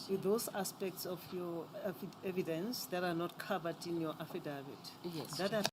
with those aspects of your evidence that are not covered in your affidavit. Yes, That Chair. are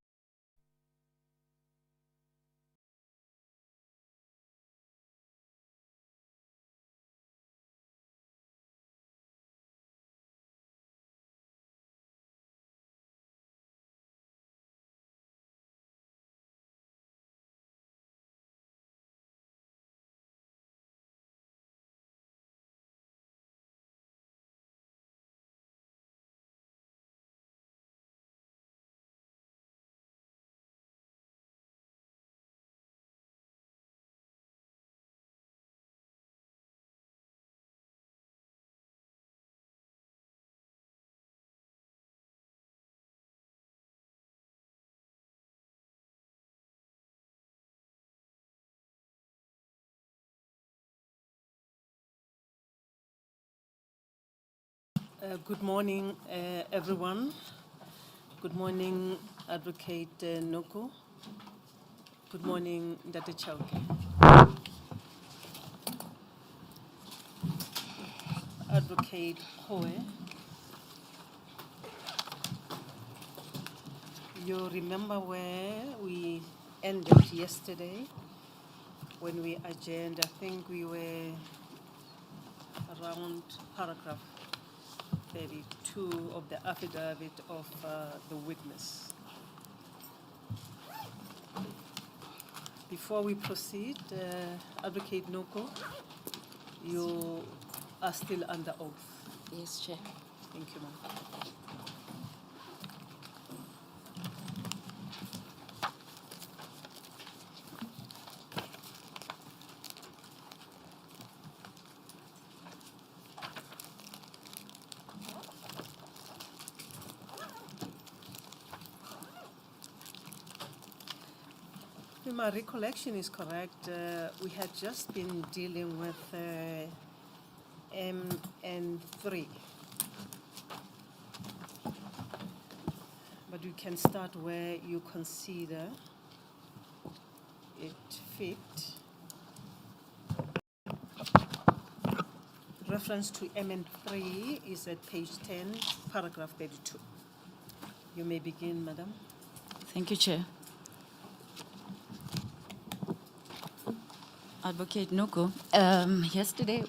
good morning, everyone. Good morning, Advocate Noko. Good morning, Ndate Chauke. Advocate Hoe. You remember where we ended yesterday when we adjourned? I think we were around paragraph 32 of the affidavit of the witness. Before we proceed, Advocate Noko, you are still under oath. Yes, Chair. Thank you, ma'am. If my recollection is correct, we had just been dealing with MN3. But you can start where you consider it fit. Reference to MN3 is at page 10, paragraph 32. You may begin, madam. Thank you, Chair. Advocate Noko, yesterday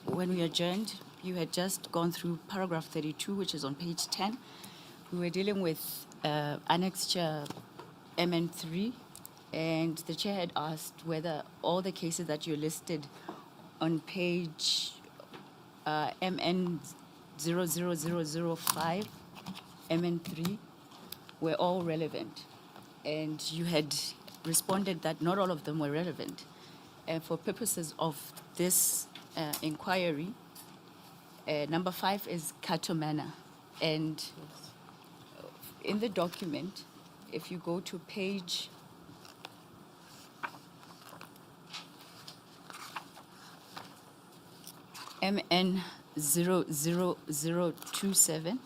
when we adjourned, you had just gone through paragraph 32, which is on page 10. We were dealing with annexure MN3, and the Chair had asked whether all the cases that you listed on page MN00005, MN3, were all relevant. And you had responded that not all of them were relevant. And for purposes of this inquiry, number 5 is Cato Manor. And in the document, if you go to page MN00027,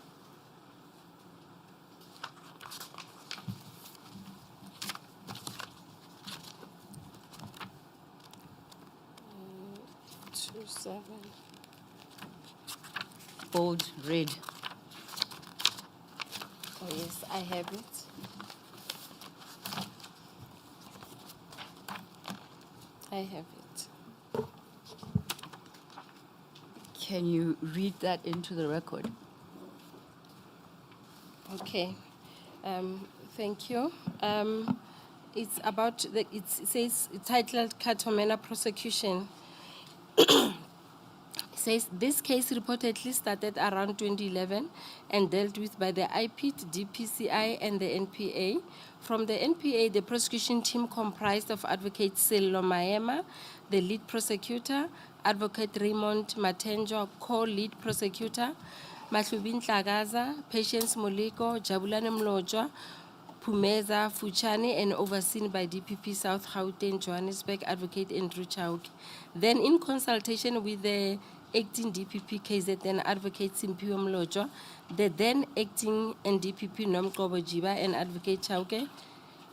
bold red. Oh yes, I have it. I have it. Can you read that into the record? Okay. Thank you. It's about it says titled Cato Manor prosecution. Says this case reportedly started around 2011 and dealt with by the IPIT, DPCI, and the NPA. From the NPA, the prosecution team comprised of Advocate Sello Maema, the lead prosecutor, Advocate Raymond Matenjo, co-lead prosecutor, Mahlubin Tlagaza, Patience Moliko, Jabulane Mlojwa, Pumeza Fuchani, and overseen by DPP South Gauteng, Johannesburg, Advocate Andrew Chauke. Then, in consultation with the acting DPP KZN Advocate Simpiwe Mlojwa, the then acting NDPP Noncebo Jiba and Advocate Chauke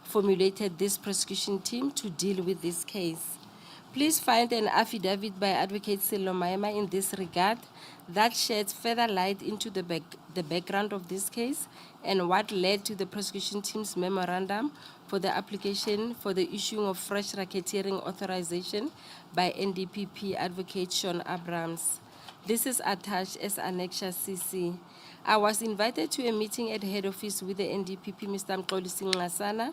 formulated this prosecution team to deal with this case. Please find an affidavit by Advocate Sello Maema in this regard that sheds further light into the background of this case and what led to the prosecution team's memorandum for the application for the issuing of fresh racketeering authorization by NDPP Advocate Sean Abrams. This is attached as Annexure CC. I was invited to a meeting at head office with the NDPP, Mr. Mxolisi Ngasana,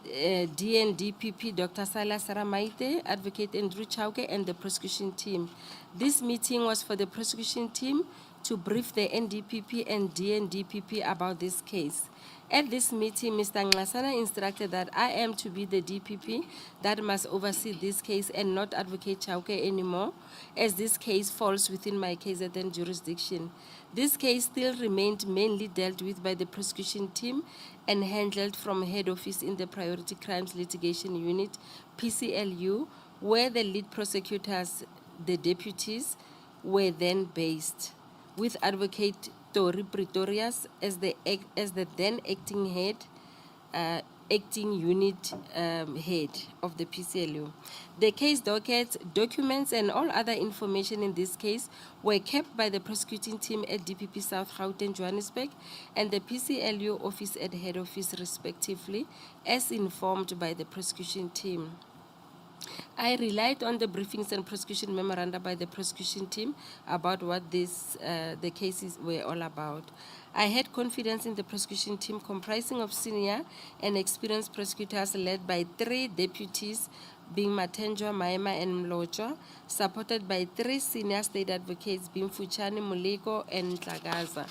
DNDPP, Dr. Silas Saramaite, Advocate Andrew Chauke, and the prosecution team. This meeting was for the prosecution team to brief the NDPP and DNDPP about this case. At this meeting, Mr. Ngasana instructed that I am to be the DPP that must oversee this case and not Advocate Chauke anymore, as this case falls within my KZN jurisdiction. This case still remained mainly dealt with by the prosecution team and handled from head office in the Priority Crimes Litigation Unit, PCLU, where the lead prosecutors, the deputies, were then based, with Advocate Tori Pretorius as the then acting head, acting unit head of the PCLU. The case dockets, documents, and all other information in this case were kept by the prosecuting team at DPP South Gauteng, Johannesburg, and the PCLU office at head office respectively, as informed by the prosecution team. I relied on the briefings and prosecution memoranda by the prosecution team about what the cases were all about. I had confidence in the prosecution team comprising of senior and experienced prosecutors led by 3 deputies, being Matenjwa, Maema, and Mlojo, supported by 3 senior state advocates, being Fuchani, Muleko, and Tlagaza.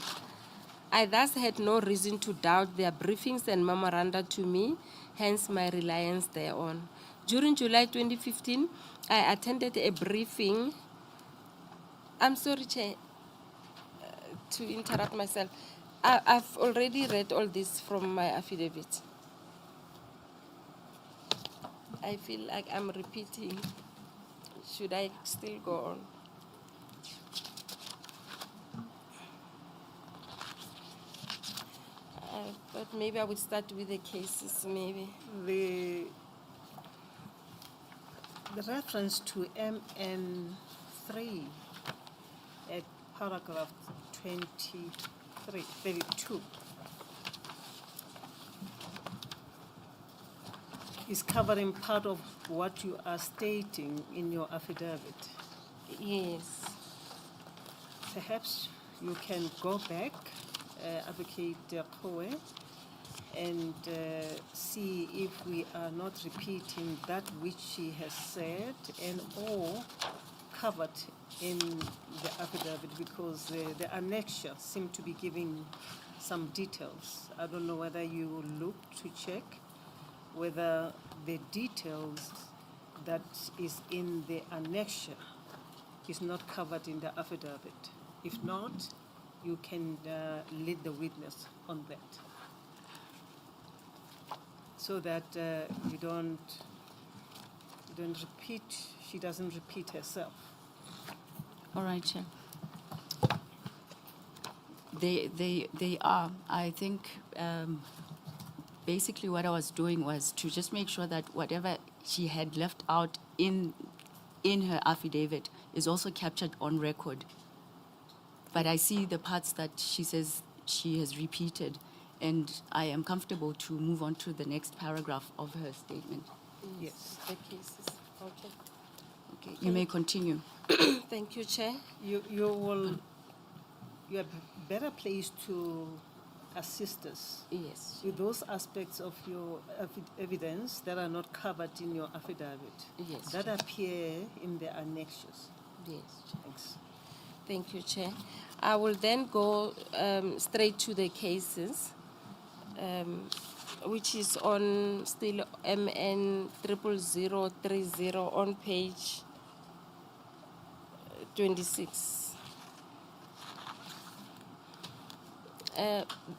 I thus had no reason to doubt their briefings and memoranda to me, hence my reliance thereon. During July 2015, I attended a briefing. I'm sorry, Chair, to interrupt myself. I've already read all this from my affidavit. I feel like I'm repeating. Should I still go on? But maybe I would start with the cases, maybe. The reference to MN3 at paragraph 32 is covering part of what you are stating in your affidavit. Yes. Perhaps you can go back, Advocate Kowe, and see if we are not repeating that which she has said and or covered in the affidavit, because the annexure seem to be giving some details. I don't know whether you look to check whether the details that is in the annexure is not covered in the affidavit. If not, you can lead the witness on that, so that you don't repeat, she doesn't repeat herself. All right, Chair. They are. I think basically what I was doing was to just make sure that whatever she had left out in her affidavit is also captured on record. But I see the parts that she says she has repeated, and I am comfortable to move on to the next paragraph of her statement. Yes. The cases. Okay. Okay, you may continue. Thank you, Chair. You are better placed to assist us Yes. with those aspects of your evidence that are not covered in your affidavit, Yes. that appear in the annexures. Yes. Thanks. Thank you, Chair. I will then go straight to the cases, which is on still MN 00030 on page 26.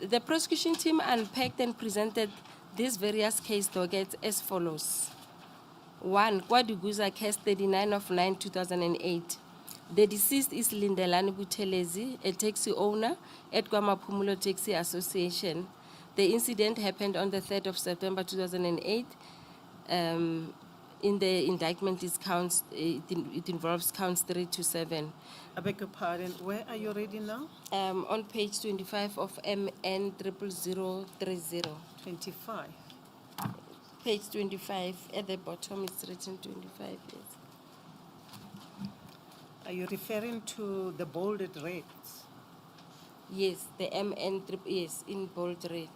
The prosecution team unpacked and presented these various case dockets as follows. 1, Kwaduguza case 39 of 9/2008. The deceased is Lindelani Buthelezi, a taxi owner at Kwamaphumulo Taxi Association. The incident happened on the 3rd of September 2008 In the indictment, it involves counts 3 to 7. I beg your pardon, where are you reading now? On page 25 of MN 00030. 25. Page 25, at the bottom it's written 25, yes. Are you referring to the bolded reds? Yes, the MN, yes, in bold red.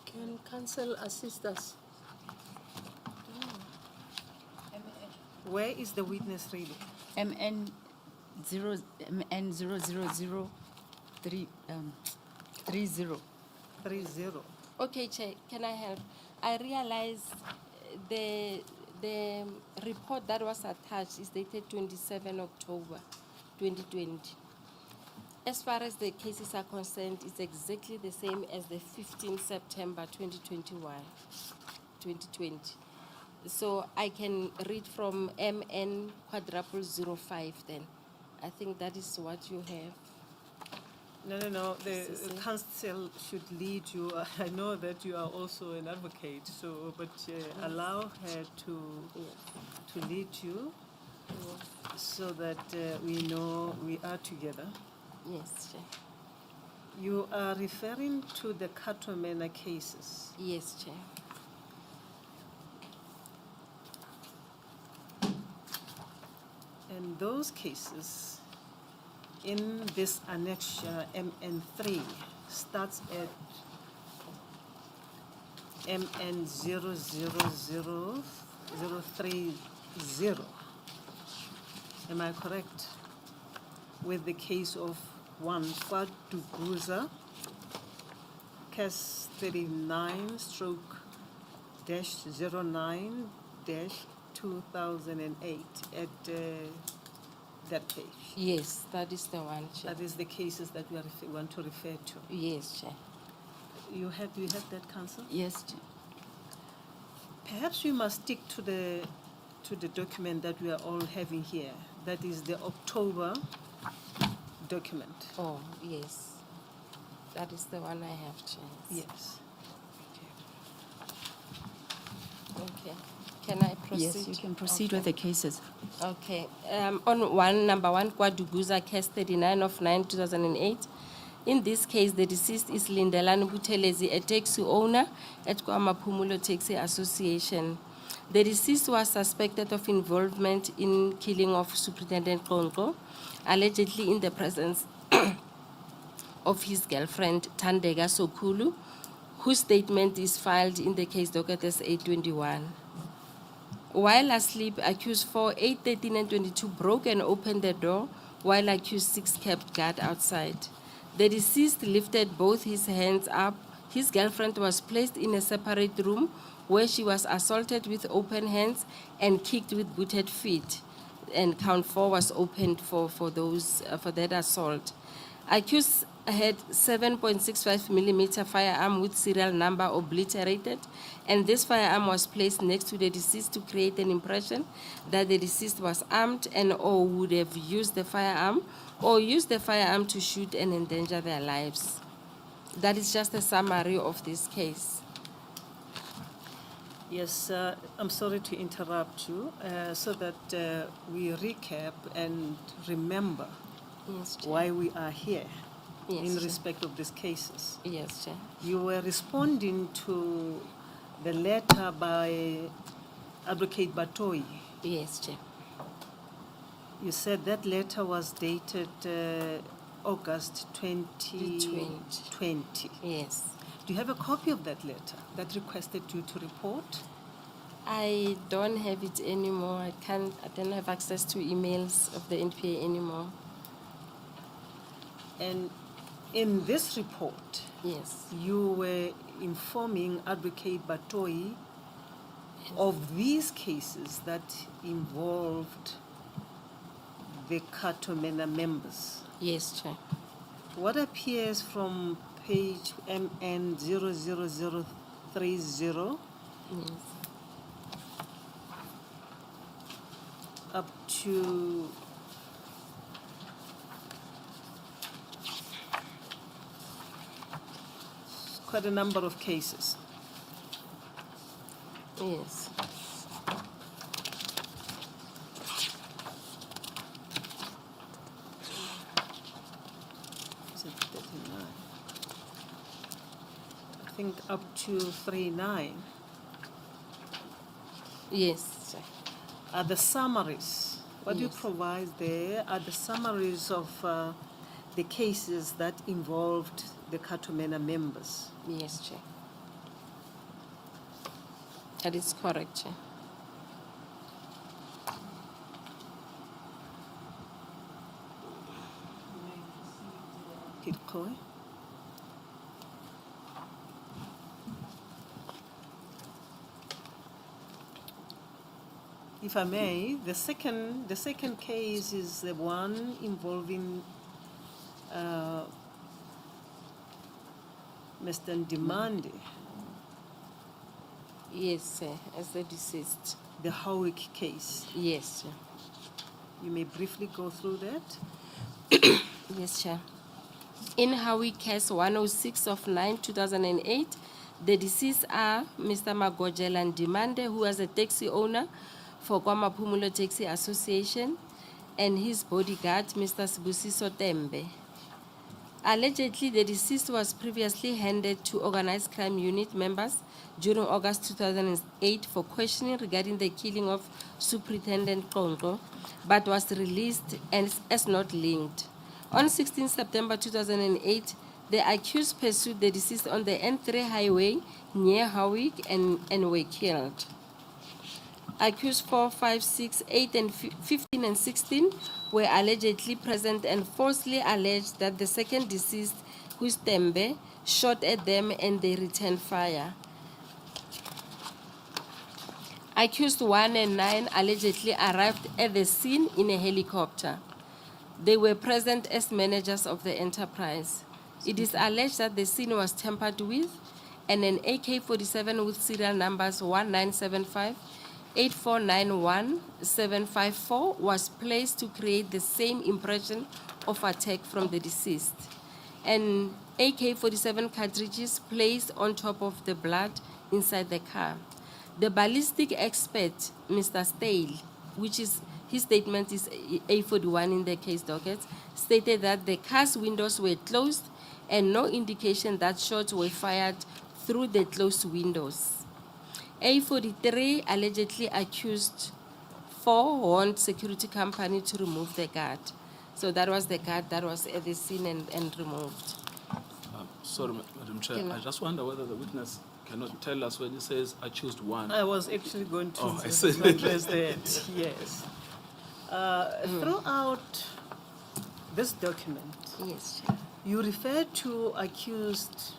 Can counsel assist us? Where is the witness reading? MN 00030. 30. Okay, Chair, can I help? I realize the report that was attached is dated 27 October 2020. As far as the cases are concerned, it's exactly the same as the 15 September 2020. So I can read from MN quadruple 05 then. I think that is what you have. No. The Sisi. counsel should lead you. I know that you are also an advocate, but allow her to lead you so that we know we are together. Yes, Chair. You are referring to the Cato Manor cases. Yes, Chair. And those cases in this annexure MN3 starts at MN 000030. Am I correct? With the case of one Kwaduguza, case 39/09-2008 at that page. Yes, that is the one, Chair. That is the cases that we want to refer to. Yes, Chair. Do you have that, counsel? Yes. Perhaps we must stick to the document that we are all having here. That is the October document. Oh, yes. That is the one I have, Chair. Yes. Okay. Can I proceed? Yes, you can proceed Okay. with the cases. Okay. Number one, Kwaduguza, case 39/9/2008. In this case, the deceased is Lindelani Butelezi, a taxi owner at Kwamapumulo Taxi Association. The deceased was suspected of involvement in killing of Superintendent Noko, allegedly in the presence of his girlfriend, Tandega Sokulu, whose statement is filed in the case docket as 821. While asleep, accused 4, 8, 13, and 22 broke and opened the door, while accused 6 kept guard outside. The deceased lifted both his hands up. His girlfriend was placed in a separate room where she was assaulted with open hands and kicked with booted feet. And count 4 was opened for that assault. Accused had 7.65 millimeter firearm with serial number obliterated, and this firearm was placed next to the deceased to create an impression that the deceased was armed and or would have used the firearm to shoot and endanger their lives. That is just a summary of this case. Yes, I'm sorry to interrupt you, so that we recap and remember Yes, Chair. why we are here Yes, in Chair. respect of these cases. Yes, Chair. You were responding to the letter by Advocate Batoi. Yes, Chair. You said that letter was dated August 2020. Yes. Do you have a copy of that letter that requested you to report? I don't have it anymore. I don't have access to emails of the NPA anymore. And in this report, Yes. you were informing Advocate Batoi of these cases that involved the Cato Manor members. Yes, Chair. What appears from page MN 00030 Yes. up to quite a number of cases. Yes. Is it 39? I think up to 39 Yes, sir. are the summaries. What you Yes. provide there are the summaries of the cases that involved the Cato Manor members. Yes, Chair. That is correct, Chair. Kirkoe. If I may, the second case is the one involving Mr. Ndimande, Yes, sir, as the deceased. the Howick case. Yes, Chair. You may briefly go through that. Yes, Chair. In Howie case 106 of 9/2008, the deceased are Mr. Magojela Ndimande, who was a taxi owner for KwaMaphumulo Taxi Association, and his bodyguard, Mr. Sibusiso Tembe. Allegedly, the deceased was previously handed to organized crime unit members during August 2008 for questioning regarding the killing of Superintendent Kongo, but was released as not linked. On 16 September 2008, the accused pursued the deceased on the N3 highway near Howick and were killed. Accused 4, 5, 6, 8, and 15 and 16 were allegedly present and falsely alleged that the second deceased, who is Tembe, shot at them and they returned fire. Accused 1 and 9 allegedly arrived at the scene in a helicopter. They were present as managers of the enterprise. It is alleged that the scene was tampered with and an AK-47 with serial numbers 1975, 8491, 754 was placed to create the same impression of attack from the deceased. And AK-47 cartridges placed on top of the blood inside the car. The ballistic expert, Mr. Stale, which is his statement is A41 in the case docket, stated that the car's windows were closed and no indication that shots were fired through the closed windows. A43 allegedly accused 4 warned security company to remove the guard. So that was the guard that was at the scene and removed. Sorry, Madam Chair, Yeah. I just wonder whether the witness cannot tell us when he says accused 1. I was actually going to Oh, I see. address that, yes. Throughout this document, Yes, Chair. you refer to accused,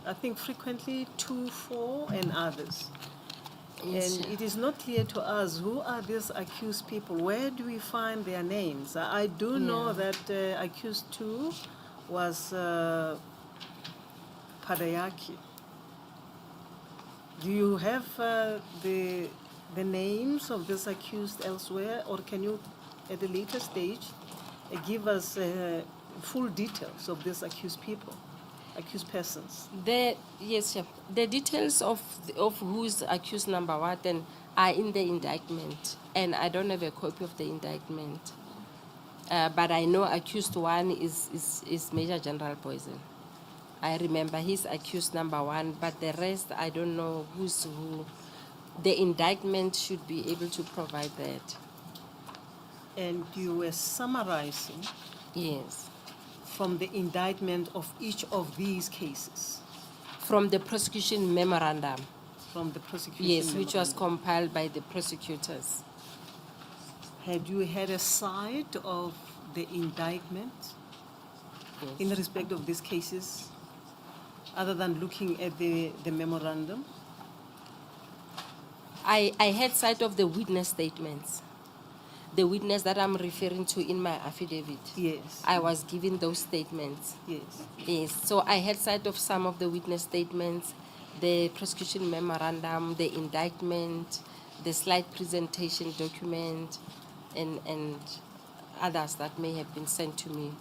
I think frequently 2, 4, and others. Yes, And Chair. it is not clear to us who are these accused people. Where do we find their names? I do know Yeah. that accused 2 was Padayaki. Do you have the names of this accused elsewhere, or can you, at a later stage, give us full details of these accused people, accused persons? Yes, Chair. The details of who's accused number what and are in the indictment, and I don't have a copy of the indictment. But I know accused 1 is Major General Poison. I remember he's accused number 1, but the rest I don't know who's who. The indictment should be able to provide that. And you were summarizing Yes. from the indictment of each of these cases, From the prosecution memorandum. from the prosecution. Yes, which was memorandum. compiled by the prosecutors. Had you had a sight of the indictment in Yes. respect of these cases, other than looking at the memorandum? I had sight of the witness statements. The witness that I'm referring to in my affidavit. Yes. I was given those statements. Yes. Yes, so I had sight of some of the witness statements, the prosecution memorandum, the indictment, the slide presentation document, and others that may have been sent to me.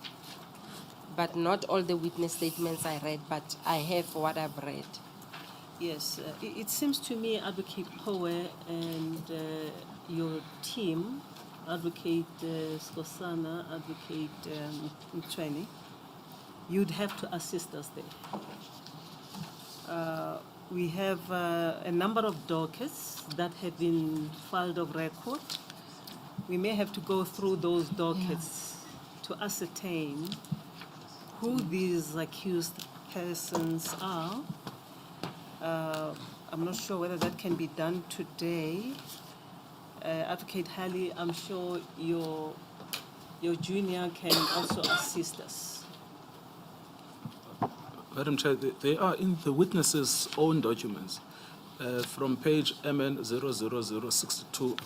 but not all the witness statements I read, but I have what I've read. Yes, it seems to me, Advocate Poe and your team, Advocate Skosana, Advocate Moipone, you'd have to assist us there. We have a number of dockets that have been filed of record. We may have to go through those dockets to ascertain who these accused persons are. I'm not sure whether that can be done today. Advocate Halley, I'm sure your junior can also assist us. Madam Chair, they are in the witness's own documents from page MN 00062.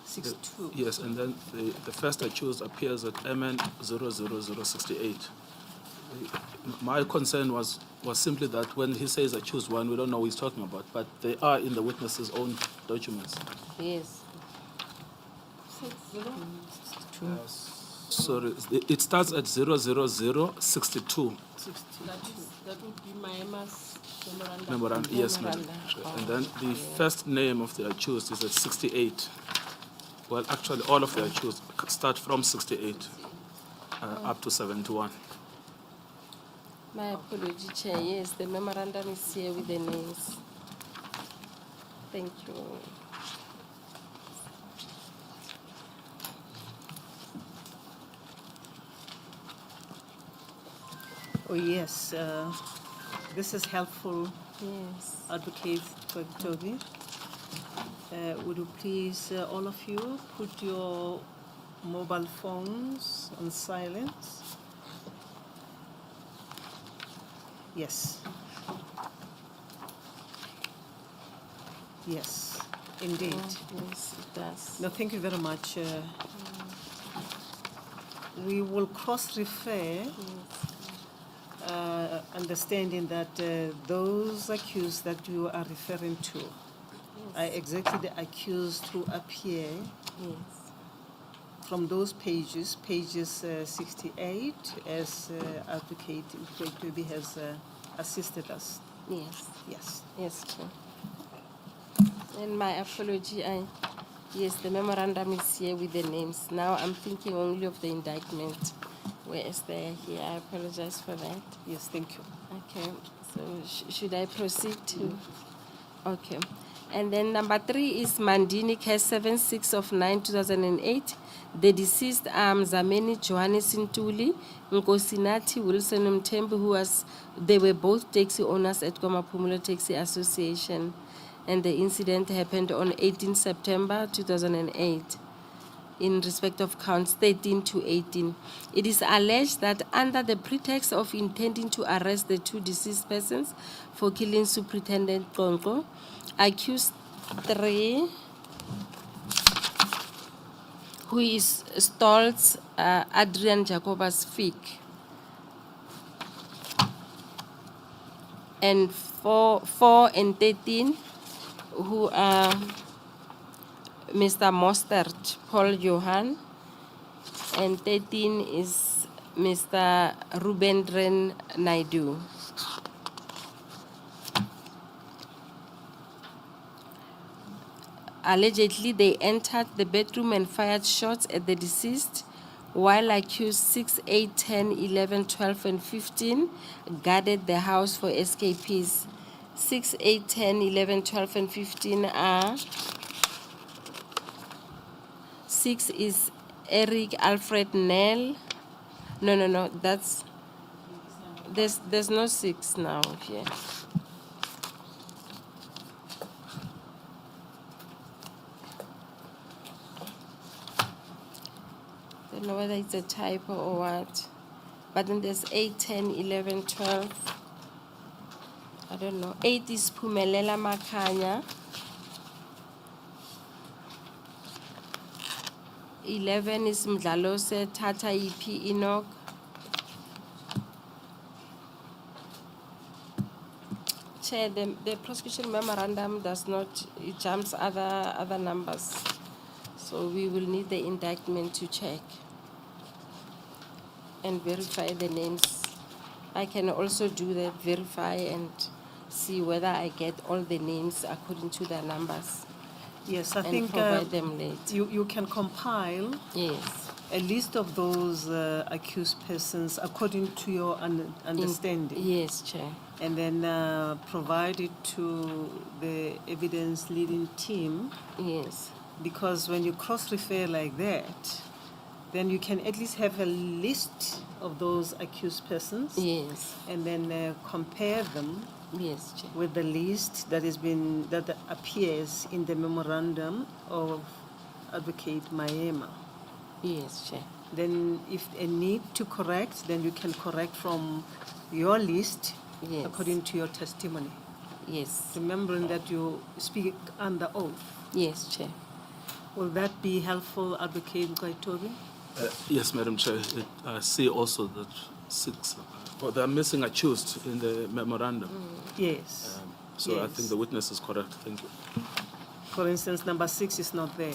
62. Yes, and then the first accused appears at MN 00068. My concern was simply that when he says accused one, we don't know what he's talking about, but they are in the witness's own documents. Yes. Sorry, it starts at 00062. That would be my Emma's memorandum. Memorandum, yes, madam. Memorandum. And then the first name of the accused is at 68. Well, actually, all of the accused start from 68 up to 71. My apology, Chair. Yes, the memorandum is here with the names. Thank you. Oh, yes, this is helpful, Yes. Advocate Toby. Would you please, all of you, put your mobile phones on silence? Yes. Yes, indeed. Yes, it does. No, thank you very much. We will cross-refer, understanding that those accused that you are referring to are exactly the accused who appear Yes. from those pages, pages 68, as Advocate Nkabinde has assisted us. Yes. Yes. Yes, Chair. And my apology, yes, the memorandum is here with the names. Now I'm thinking only of the indictment. Whereas they are here, I apologize for that. Yes, thank you. Okay, so should I proceed to? Okay. And then number 3 is Mandini case 76 of 9/2008. The deceased are Mzameni Johannes Ntuli, Nkosinati Wilson Mtembu, they were both taxi owners at Komapumulo Taxi Association. And the incident happened on 18 September 2008 in respect of counts 13 to 18. It is alleged that under the pretext of intending to arrest the 2 deceased persons for killing Superintendent Nkonko, accused 3, who is Stoltz Adrian Jacobus Fick, and 4 and 13, who are Mr. Mostert Paul Johan, and 13 is Mr. Rubendran Naidu. Allegedly, they entered the bedroom and fired shots at the deceased, while accused 6, 8, 10, 11, 12, and 15 guarded the house for escapees. 6, 8, 10, 11, 12, and 15 are 6 is Eric Alfred Nell. No, that's there's no 6 now here. Don't know whether it's a typo or what. But then there's 8, 10, 11, 12. I don't know. 8 is Pumelela Makanya. 11 is Mdlalose Tata Ipi Enoch. Chair, the prosecution memorandum does not, it jumps other numbers. So we will need the indictment to check and verify the names I can also do that, verify and see whether I get all the names according to their numbers Yes, I and think provide them later. you can compile Yes. a list of those accused persons according to your understanding. Yes, Chair. And then provide it to the evidence leading team, Yes. because when you cross-refer like that, then you can at least have a list of those accused persons. Yes. And then compare them Yes, Chair. with the list that appears in the memorandum of Advocate Maema. Yes, Chair. Then if a need to correct, then you can correct from your list Yes. according to your testimony. Yes. Remembering that you speak under oath. Yes, Chair. Will that be helpful, Advocate Nkabinde? Yes, Madam Chair. I see also that 6, they're missing accused in the memorandum. Yes. So I Yes. think the witness is correct. Thank you. For instance, number 6 is not there.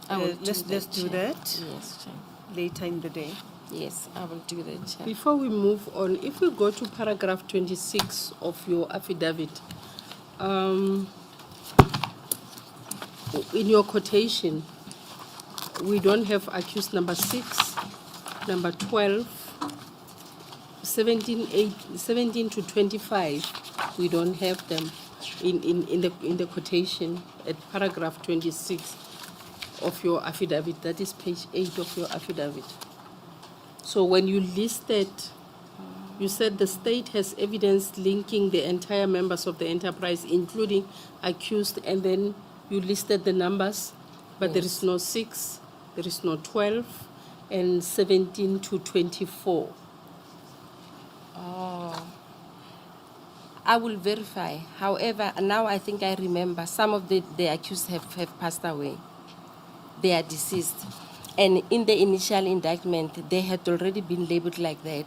I will Let's do Chair. that Yes, Chair. later in the day. Yes, I will do that, Chair. Before we move on, if we go to paragraph 26 of your affidavit, in your quotation, we don't have accused number 6, number 12, 17 to 25. We don't have them in the quotation at paragraph 26 of your affidavit. That is page 8 of your affidavit. So when you listed, you said the state has evidence linking the entire members of the enterprise, including accused, and then you listed the numbers, but there is no 6, there is no 12, and 17 to 24. Oh. I will verify. However, now I think I remember some of the accused have passed away. They are deceased. And in the initial indictment, they had already been labeled like that.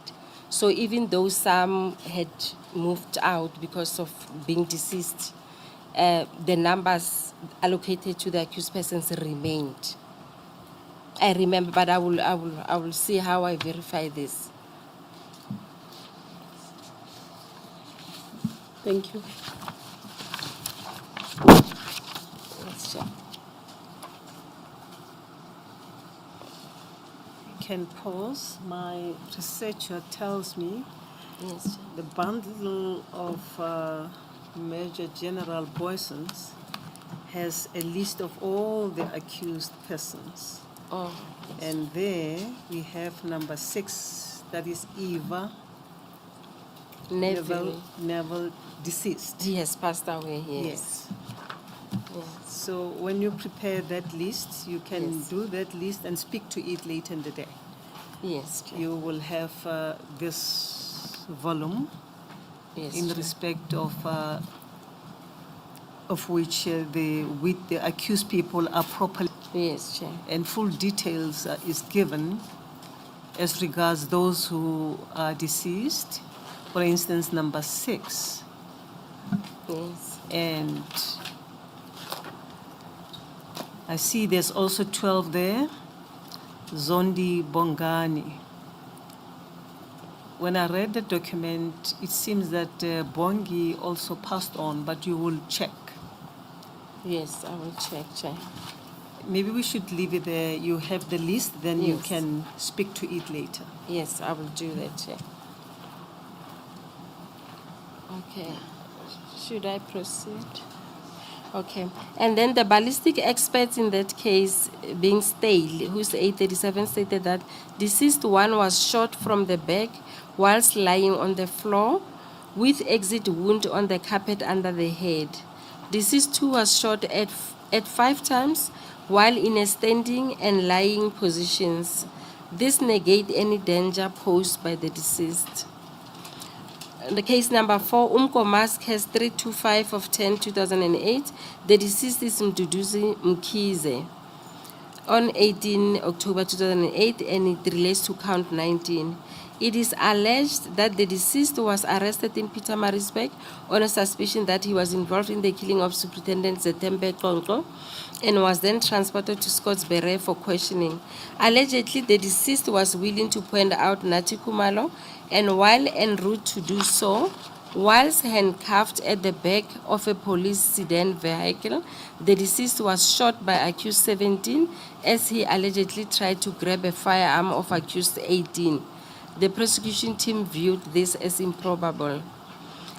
So even though some had moved out because of being deceased, the numbers allocated to the accused persons remained. I remember, but I will see how I verify this. Thank you. Yes, Chair. Can pause. My researcher tells me Yes, Chair. the bundle of Major General Boysons has a list of all the accused persons. Oh, And there we have number 6, that is Eva Neville deceased. He has passed away, yes. Yes. Yes. So when you prepare that list, you can Yes. do that list and speak to it later in the day. Yes, Chair. You will have this volume Yes, in Chair. respect of which the accused people are properly, Yes, Chair. and full details is given as regards those who are deceased. For instance, number 6, Yes. and I see there's also 12 there. Zondi Bongani. When I read the document, it seems that Bongi also passed on, but you will check. Yes, I will check, Chair. Maybe we should leave it there. You have the list, then you Yes. can speak to it later. Yes, I will do that, Chair. Okay. Should I proceed? Okay. And then the ballistic experts in that case, being Stale, who's 837, stated that deceased one was shot from the back whilst lying on the floor with exit wound on the carpet under the head. Deceased 2 was shot at 5 times while in a standing and lying positions. This negate any danger posed by the deceased. The case number 4, Mask has 325 of 10/2008. The deceased is Mduduzi Mkhize on 18 October 2008, and it relates to count 19. It is alleged that the deceased was arrested in Pietermaritzburg on a suspicion that he was involved in the killing of Superintendent Zetembe Tlonto and was then transported to Scottsbury for questioning. Allegedly, the deceased was willing to point out Nati Kumalo, and while en route to do so, whilst handcuffed at the back of a police sedan vehicle, the deceased was shot by accused 17 as he allegedly tried to grab a firearm of accused 18. The prosecution team viewed this as improbable.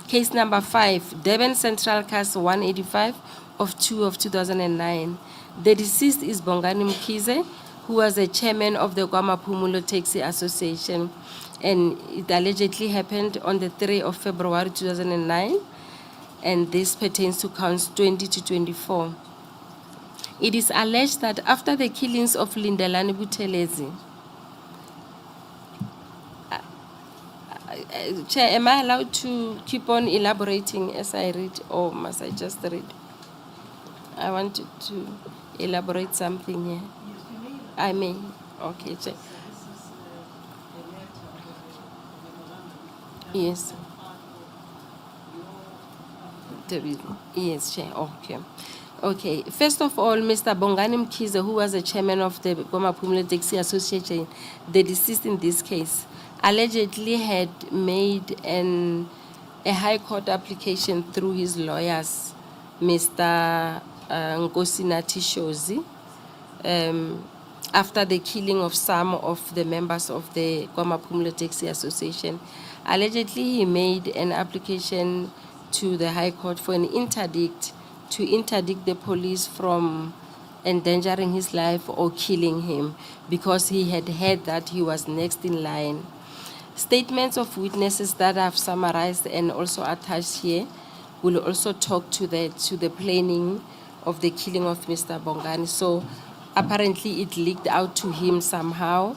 Case number 5, Durban Central Case 185 of 2009. The deceased is Bongani Mkhize, who was the chairman of the KwaMaphumulo Taxi Association, and it allegedly happened on the 3rd of February 2009, and this pertains to counts 20 to 24. It is alleged that after the killings of Lindelani Buthelezi, Chair, am I allowed to keep on elaborating as I read, or must I just read? I wanted to elaborate something here. I may. Okay, Chair. Yes. Yes, Chair. Okay. Okay. First of all, Mr. Bongani Mkhize, who was the chairman of the KwaMaphumulo Taxi Association, the deceased in this case, allegedly had made a high court application through his lawyers, Mr. Nkosinathi Shozi, after the killing of some of the members of the KwaMaphumulo Taxi Association. Allegedly, he made an application to the High Court for an interdict to interdict the police from endangering his life or killing him, because he had heard that he was next in line. Statements of witnesses that I've summarized and also attached here will also talk to the planning of the killing of Mr. Bongani. So apparently it leaked out to him somehow,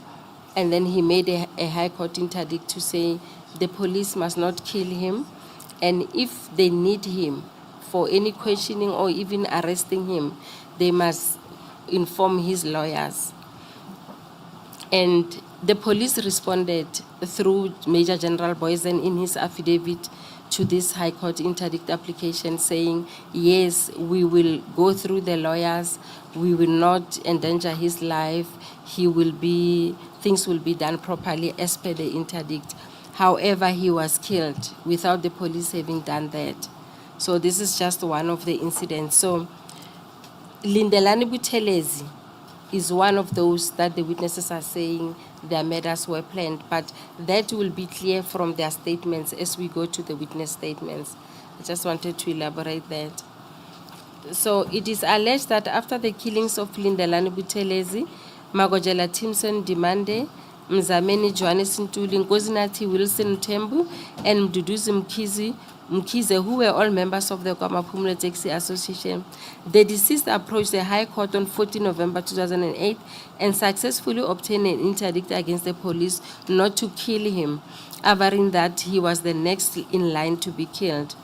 and then he made a High Court interdict to say the police must not kill him, and if they need him for any questioning or even arresting him, they must inform his lawyers. And the police responded through Major General Boysen in his affidavit to this High Court interdict application, saying, yes, we will go through the lawyers, we will not endanger his life, things will be done properly as per the interdict. However, he was killed without the police having done that. So this is just one of the incidents. So Lindelani Buthelezi is one of those that the witnesses are saying their murders were planned, but that will be clear from their statements as we go to the witness statements. I just wanted to elaborate that. So it is alleged that after the killings of Lindelani Buthelezi, Magojela Timson Demande, Mzameni Johannes Ntuli, Nkosinathi Wilson Tembu, and Mduduzi Mkhize, who were all members of the KwaMaphumulo Taxi Association, the deceased approached the High Court on 14 November 2008 and successfully obtained an interdict against the police not to kill him, averring that he was the next in line to be killed.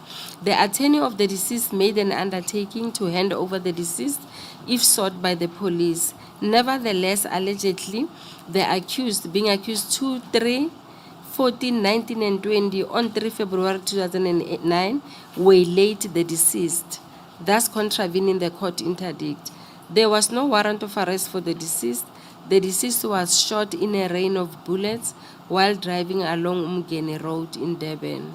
The attorney of the deceased made an undertaking to hand over the deceased if sought by the police. Nevertheless, allegedly, the accused, being accused 2, 3, 14, 19, and 20 on 3 February 2009, waylaid the deceased, thus contravening the court interdict. There was no warrant of arrest for the deceased. The deceased was shot in a rain of bullets while driving along Umgeni Road in Durban.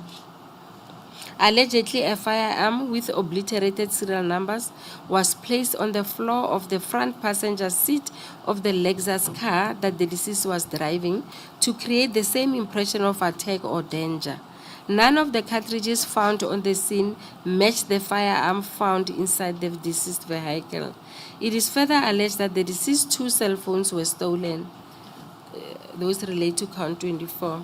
Allegedly, a firearm with obliterated serial numbers was placed on the floor of the front passenger seat of the Lexus car that the deceased was driving to create the same impression of attack or danger. None of the cartridges found on the scene matched the firearm found inside the deceased vehicle. It is further alleged that the deceased's 2 cell phones were stolen. Those relate to count 24.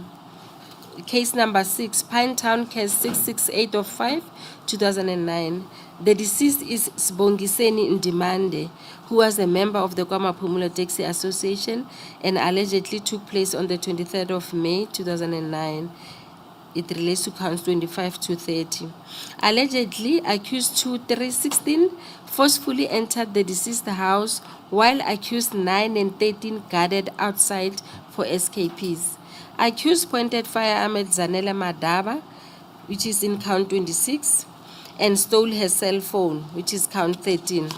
Case number 6, Pinetown Case 668 of 5, 2009. The deceased is Sibongiseni Ndimande, who was a member of the KwaMaphumulo Taxi Association and allegedly took place on the 23rd of May, 2009. It relates to counts 25 to 30. Allegedly, accused 2, 3, 16 forcefully entered the deceased house while accused 9 and 13 guarded outside for escapees. Accused pointed firearm at Zanele Madaba, which is in count 26, and stole her cell phone, which is count 13.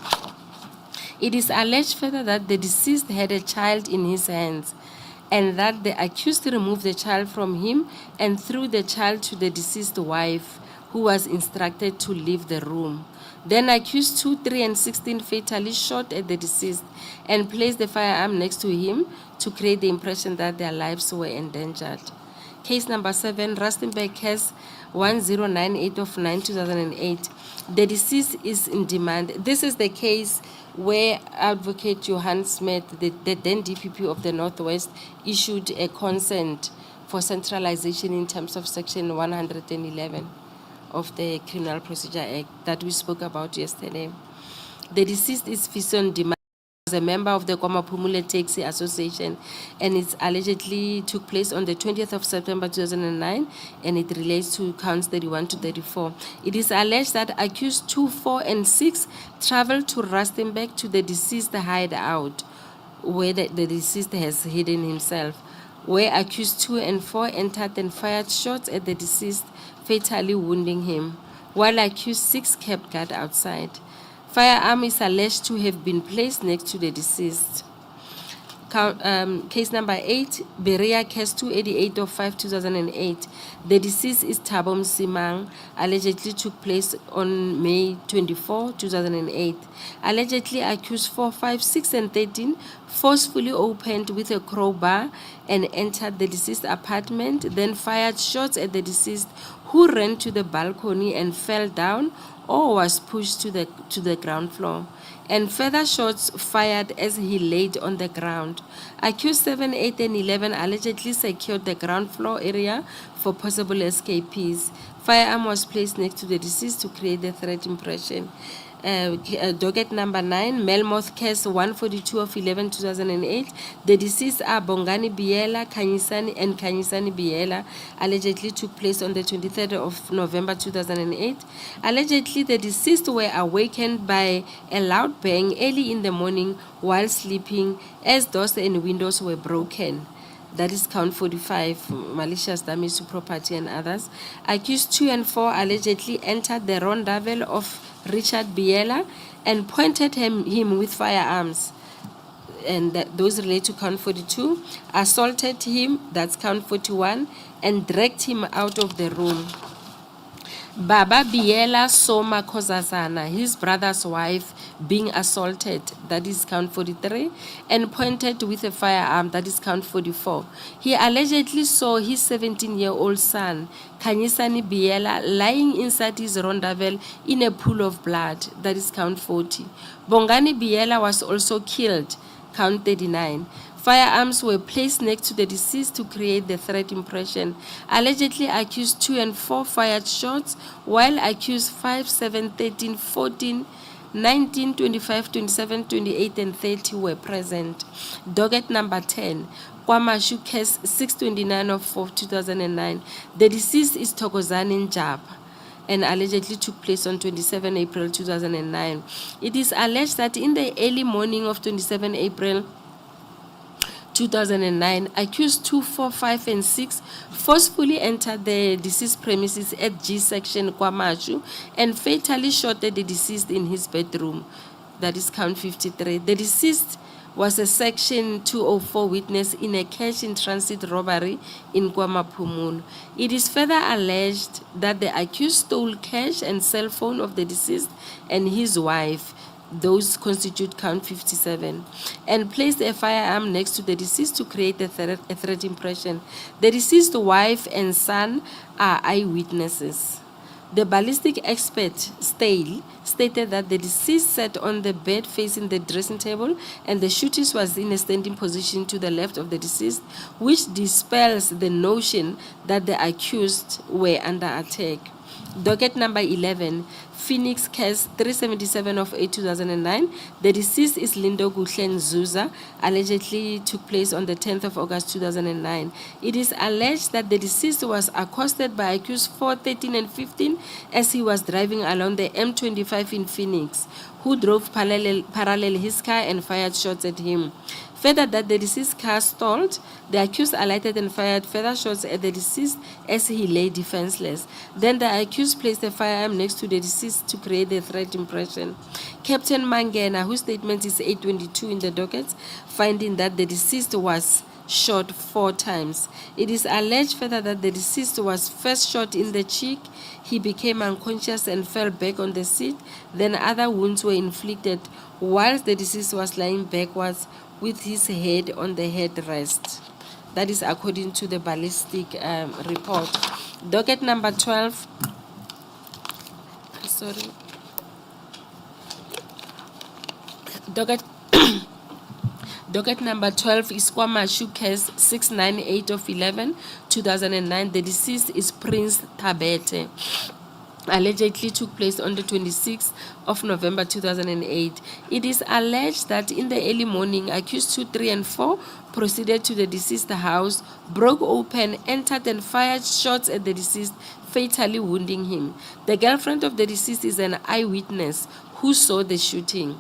It is alleged further that the deceased had a child in his hands, and that the accused removed the child from him and threw the child to the deceased wife, who was instructed to leave the room. Then accused 2, 3, and 16 fatally shot at the deceased and placed the firearm next to him to create the impression that their lives were endangered. Case number 7, Rustenburg case 1098 of 9/2008. The deceased is in demand. This is the case where Advocate Johan Smith, the then DPP of the Northwest, issued a consent for centralization in terms of Section 111 of the Criminal Procedure Act that we spoke about yesterday. The deceased is Fison Demand, was a member of the KwaMaphumule Taxi Association, and it allegedly took place on the 20th of September 2009, and it relates to counts 31 to 34. It is alleged that accused 2, 4, and 6 traveled to Rustenburg to the deceased hideout, where the deceased has hidden himself, where accused 2 and 4 entered and fired shots at the deceased, fatally wounding him, while accused 6 kept guard outside. Firearm is alleged to have been placed next to the deceased. Case number 8, Berea case 288 of 5/2008. The deceased is Thabo Msimang, allegedly took place on May 24, 2008. Allegedly accused 4, 5, 6, and 13 forcefully opened with a crowbar and entered the deceased apartment, then fired shots at the deceased, who ran to the balcony and fell down or was pushed to the ground floor, and further shots fired as he laid on the ground. Accused 7, 8, and 11 allegedly secured the ground floor area for possible escapees. Firearm was placed next to the deceased to create the threat impression. Docket number 9, Melmoth case 142 of 11/2008. The deceased are Bongani Biela, and Kanyisani Biela, allegedly took place on the 23rd of November 2008. Allegedly, the deceased were awakened by a loud bang early in the morning while sleeping, as doors and windows were broken. That is count 45, malicious damage to property and others. Accused 2 and 4 allegedly entered the rondavel of Richard Biela and pointed him with firearms, and those relate to count 42, assaulted him, that's count 41, and dragged him out of the room. Baba Biela Soma Kozazana, his brother's wife, being assaulted, that is count 43, and pointed with a firearm, that is count 44. He allegedly saw his 17-year-old son, Kanyisani Biela, lying inside his rondavel in a pool of blood, that is count 40. Bongani Biela was also killed, count 39. Firearms were placed next to the deceased to create the threat impression. Allegedly accused 2 and 4 fired shots, while accused 5, 7, 13, 14, 19, 25, 27, 28, and 30 were present. Docket number 10, KwaMashu case 629 of 2009. The deceased is Thokozani Njaba and allegedly took place on 27 April 2009. It is alleged that in the early morning of 27 April 2009, accused 2, 4, 5, and 6 forcefully entered the deceased premises at G section KwaMashu and fatally shot at the deceased in his bedroom. That is count 53. The deceased was a section 204 witness in a cash in transit robbery in KwaMaphumule. It is further alleged that the accused stole cash and cell phone of the deceased and his wife, those constitute count 57, and placed a firearm next to the deceased to create a threat impression. The deceased wife and son are eyewitnesses. The ballistic expert stated that the deceased sat on the bed facing the dressing table and the shooties was in a standing position to the left of the deceased, which dispels the notion that the accused were under attack. Docket number 11, Phoenix case 377 of 8 2009. The deceased is Lindo Gutlen Zuza, allegedly took place on the 10th of August 2009. It is alleged that the deceased was accosted by accused 4, 13 and 15 as he was driving along the M25 in Phoenix, who drove parallel his car and fired shots at him. Further, that the deceased car stalled, the accused alighted and fired further shots at the deceased as he lay defenseless. Then the accused placed a firearm next to the deceased to create a threat impression. Captain Mangena, whose statement is 822 in the docket, finding that the deceased was shot 4 times. It is alleged further that the deceased was first shot in the cheek, he became unconscious and fell back on the seat, then other wounds were inflicted whilst the deceased was lying backwards with his head on the headrest. That is according to the ballistic report. Docket number 12. Sorry. Docket number 12 is Kwamashu case 698 of 11, 2009. The deceased is Prince Tabete. Allegedly took place on the 26th of November 2008. It is alleged that in the early morning, accused 2, 3, and 4 proceeded to the deceased's house, broke open, entered and fired shots at the deceased, fatally wounding him. The girlfriend of the deceased is an eyewitness who saw the shooting.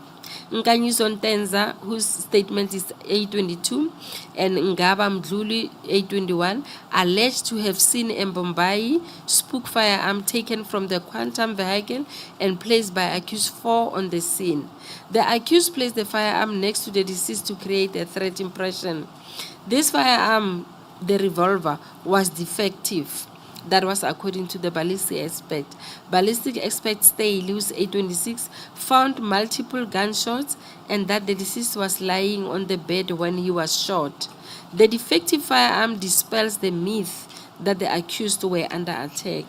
Nkanyuso Ntenza, whose statement is 822, and Ngaba Mdluli, 821, alleged to have seen a Mbombai spook firearm taken from the quantum vehicle and placed by accused 4 on the scene. The accused placed the firearm next to the deceased to create a threat impression. This firearm, the revolver, was defective. That was according to the ballistic expert. Ballistic expert Staley, who's 826, found multiple gunshots and that the deceased was lying on the bed when he was shot. The defective firearm dispels the myth that the accused were under attack.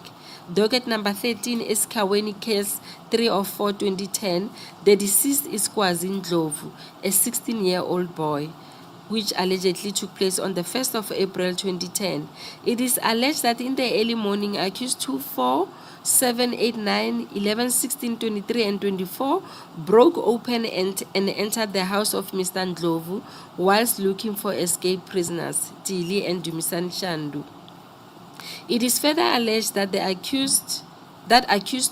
Docket number 13 is Kaweni case 3 of 4, 2010. The deceased is Kwazin Dlovu, a 16-year-old boy, which allegedly took place on the 1st of April 2010. It is alleged that in the early morning, accused 2, 4, 7, 8, 9, 11, 16, 23, and 24 broke open and entered the house of Mr. Ndlovu whilst looking for escaped prisoners, Tili and Dumisan Shandu. It is further alleged that the accused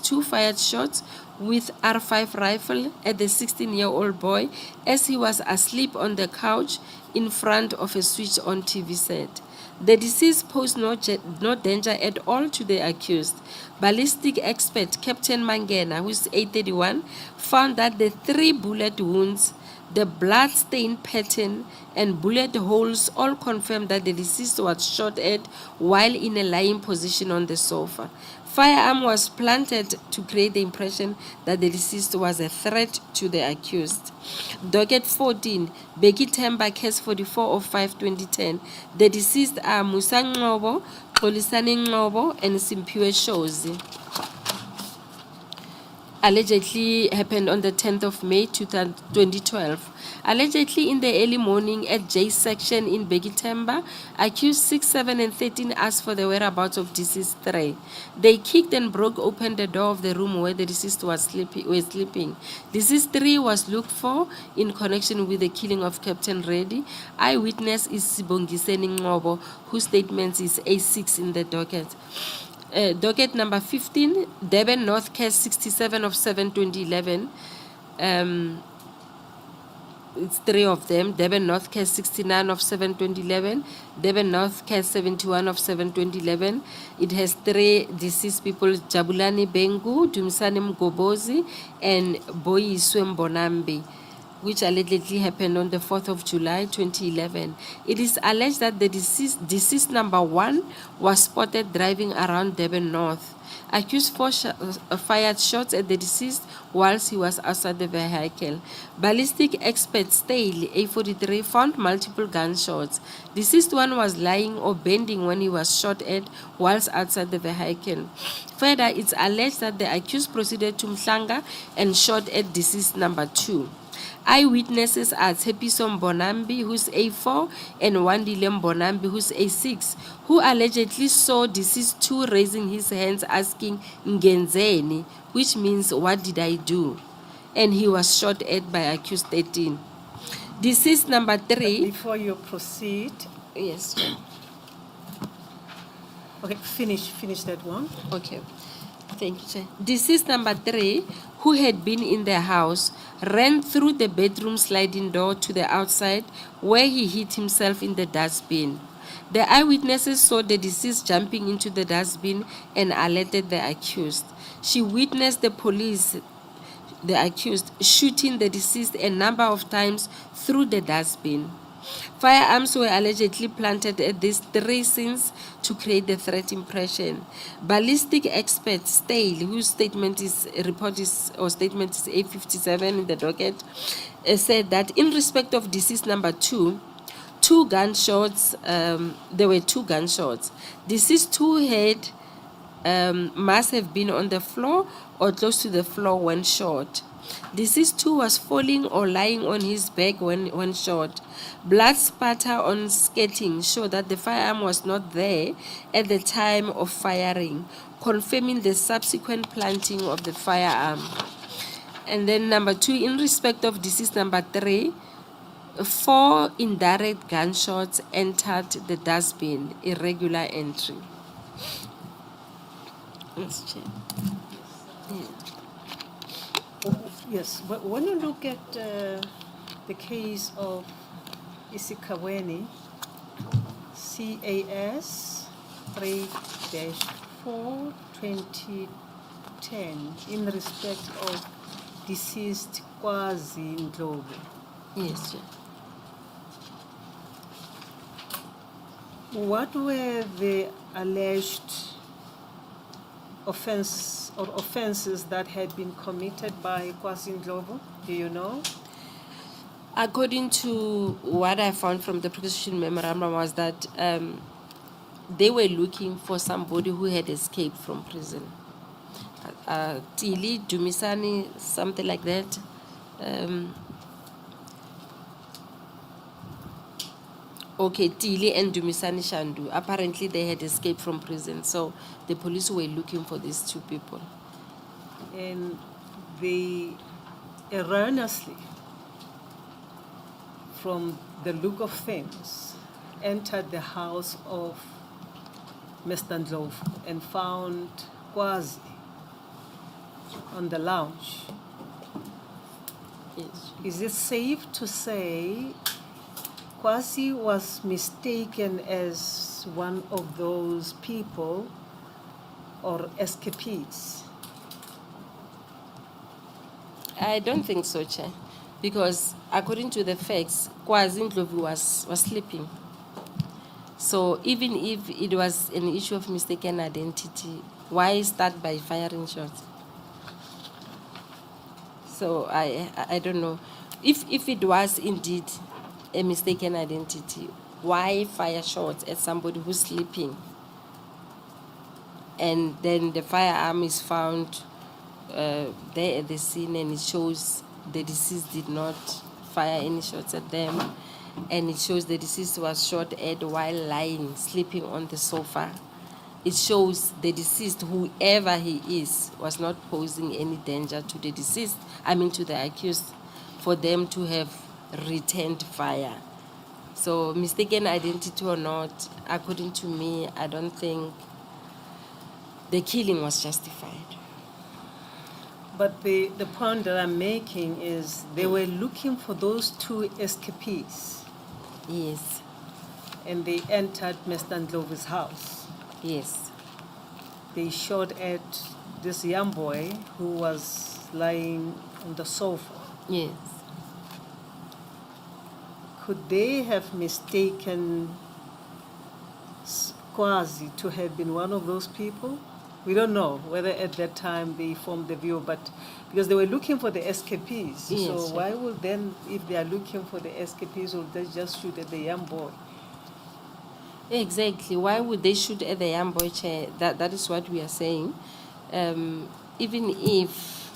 2 fired shots with R5 rifle at the 16-year-old boy as he was asleep on the couch in front of a switched-on TV set. The deceased posed no danger at all to the accused. Ballistic expert Captain Mangena, who is 831, found that the 3 bullet wounds, the blood stain pattern, and bullet holes all confirmed that the deceased was shot at while in a lying position on the sofa. Firearm was planted to create the impression that the deceased was a threat to the accused. Docket 14, Becky Temba, case 44 of 5, 2010. The deceased are Musa Ngobo, Xolisane Ngobo, and Simpiwe Shozi. Allegedly happened on the 10th of May 2012. Allegedly in the early morning at J section in Begitemba, accused 6, 7, and 13 asked for the whereabouts of deceased 3. They kicked and broke open the door of the room where the deceased was sleeping. Deceased 3 was looked for in connection with the killing of Captain Reddy. Eyewitness is Sibongiseni Ngobo, whose statement is A6 in the docket. Docket number 15, Durban North case 67 of 7, 2011. It's 3 of them. Durban North case 69 of 7, 2011. Durban North case 71 of 7, 2011. It has 3 deceased people, Jabulani Bengu, Dumsani Mgobozi, and Boyiswe Mbonambi, which allegedly happened on the 4th of July 2011. It is alleged that the deceased number 1 was spotted driving around Durban North. Accused 4 fired shots at the deceased whilst he was outside the vehicle. Ballistic expert Staley, A43, found multiple gunshots. Deceased 1 was lying or bending when he was shot at whilst outside the vehicle. Further, it's alleged that the accused proceeded to Mhlanga and shot at deceased number 2. Eyewitnesses are Tsepiso Mbonambi, who's A4, and Wandile Mbonambi, who's A6, who allegedly saw deceased 2 raising his hands asking Ngenzeni, which means, what did I do? And he was shot at by accused 13. Deceased number 3. Before you proceed, Yes. okay, finish that one. Okay. Thank you, Chair. Deceased number 3, who had been in the house, ran through the bedroom sliding door to the outside, where he hid himself in the dustbin. The eyewitnesses saw the deceased jumping into the dustbin and alerted the accused. She witnessed the accused, shooting the deceased a number of times through the dustbin. Firearms were allegedly planted at these 3 scenes to create the threat impression. Ballistic expert Stale, whose statement is A57 in the docket, said that in respect of deceased number 2, 2 gunshots, there were 2 gunshots. Deceased 2 head must have been on the floor or close to the floor when shot. Deceased 2 was falling or lying on his back when shot. Blood spatter on skating showed that the firearm was not there at the time of firing, confirming the subsequent planting of the firearm. And then number 2, in respect of deceased number 3, 4 indirect gunshots entered the dustbin, irregular entry. Yes, Chair. Yes, but when you look at the case of Isikaweni, CAS 3-4 2010, in respect of deceased KwaZulu, Yes, Chair. what were the alleged offenses that had been committed by KwaZulu? Do you know? According to what I found from the prosecution memorandum was that they were looking for somebody who had escaped from prison. Tili, Dumisani, something like that. Okay, Tili and Dumisani Shandu. Apparently they had escaped from prison. So the police were looking for these 2 people. And they erroneously, from the look of things, entered the house of Mr. Ndlovu and found Kwazi on the lounge. Yes. Is it safe to say Kwazi was mistaken as one of those people or escapees? I don't think so, Chair, because according to the facts, KwaZulu Ndlovu was sleeping. So even if it was an issue of mistaken identity, why start by firing shots? So I don't know. If it was indeed a mistaken identity, why fire shots at somebody who's sleeping? And then the firearm is found there at the scene, and it shows the deceased did not fire any shots at them, and it shows the deceased was shot at while lying, sleeping on the sofa. It shows the deceased, whoever he is, was not posing any danger to the deceased, to the accused, for them to have returned fire. So mistaken identity or not, according to me, I don't think the killing was justified. But the point that I'm making is they were looking for those 2 escapees. Yes. And they entered Mr. Ndlovu's house. Yes. They shot at this young boy who was lying on the sofa. Yes. Could they have mistaken Kwazi to have been one of those people? We don't know whether at that time they formed the view, but because they were looking for the escapees. Yes, so sir. why would then, if they are looking for the escapees, would they just shoot at the young boy? Exactly. Why would they shoot at the young boy, Chair? That is what we are saying. Even if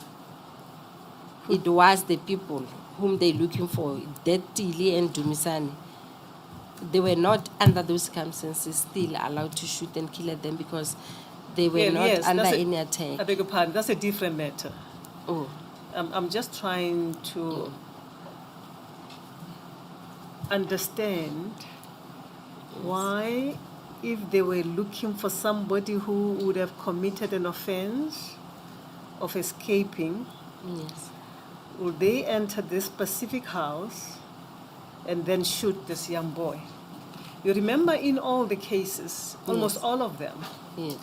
it was the people whom they're looking for, Tili and Dumisani, they were not under those circumstances still allowed to shoot and kill at them because they were not yes, under that's any attack. I beg your pardon, that's a different matter. Oh, I'm just trying to understand why, if they were looking for somebody who would have committed an offense of escaping, yes. would they enter this specific house and then shoot this young boy? You remember in all the cases, almost Yes. all of them, Yes.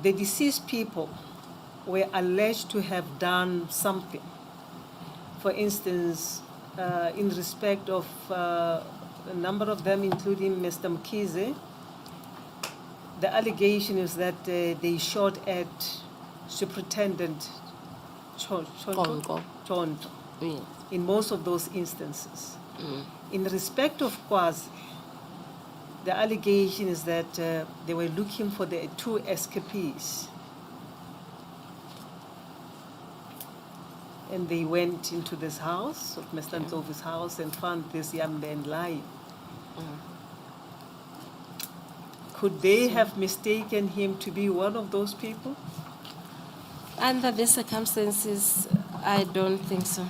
the deceased people were alleged to have done something. For instance, in respect of a number of them, including Mr. Mkize, the allegation is that they shot at Superintendent Konko. Chonto Yes. in most of those instances. Mm. In respect of KwaZulu, the allegation is that they were looking for the two escapees. And they went into this house, of Mr. Ndlovu's house, and found this young man lying. Could they have mistaken him to be one of those people? Under the circumstances, I don't think so.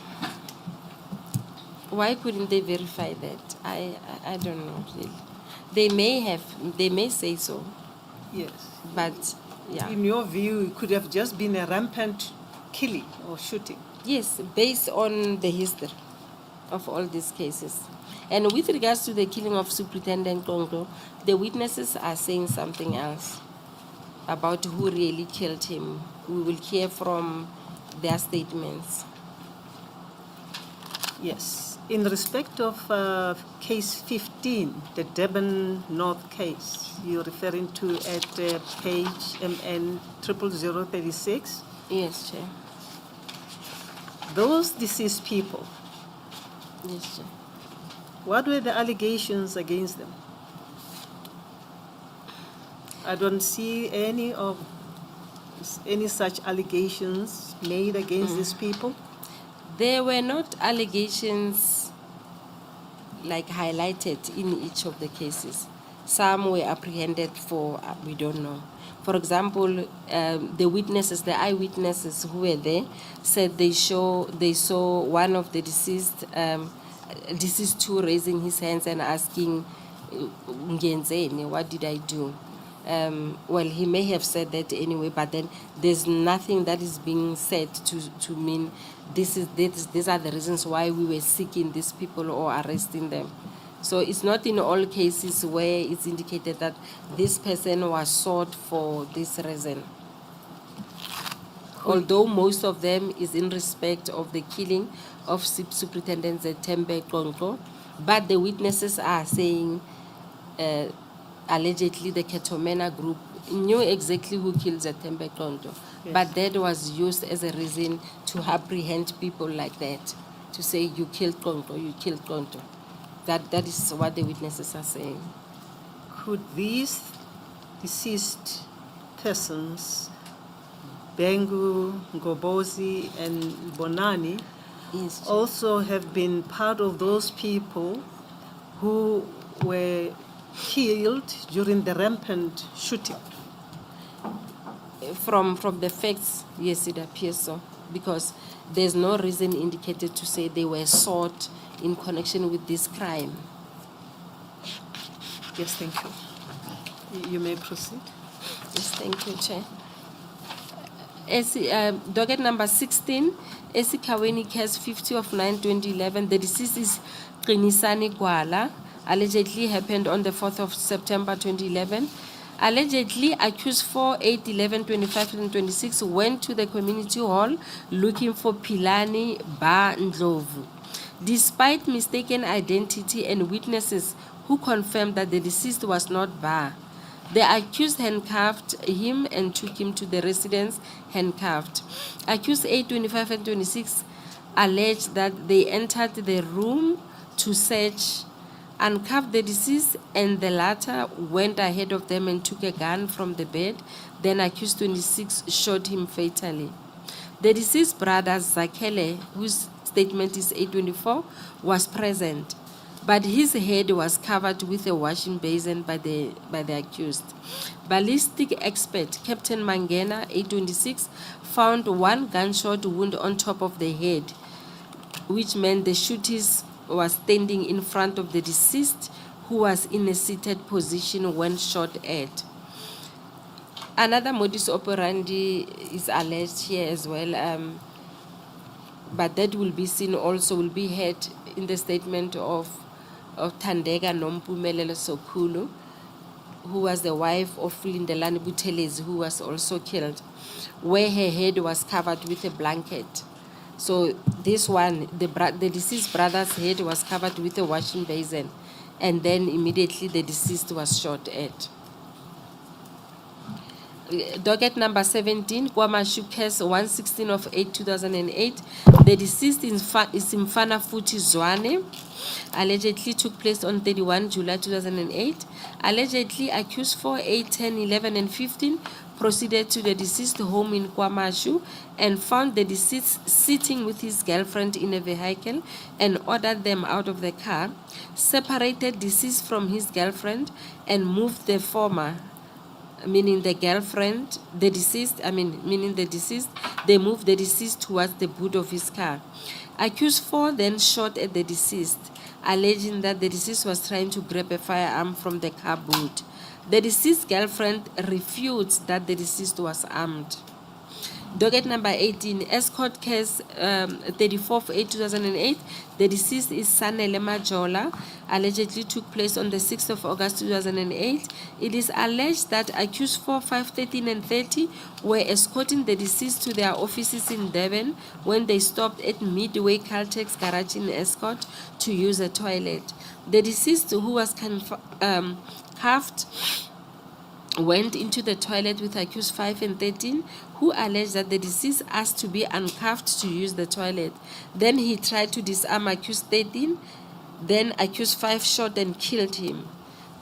Why couldn't they verify that? I don't know, really. They may say so, Yes. but yeah. In your view, it could have just been a rampant killing or shooting. Yes, based on the history of all these cases. And with regards to the killing of Superintendent Konko, the witnesses are saying something else about who really killed him. We will hear from their statements. Yes. In respect of case 15, the Durban North case, you're referring to at page MN 00036, Yes, Chair. those deceased people, Yes, Chair. what were the allegations against them? I don't see any such allegations made against these people. There were not allegations like highlighted in each of the cases. Some were apprehended for, we don't know. For example, the witnesses, the eyewitnesses who were there, said they saw one of the deceased two raising his hands and asking, "Ngenzeni, what did I do?" Well, he may have said that anyway, but then there's nothing that is being said to mean these are the reasons why we were seeking these people or arresting them. So it's not in all cases where it's indicated that this person was sought for this reason. Although most of them is in respect of the killing of Superintendent Zetembe Konko, but the witnesses are saying allegedly the Cato Manor group knew exactly who killed Zetembe Konko, but that was used as a reason to apprehend people like that, to say you killed Konko, you killed Konko. That is what the witnesses are saying. Could these deceased persons, Bengu, Ngobozi, and Bonani, Yes, also have been part of those people who were killed during the rampant shooting? From the facts, yes, it appears so, because there's no reason indicated to say they were sought in connection with this crime. Yes, thank you. You may proceed. Yes, thank you, Chair. Docket number 16, Esikaweni case 50 of 9/2011. The deceased is Qinisani Gwala. Allegedly happened on the 4th of September 2011. Allegedly, accused 4, 8, 11, 25, and 26 went to the community hall looking for Pilani Ba Ndlovu. Despite mistaken identity and witnesses who confirmed that the deceased was not Ba, the accused handcuffed him and took him to the residence handcuffed. Accused 8, 25, and 26 alleged that they entered the room to search, uncuffed the deceased, and the latter went ahead of them and took a gun from the bed. Then accused 26 shot him fatally. The deceased brother, Zakele, who's statement is 824, was present, but his head was covered with a washing basin by the accused. Ballistic expert Captain Mangena, 826, found one gunshot wound on top of the head, which meant the shooter was standing in front of the deceased, who was in a seated position when shot at. Another modus operandi is alleged here as well, but that will be seen also, will be heard in the statement of Tandega Nompumelelo Sokulu, who was the wife of Lindelani Buthelezi, who was also killed, where her head was covered with a blanket. So this one, the deceased brother's head was covered with a washing basin, and then immediately the deceased was shot at. Docket number 17, Kwamashu case 116 of 8/2008. The deceased is Mfana Futi Zwane. Allegedly took place on 31 July 2008. Allegedly accused 4, 8, 10, 11, and 15 proceeded to the deceased home in Kwamashu and found the deceased sitting with his girlfriend in a vehicle and ordered them out of the car, separated deceased from his girlfriend, and moved the former, meaning the girlfriend, the deceased, meaning the deceased, they moved the deceased towards the boot of his car. Accused 4 then shot at the deceased, alleging that the deceased was trying to grab a firearm from the car boot. The deceased girlfriend refutes that the deceased was armed. Docket number 18, escort case 34 of 8/2008. The deceased is Sanele Majola. Allegedly took place on the 6th of August 2008. It is alleged that accused 4, 5, 13, and 30 were escorting the deceased to their offices in Durban when they stopped at Midway Caltex garage in Escort to use a toilet. The deceased, who was cuffed, went into the toilet with accused 5 and 13, who alleged that the deceased asked to be uncuffed to use the toilet. Then he tried to disarm accused 13, then accused 5 shot and killed him.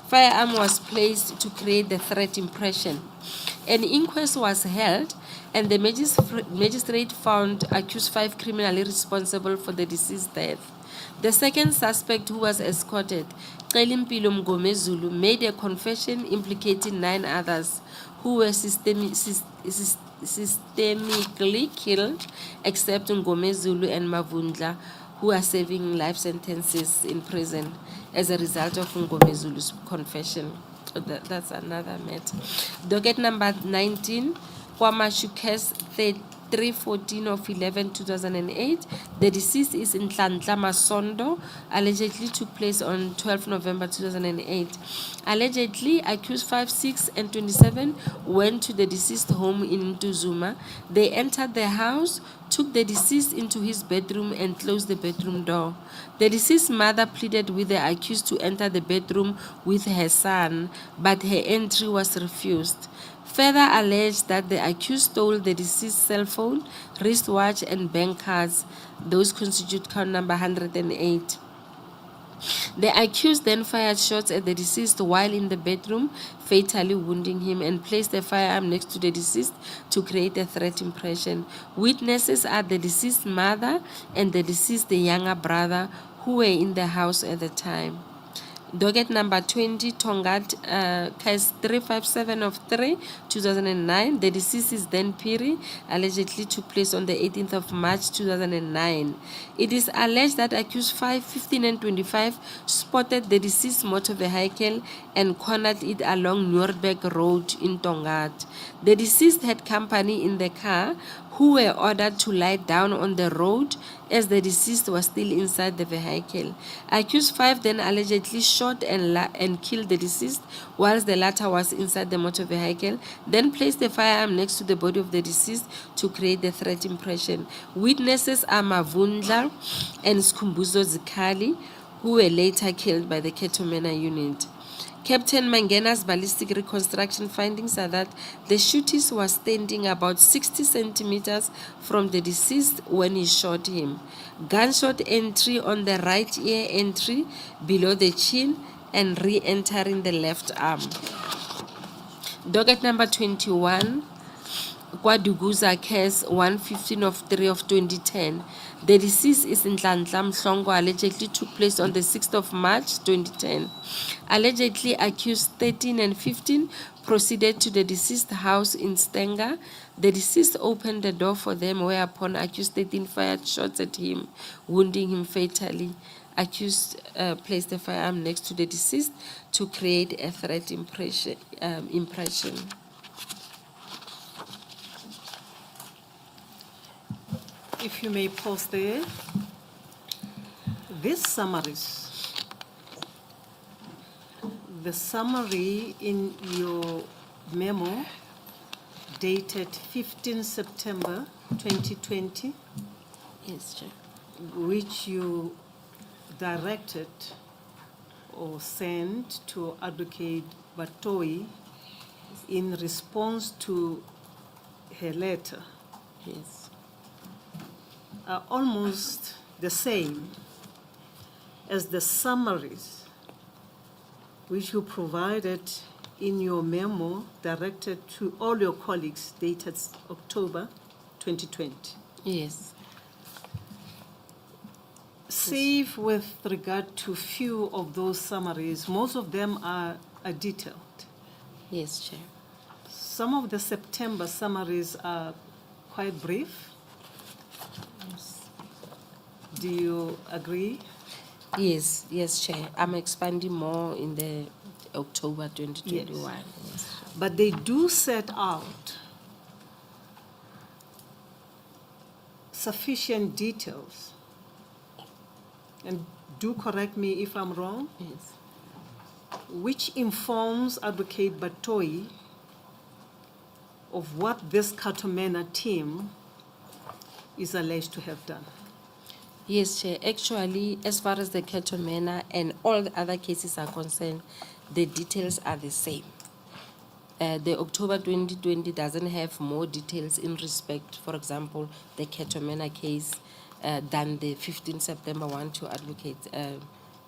Firearm was placed to create the threat impression. An inquest was held, and the magistrate found accused 5 criminally responsible for the deceased's death. The second suspect, who was escorted, Celimpilo Mgomezulu, made a confession implicating 9 others who were systemically killed, except Ngomezulu and Mavundla, who are serving life sentences in prison as a result of Ngomezulu's confession. That's another matter. Docket number 19, Kwamashu case 314 of 11/2008. The deceased is in Nhlanhla Zondo. Allegedly took place on 12 November 2008. Allegedly, accused 5, 6, and 27 went to the deceased home in Ntuzuma. They entered the house, took the deceased into his bedroom, and closed the bedroom door. The deceased's mother pleaded with the accused to enter the bedroom with her son, but her entry was refused. Further alleged that the accused stole the deceased's cell phone, wristwatch, and bank cards. Those constitute count number 108. The accused then fired shots at the deceased while in the bedroom, fatally wounding him, and placed the firearm next to the deceased to create a threat impression. Witnesses are the deceased's mother and the deceased's younger brother, who were in the house at the time. Docket number 20, Tongat, case 357 of 3/2009. The deceased is then Piri, allegedly took place on the 18th of March 2009. It is alleged that accused 5, 15, and 25 spotted the deceased motor vehicle and cornered it along Nuremberg Road in Tongat. The deceased had company in the car, who were ordered to lie down on the road as the deceased was still inside the vehicle. Accused 5 then allegedly shot and killed the deceased whilst the latter was inside the motor vehicle, then placed the firearm next to the body of the deceased to create the threat impression. Witnesses are Mavundla and Skumbuzo Zikali, who were later killed by the Cato Manor unit. Captain Mangena's ballistic reconstruction findings are that the shooter was standing about 60 centimeters from the deceased when he shot him. Gunshot entry on the right ear entry below the chin and re-entering the left arm. Docket number 21, Kwaduguza case 115 of 3 of 2010. The deceased is Nhlanhla Mhlongo, allegedly took place on the 6th of March 2010. Allegedly accused 13 and 15 proceeded to the deceased house in Stenga. The deceased opened the door for them, whereupon accused 13 fired shots at him, wounding him fatally. Accused placed the firearm next to the deceased to create a threat impression. If you may pause there. These summaries, the summary in your memo dated 15 September 2020, Yes, Chair. which you directed or sent to Advocate Batoi in response to her letter, Yes. are almost the same as the summaries which you provided in your memo directed to all your colleagues dated October 2020. Yes. Save with regard to few of those summaries, most of them are detailed. Yes, Chair. Some of the September summaries are quite brief. Do you agree? Yes, yes, Chair. I'm expanding more in the October 2021. Yes. But they do set out sufficient details. And do correct me if I'm wrong, Yes. which informs Advocate Batoi of what this Cato Manor team is alleged to have done. Yes, Chair. Actually, as far as the Cato Manor and all the other cases are concerned, the details are the same. The October 2020 doesn't have more details in respect, for example, the Cato Manor case than the 15 September one to Advocate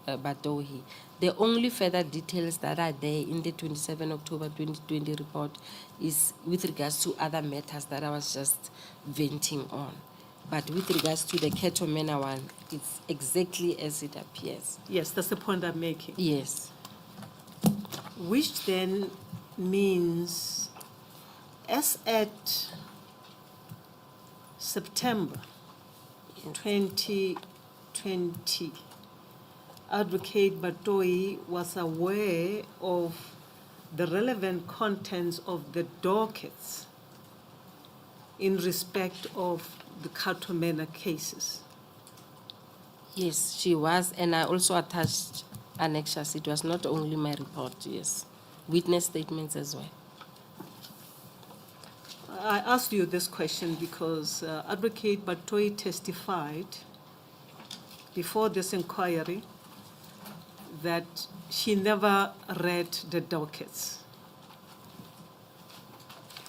Batohi. The only further details that are there in the 27 October 2020 report is with regards to other matters that I was just venting on. But with regards to the Cato Manor one, it's exactly as it appears. Yes, that's the point I'm making. Yes. Which then means as at September 2020, Advocate Batoi was aware of the relevant contents of the dockets in respect of the Cato Manor cases. Yes, she was, and I also attached annexures. It was not only my report, yes. Witness statements as well. I asked you this question because Advocate Batoi testified before this inquiry that she never read the dockets.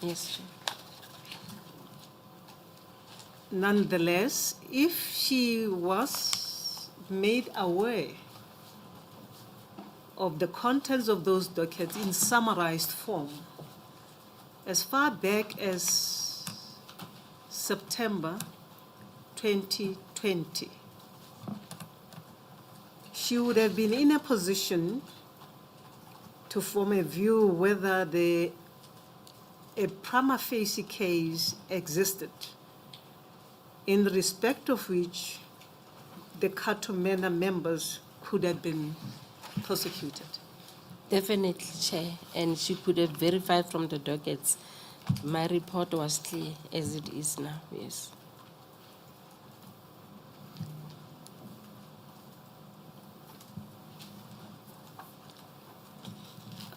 Yes, Chair. Nonetheless, if she was made aware of the contents of those dockets in summarized form, as far back as September 2020, she would have been in a position to form a view whether a prima facie case existed, in respect of which the Cato Manor members could have been prosecuted. Definitely, Chair, and she could have verified from the dockets. My report was clear as it is now, yes.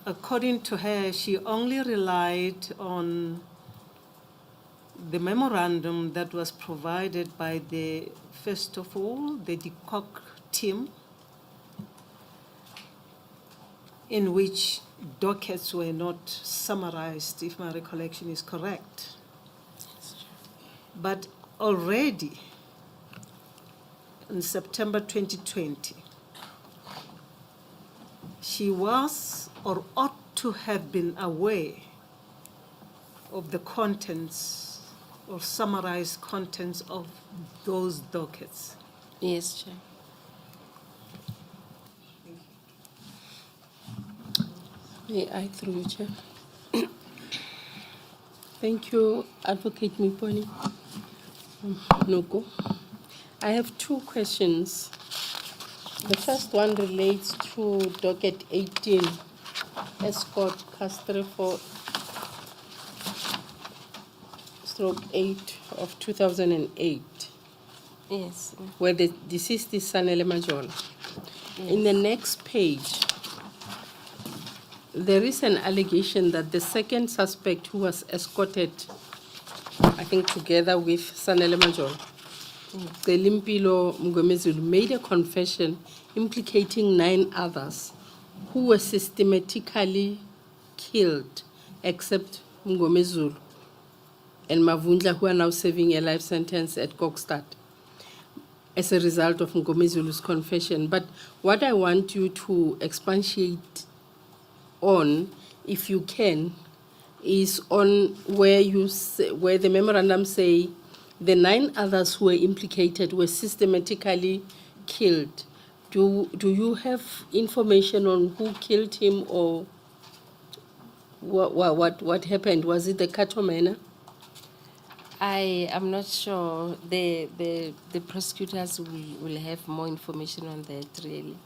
According to her, she only relied on the memorandum that was provided by first of all, the DPP team, in which dockets were not summarized, if my recollection is correct. But already in September 2020, she was or ought to have been aware of the contents or summarized contents of those dockets? Yes, Chair. May I through you, Chair? Thank you, Advocate Moipone. Noko. I have two questions. The first one relates to docket 18, escort Castre for /8 of 2008, Yes. where the deceased is Sanele Majol. In the next page, there is an allegation that the second suspect who was escorted, I think together with Sanele Majol, Limpilo Mngomezulu, made a confession implicating 9 others who were systematically killed except Mngomezulu and Mavundla, who are now serving a life sentence at Kokstad as a result of Mngomezulu's confession. But what I want you to expatiate on, if you can, is on where you say, where the memorandum say the 9 others who were implicated were systematically killed. Do you have information on who killed him or what happened? Was it the Cato Manor? I am not sure. The prosecutors will have more information on that, really.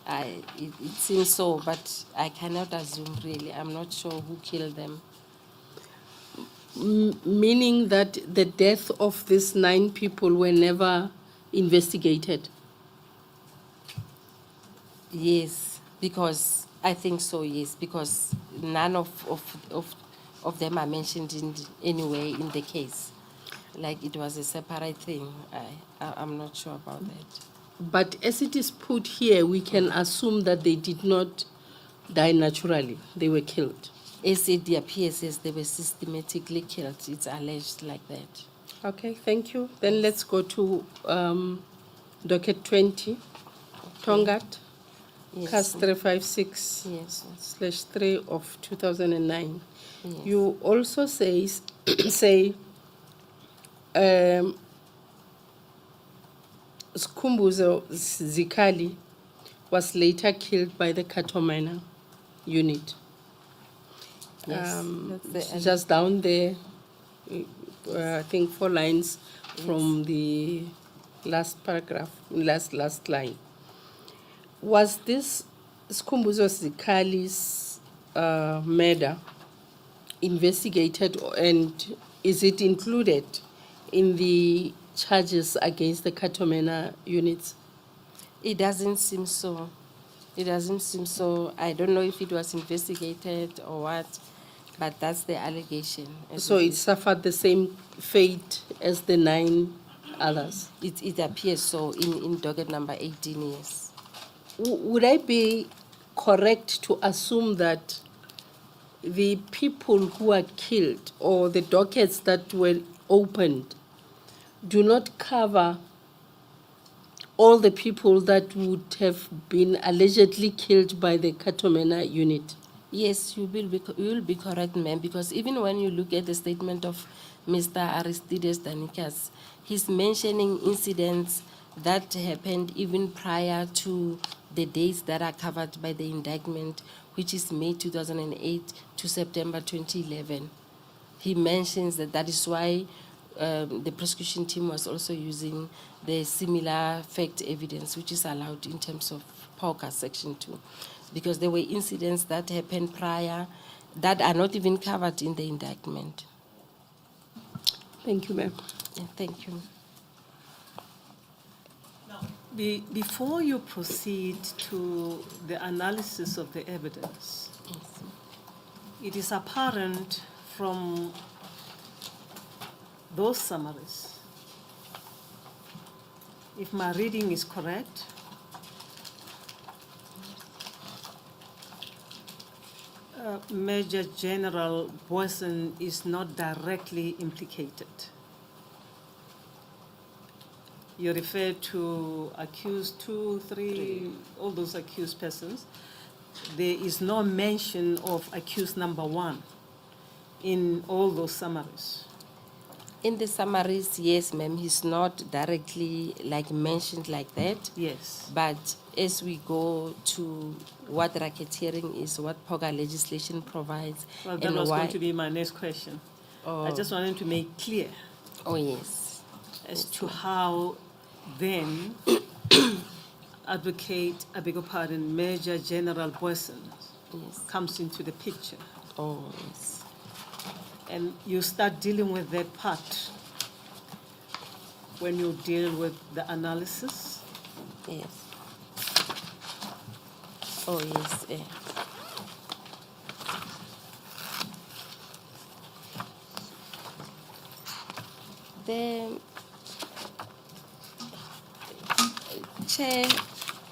It seems so, but I cannot assume, really. I'm not sure who killed them. Meaning that the death of these 9 people were never investigated? Yes, because I think so, yes, because none of them are mentioned in any way in the case. Like it was a separate thing. I'm not sure about that. But as it is put here, we can assume that they did not die naturally. They were killed. As it appears as they were systematically killed. It's alleged like that. Okay, thank you. Then let's go to docket 20, Tongat, Yes. CAS 356 Yes. /3 of 2009. Yes. You also say Skhumbuzo Zikali was later killed by the Cato Manor unit. Yes, that's the Just down there, I think 4 lines from the last paragraph, last line. Was this Skhumbuzo Zikali's murder investigated, and is it included in the charges against the Cato Manor units? It doesn't seem so. It doesn't seem so. I don't know if it was investigated or what, but that's the allegation. So it suffered the same fate as the 9 others? It appears so in docket number 18, yes. Would I be correct to assume that the people who are killed or the dockets that were opened do not cover all the people that would have been allegedly killed by the Cato Manor unit? Yes, you will be correct, ma'am, because even when you look at the statement of Mr. Aristides Danikas, he's mentioning incidents that happened even prior to the dates that are covered by the indictment, which is May 2008 to September 2011. He mentions that is why the prosecution team was also using the similar fact evidence, which is allowed in terms of POCA Section 2, because there were incidents that happened prior that are not even covered in the indictment. Thank you, ma'am. Yeah, thank you. Before you proceed to the analysis of the evidence, Yes. it is apparent from those summaries, if my reading is correct, Major General Boyson is not directly implicated. You refer to accused 2, 3, all those accused persons. There is no mention of accused number 1, in all those summaries? In the summaries, yes, ma'am, he's not directly like mentioned like that. Yes. But as we go to what racketeering is, what POGA legislation provides, Well, that and was why. going to be my next question. I just wanted to make clear Oh, yes. as to how then advocate, I beg your pardon, Major General Boyson Yes. comes into the picture. Oh, yes. And you start dealing with that part when you deal with the analysis. Yes. Oh, yes. The Chair,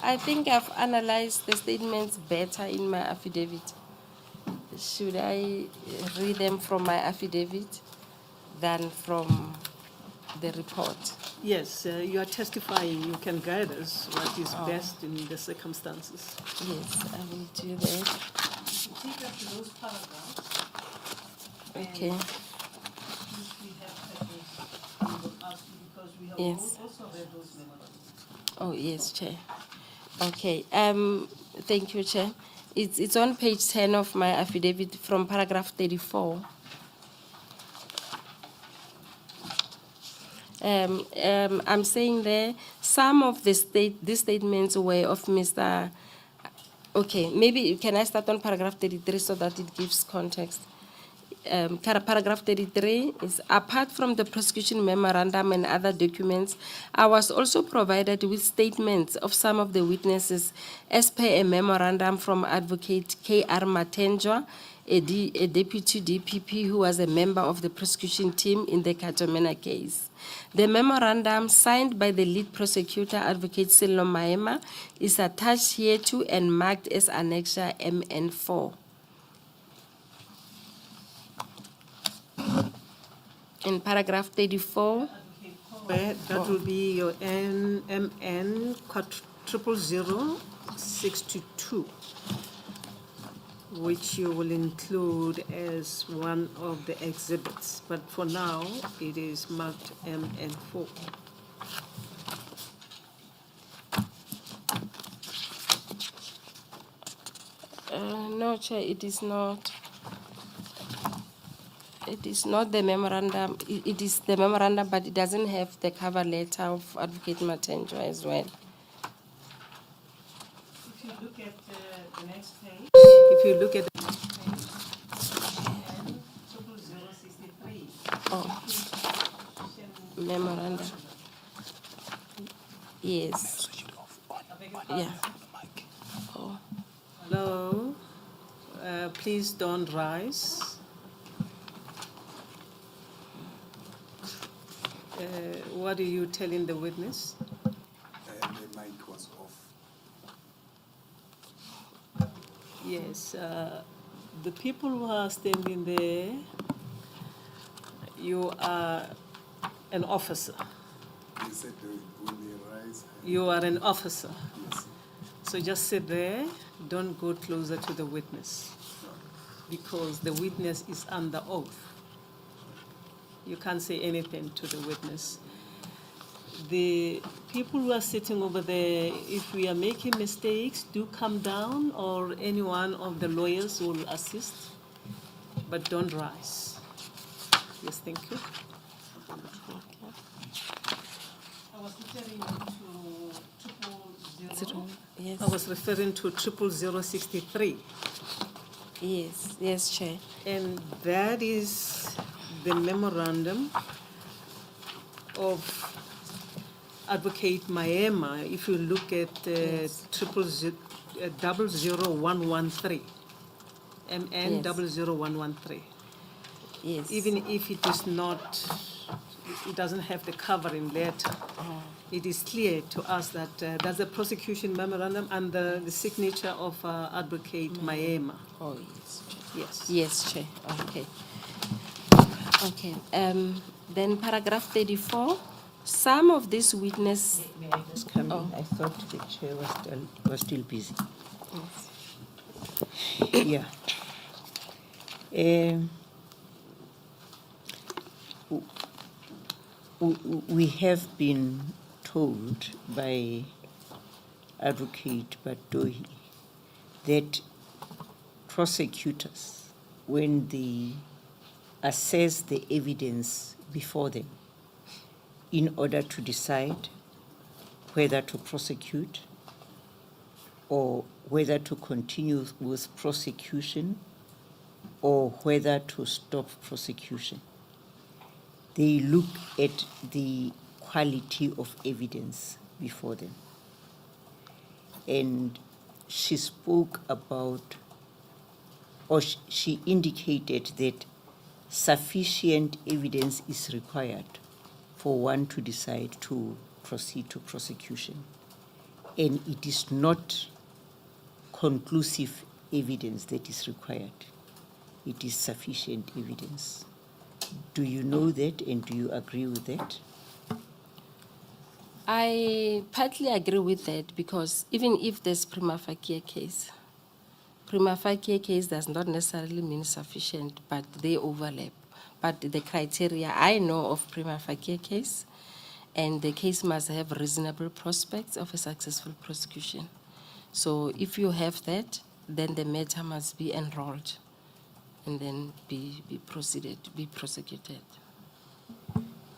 I think I've analyzed the statements better in my affidavit. Should I read them from my affidavit than from the report? Yes, you are testifying. You can guide us what is best in the circumstances. Yes, I will do that. Take up those paragraphs. Okay. If we have questions, we will ask you because we have Yes. also read those memorandums. Oh, yes, Chair. Okay. Thank you, Chair. It's on page 10 of my affidavit from paragraph 34. I'm saying there, some of these statements were of Mr. Okay, maybe can I start on paragraph 33 so that it gives context? Paragraph 33 is, apart from the prosecution memorandum and other documents, I was also provided with statements of some of the witnesses as per a memorandum from Advocate K.R. Matenjwa, a deputy DPP who was a member of the prosecution team in the Cato Manor case. The memorandum signed by the lead prosecutor, Advocate Sello Maema, is attached here to and marked as annexure MN4. In paragraph 34, That will be your MN 00062, which you will include as one of the exhibits. But for now, it is marked MN4. no, Chair, it is not. It is not the memorandum. It is the memorandum, but it doesn't have the cover letter of Advocate Matenjwa as well. If you look at the next page, if you look at the next page, MN 00063. Oh, memorandum. Yes. Yeah. Oh. Hello, please don't rise. What are you telling the witness? The mic was off. Yes, the people who are standing there, you are an officer. They said when they rise. You are an officer. Yes. So just sit there, don't go closer to the witness, because the witness is under oath. You can't say anything to the witness. The people who are sitting over there, if we are making mistakes, do come down, or any one of the lawyers will assist, but don't rise. Yes, thank you. I was referring to 000. Yes. I was referring to 00063. Yes. Yes, Chair. And that is the memorandum of Advocate Maema. If you look at 00113, MN 00113. Yes. Even if it is not, it doesn't have the covering letter, it is clear to us that that's a prosecution memorandum under the signature of Advocate Maema. Oh, yes, Chair. Yes. Yes, Chair. Okay. Okay. Then paragraph 34. Some of these witnesses. May I just come Oh. in? I thought the chair was still busy. Yes. Yeah. we have been told by Advocate Batohi that prosecutors, when they assess the evidence before them in order to decide whether to prosecute or whether to continue with prosecution or whether to stop prosecution, they look at the quality of evidence before them. And she spoke about, or she indicated that sufficient evidence is required for one to decide to proceed to prosecution. And it is not conclusive evidence that is required. It is sufficient evidence. Do you know that, and do you agree with that? I partly agree with that, because even if there's prima facie case does not necessarily mean sufficient, but they overlap. But the criteria I know of prima facie case, and the case must have reasonable prospects of a successful prosecution. So if you have that, then the matter must be enrolled and then be prosecuted.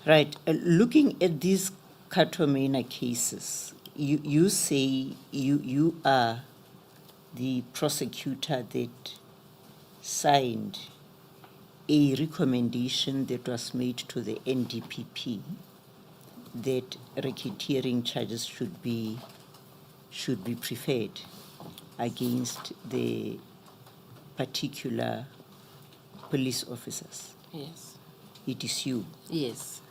Right. Looking at these Cato Manor cases, you say you are the prosecutor that signed a recommendation that was made to the NDPP that racketeering charges should be preferred against the particular police officers. Yes. It is you. Yes.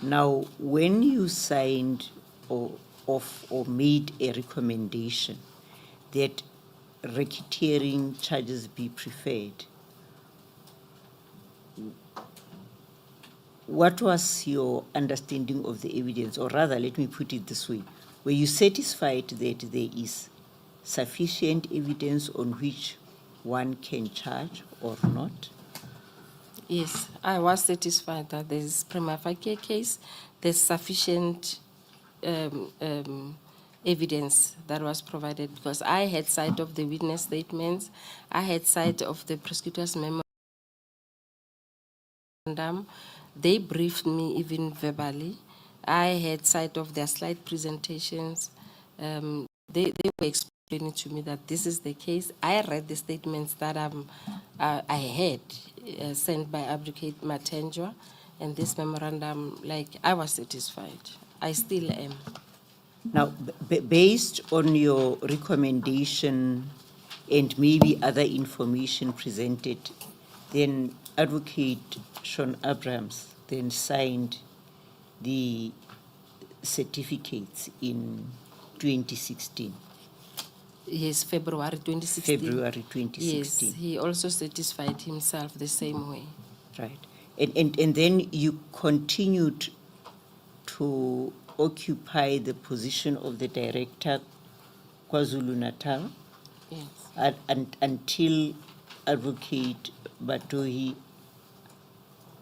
Now, when you signed or made a recommendation that racketeering charges be preferred, what was your understanding of the evidence? Or rather, let me put it this way. Were you satisfied that there is sufficient evidence on which one can charge or not? Yes, I was satisfied that there's prima facie case, there's sufficient evidence that was provided, because I had sight of the witness statements, I had sight of the prosecutor's memorandum. They briefed me even verbally. I had sight of their slide presentations. They were explaining to me that this is the case. I read the statements that I had sent by Advocate Matenjwa, and this memorandum, I was satisfied. I still am. Now, based on your recommendation and maybe other information presented, then Advocate Sean Abrams then signed the certificates in 2016. Yes, February 2016. February 2016. Yes, he also satisfied himself the same way. Right. And then you continued to occupy the position of the director, KwaZulu Natal, Yes. until Advocate Batohi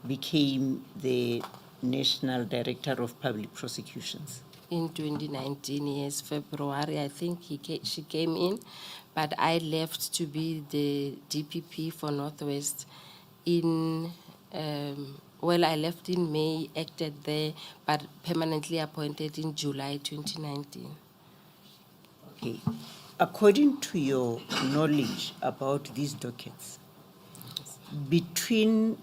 became the National Director of Public Prosecutions. In 2019, yes, February, I think she came in, but I left to be the DPP for Northwest I left in May, acted there, but permanently appointed in July 2019. Okay. According to your knowledge about these dockets, between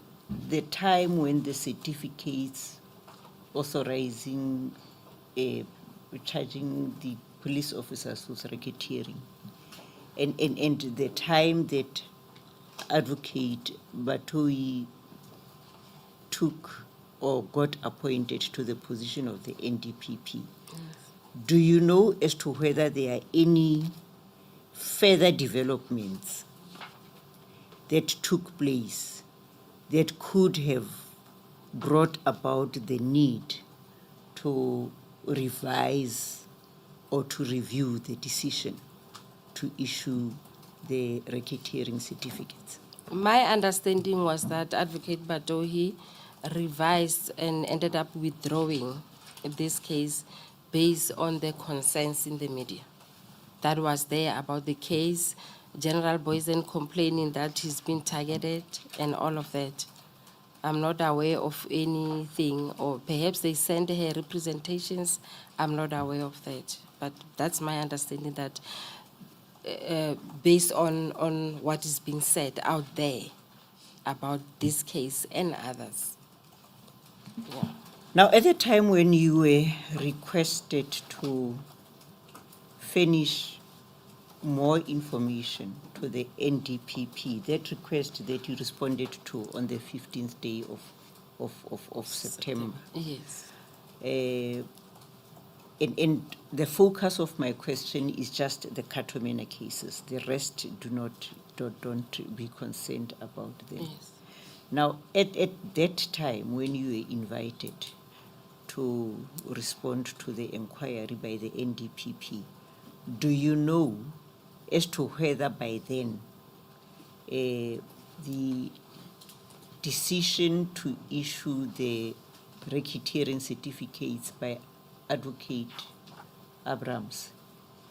the time when the certificates authorizing charging the police officers with racketeering and the time that Advocate Batohi took or got appointed to the position of the NDPP, yes. Do you know as to whether there are any further developments that took place that could have brought about the need to revise or to review the decision to issue the racketeering certificates? My understanding was that Advocate Batohi revised and ended up withdrawing this case based on the concerns in the media that was there about the case, General Boysen complaining that he's been targeted and all of that. I'm not aware of anything, or perhaps they send her representations. I'm not aware of that, but that's my understanding that based on what is being said out there about this case and others. Yeah. Now, at the time when you were requested to furnish more information to the NDPP, that request that you responded to on the 15th day of September. Yes. And the focus of my question is just the Cato Manor cases. The rest don't be concerned about them. Yes. Now, at that time, when you were invited to respond to the inquiry by the NDPP, do you know as to whether by then the decision to issue the racketeering certificates by Advocate Abrams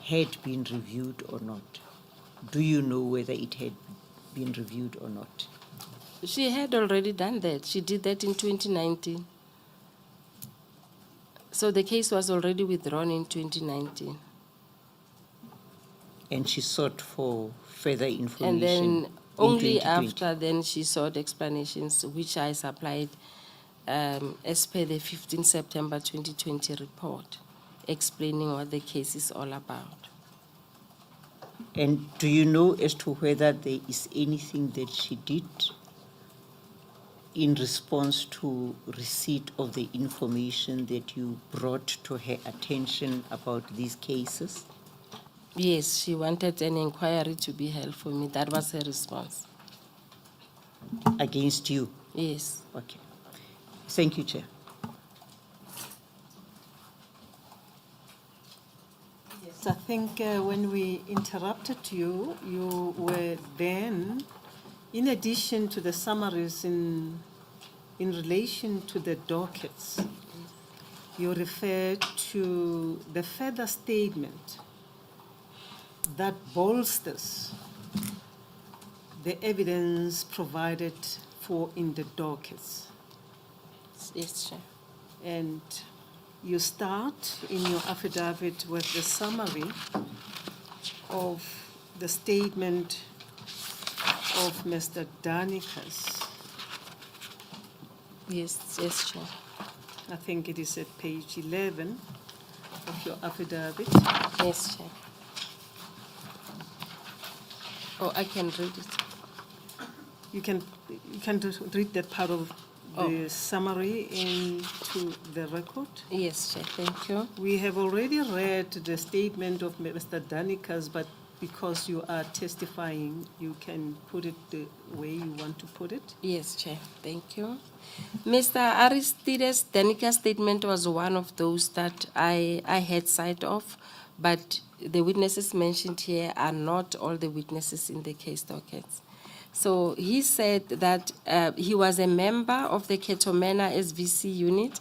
had been reviewed or not? Do you know whether it had been reviewed or not? She had already done that. She did that in 2019. So the case was already withdrawn in 2019. And she sought for further information. And then in only 2020. after then she sought explanations, which I supplied as per the 15 September 2020 report, explaining what the case is all about. And do you know as to whether there is anything that she did in response to receipt of the information that you brought to her attention about these cases? Yes, she wanted an inquiry to be held for me. That was her response. Against you? Yes. Okay. Thank you, Chair. Yes, I think when we interrupted you, you were then, in addition to the summaries in relation to the dockets, you referred to the further statement that bolsters the evidence provided for in the dockets. Yes, Chair. And you start in your affidavit with the summary of the statement of Mr. Danikas. Yes, yes, Chair. I think it is at page 11 of your affidavit. Yes, Chair. Oh, I can read it. You can read that part of the summary into the record. Yes, Chair. Thank you. We have already read the statement of Mr. Danikas, but because you are testifying, you can put it the way you want to put it. Yes, Chair. Thank you. Mr. Aristides Danikas' statement was one of those that I had sight of, but the witnesses mentioned here are not all the witnesses in the case dockets. So he said that he was a member of the Cato Manor SVC unit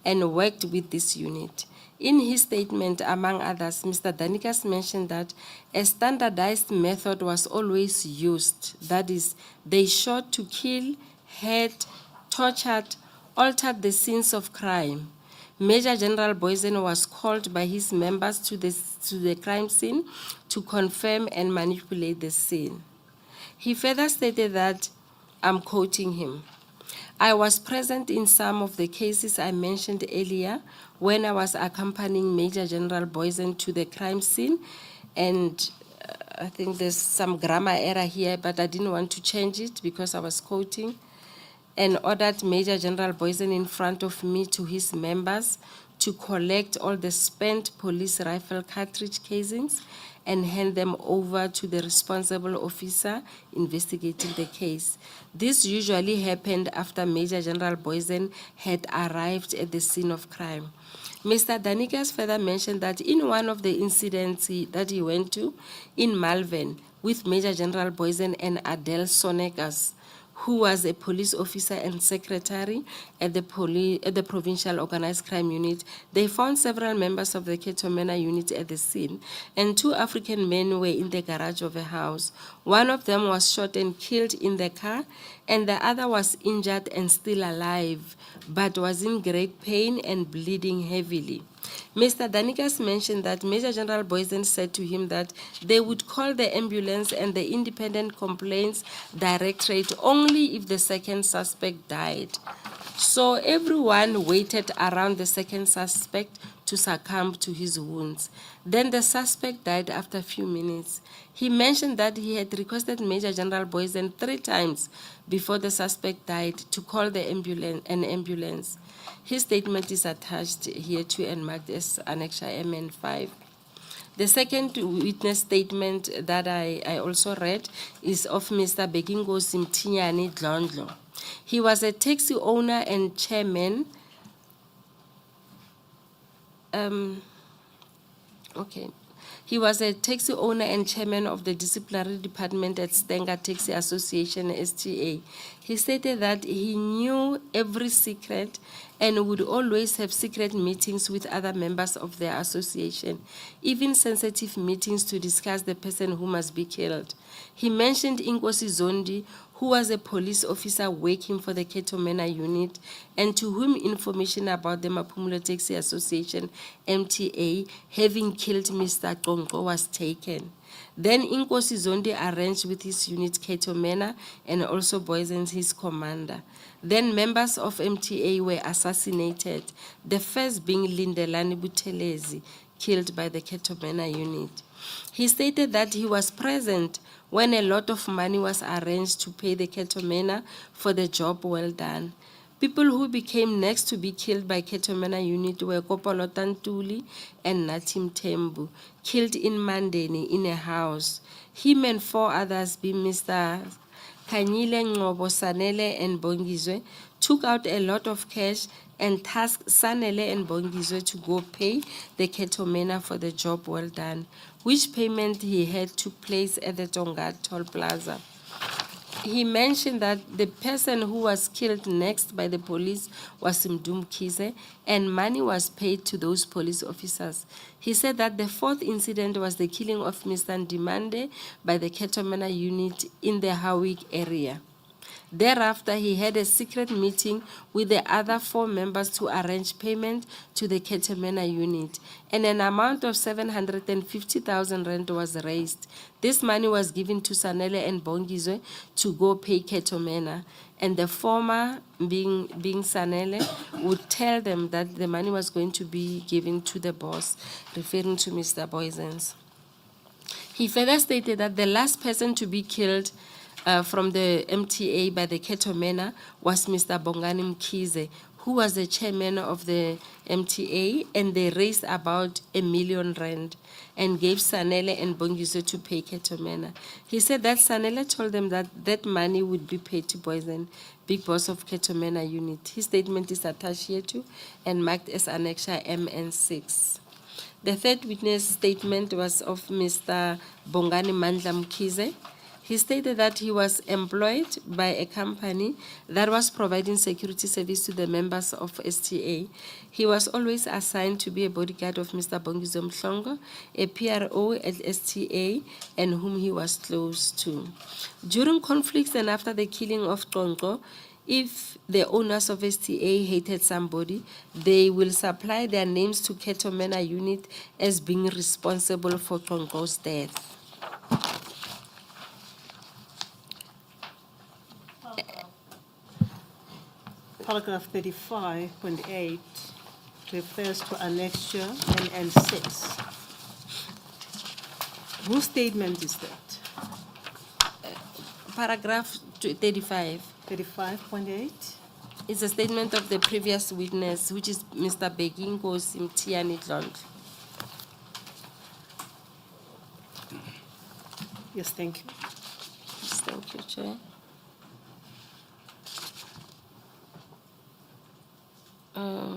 and worked with this unit. In his statement, among others, Mr. Danikas mentioned that a standardized method was always used. That is, they shot to kill, had, tortured, altered the scenes of crime. Major General Boysen was called by his members to the crime scene to confirm and manipulate the scene. He further stated that, I'm quoting him, I was present in some of the cases I mentioned earlier when I was accompanying Major General Boysen to the crime scene, and I think there's some grammar error here, but I didn't want to change it because I was quoting, and ordered Major General Boysen in front of me to his members to collect all the spent police rifle cartridge casings and hand them over to the responsible officer investigating the case. This usually happened after Major General Boysen had arrived at the scene of crime. Mr. Danikas further mentioned that in one of the incidents that he went to in Malvern with Major General Boysen and Adele Sonekas, who was a police officer and secretary at the Provincial Organized Crime Unit. They found several members of the Cato Manor unit at the scene, and 2 African men were in the garage of a house. One of them was shot and killed in the car, and the other was injured and still alive, but was in great pain and bleeding heavily. Mr. Danikas mentioned that Major General Boysen said to him that they would call the ambulance and the Independent Complaints Directorate only if the second suspect died. So everyone waited around the second suspect to succumb to his wounds. Then the suspect died after a few minutes. He mentioned that he had requested Major General Boysen 3 times before the suspect died to call the an ambulance. His statement is attached here to and marked as Annexure MN5. The second witness statement that I also read is of Mr. Begingo Simtiani Dlondlo. He was a taxi owner and chairman. He was a taxi owner and chairman of the disciplinary department at Stenger Taxi Association, STA. He stated that he knew every secret and would always have secret meetings with other members of the association, even sensitive meetings to discuss the person who must be killed. He mentioned Inkosi Zondi, who was a police officer working for the Cato Manor unit, and to whom information about the Mapumulo Taxi Association, MTA, having killed Mr. Noko was taken. Then Inkosi Zondi arranged with his unit Cato Manor and also Boysen, his commander. Then members of MTA were assassinated, the first being Lindelani Buthelezi, killed by the Cato Manor unit. He stated that he was present when a lot of money was arranged to pay the Cato Manor for the job well done. People who became next to be killed by Cato Manor unit were Kopolo Tantuli and Natim Tembu, killed in Mandeni in a house. Him and 4 others, being Mr. Kanyile Ngobo, Sanele and Bongizwe, took out a lot of cash and tasked Sanele and Bongizwe to go pay the Cato Manor for the job well done, which payment he had took place at the Tonga Toll Plaza. He mentioned that the person who was killed next by the police was Mdum Kize, and money was paid to those police officers. He said that the 4th incident was the killing of Mr. Ndimande by the Cato Manor unit in the Hawik area. Thereafter, he had a secret meeting with the other 4 members to arrange payment to the Cato Manor unit, and an amount of 750,000 rand was raised. This money was given to Sanele and Bongizwe to go pay Cato Manor, and the former, being Sanele, would tell them that the money was going to be given to the boss, referring to Mr. Boysens. He further stated that the last person to be killed from the MTA by the Cato Manor was Mr. Bongani Mkhize, who was the chairman of the MTA, and they raised about 1 million rand and gave Sanele and Bongizwe to pay Cato Manor. He said that Sanele told them that that money would be paid to Boysen, big boss of Cato Manor unit. His statement is attached here too and marked as Annexure MN6. The third witness statement was of Mr. Bongani Mandla Mkhize. He stated that he was employed by a company that was providing security service to the members of STA. He was always assigned to be a bodyguard of Mr. Bongizwe Mhlongo, a PRO at STA, and whom he was close to. During conflicts and after the killing of Tongo, if the owners of STA hated somebody, they will supply their names to Cato Manor unit as being responsible for Tongo's death. Paragraph 35.8 refers to annexure and N6. Whose statement is that? Paragraph 35. 35.8? It's a statement of the previous witness, which is Mr. Begingo Simtiani Dlondlo. Yes, thank you. Yes, thank you, Chair.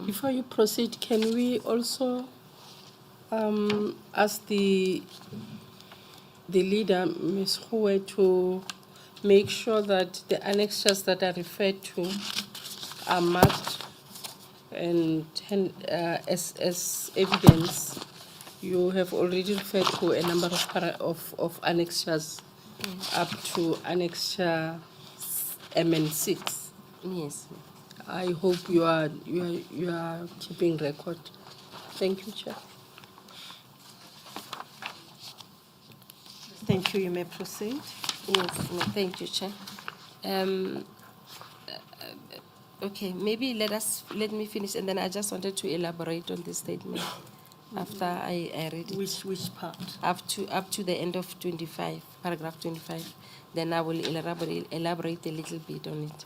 Before you proceed, can we also ask the leader, Ms. Hue, to make sure that the annexures that are referred to are marked and as evidence. You have already referred to a number of annexures up to annexure MN6. Yes. I hope you are keeping record. Thank you, Chair. Thank you. You may proceed. Yes, no, thank you, Chair. Okay, maybe let me finish, and then I just wanted to elaborate on this statement after I read it. Which part? Up to the end of 25, paragraph 25. Then I will elaborate a little bit on it.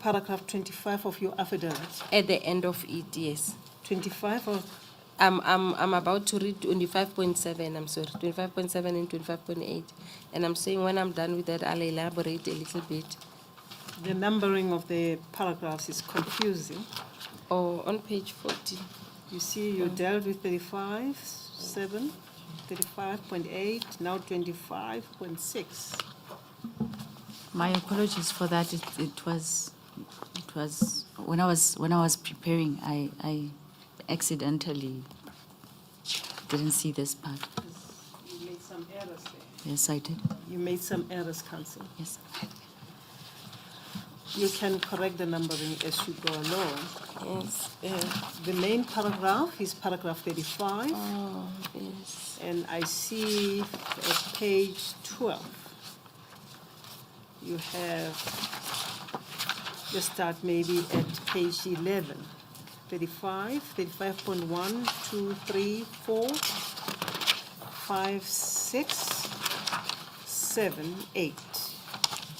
Paragraph 25 of your affidavit. At the end of it, yes. 25 or I'm about to read 25.7, I'm sorry, 25.7 and 25.8. And I'm saying when I'm done with that, I'll elaborate a little bit. the numbering of the paragraphs is confusing. Oh, on page 40. You see, you dealt with 35.7, 35.8, now 25.6. My apologies for that. It was when I was preparing, I accidentally didn't see this part. You made some errors there. Yes, I did. You made some errors, Council. Yes. You can correct the numbering as you go along. Yes. The main paragraph is paragraph 35, Oh, yes. and I see at page 12, you have, let's start maybe at page 11, 35, 35.1, 2, 3, 4, 5, 6, 7, 8.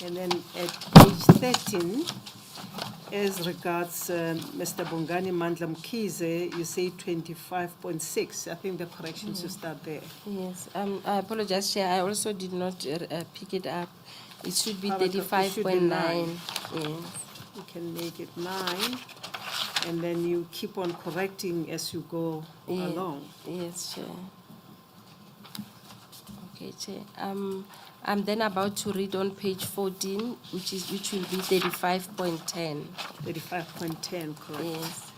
And then at page 13, as regards Mr. Bongani Mandla Mkhize, you say 25.6. I think the correction should start there. Yes. I apologize, Chair. I also did not pick it up. It should be Paragraph- it should be 35.9. 9. Yes. You can make it 9, and then you keep on correcting as you go Yeah. along. Yes, Chair. Okay, Chair. I'm then about to read on page 14, which will be 35.10. 35.10, correct? Yes.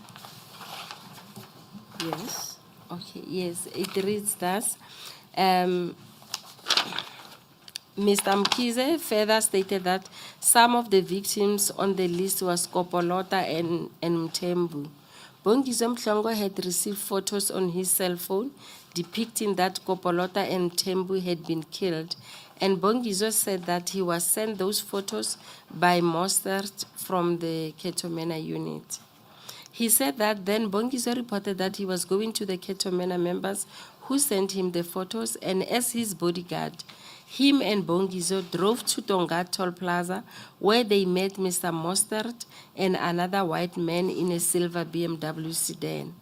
Yes. Okay, yes, it reads thus. Mr. Mkhize further stated that some of the victims on the list was Kopolota and Mthembu. Bongizo Mhlongo had received photos on his cell phone depicting that Kopolota and Mthembu had been killed, and Bongizo said that he was sent those photos by Mostert from the Cato Manor unit. He said that then Bongizo reported that he was going to the Cato Manor members who sent him the photos, and as his bodyguard, him and Bongizo drove to Tonga Toll Plaza, where they met Mr. Mostert and another white man in a silver BMW sedan.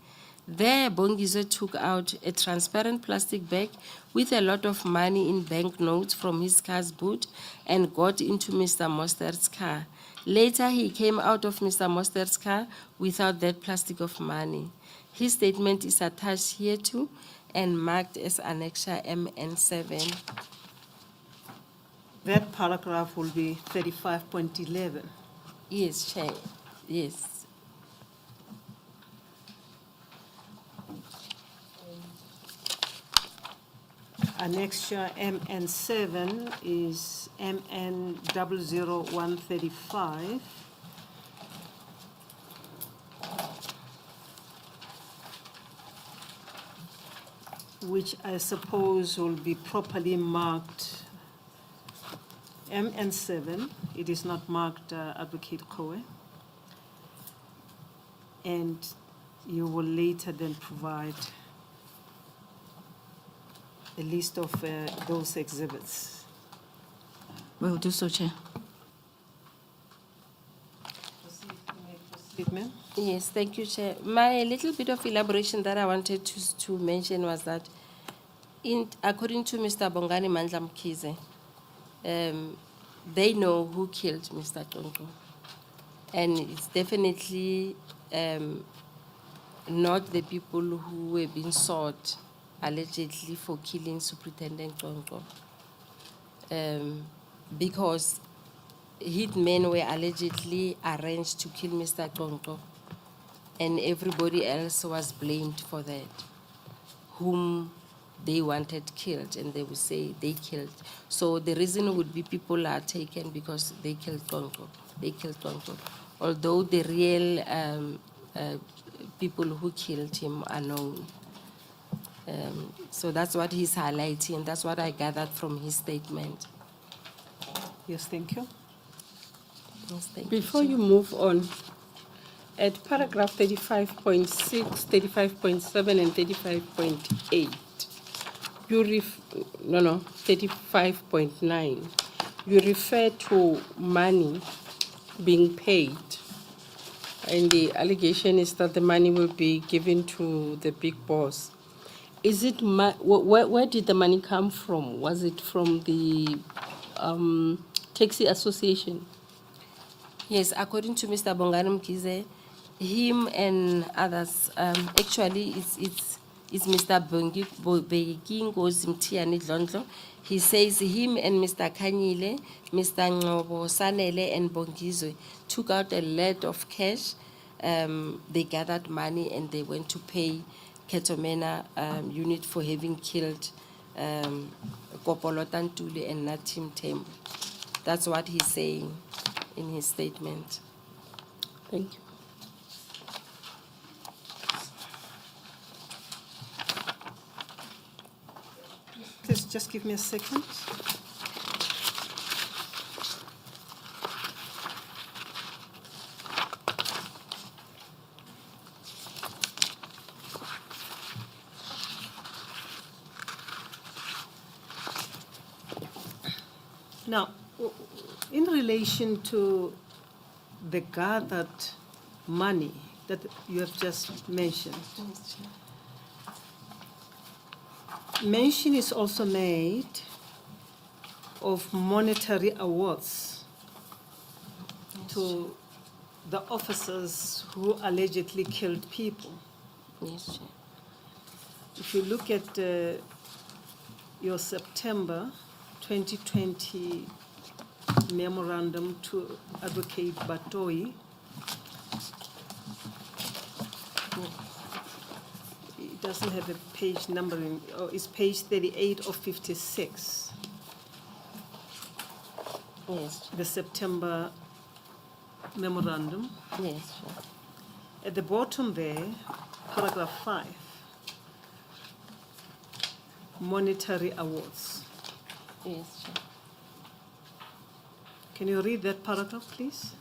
There, Bongizo took out a transparent plastic bag with a lot of money in banknotes from his car's boot and got into Mr. Mostert's car. Later, he came out of Mr. Mostert's car without that plastic of money. His statement is attached here too and marked as annexure MN7. That paragraph will be 35.11. Yes, Chair. Yes. Annexure MN7 is MN 00135. Which I suppose will be properly marked MN7. It is not marked Advocate Kowe. And you will later then provide a list of those exhibits. We'll do so, Chair. Proceed, ma'am. Yes, thank you, Chair. My little bit of elaboration that I wanted to mention was that, according to Mr. Bongani Mandla Mkhize, they know who killed Mr. Tonto. And it's definitely not the people who were being sought allegedly for killing Superintendent Tonto. because hitmen were allegedly arranged to kill Mr. Tonto, and everybody else was blamed for that, whom they wanted killed, and they would say they killed. So the reason would be people are taken because they killed Tonto. They killed Tonto. Although the real people who killed him are known. So that's what he's highlighting. That's what I gathered from his statement. Yes, thank you. Yes, thank Before you, you move on, at paragraph 35.6, 35.7, and 35.8, you 35.9, you refer to money being paid, and the allegation is that the money will be given to the big boss. Is it, where did the money come from? Was it from the taxi association? Yes, according to Mr. Bongani Mkize, him and others, actually it's Mr. Begingo Zimtiani Dlondlo. He says him and Mr. Kanyile, Mr. Ngobo, Sanele, and Bongizwe took out a lot of cash. They gathered money and they went to pay Cato Manor unit for having killed Kopolo Tantuli and Natim Tembo. That's what he's saying in his statement. Thank you. Please just give me a second. Now, in relation to the gathered money that you have just mentioned, mention is also made of monetary awards to the officers who allegedly killed people. Yes, Chair. If you look at your September 2020 memorandum to Advocate Batoi, it doesn't have a page numbering, or it's page 38 of 56, Yes, the September memorandum. yes, Chair. At the bottom there, paragraph 5, monetary awards. Yes, Chair. Can you read that paragraph, please?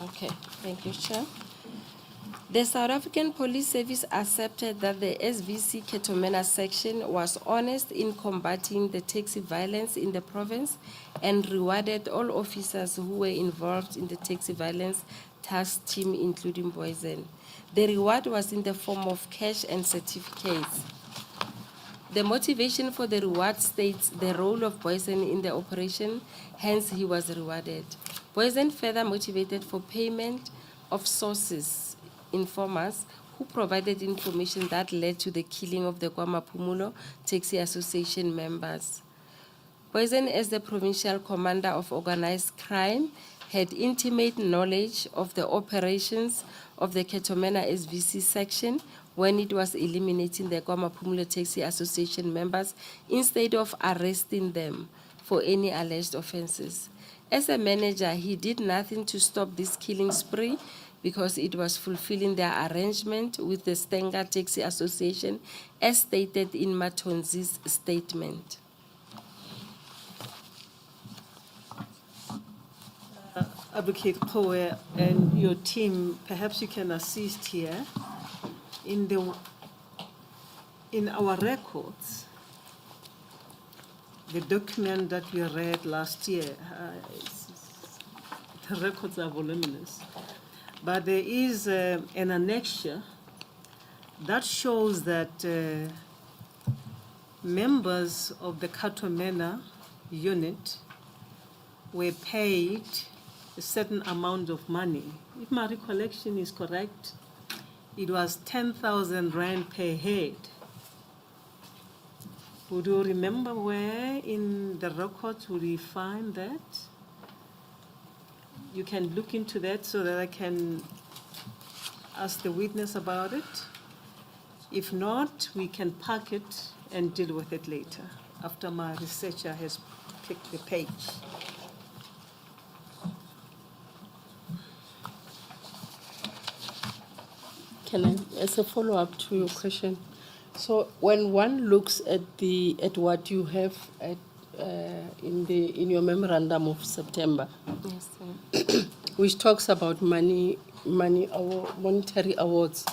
Okay, thank you, Chair. The South African Police Service accepted that the SVC Cato Manor section was honest in combating the taxi violence in the province and rewarded all officers who were involved in the taxi violence task team, including Boysen. The reward was in the form of cash and certificates. The motivation for the reward states the role of Boysen in the operation, hence he was rewarded. Boysen further motivated for payment of sources, informers, who provided information that led to the killing of the KwaMaphumulo Taxi Association members. Boysen, as the provincial commander of organized crime, had intimate knowledge of the operations of the Cato Manor SVC section when it was eliminating the KwaMaphumulo Taxi Association members instead of arresting them for any alleged offenses. As a manager, he did nothing to stop this killing spree because it was fulfilling their arrangement with the Stenga Taxi Association as stated in Matonzi's statement. Advocate Kowe and your team, perhaps you can assist here. In our records, the document that we read last year, the records are voluminous, but there is an annexure that shows that members of the Cato Manor unit were paid a certain amount of money. If my recollection is correct, it was 10,000 rand per head Would you remember where in the records would we find that? You can look into that so that I can ask the witness about it. If not, we can pack it and deal with it later, after my researcher has picked the page. Can I, as a follow-up to your question, so when one looks at what you have in your memorandum of September, Yes, sir. which talks about monetary awards,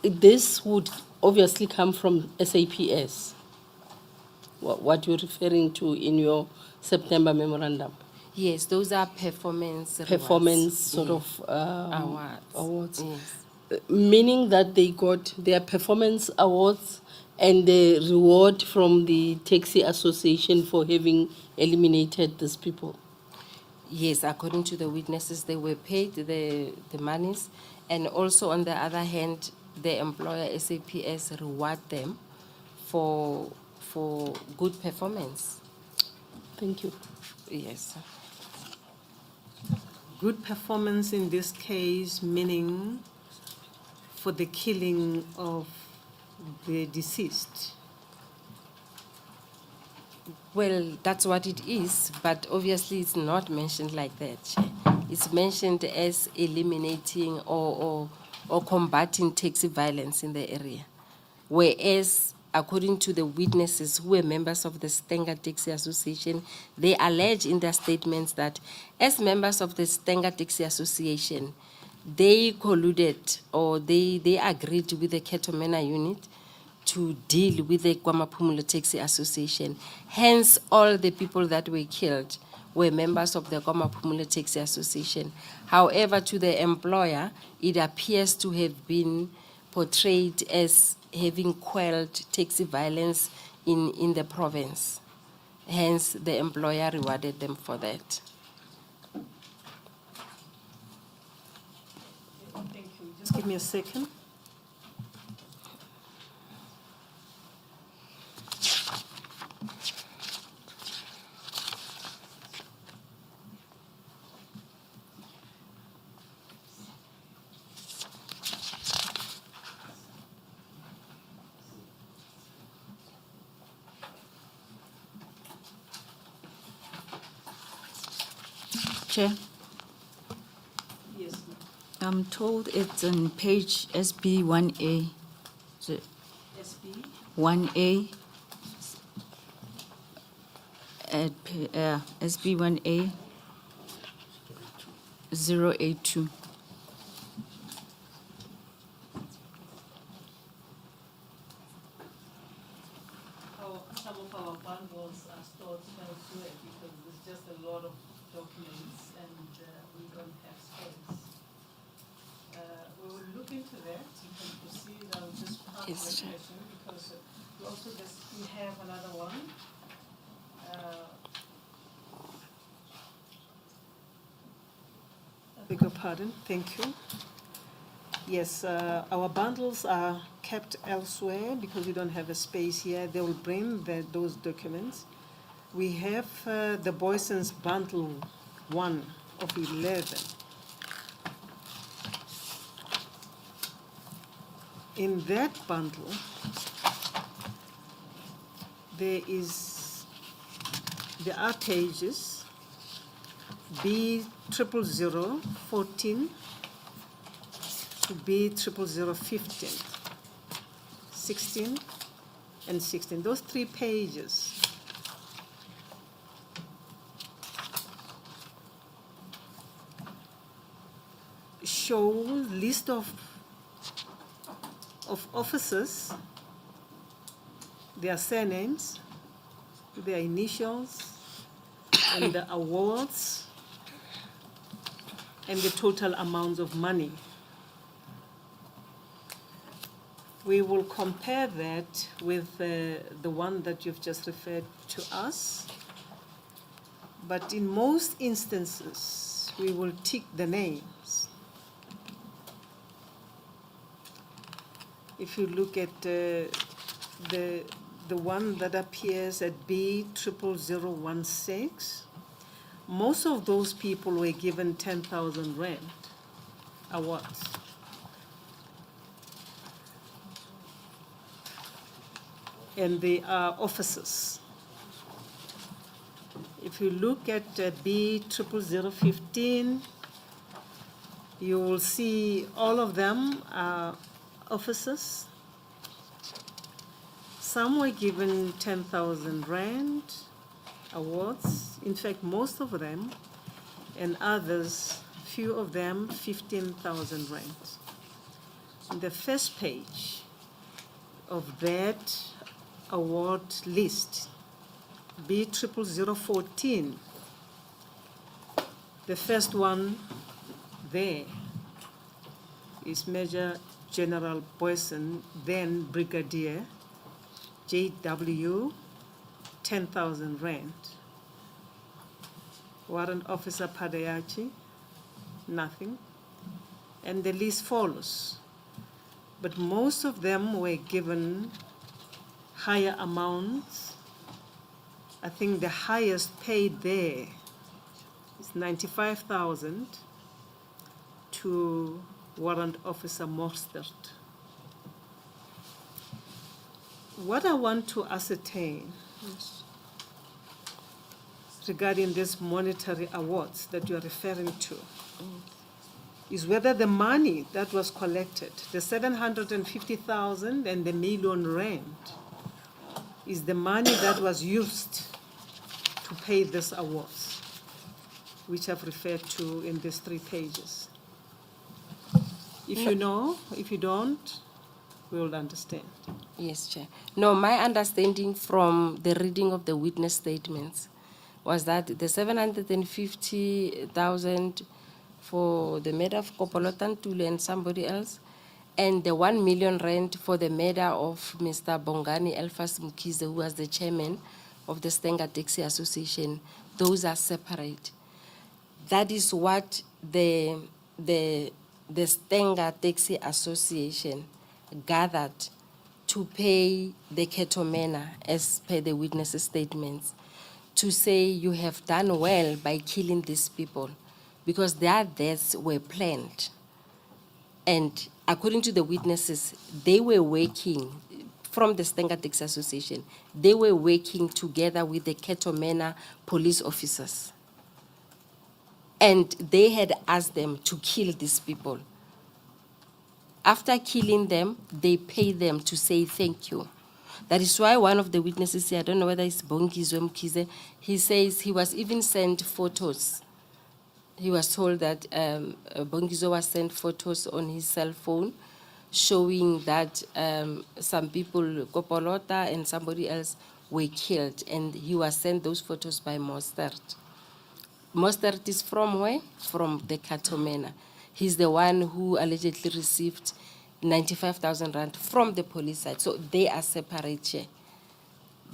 this would obviously come from SAPS. What you're referring to in your September memorandum, Yes, those are performance performance sort rewards. of awards. Yes. Meaning that they got their performance awards and the reward from the Taxi Association for having eliminated these people. Yes, according to the witnesses, they were paid the monies, and also on the other hand, the employer SAPS reward them for good performance. Thank you. Yes. Good performance in this case, meaning for the killing of the deceased. Well, that's what it is, but obviously it's not mentioned like that. Chair. It's mentioned as eliminating or combating taxi violence in the area. Whereas, according to the witnesses who were members of the Stenger Taxi Association, they allege in their statements that as members of the Stenger Taxi Association, they colluded or they agreed with the Cato Manor unit to deal with the KwaMaphumulo Taxi Association. Hence, all the people that were killed were members of the KwaMaphumulo Taxi Association. However, to the employer, it appears to have been portrayed as having quelled taxi violence in the province. Hence, the employer rewarded them for that. Thank you. Just give me a second. Chair, Yes, ma'am. I'm told it's on page SB 1A. SB. 1A at SB 1A 082. Some of our bundles are stored elsewhere because there's just a lot of documents and we don't have space. We will look into that. You can proceed. I'll just pass Yes, the Chair. question because we have another one. I beg your pardon. Thank you. Yes, our bundles are kept elsewhere because we don't have a space here. They will bring those documents. We have the Boyson's bundle 1 of 11. In that bundle, there are pages B00014 to B00015, 16 and 16. Those 3 pages show list of officers, their surnames, their initials, and the awards, and the total amounts of money. We will compare that with the one that you've just referred to us. But in most instances, we will tick the names. If you look at the the one that appears at B00016, most of those people were given 10,000 rand awards. And they are officers. If you look at B00015, you will see all of them are officers. Some were given 10,000 rand awards, in fact, most of them, and others, few of them, 15,000 rand. On the first page of that award list, B00014, the first one there is Major General Boyson, then Brigadier, JW, 10,000 rand. Warrant Officer Padayachi, nothing. And the list follows. But most of them were given higher amounts. I think the highest paid there is 95,000 to Warrant Officer Mostert. What I want to ascertain regarding these monetary awards that you are referring to is whether the money that was collected, the 750,000 and the million rand, is the money that was used to pay these awards, which I've referred to in these 3 pages. If you know, if you don't, we will understand. Yes, Chair. No, my understanding from the reading of the witness statements was that the 750,000 for the murder of Kopolotan Tule and somebody else, and the 1 million rand for the murder of Mr. Bongani Elfas Mkize, who was the chairman of the Stenga Taxi Association, those are separate. That is what the Stenga Taxi Association gathered to pay the Cato Manor, as per the witnesses' statements, to say you have done well by killing these people because their deaths were planned. And according to the witnesses, they were working from the Stenga Taxi Association. They were working together with the Cato Manor police officers. And they had asked them to kill these people. After killing them, they paid them to say thank you. That is why one of the witnesses here, I don't know whether it's Bongizo Mkize, he says he was even sent photos. He was told that Bongizo was sent photos on his cell phone showing that some people, Kopolota and somebody else, were killed, and he was sent those photos by Mostert. Mostert is from where? From the Cato Manor. He's the one who allegedly received 95,000 rand from the police side. So they are separate here.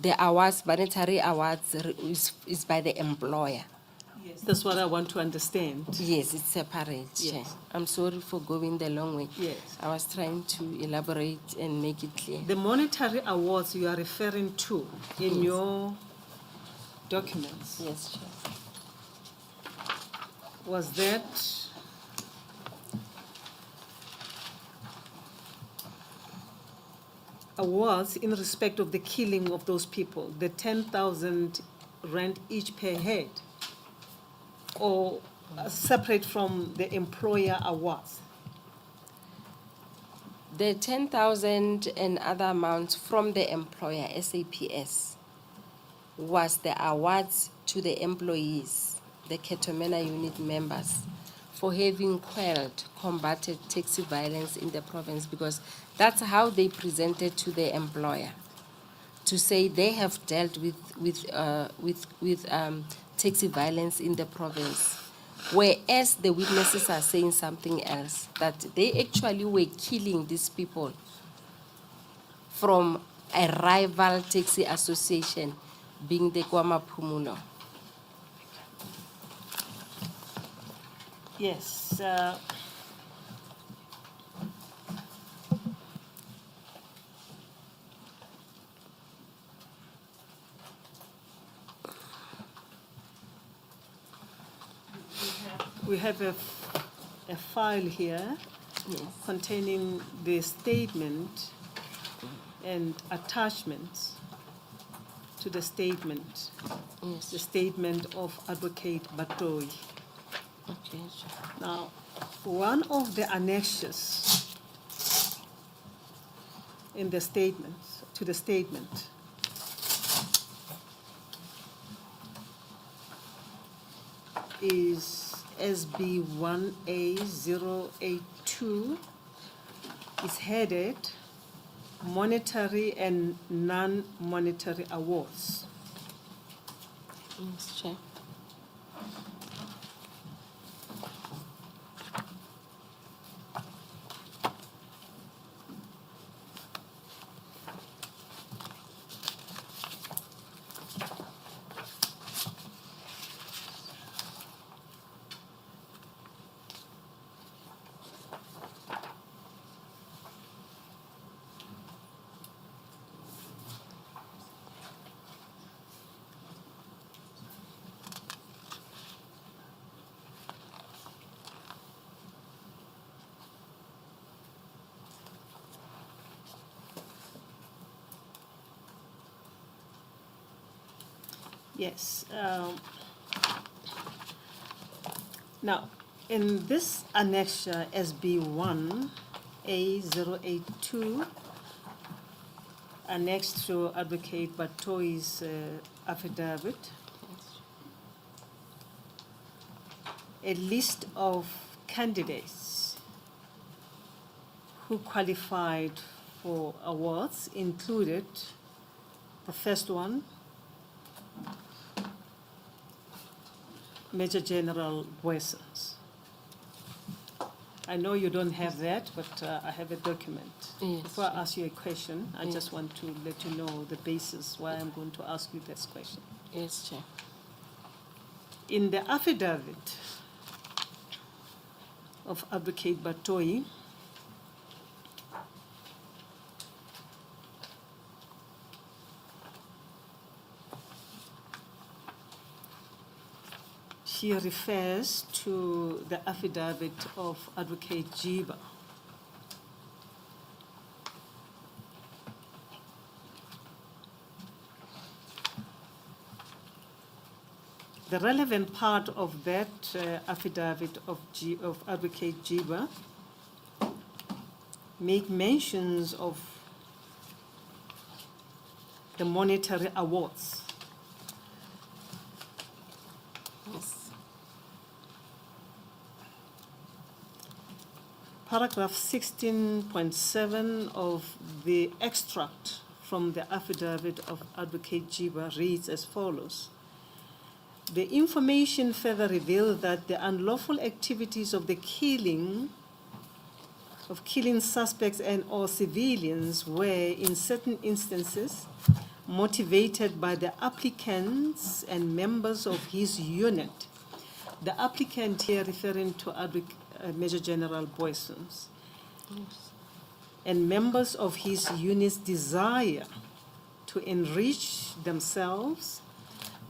The awards, monetary awards, is by the employer. Yes, that's what I want to understand. Yes, it's separate. Yes. Chair. I'm sorry for going the long way. Yes. I was trying to elaborate and make it clear. The monetary awards you are referring to in Yes. your documents, Yes, Chair. was that awards in respect of the killing of those people, the 10,000 rand each per head, or separate from the employer awards? The 10,000 and other amounts from the employer, SAPS, was the awards to the employees, the Cato Manor unit members, for having quelled, combated taxi violence in the province, because that's how they presented to the employer, to say they have dealt with taxi violence in the province. Whereas the witnesses are saying something else, that they actually were killing these people from a rival taxi association, being the Kwama Pumulo. Yes. We have a file here containing the statement and attachments to the statement. Yes. The statement of Advocate Batoi. Okay. Now, one of the annexures in the statement, to the statement, is SB 1A082. Is headed Monetary and Non-Monetary Awards. Yes, Chair. Yes. Now, in this annexure SB1 A082, annexed to Advocate Batoi's affidavit, a list of candidates who qualified for awards included the first one, Major General Boissons. I know you don't have that, but I have a document. Yes. Before I ask you a question, I Yes. just want to let you know the basis why I'm going to ask you this question. Yes, Chair. In the affidavit of Advocate Batoi, she refers to the affidavit of Advocate Jiba. The relevant part of that affidavit of Advocate Jiba make mentions of the monetary awards. Yes. Paragraph 16.7 of the extract from the affidavit of Advocate Jiba reads as follows. The information further revealed that the unlawful activities of the killing suspects and or civilians were in certain instances motivated by the applicants and members of his unit. The applicant here referring to Major General Boissons. Yes. And members of his unit's desire to enrich themselves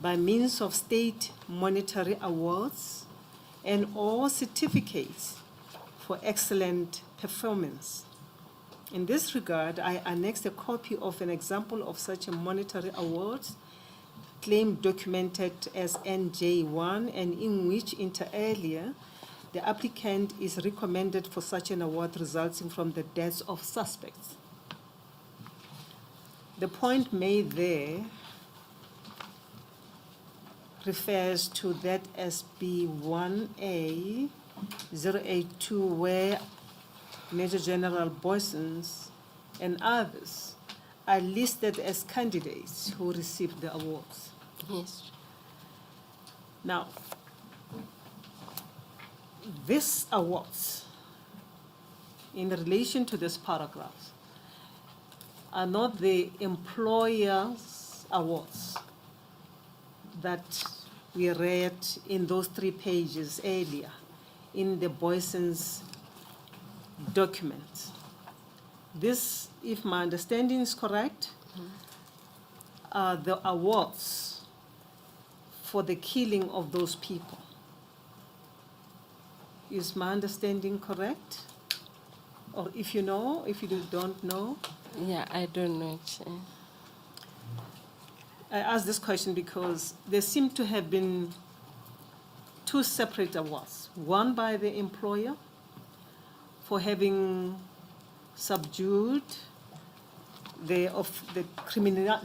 by means of state monetary awards and or certificates for excellent performance. In this regard, I annexed a copy of an example of such a monetary award, claim documented as NJ1, and in which, inter alia, the applicant is recommended for such an award resulting from the deaths of suspects. The point made there refers to that SB1A 082, where Major General Boissons and others are listed as candidates who received the awards. Yes. Now, these awards, in relation to this paragraph, are not the employer's awards that we read in those 3 pages earlier in the Boissons document. This, if my understanding is correct, are the awards for the killing of those people. Is my understanding correct? Or if you know, if you don't know? Yeah, I don't know, Chair. I ask this question because there seem to have been two separate awards. One by the employer for having subdued the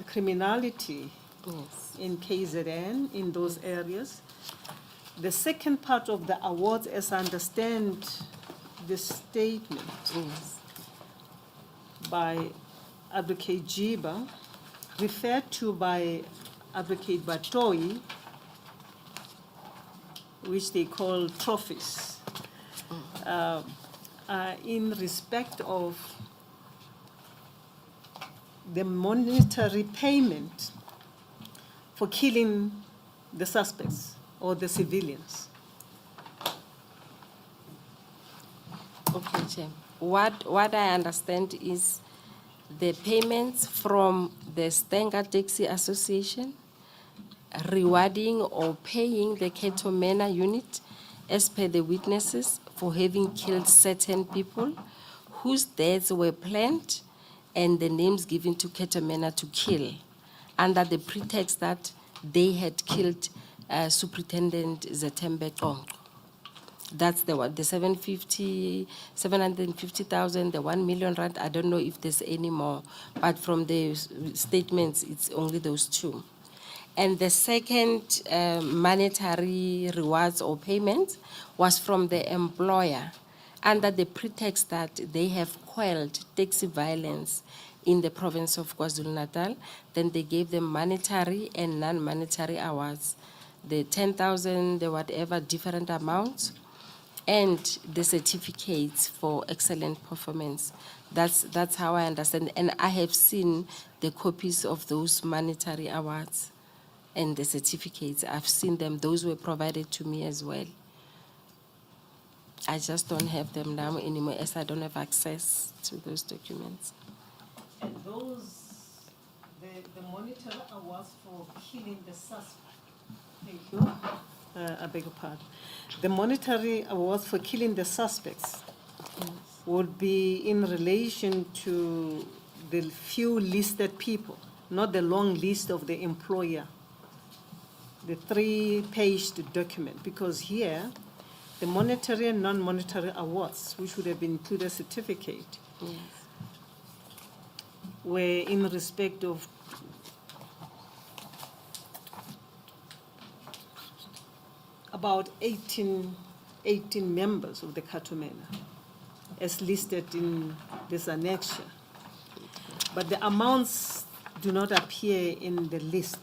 criminality Yes. in KZN in those areas. The second part of the award, as I understand the statement Yes. by Advocate Jiba, referred to by Advocate Batoi, which they call trophies, in respect of the monetary payment for killing the suspects or the civilians. Okay, Chair. What I understand is the payments from the Stanger Taxi Association rewarding or paying the Cato Manor unit as per the witnesses for having killed certain people whose deaths were planned and the names given to Cato Manor to kill under the pretext that they had killed Superintendent Zetembe Tongo. That's the 750,000, the 1 million rand. I don't know if there's any more, but from the statements, it's only those two. And the second monetary rewards or payments was from the employer under the pretext that they have quelled taxi violence in the province of KwaZulu-Natal. Then they gave them monetary and non-monetary awards, the 10,000, the whatever, different amounts, and the certificates for excellent performance. That's how I understand. And I have seen the copies of those monetary awards and the certificates. I've seen them. Those were provided to me as well. I just don't have them now anymore as I don't have access to those documents. And those, the monetary awards for killing the suspect. Thank you. I beg your pardon. The monetary awards for killing the suspects would be in relation to the few listed people, not the long list of the employer, the 3-page document, because here, the monetary and non-monetary awards, which would have included a certificate, were in respect of about 18 members of the Cato Manor, as listed in this annexure. But the amounts do not appear in the list.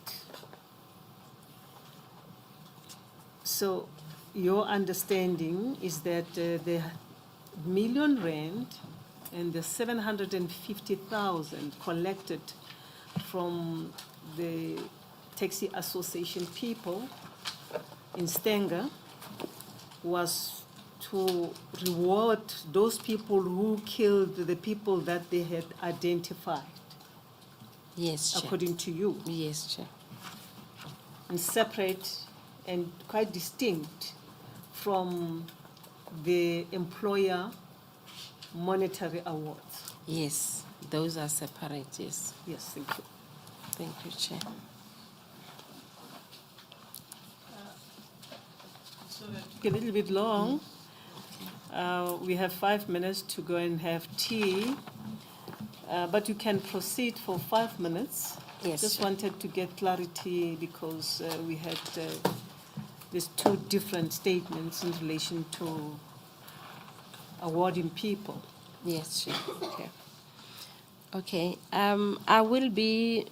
So your understanding is that the million rand and the 750,000 collected from the taxi association people in Stanger was to reward those people who killed the people that they had identified. Yes, Chair. According to you. Yes, Chair. And separate and quite distinct from the employer monetary awards. Yes, those are separate, yes. Yes, thank you. Thank you, Chair. So that took a little bit long. We have 5 minutes to go and have tea, but you can proceed for 5 minutes. Yes, Just Chair. wanted to get clarity because we had these two different statements in relation to awarding people. Yes, Chair. Okay. Okay. I will be.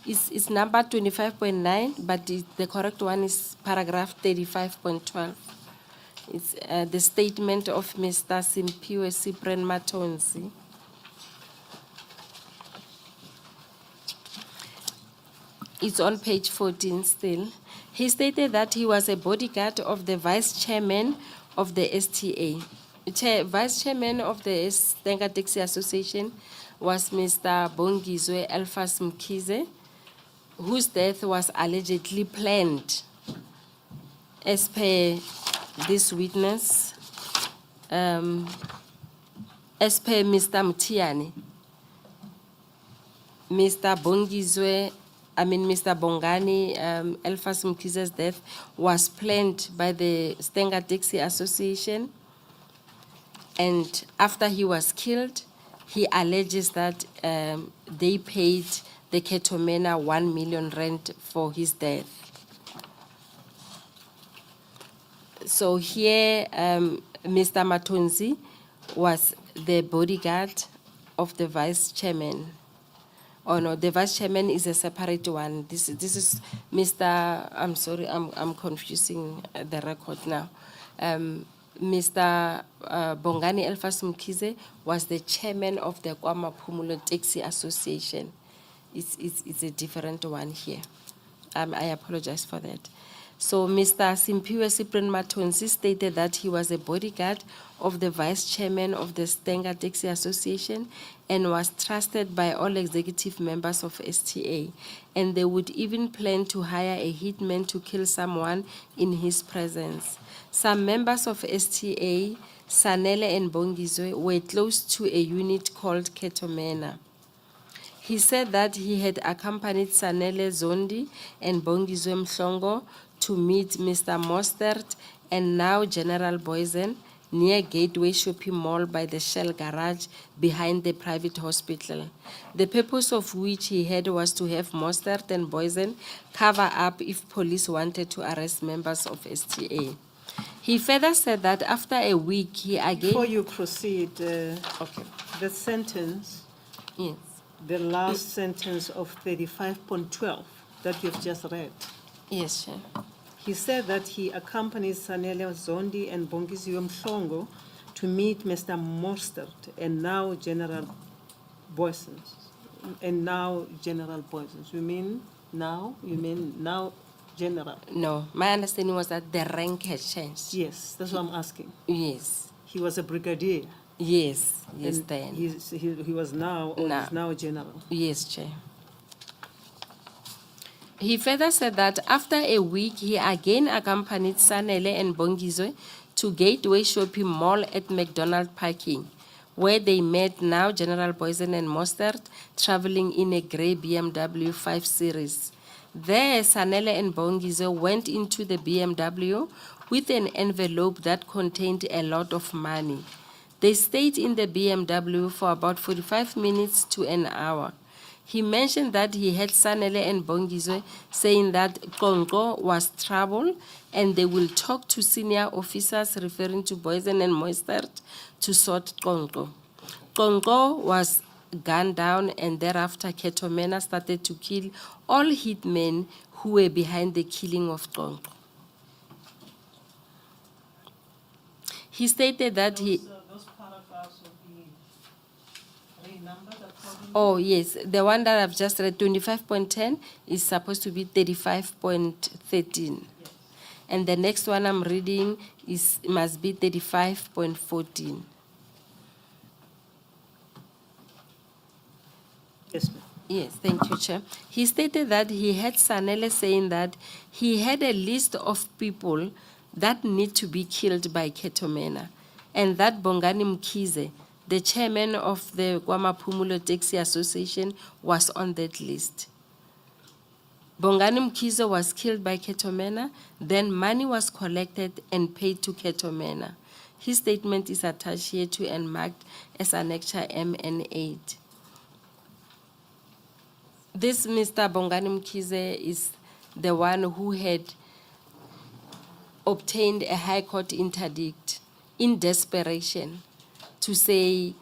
It's number 25.9, but the correct one is paragraph 35.12. It's the statement of Mr. Simpiwe Cyprian Matonzi. It's on page 14 still. He stated that he was a bodyguard of the vice chairman of the STA. Vice chairman of the Stanger Taxi Association was Mr. Bongizwe Alphas Mkhize, whose death was allegedly planned. As per this witness, as per Mr. Mutiani, Mr. Bongani Elfas Mkize's death was planned by the Stenga Taxi Association, and after he was killed, he alleges that they paid the Cato Manor 1 million rand for his death. So here, Mr. Matonzi was the bodyguard of the vice chairman. Oh no, the vice chairman is a separate one. This is Mr. I'm sorry, I'm confusing the record now. Mr. Bongani Elfas Mkize was the chairman of the KwaZulu Taxi Association. It's a different one here. I apologize for that. So Mr. Simpiwe Cyprian Matonzi stated that he was a bodyguard of the vice chairman of the Stenga Taxi Association and was trusted by all executive members of STA, and they would even plan to hire a hitman to kill someone in his presence. Some members of STA, Sanele and Bongizwe, were close to a unit called Cato Manor. He said that he had accompanied Sanele Zondi and Bongizwe Mhlongo to meet Mr. Mostert and now General Boysen near Gateway Shopping Mall by the Shell garage behind the private hospital. The purpose of which he had was to have Mostert and Boysen cover up if police wanted to arrest members of STA. He further said that after a week he again... Before you proceed, okay, the sentence, Yes. the last sentence of 35.12 that you've just read, Yes, Chair. he said that he accompanied Sanele Zondi and Bongizwe Mhlongo to meet Mr. Mostert and now General Boysen. And now General Boysen. You mean now? You mean now General? No, my understanding was that the rank had changed. Yes, that's what I'm asking. Yes. He was a brigadier. Yes, yes, and then. he was now, or Now. is now general. Yes, Chair. He further said that after a week, he again accompanied Sanele and Bongizwe to Gateway Shopping Mall at McDonald Parking, where they met now General Boysen and Mostert traveling in a grey BMW 5 Series. There, Sanele and Bongizwe went into the BMW with an envelope that contained a lot of money. They stayed in the BMW for about 45 minutes to an hour. He mentioned that he had Sanele and Bongizwe saying that Kongo was trouble and they will talk to senior officers, referring to Boysen and Mostert, to sort Kongo. Kongo was gunned down, and thereafter Cato Manor started to kill all hitmen who were behind the killing of Kongo. He stated that he... Those paragraphs will be renumbered according Oh, yes. The one that I've just read, 25.10, is supposed to be 35.13. And the next one I'm reading must be 35.14. Yes, ma'am. Yes, thank you, Chair. He stated that he had Sanele saying that he had a list of people that need to be killed by Cato Manor, and that Bongani Mkize, the chairman of the KwaZulu Taxi Association, was on that list. Bongani Mkize was killed by Cato Manor, then money was collected and paid to Cato Manor. His statement is attached here to and marked as annexure MN8. This Mr. Bongani Mkize is the one who had obtained a High Court interdict in desperation to say,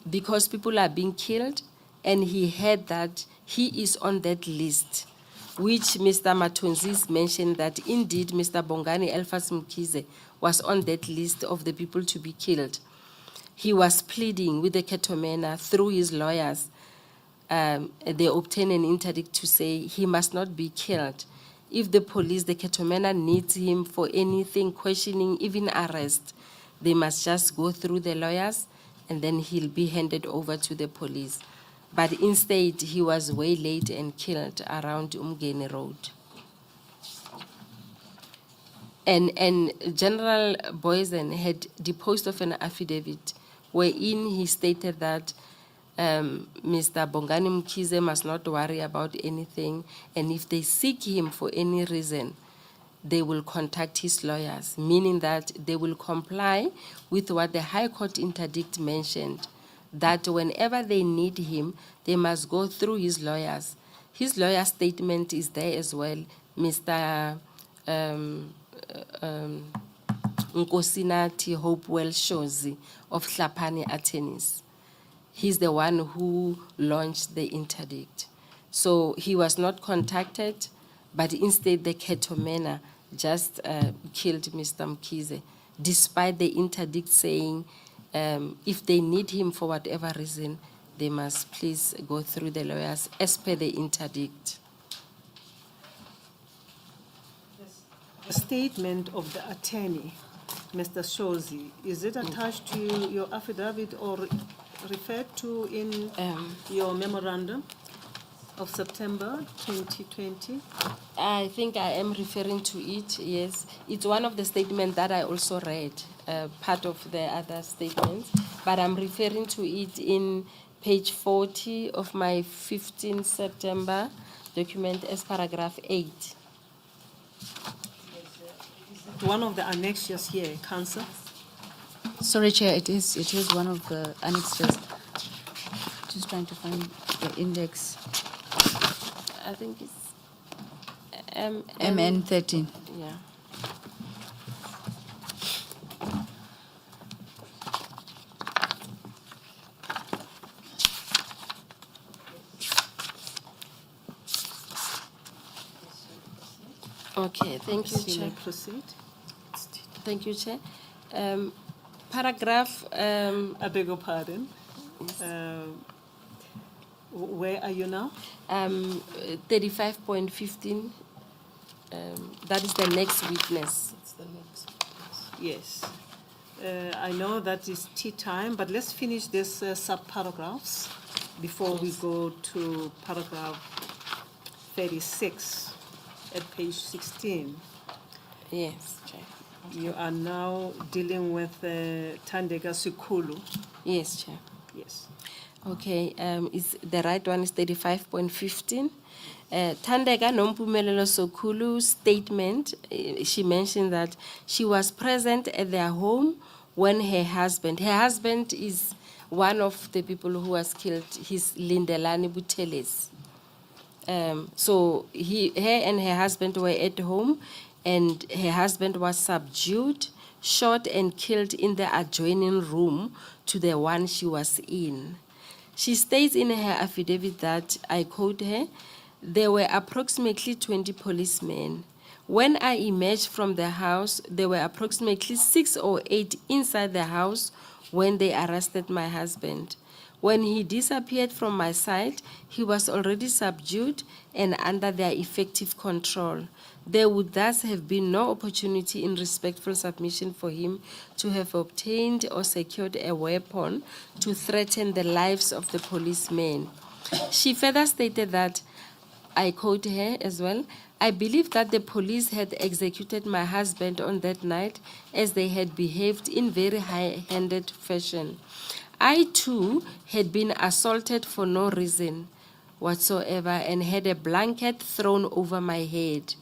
because people are being killed, and he heard that he is on that list, which Mr. Matonzis mentioned that indeed Mr. Bongani Elfas Mkize was on that list of the people to be killed. He was pleading with the Cato Manor through his lawyers. They obtained an interdict to say he must not be killed. If the police, the Cato Manor, needs him for anything, questioning, even arrest, they must just go through the lawyers and then he'll be handed over to the police. But instead, he was waylaid and killed around Umgeni Road. And General Boysen had deposed of an affidavit wherein he stated that Mr. Bongani Mkhize must not worry about anything, and if they seek him for any reason, they will contact his lawyers, meaning that they will comply with what the High Court interdict mentioned, that whenever they need him, they must go through his lawyers. His lawyer statement is there as well, Mr. Nkosinati Hopewell Shozi of Hlapani Attorneys. He's the one who launched the interdict. So he was not contacted, but instead the Cato Manor just killed Mr. Mkhize, despite the interdict saying if they need him for whatever reason, they must please go through the lawyers as per the interdict. The statement of the attorney, Mr. Shozi, is it attached to your affidavit or referred to in your memorandum of September 2020? I think I am referring to it, yes. It's one of the statements that I also read, part of the other statements, but I'm referring to it in page 40 of my 15 September document as paragraph 8. One of the annexures here, Council. Sorry, Chair, it is one of the annexures. Just trying to find the index. I think it's MN 13. Yeah. Okay, thank you, You Chair. may proceed. Thank you, Chair. Paragraph, I beg your pardon. Where are you now? 35.15, that is the next witness. Yes. I know that is tea time, but let's finish this sub-paragraphs before we go to paragraph 36 at page 16. Yes, Chair. You are now dealing with Thandeka Sekulu. Yes, Chair. Yes. Okay, is the right one is 35.15. Thandeka Nompumelelo Sekulu's statement, she mentioned that she was present at their home when her husband is one of the people who was killed, his Lindelani Buteles. So her and her husband were at home, and her husband was subdued, shot and killed in the adjoining room to the one she was in. She states in her affidavit that, I quote her, there were approximately 20 policemen. When I emerged from the house, there were approximately 6 or 8 inside the house when they arrested my husband. When he disappeared from my sight, he was already subdued and under their effective control. There would thus have been no opportunity in respectful submission for him to have obtained or secured a weapon to threaten the lives of the policemen. She further stated that, I quote her as well, I believe that the police had executed my husband on that night as they had behaved in very high-handed fashion. I too had been assaulted for no reason whatsoever and had a blanket thrown over my head.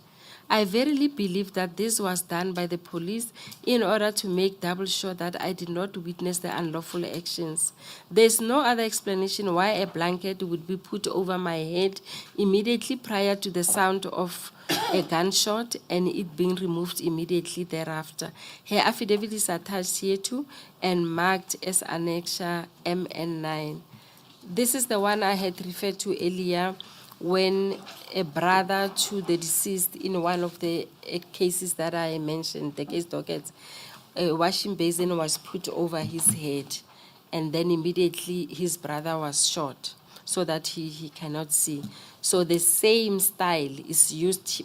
I verily believe that this was done by the police in order to make double sure that I did not witness the unlawful actions. There is no other explanation why a blanket would be put over my head immediately prior to the sound of a gunshot and it being removed immediately thereafter. Her affidavit is attached here too and marked as annexure MN9. This is the one I had referred to earlier when a brother to the deceased in one of the cases that I mentioned, the case docket, a washing basin was put over his head and then immediately his brother was shot so that he cannot see. So the same style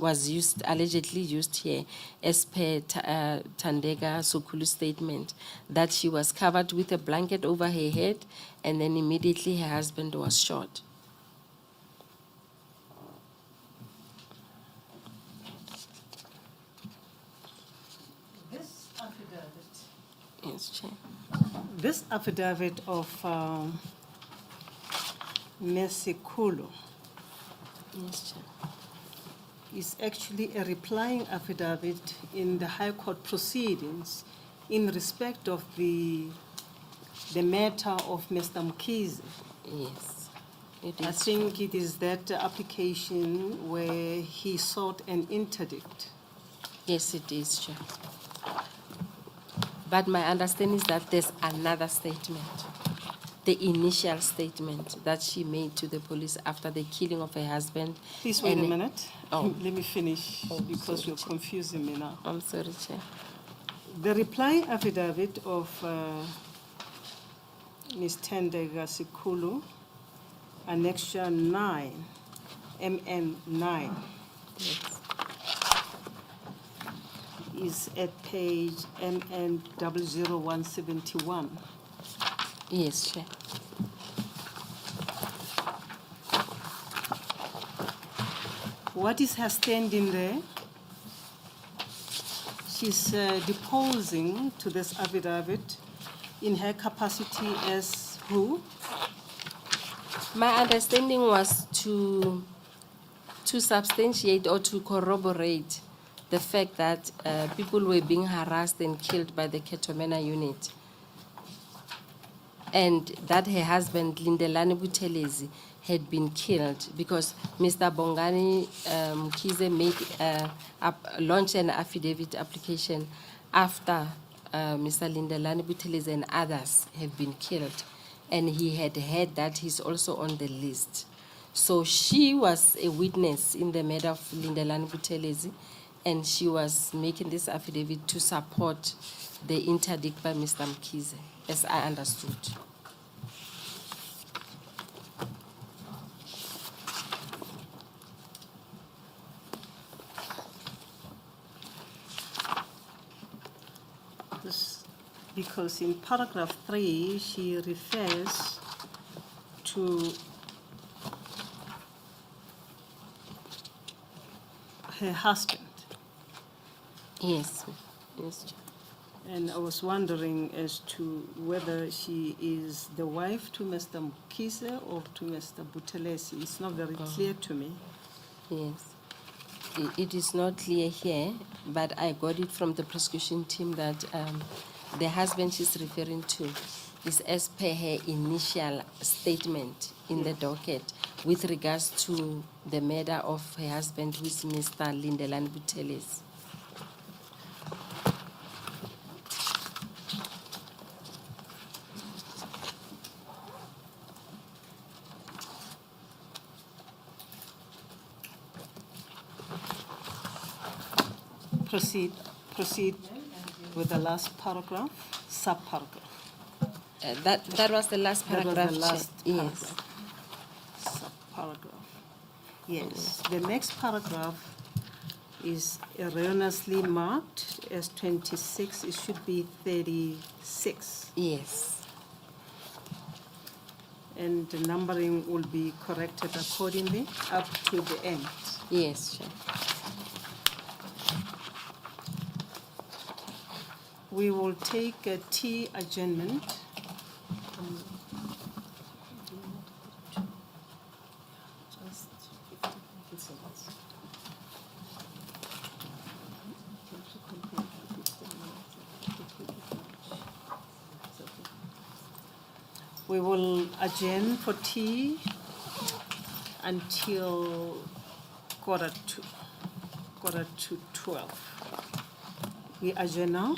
was allegedly used here as per Thandeka Sekulu's statement, that she was covered with a blanket over her head and then immediately her husband was shot. Yes, Chair. This affidavit of Mesikulu Yes, Chair. is actually a replying affidavit in the High Court proceedings in respect of the matter of Mr. Mkhize. Yes. It I is. think it is that application where he sought an interdict. Yes, it is, Chair. But my understanding is that there's another statement, the initial statement that she made to the police after the killing of her husband. Please wait a and- minute. Oh. Let me finish because sorry, you're Chair. confusing me now. I'm sorry, Chair. The reply affidavit of Ms. Tendega Sikulu, annexure 9, MN9, Yes. is at page MN 00171. Yes, Chair. What is her standing there? She's deposing to this affidavit in her capacity as who? My understanding was to substantiate or to corroborate the fact that people were being harassed and killed by the Cato Manor unit, and that her husband, Lindelani Buthelezi, had been killed because Mr. Bongani Mkhize launched an affidavit application after Mr. Lindelani Buthelezi and others have been killed, and he had heard that he's also on the list. So she was a witness in the matter of Lindelani Buthelezi, and she was making this affidavit to support the interdict by Mr. Mkhize, as I understood. Because in paragraph 3, she refers to her husband. Yes, yes, Chair. And I was wondering as to whether she is the wife to Mr. Mkhize or to Mr. Buthelezi. It's not very clear to me. Yes. It is not clear here, but I got it from the prosecution team that the husband she's referring to is as per her initial statement in the docket with regards to the murder of her husband, who is Mr. Lindelani Buthelezi. Proceed with the last paragraph, subparagraph. That was the last That was paragraph. the Chair. last Yes. paragraph. Subparagraph. Yes. The next paragraph is erroneously marked as 26. It should be 36. Yes. And the numbering will be corrected accordingly up to the end. Yes, Chair. We will take a T adjournment. We will adjourn for tea until quarter to 12. We adjourn now.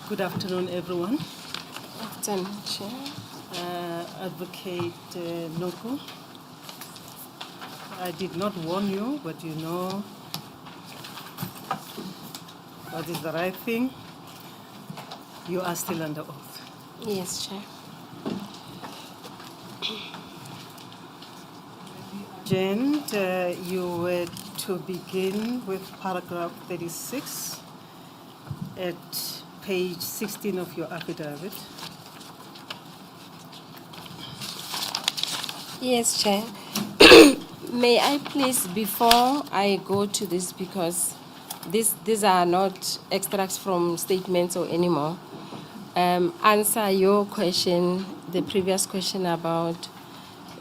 Good afternoon, everyone. Afternoon, Chair. Advocate Noko, I did not warn you, but you know what is the right thing. You are still under oath. Yes, Chair. Jen, you were to begin with paragraph 36 at page 16 of your affidavit. Yes, Chair. May I please, before I go to this, because these are not extracts from statements or anymore, answer your question, the previous question about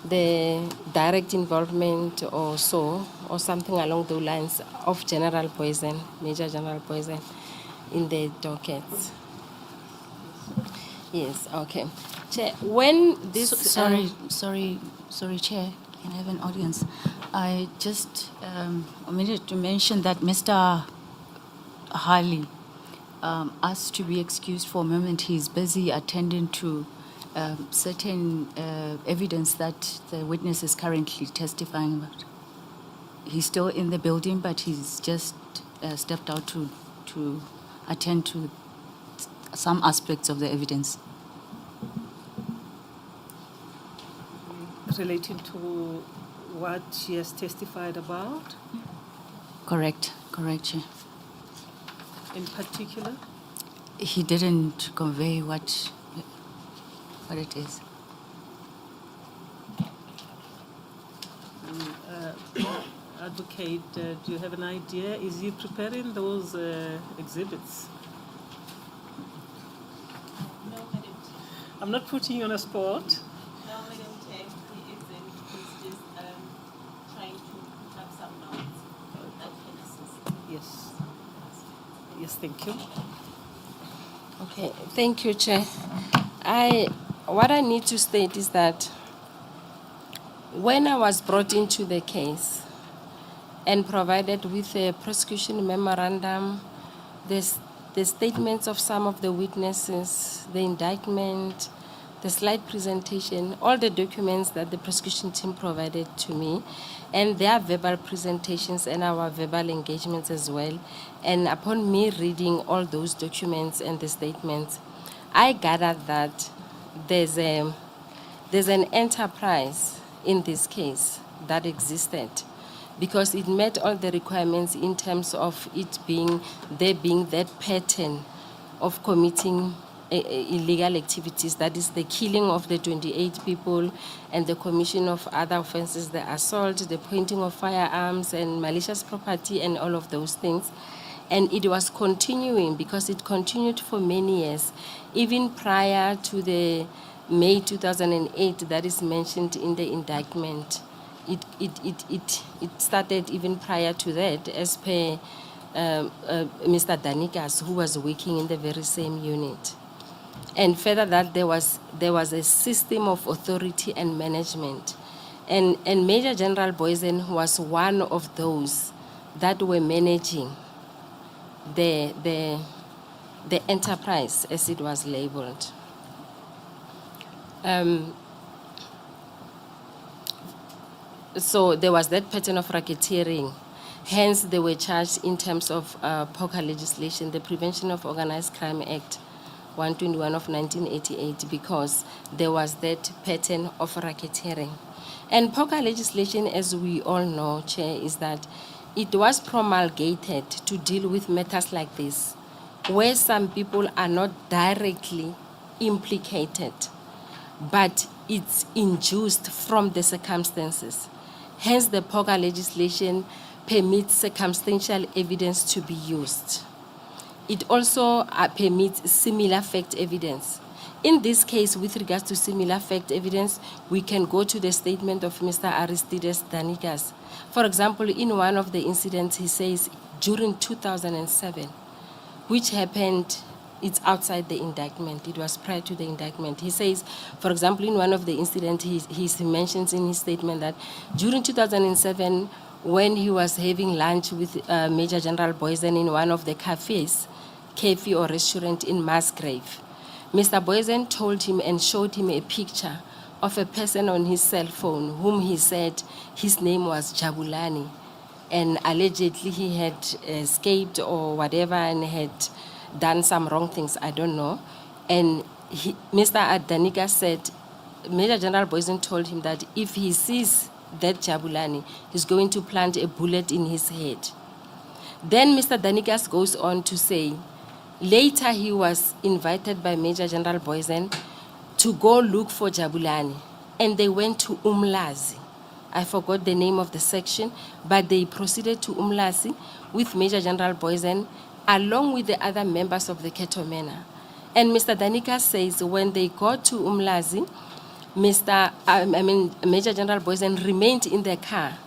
the direct involvement or so, or something along those lines of General Poison, Major General Poison, in the dockets. Yes, okay. Chair, when this... Sorry, Chair. Can I have an audience? I just wanted to mention that Mr. Harley asked to be excused for a moment. He's busy attending to certain evidence that the witness is currently testifying about. He's still in the building, but he's just stepped out to attend to some aspects of the evidence. Relating to what she has testified about, Correct, Chair. in particular? He didn't convey what it is. Advocate, do you have an idea? Is he preparing those exhibits? No, Madam Chair. I'm not putting you on a spot. No, Madam Chair, he isn't. He's just trying to put up some notes that can assist. Yes. Yes, thank you. Okay, thank you, Chair. What I need to state is that when I was brought into the case and provided with a prosecution memorandum, the statements of some of the witnesses, the indictment, the slide presentation, all the documents that the prosecution team provided to me, and their verbal presentations and our verbal engagements as well. And upon me reading all those documents and the statements, I gathered that there's an enterprise in this case that existed, because it met all the requirements in terms of it being that pattern of committing illegal activities, that is the killing of the 28 people and the commission of other offenses, the assault, the pointing of firearms and malicious property and all of those things. And it was continuing because it continued for many years, even prior to the May 2008 that is mentioned in the indictment. It started even prior to that, as per Mr. Danikas, who was working in the very same unit. And further that there was a system of authority and management. And Major General Boysen was one of those that were managing the enterprise, as it was labeled. So there was that pattern of racketeering. Hence, they were charged in terms of POCA legislation, the Prevention of Organized Crime Act 121 of 1988, because there was that pattern of racketeering. And POCA legislation, as we all know, Chair, is that it was promulgated to deal with matters like this, where some people are not directly implicated, but it's induced from the circumstances. Hence, the POCA legislation permits circumstantial evidence to be used. It also permits similar fact evidence. In this case, with regards to similar fact evidence, we can go to the statement of Mr. Aristides Danikas. For example, in one of the incidents, he says, during 2007, which happened, it's outside the indictment. It was prior to the indictment. He says, for example, in one of the incidents, he mentions in his statement that during 2007, when he was having lunch with Major General Boysen in one of the cafes, cafe or restaurant in Musgrave. Mr. Boysen told him and showed him a picture of a person on his cell phone whom he said his name was Jabulani, and allegedly he had escaped or whatever and had done some wrong things, I don't know. And Mr. Adanika said, Major General Boysen told him that if he sees that Jabulani, he's going to plant a bullet in his head. Then Mr. Danikas goes on to say, later he was invited by Major General Boysen to go look for Jabulani, and they went to Umlazi. I forgot the name of the section, but they proceeded to Umlazi with Major General Boysen along with the other members of the Cato Manor. And Mr. Danica says when they got to Umlazi, Major General Boysen remained in the car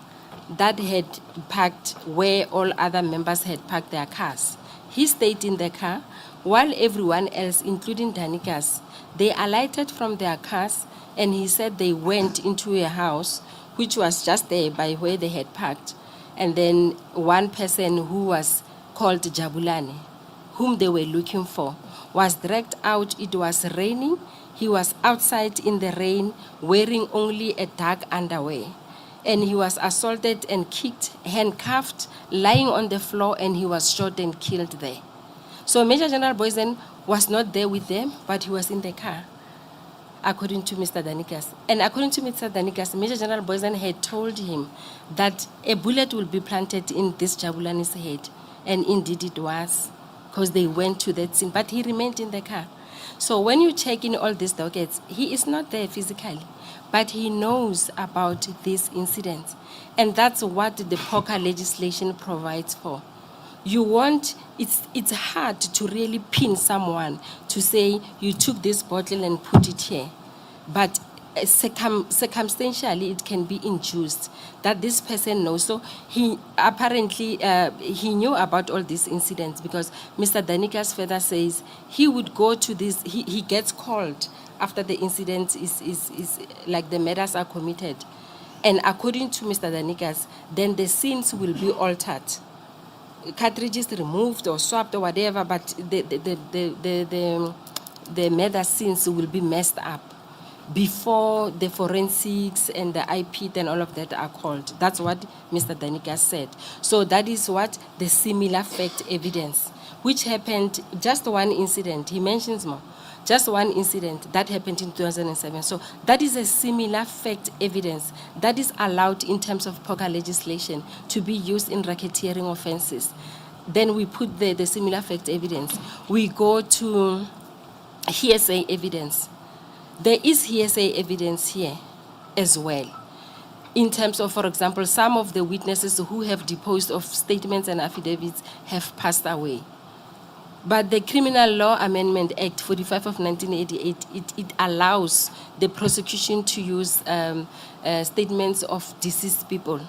that had parked where all other members had parked their cars. He stayed in the car while everyone else, including Danikas, they alighted from their cars, and he said they went into a house which was just there by where they had parked. And then one person who was called Jabulani, whom they were looking for, was dragged out. It was raining. He was outside in the rain wearing only a dark underwear. And he was assaulted and kicked, handcuffed, lying on the floor, and he was shot and killed there. So Major General Boysen was not there with them, but he was in the car, according to Mr. Danikas. And according to Mr. Danikas, Major General Boysen had told him that a bullet will be planted in this Jabulani's head. And indeed it was, because they went to that scene, but he remained in the car. So when you check in all these dockets, he is not there physically, but he knows about these incidents. And that's what the POCA legislation provides for. You want, it's hard to really pin someone to say you took this bottle and put it here. But circumstantially, it can be induced that this person knows. So he apparently, he knew about all these incidents because Mr. Danikas further says he would go to this, he gets called after the incident is like the murders are committed. And according to Mr. Danikas, then the scenes will be altered. Cartridges removed or swapped or whatever, but the murder scenes will be messed up before the forensics and the IP and all of that are called. That's what Mr. Danica said. So that is what the similar fact evidence, which happened, just one incident, he mentions more, just one incident that happened in 2007. So that is a similar fact evidence that is allowed in terms of POCA legislation to be used in racketeering offenses. Then we put the similar fact evidence. We go to hearsay evidence. There is hearsay evidence here as well. In terms of, for example, some of the witnesses who have deposed of statements and affidavits have passed away. But the Criminal Law Amendment Act 45 of 1988, it allows the prosecution to use statements of deceased people,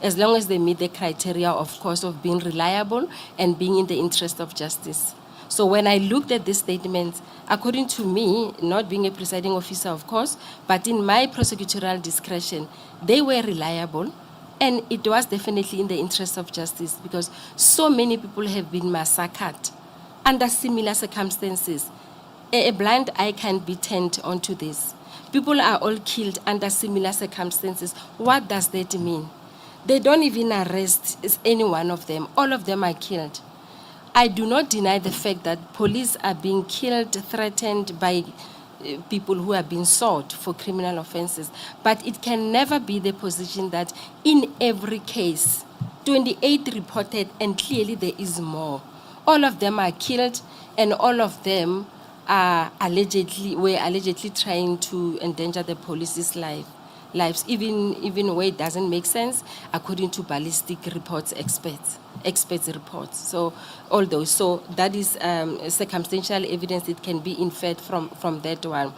as long as they meet the criteria, of course, of being reliable and being in the interest of justice. So when I looked at these statements, according to me, not being a presiding officer, of course, but in my prosecutorial discretion, they were reliable, and it was definitely in the interest of justice because so many people have been massacred under similar circumstances. A blind eye can be turned onto this. People are all killed under similar circumstances. What does that mean? They don't even arrest any one of them. All of them are killed. I do not deny the fact that police are being killed, threatened by people who are being sought for criminal offenses. But it can never be the position that in every case, 28 reported and clearly there is more. All of them are killed and all of them are were allegedly trying to endanger the police's lives, even where it doesn't make sense, according to ballistic reports, experts reports. So all those. So that is circumstantial evidence. It can be inferred from that one.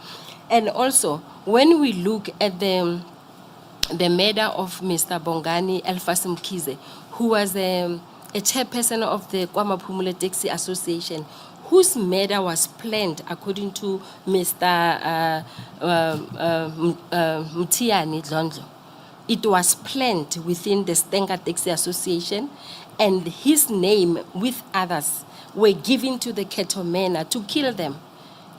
And also, when we look at the murder of Mr. Bongani Elfas Mkhize, who was a chairperson of the KwaMaphumulo Taxi Association, whose murder was planned, according to Mr. Mutiani Zondo. It was planned within the Stenga Taxi Association, and his name, with others, were given to the Cato Manor to kill them.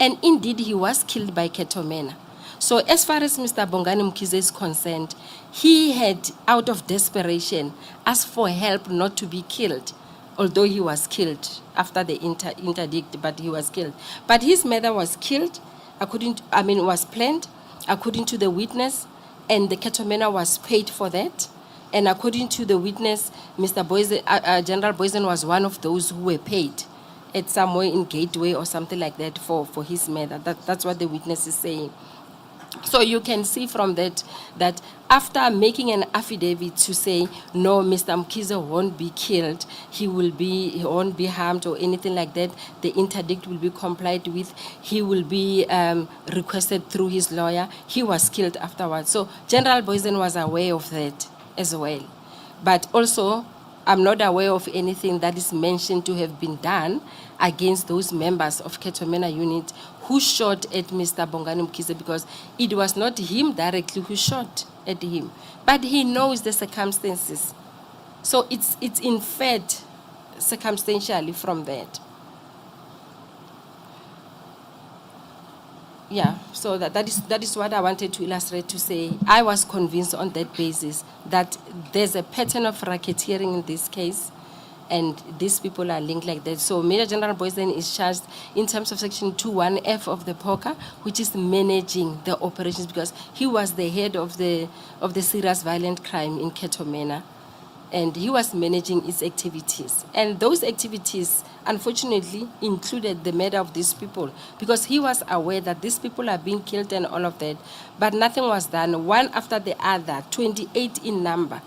And indeed, he was killed by Cato Manor. So as far as Mr. Bongani Mkhize is concerned, he had, out of desperation, asked for help not to be killed, although he was killed after the interdict, but he was killed. But his mother was killed, was planned, according to the witness, and the Cato Manor was paid for that. And according to the witness, Mr. Boysen, General Boysen was one of those who were paid at somewhere in Gateway or something like that for his mother. That's what the witness is saying. So you can see from that after making an affidavit to say, no, Mr. Mkhize won't be killed, he won't be harmed or anything like that, the interdict will be complied with, he will be requested through his lawyer, he was killed afterwards. So General Boysen was aware of that as well. But also, I'm not aware of anything that is mentioned to have been done against those members of Cato Manor unit who shot at Mr. Bongani Mkhize, because it was not him directly who shot at him, but he knows the circumstances. So it's inferred circumstantially from that. Yeah, so that is what I wanted to illustrate, to say I was convinced on that basis that there's a pattern of racketeering in this case, and these people are linked like that. So Major General Boysen is charged in terms of Section 21F of the POCA, which is managing the operations, because he was the head of the serious violent crime in Cato Manor, and he was managing its activities. And those activities, unfortunately, included the murder of these people, because he was aware that these people are being killed and all of that, but nothing was done, one after the other, 28 in number.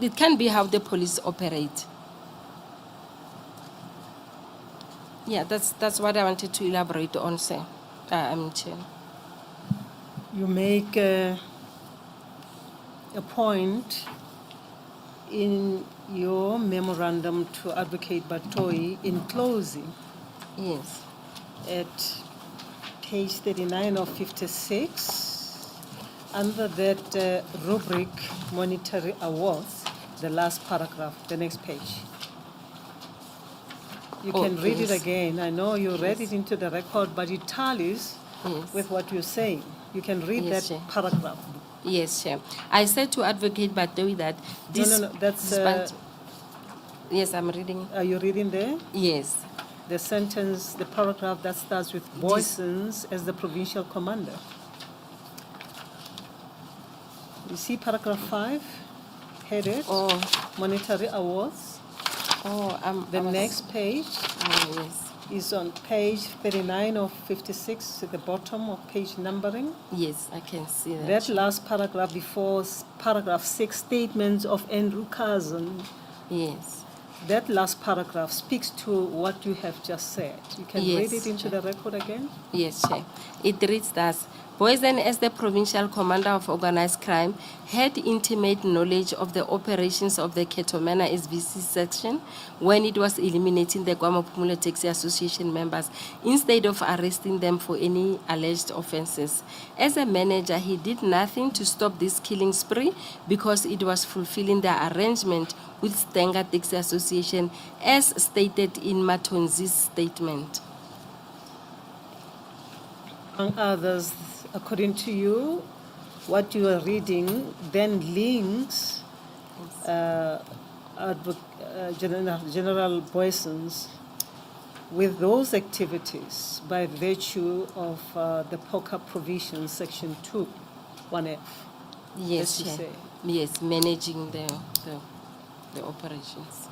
It can be how the police operate. Yeah, that's what I wanted to elaborate on, sir. Chair. You make a point in your memorandum to Advocate Batoyi in closing. Yes. At page 39 of 56, under that rubric, monetary awards, the last paragraph, the next page. You can read it again. I know you read it into the record, but it tallies with what you're saying. You can read that paragraph. Yes, Chair. I said to Advocate Batoyi that this... No, that's... yes, I'm reading. Are you reading there? Yes. The sentence, the paragraph that starts with Boysens as the provincial commander. You see paragraph 5, headed, monetary awards. The next page is on page 39 of 56 at the bottom of page numbering. Yes, I can see that. That last paragraph before paragraph 6, statements of Andrew Cousin. Yes. That last paragraph speaks to what you have just said. You can read it into the record again? Yes, Chair. It reads thus: Boysen, as the provincial commander of organized crime, had intimate knowledge of the operations of the Cato Manor SVC section when it was eliminating the KwaZulu Taxi Association members instead of arresting them for any alleged offenses. As a manager, he did nothing to stop this killing spree because it was fulfilling the arrangement with Stenger Taxi Association as stated in Matonzi's statement. Among others, according to you, what you are reading then links General Boysen's with those activities by virtue of the POCA provision, section 2, 1F. Yes, Chair. Yes, managing the operations.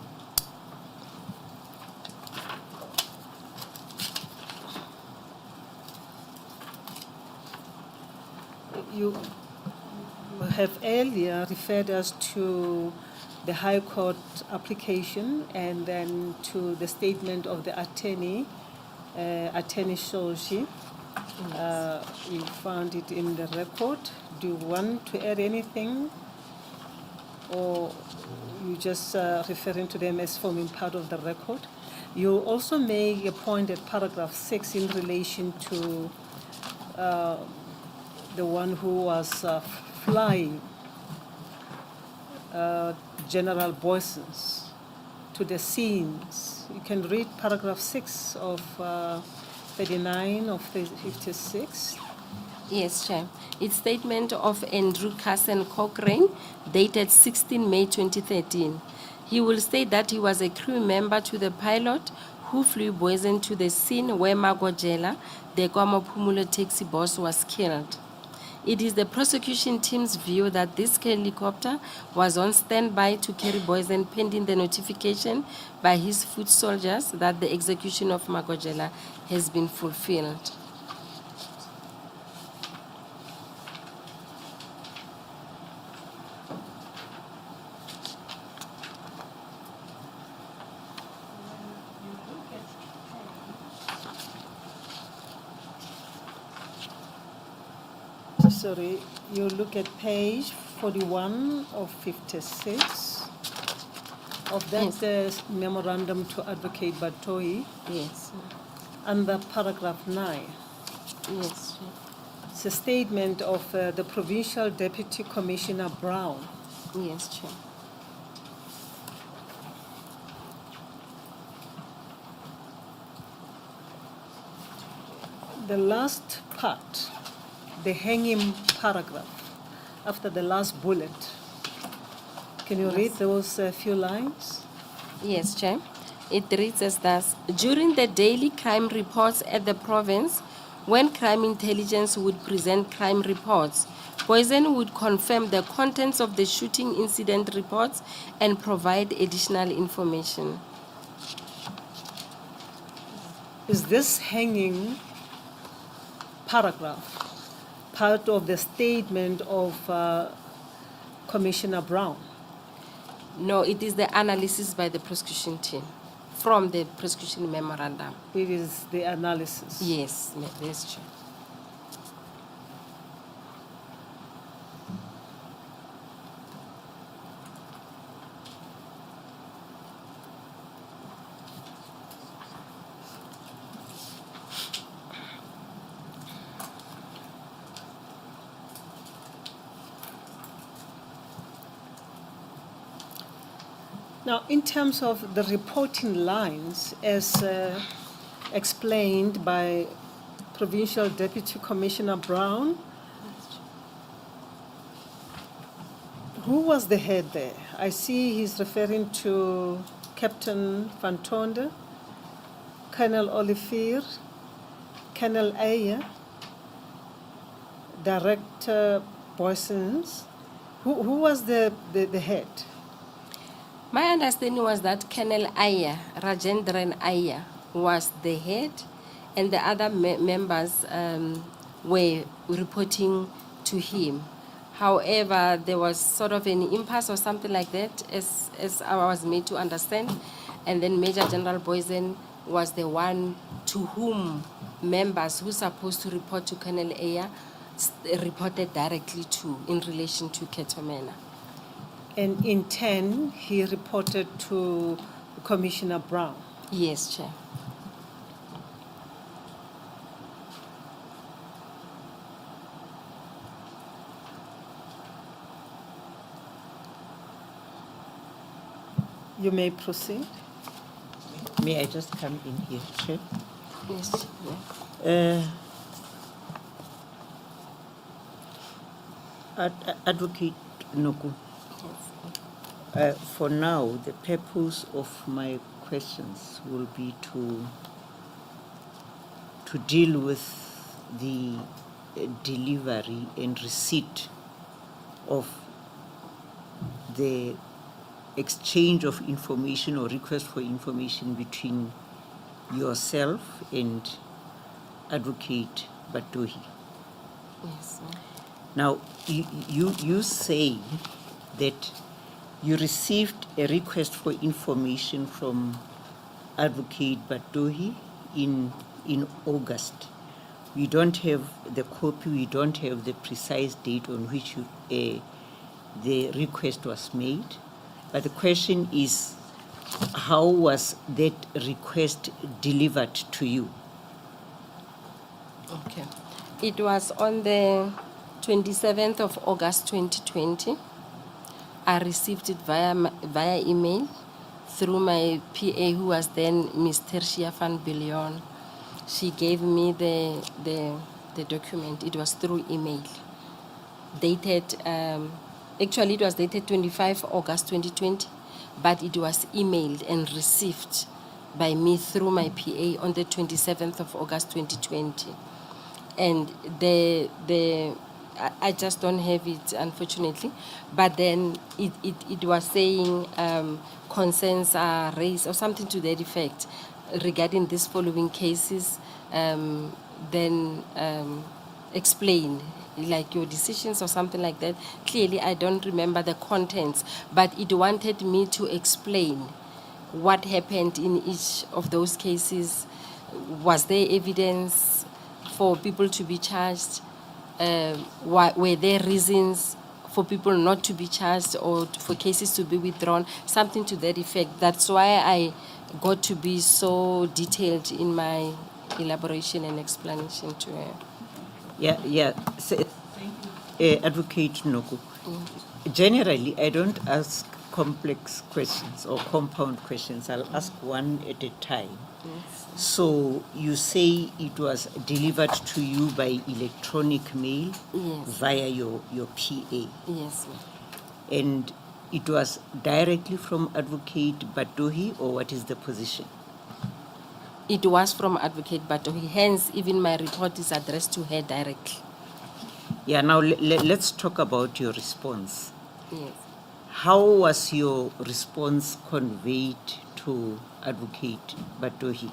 You have earlier referred us to the High Court application and then to the statement of the attorney, Attorney Shoshi. We found it in the record. Do you want to add anything? Or you just referring to them as forming part of the record? You also make a point at paragraph 6 in relation to the one who was flying General Boysen's to the scenes You can read paragraph 6 of 39 of 56. Yes, Chair. It's statement of Andrew Carson Cochrane, dated 16 May 2013. He will state that he was a crew member to the pilot who flew Boysen to the scene where Magojela, the Kwamopumulo taxi boss, was killed. It is the prosecution team's view that this helicopter was on standby to carry Boysen pending the notification by his foot soldiers that the execution of Magojela has been fulfilled. Sorry, you look at page 41 of 56 of that memorandum to Advocate Batoi, Yes. under paragraph 9. Yes, Chair. It's a statement of the Provincial Deputy Commissioner Brown. Yes, Chair. The last part, the hanging paragraph, after the last bullet. Can you read those few lines? Yes, Chair. It reads as thus: during the daily crime reports at the province, when crime intelligence would present crime reports, Boysen would confirm the contents of the shooting incident reports and provide additional information. Is this hanging paragraph part of the statement of Commissioner Brown? No, it is the analysis by the prosecution team from the prosecution memorandum. It is the analysis. Yes, yes, Chair. Now, in terms of the reporting lines, as explained by Provincial Deputy Commissioner Brown, who was the head there? I see he's referring to Captain Van Tonde, Colonel Olivier, Colonel Ayer, Director Boysens. Who was the head? My understanding was that Colonel Ayer, Rajendran Ayer, was the head, and the other members were reporting to him. However, there was sort of an impasse or something like that, as I was made to understand, and then Major General Boysen was the one to whom members who supposed to report to Colonel Ayer reported directly to in relation to Cato Manor. And in 10, he reported to Commissioner Brown. Yes, Chair. You may proceed. May I just come in here, Chair? Yes, yeah. Advocate Noko, for now, the purpose of my questions will be to deal with the delivery and receipt of the exchange of information or request for information between yourself and Advocate Batohi. Yes, ma'am. Now, you say that you received a request for information from Advocate Batohi in August. We don't have the copy, we don't have the precise date on which the request was made. But the question is, how was that request delivered to you? Okay. It was on the 27th of August 2020. I received it via email through my PA, who was then Ms. Tertia van Billion. She gave me the document. It was through email. Dated, actually it was dated 25 August 2020, but it was emailed and received by me through my PA on the 27th of August 2020. And I just don't have it, unfortunately. But then it was saying concerns are raised or something to that effect regarding these following cases. Then explain like your decisions or something like that. Clearly, I don't remember the contents, but it wanted me to explain what happened in each of those cases. Was there evidence for people to be charged? Were there reasons for people not to be charged or for cases to be withdrawn? Something to that effect. That's why I got to be so detailed in my elaboration and explanation to her. Yeah. So, Advocate Noko, generally I don't ask complex questions or compound questions. I'll ask one at a time. Yes. So you say it was delivered to you by electronic mail Yes. via your PA. Yes, ma'am. And it was directly from Advocate Batohi, or what is the position? It was from Advocate Batohi, hence even my report is addressed to her directly. Yeah, now let's talk about your response. Yes. How was your response conveyed to Advocate Batohi?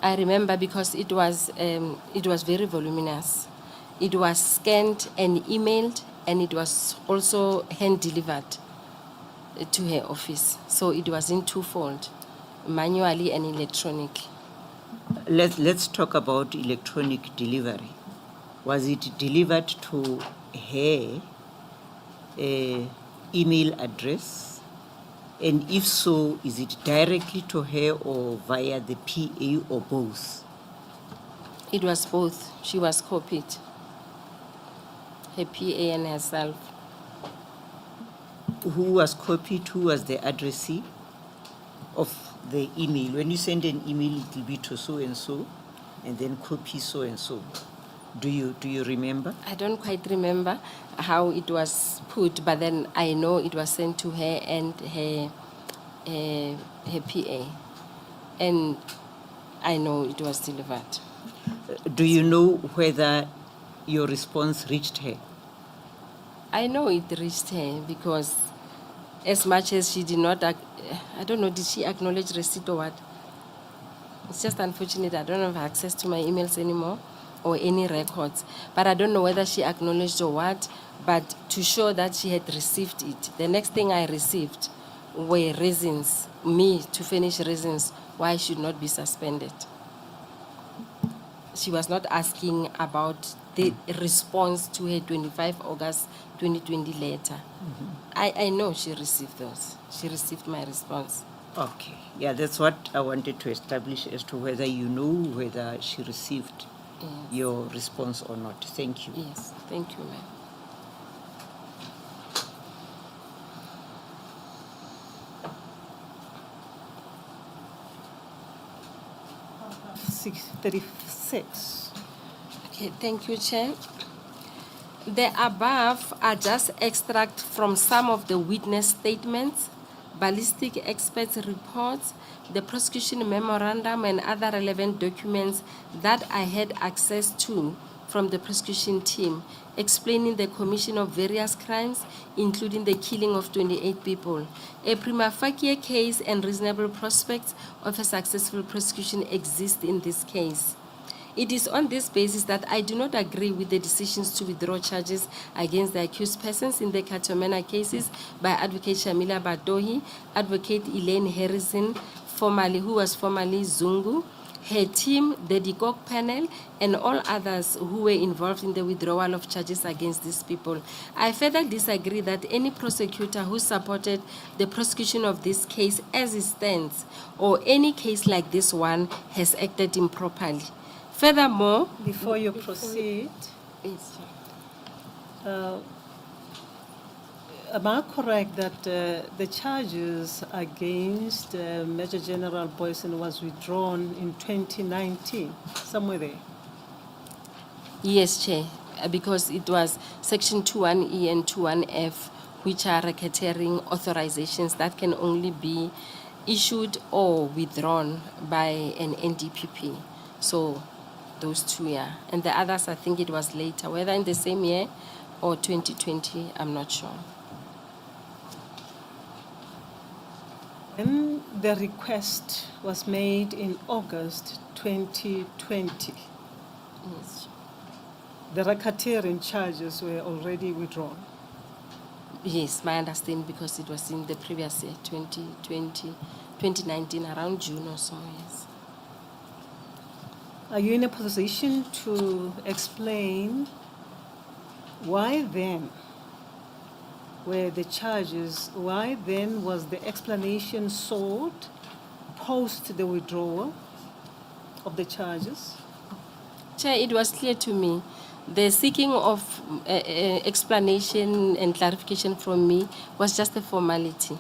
I remember because it was very voluminous. It was scanned and emailed, and it was also hand delivered to her office. So it was in twofold, manually and electronically. Let's talk about electronic delivery. Was it delivered to her email address? And if so, is it directly to her or via the PA or both? It was both. She was copied, her PA and herself. Who was copied? Who was the addressee of the email? When you send an email, it will be to so and so, and then copy so and so. Do you remember? I don't quite remember how it was put, but then I know it was sent to her and her PA, and I know it was delivered. Do you know whether your response reached her? I know it reached her because as much as she did not, I don't know, did she acknowledge receipt or what? It's just unfortunate I don't have access to my emails anymore or any records. But I don't know whether she acknowledged or what, but to show that she had received it. The next thing I received were reasons, me to finish reasons why I should not be suspended. She was not asking about the response to her 25 August 2020 letter. I know she received those. She received my response. Okay. Yeah, that's what I wanted to establish as to whether you know whether she received your response or not. Thank you. Yes, thank you, ma'am. Six 36. Okay, thank you, Chair. The above are just extracts from some of the witness statements, ballistic experts' reports, the prosecution memorandum, and other relevant documents that I had access to from the prosecution team, explaining the commission of various crimes, including the killing of 28 people. A prima facie case and reasonable prospects of a successful prosecution exist in this case. It is on this basis that I do not agree with the decisions to withdraw charges against the accused persons in the Cato Manor cases by Advocate Shamila Batohi, Advocate Elaine Harrison, who was formerly Zungu, her team, the DPP panel, and all others who were involved in the withdrawal of charges against these people. I further disagree that any prosecutor who supported the prosecution of this case as it stands, or any case like this one, has acted improperly. Furthermore, Before you proceed, yes, am I correct that the charges against Major General Boyson was withdrawn in 2019, somewhere there? Yes, Chair, because it was Section 21E and 21F, which are racketeering authorizations that can only be issued or withdrawn by an NDPP. So those two, yeah. And the others, I think it was later, whether in the same year or 2020, I'm not sure. And the request was made in August 2020. Yes. The racketeering charges were already withdrawn. Yes, my understanding, because it was in the previous year, 2020, 2019, around June or so, yes. Are you in a position to explain why then were the charges, why then was the explanation sought post the withdrawal of the charges? Chair, it was clear to me. The seeking of explanation and clarification from me was just a formality,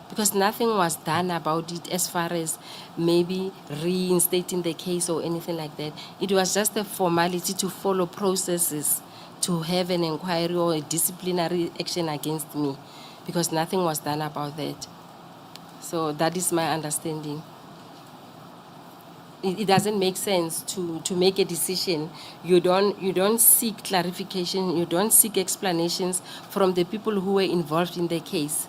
because nothing was done about it as far as maybe reinstating the case or anything like that. It was just a formality to follow processes, to have an inquiry or a disciplinary action against me, because nothing was done about that. So that is my understanding. It doesn't make sense to make a decision. You don't seek clarification, you don't seek explanations from the people who were involved in the case.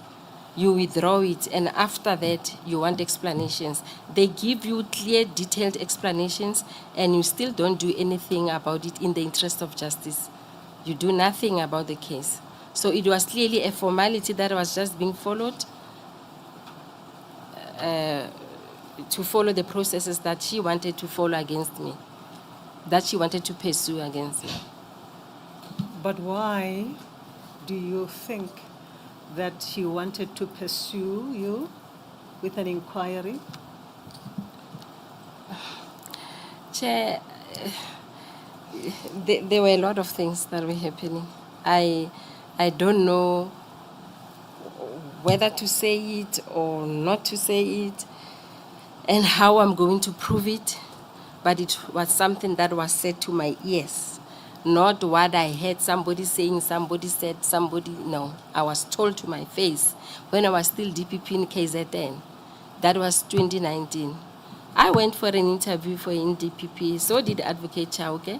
You withdraw it, and after that, you want explanations. They give you clear, detailed explanations, and you still don't do anything about it in the interest of justice. You do nothing about the case. So it was clearly a formality that was just being followed to follow the processes that she wanted to follow against me, that she wanted to pursue against me. But why do you think that she wanted to pursue you with an inquiry? Chair, there were a lot of things that were happening. I don't know whether to say it or not to say it, and how I'm going to prove it, but it was something that was said to my ears, not what I heard somebody saying, somebody said, somebody, no. I was told to my face when I was still DPP in KZN. That was 2019. I went for an interview for NDPP, so did Advocate Chauke,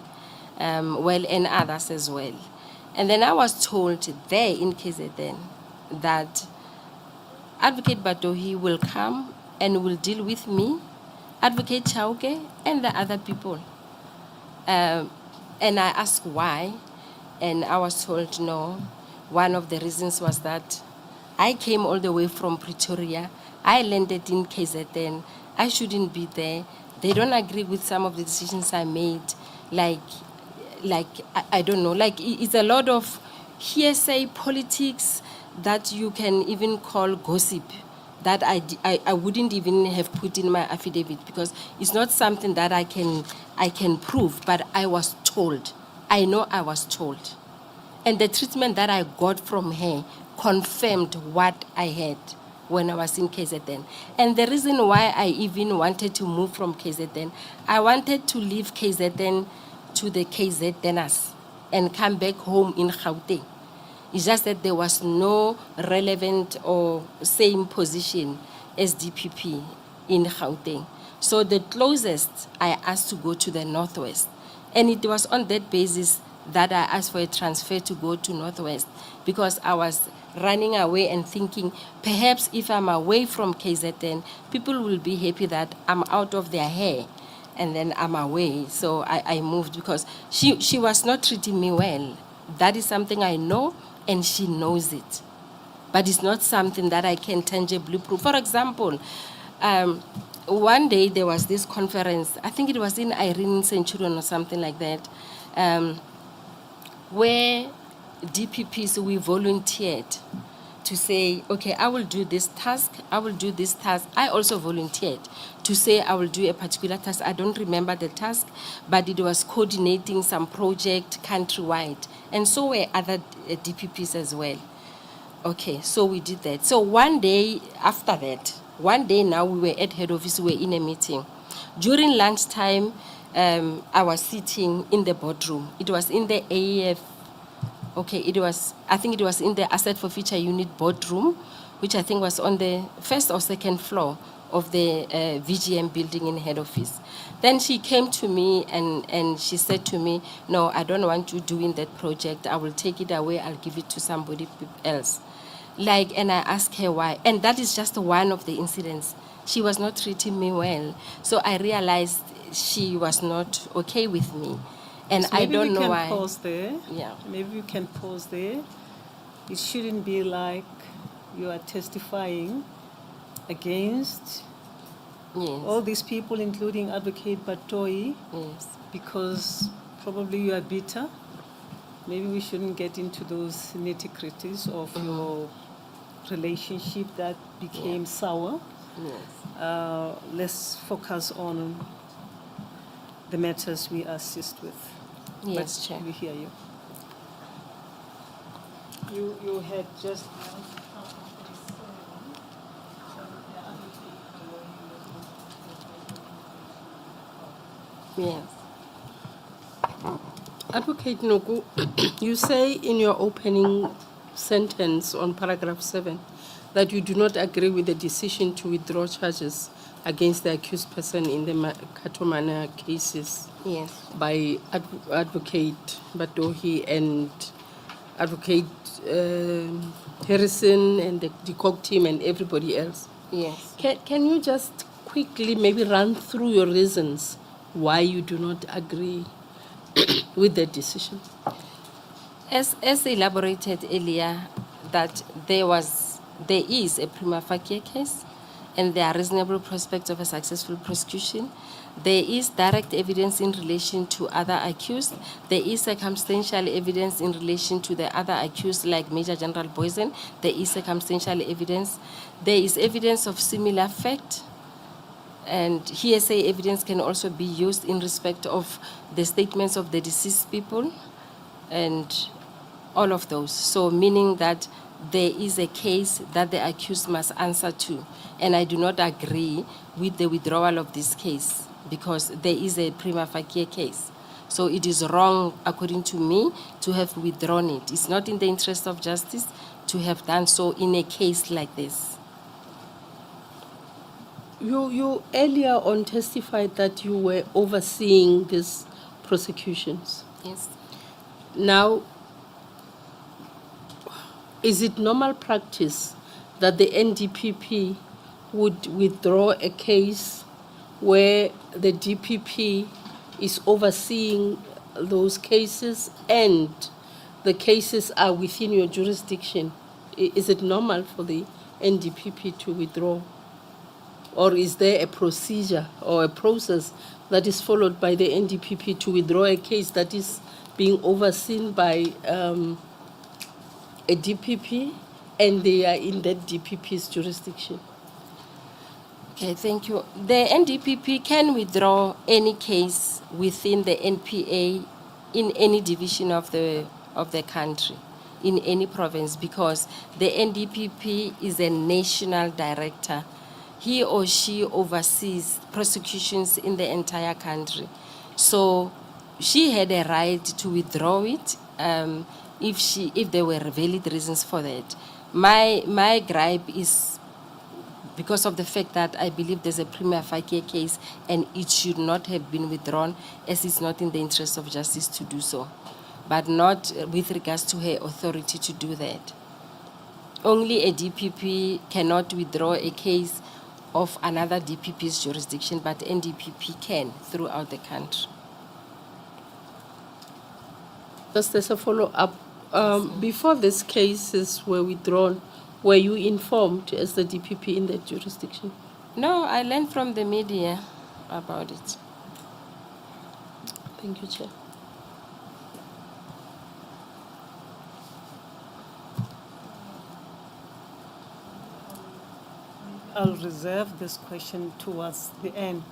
and others as well. And then I was told there in KZN that Advocate Batohi will come and will deal with me, Advocate Chauke, and the other people. And I asked why, and I was told no. One of the reasons was that I came all the way from Pretoria. I landed in KZN. I shouldn't be there. They don't agree with some of the decisions I made. Like I don't know, like it's a lot of hearsay politics that you can even call gossip, that I wouldn't even have put in my affidavit, because it's not something that I can prove, but I was told. I know I was told. And the treatment that I got from her confirmed what I had when I was in KZN. And the reason why I even wanted to move from KZN, I wanted to leave KZN to the KZNers and come back home in Gauteng. It's just that there was no relevant or same position as DPP in Gauteng. So the closest I asked to go to the Northwest. And it was on that basis that I asked for a transfer to go to Northwest, because I was running away and thinking, perhaps if I'm away from KZN, people will be happy that I'm out of their hair, and then I'm away. So I moved because she was not treating me well. That is something I know, and she knows it. But it's not something that I can tangibly prove. For example, one day there was this conference, I think it was in Irene Centurion or something like that, where DPPs, we volunteered to say, okay, I will do this task, I will do this task. I also volunteered to say I will do a particular task. I don't remember the task, but it was coordinating some project countrywide. And so were other DPPs as well. Okay, so we did that. So one day after that, one day now we were at head office, we were in a meeting. During lunchtime, I was sitting in the boardroom. It was in the AEF, okay, I think it was in the Asset Forfeiture Unit boardroom, which I think was on the first or second floor of the VGM building in head office. Then she came to me and she said to me, no, I don't want you doing that project. I will take it away. I'll give it to somebody else. And I asked her why. And that is just one of the incidents. She was not treating me well. So I realized she was not okay with me. And So I maybe don't we know can why. pause there. Yeah. Maybe we can pause there. It shouldn't be like you are testifying against Yes. all these people, including Advocate Batoi, Yes. because probably you are bitter. Maybe we shouldn't get into those nitty-gritties of your relationship that became sour. Yes. Let's focus on the matters we assist with. Yes, But Chair. we hear you. You had just Yes. Advocate Noko, you say in your opening sentence on paragraph 7 that you do not agree with the decision to withdraw charges against the accused person in the Cato Manor cases Yes. by Advocate Batohi and Advocate Harrison and the COG team and everybody else. Yes. Can you just quickly maybe run through your reasons why you do not agree with that decision? As elaborated earlier, that there is a prima facie case, and there are reasonable prospects of a successful prosecution. There is direct evidence in relation to other accused. There is circumstantial evidence in relation to the other accused, like Major General Boysen. There is circumstantial evidence. There is evidence of similar fact. And hearsay evidence can also be used in respect of the statements of the deceased people and all of those. So meaning that there is a case that the accused must answer to. And I do not agree with the withdrawal of this case because there is a prima facie case. So it is wrong, according to me, to have withdrawn it. It's not in the interest of justice to have done so in a case like this. You earlier on testified that you were overseeing these prosecutions. Yes. Now, is it normal practice that the NDPP would withdraw a case where the DPP is overseeing those cases and the cases are within your jurisdiction? Is it normal for the NDPP to withdraw? Or is there a procedure or a process that is followed by the NDPP to withdraw a case that is being overseen by a DPP and they are in that DPP's jurisdiction? Okay, thank you. The NDPP can withdraw any case within the NPA in any division of the country, in any province, because the NDPP is a national director. He or she oversees prosecutions in the entire country. So she had a right to withdraw it if there were valid reasons for that. My gripe is because of the fact that I believe there's a prima facie case and it should not have been withdrawn, as it's not in the interest of justice to do so, but not with regards to her authority to do that. Only a DPP cannot withdraw a case of another DPP's jurisdiction, but NDPP can throughout the country. Just as a follow-up, before these cases were withdrawn, were you informed as the DPP in that jurisdiction? No, I learned from the media about it. Thank you, Chair. I'll reserve this question towards the end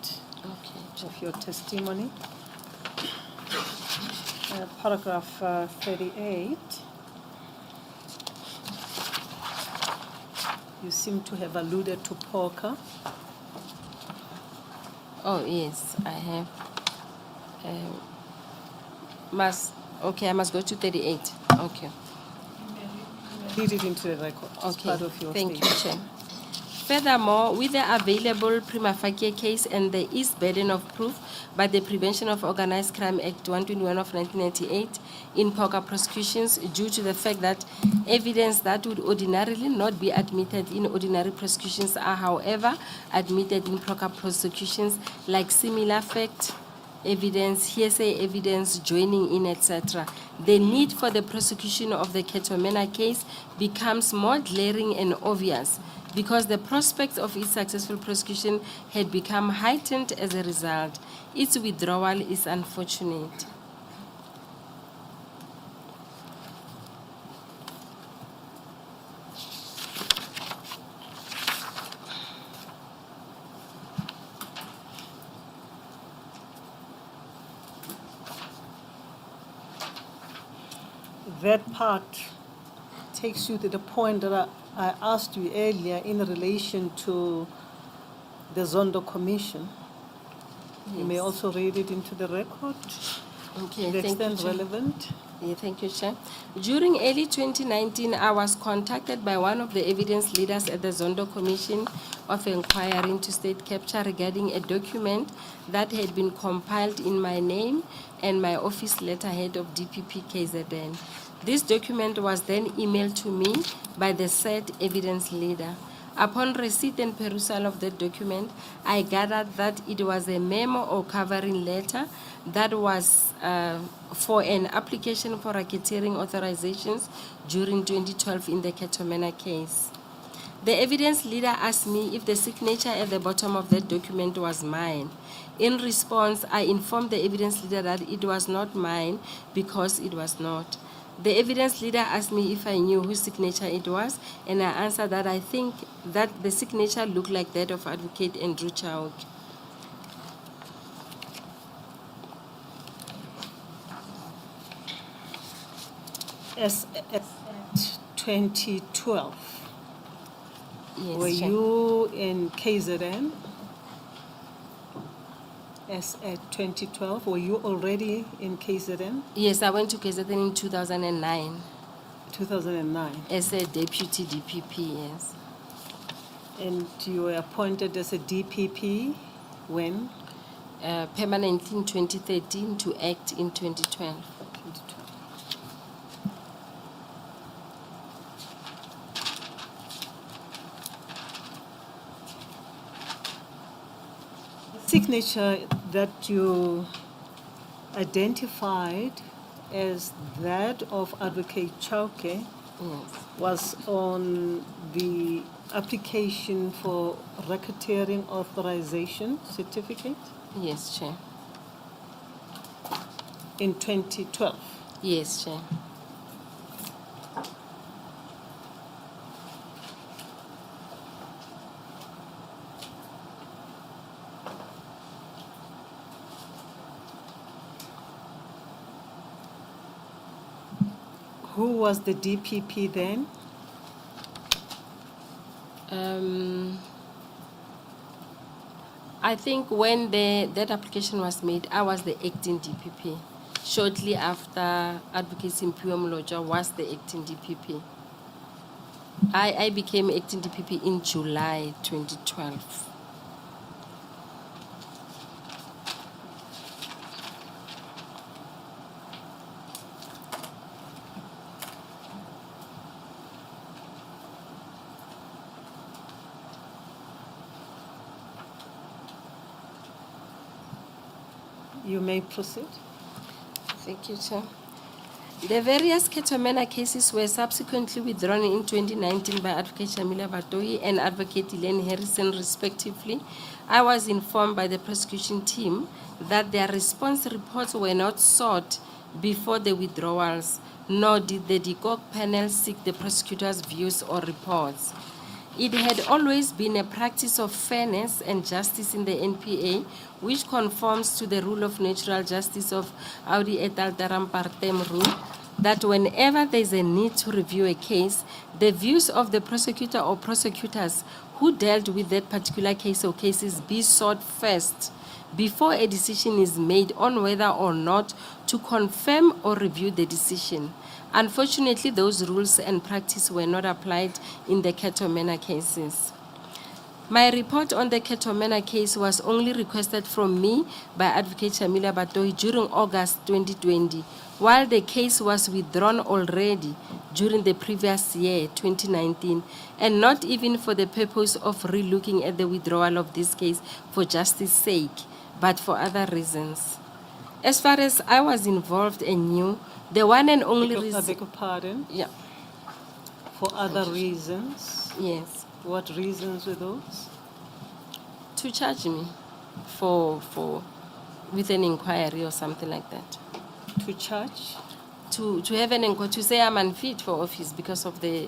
Okay. of your testimony. Paragraph 38. You seem to have alluded to poker. Oh, yes, I have. I must go to 38. Okay. Read it into the record. It's Okay, part of your thank you, statement. Chair. Furthermore, with the available prima facie case and the east burden of proof by the Prevention of Organized Crime Act 121 of 1998 in poker prosecutions, due to the fact that evidence that would ordinarily not be admitted in ordinary prosecutions are, however, admitted in poker prosecutions, like similar fact evidence, hearsay evidence, joining in, etc. The need for the prosecution of the Cato Manor case becomes more glaring and obvious because the prospect of its successful prosecution had become heightened as a result. Its withdrawal is unfortunate. That part takes you to the point that I asked you earlier in relation to the Zondo Commission. You may Yes. also read it into the record. Okay, The thank you, extent Chair. relevant. Yeah, thank you, Chair. During early 2019, I was contacted by one of the evidence leaders at the Zondo Commission of Inquiry into State Capture regarding a document that had been compiled in my name and my office letterhead of DPP KZN. This document was then emailed to me by the said evidence leader. Upon receipt and perusal of that document, I gathered that it was a memo or covering letter that was for an application for racketeering authorizations during 2012 in the Cato Manor case. The evidence leader asked me if the signature at the bottom of that document was mine. In response, I informed the evidence leader that it was not mine because it was not. The evidence leader asked me if I knew whose signature it was, and I answered that I think that the signature looked like that of Advocate Andrew Chauke. As at 2012, Yes, were Chair. you in KZN? As at 2012, were you already in KZN? Yes, I went to KZN in 2009 2009. as a deputy DPP, yes. And you were appointed as a DPP when? Permanent in 2013 to act in 2012. 2012. The signature that you identified as that of Advocate Chauke Yes. was on the application for racketeering authorization certificate Yes, Chair. in 2012. Yes, Chair. Who was the DPP then? I think when that application was made, I was the acting DPP. Shortly after Advocate Simpiwe Mloja was the acting DPP. I became acting DPP in July 2012. You may proceed. Thank you, Chair. The various Cato Manor cases were subsequently withdrawn in 2019 by Advocate Shamila Batoyi and Advocate Elaine Harrison, respectively. I was informed by the prosecution team that their response reports were not sought before the withdrawals, nor did the DCOG panel seek the prosecutor's views or reports. It had always been a practice of fairness and justice in the NPA, which conforms to the rule of natural justice of Audi et al. Taram Partem rule, that whenever there's a need to review a case, the views of the prosecutor or prosecutors who dealt with that particular case or cases be sought first before a decision is made on whether or not to confirm or review the decision. Unfortunately, those rules and practice were not applied in the Cato Manor cases. My report on the Cato Manor case was only requested from me by Advocate Shamila Batohi during August 2020, while the case was withdrawn already during the previous year, 2019, and not even for the purpose of relooking at the withdrawal of this case for justice sake, but for other reasons. As far as I was involved and knew, the one and only I reason... beg your pardon? Yeah, For other reasons? yes. What reasons were those? To charge me with an inquiry or something like that. To charge? To have an inquiry, to say I'm unfit for office because of the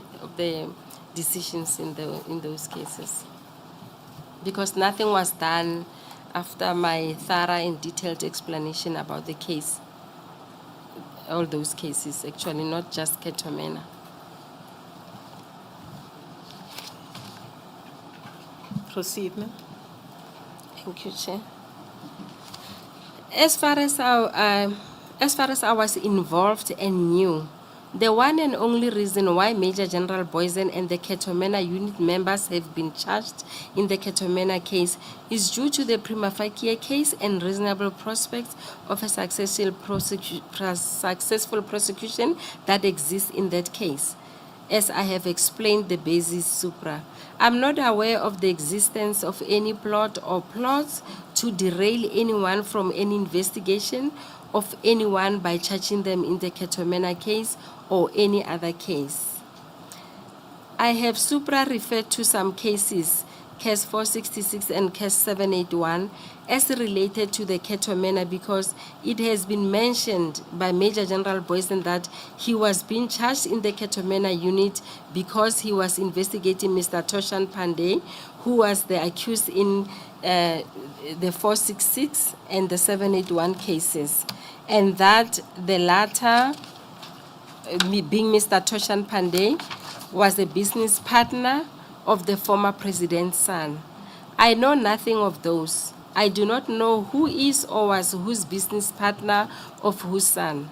decisions in those cases. Because nothing was done after my thorough and detailed explanation about the case. All those cases, actually, not just Cato Manor. Proceed, ma'am. Thank you, Chair. As far as I was involved and knew, the one and only reason why Major General Boysen and the Cato Manor unit members have been charged in the Cato Manor case is due to the prima facie case and reasonable prospects of a successful prosecution that exists in that case. As I have explained the basis supra, I'm not aware of the existence of any plot or plots to derail anyone from any investigation of anyone by charging them in the Cato Manor case or any other case. I have supra referred to some cases, Case 466 and Case 781, as related to the Cato Manor because it has been mentioned by Major General Boysen that he was being charged in the Cato Manor unit because he was investigating Mr. Toshan Pandey, who was the accused in the 466 and the 781 cases, and that the latter, being Mr. Toshan Pandey, was a business partner of the former president's son. I know nothing of those. I do not know who is or was whose business partner of whose son.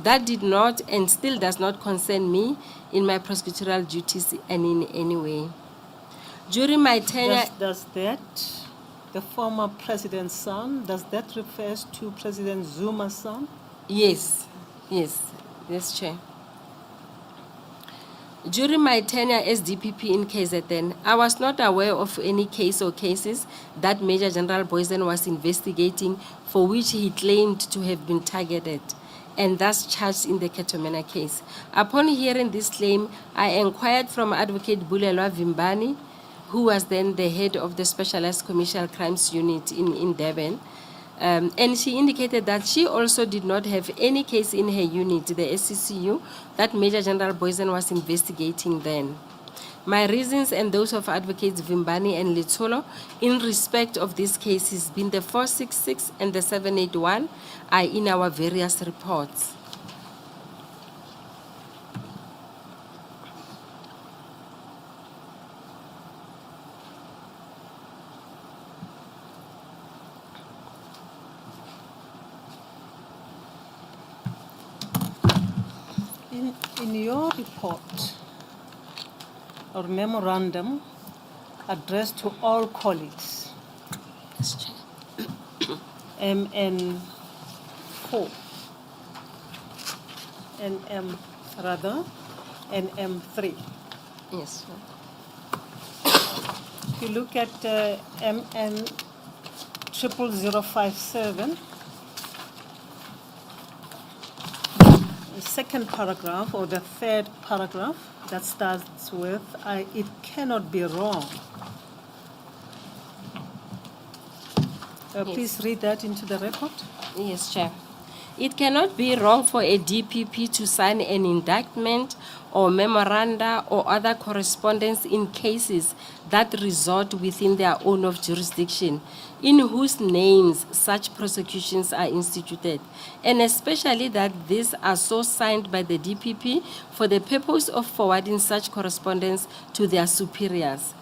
That did not and still does not concern me in my prosecutorial duties and in any way. During my tenure... Does that, the former president's son, does that refer to President Zuma's son? Yes, Chair. During my tenure as DPP in KZN, I was not aware of any case or cases that Major General Boysen was investigating for which he claimed to have been targeted and thus charged in the Cato Manor case. Upon hearing this claim, I inquired from Advocate Bulelwa Vimbani, who was then the head of the Specialized Commercial Crimes Unit in Durban, and she indicated that she also did not have any case in her unit, the SCCU, that Major General Boysen was investigating then. My reasons and those of Advocates Vimbani and Litolo in respect of these cases being the 466 and the 781 are in our various reports. In your report or memorandum addressed to all colleagues, MN4, NM3. Yes, sir. If you look at MN 00057, the second paragraph or the third paragraph that starts with, it cannot be wrong. Yes. Please read that into the record. Yes, Chair. It cannot be wrong for a DPP to sign an indictment or memoranda or other correspondence in cases that resort within their own of jurisdiction, in whose names such prosecutions are instituted, and especially that these are so signed by the DPP for the purpose of forwarding such correspondence to their superiors,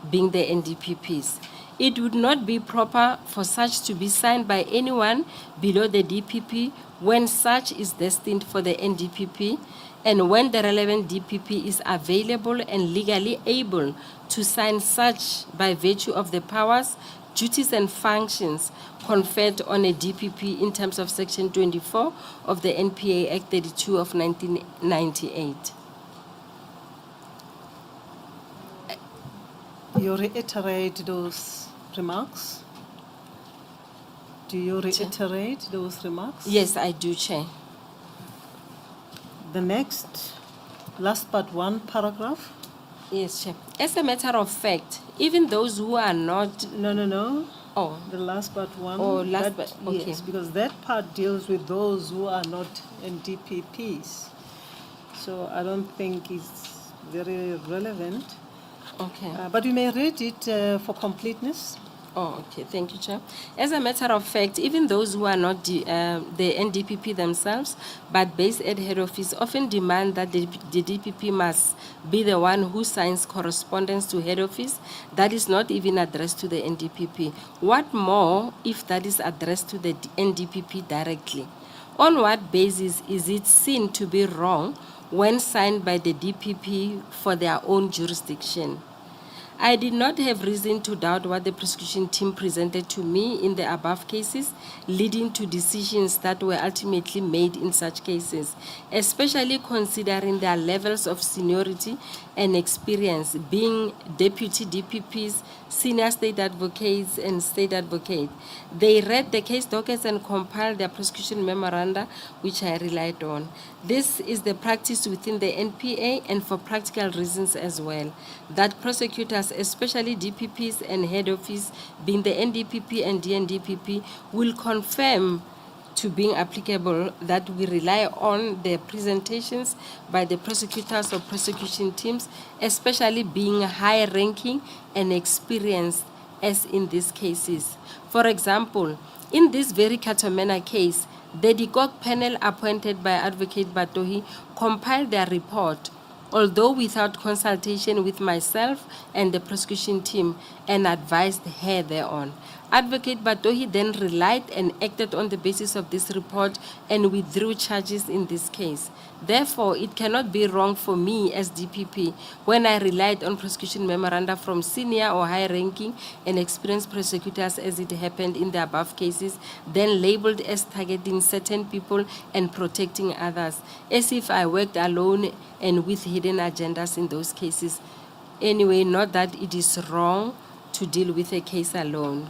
being the NDPPs. It would not be proper for such to be signed by anyone below the DPP when such is destined for the NDPP, and when the relevant DPP is available and legally able to sign such by virtue of the powers, duties and functions conferred on a DPP in terms of Section 24 of the NPA Act 32 of 1998. You reiterate those remarks? Do you reiterate those remarks? Yes, I do, Chair. The next, last but one paragraph? Yes, Chair. As a matter of fact, even those who are not, No. oh, The last but one. Oh, last that- but- okay. Yes, because that part deals with those who are not NDPPs. So I don't think it's very relevant. okay. But we may read it for completeness. Oh, okay. Thank you, Chair. As a matter of fact, even those who are not the NDPP themselves, but based at head office, often demand that the DPP must be the one who signs correspondence to head office that is not even addressed to the NDPP. What more if that is addressed to the NDPP directly? On what basis is it seen to be wrong when signed by the DPP for their own jurisdiction? I did not have reason to doubt what the prosecution team presented to me in the above cases, leading to decisions that were ultimately made in such cases, especially considering their levels of seniority and experience, being deputy DPPs, senior state advocates, and state advocate. They read the case dockets and compiled their prosecution memoranda, which I relied on. This is the practice within the NPA and for practical reasons as well, that prosecutors, especially DPPs and head office, being the NDPP and DNDPP, will confirm to being applicable that we rely on the presentations by the prosecutors or prosecution teams, especially being high-ranking and experienced as in these cases. For example, in this very Cato Manor case, the DCOG panel appointed by Advocate Batohi compiled their report, although without consultation with myself and the prosecution team, and advised her thereon. Advocate Batohi then relied and acted on the basis of this report and withdrew charges in this case. Therefore, it cannot be wrong for me as DPP when I relied on prosecution memoranda from senior or high-ranking and experienced prosecutors as it happened in the above cases, then labeled as targeting certain people and protecting others, as if I worked alone and with hidden agendas in those cases. Anyway, not that it is wrong to deal with a case alone.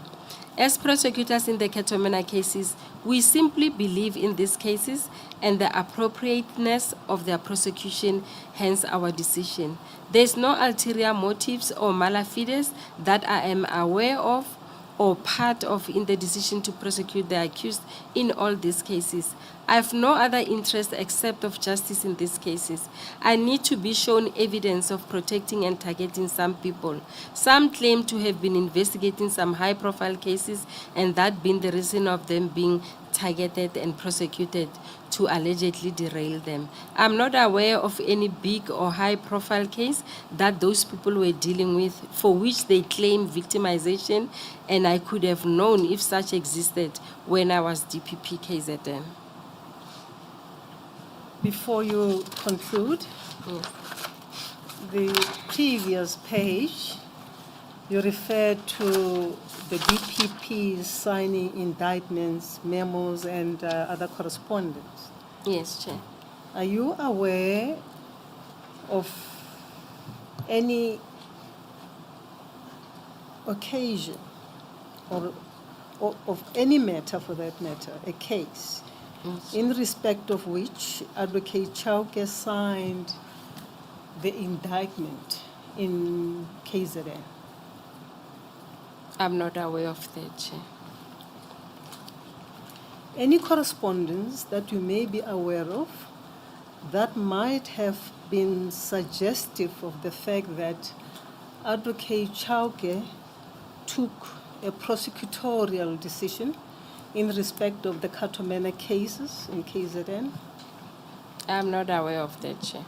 As prosecutors in the Cato Manor cases, we simply believe in these cases and the appropriateness of their prosecution, hence our decision. There is no ulterior motives or malafides that I am aware of or part of in the decision to prosecute the accused in all these cases. I have no other interest except of justice in these cases. I need to be shown evidence of protecting and targeting some people. Some claim to have been investigating some high-profile cases and that being the reason of them being targeted and prosecuted to allegedly derail them. I'm not aware of any big or high-profile case that those people were dealing with for which they claim victimization, and I could have known if such existed when I was DPP KZN. Before you conclude, the previous page, you referred to the DPP signing indictments, memos, and other correspondence. Yes, Chair. Are you aware of any occasion or of any matter for that matter, a case, in respect of which Advocate Chauke signed the indictment in KZN? I'm not aware of that, Chair. any correspondence that you may be aware of that might have been suggestive of the fact that Advocate Chauke took a prosecutorial decision in respect of the Cato Manor cases in KZN? I'm not aware of that, Chair.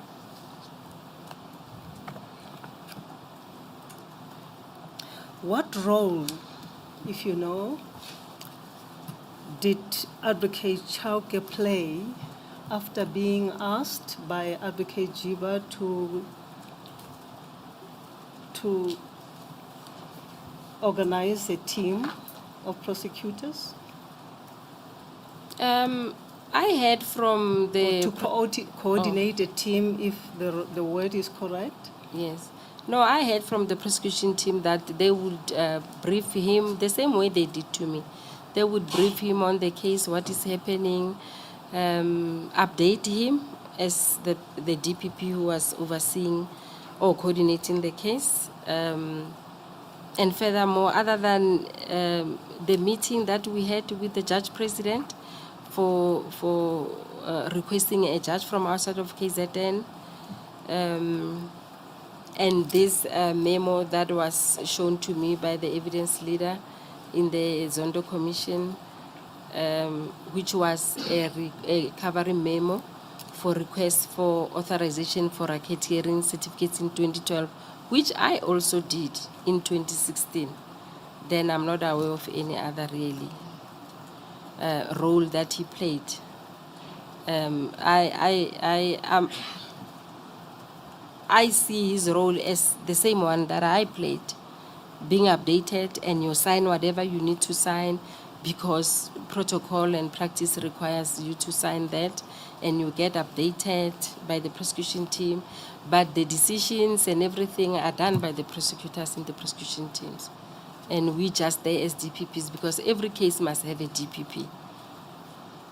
What role, if you know, did Advocate Chauke play after being asked by Advocate Jiba to organize a team of prosecutors? I heard from the... To coordinate a team, if the word is correct? Yes. No, I heard from the prosecution team that they would brief him the same way they did to me. They would brief him on the case, what is happening, update him as the DPP who was overseeing or coordinating the case. And furthermore, other than the meeting that we had with the judge president for requesting a judge from outside of KZN, and this memo that was shown to me by the evidence leader in the Zondo Commission, which was a covering memo for request for authorization for racketeering certificates in 2012, which I also did in 2016. Then I'm not aware of any other really role that he played. I see his role as the same one that I played, being updated, and you sign whatever you need to sign because protocol and practice requires you to sign that, and you get updated by the prosecution team. But the decisions and everything are done by the prosecutors in the prosecution teams. And we just there as DPPs because every case must have a DPP.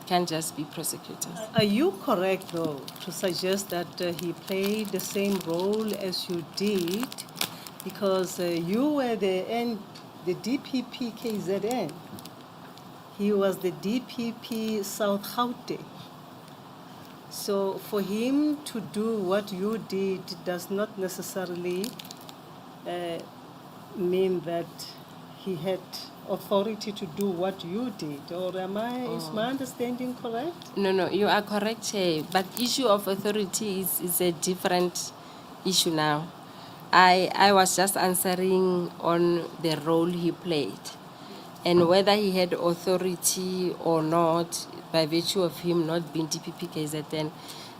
Can't just be prosecutors. Are you correct, though, to suggest that he played the same role as you did? Because you were the DPP KZN. He was the DPP South Gauteng. So for him to do what you did does not necessarily mean that he had authority to do what you did, or is my understanding correct? No, you are correct, Chair. But issue of authority is a different issue now. I was just answering on the role he played, and whether he had authority or not, by virtue of him not being DPP KZN,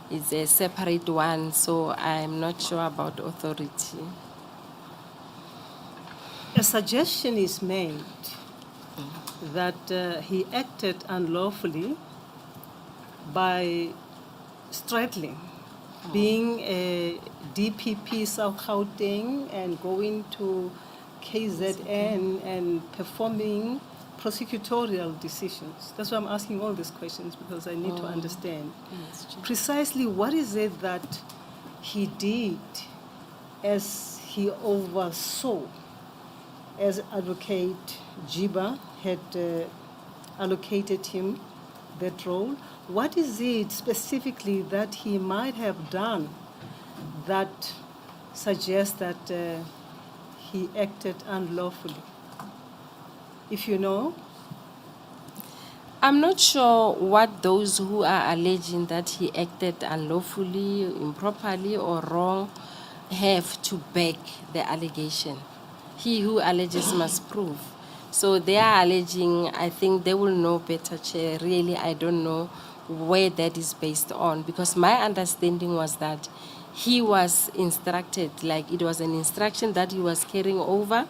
is a separate one. So I'm not sure about authority. A suggestion is made that he acted unlawfully by straddling, being a DPP South Gauteng and going to KZN and performing prosecutorial decisions. That's why I'm asking all these questions, because I need to understand precisely what is it that he did as he oversaw, as Advocate Jiba had allocated him that role. What is it specifically that he might have done that suggests that he acted unlawfully? If you know? I'm not sure what those who are alleging that he acted unlawfully, improperly, or wrong have to back the allegation. He who alleges must prove. So they are alleging, I think they will know better, Chair. Really, I don't know where that is based on, because my understanding was that he was instructed, like it was an instruction that he was carrying over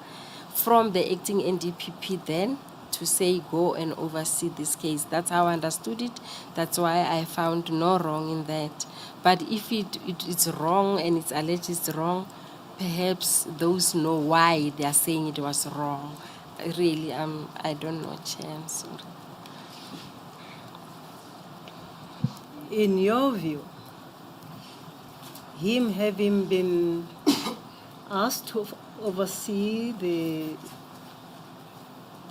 from the acting NDPP then to say, go and oversee this case. That's how I understood it. That's why I found no wrong in that. But if it's wrong and it's alleged it's wrong, perhaps those know why they are saying it was wrong. Really, I don't know, Chair, I'm sorry. In your view, him having been asked to oversee the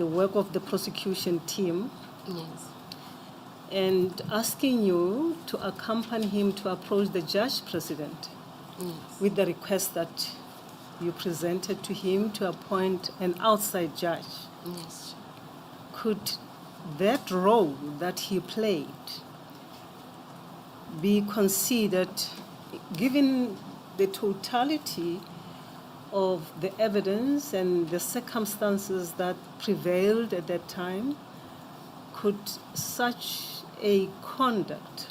work of the prosecution team, Yes. and asking you to accompany him to approach the judge president with the request that you presented to him to appoint an outside judge. Yes. Could that role that he played be considered, given the totality of the evidence and the circumstances that prevailed at that time, could such a conduct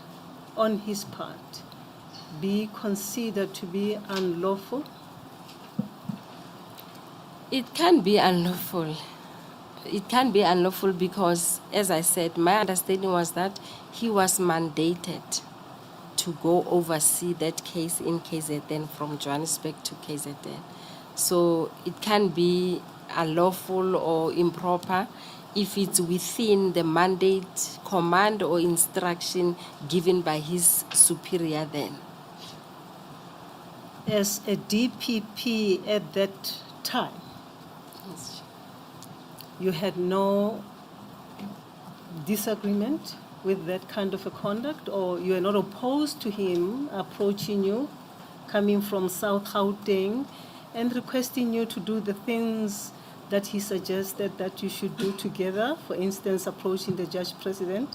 on his part be considered to be unlawful? It can be unlawful. It can be unlawful because, as I said, my understanding was that he was mandated to go oversee that case in KZN from Johannesburg to KZN. So it can be unlawful or improper if it's within the mandate, command, or instruction given by his superior then. As a DPP at that time, Yes. you had no disagreement with that kind of a conduct, or you are not opposed to him approaching you, coming from South Gauteng, and requesting you to do the things that he suggested that you should do together, for instance, approaching the judge president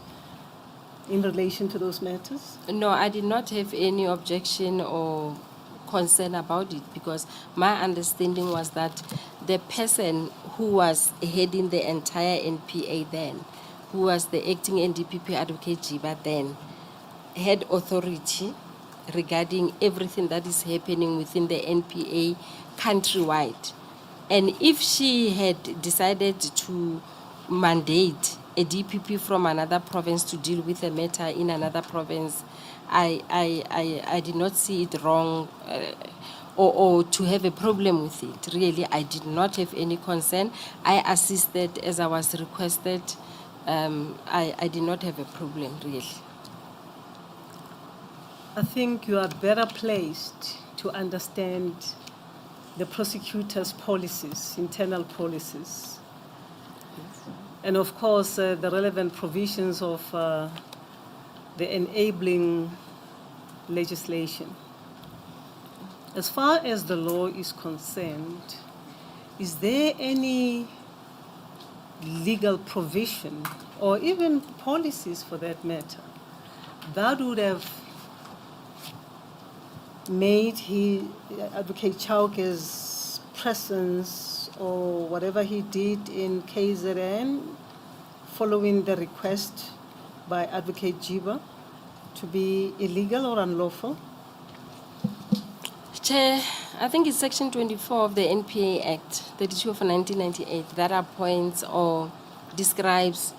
in relation to those matters? No, I did not have any objection or concern about it because my understanding was that the person who was heading the entire NPA then, who was the acting NDPP advocate Jiba then, had authority regarding everything that is happening within the NPA countrywide. And if she had decided to mandate a DPP from another province to deal with a matter in another province, I did not see it wrong or to have a problem with it. Really, I did not have any concern. I assisted as I was requested. I did not have a problem, really. I think you are better placed to understand the prosecutor's policies, internal policies, and of course the relevant provisions of the enabling legislation. As far as the law is concerned, is there any legal provision, or even policies for that matter, that would have made Advocate Chauke's presence or whatever he did in KZN following the request by Advocate Jiba to be illegal or unlawful? Chair, I think it's Section 24 of the NPA Act, 32 of 1998, that appoints or describes,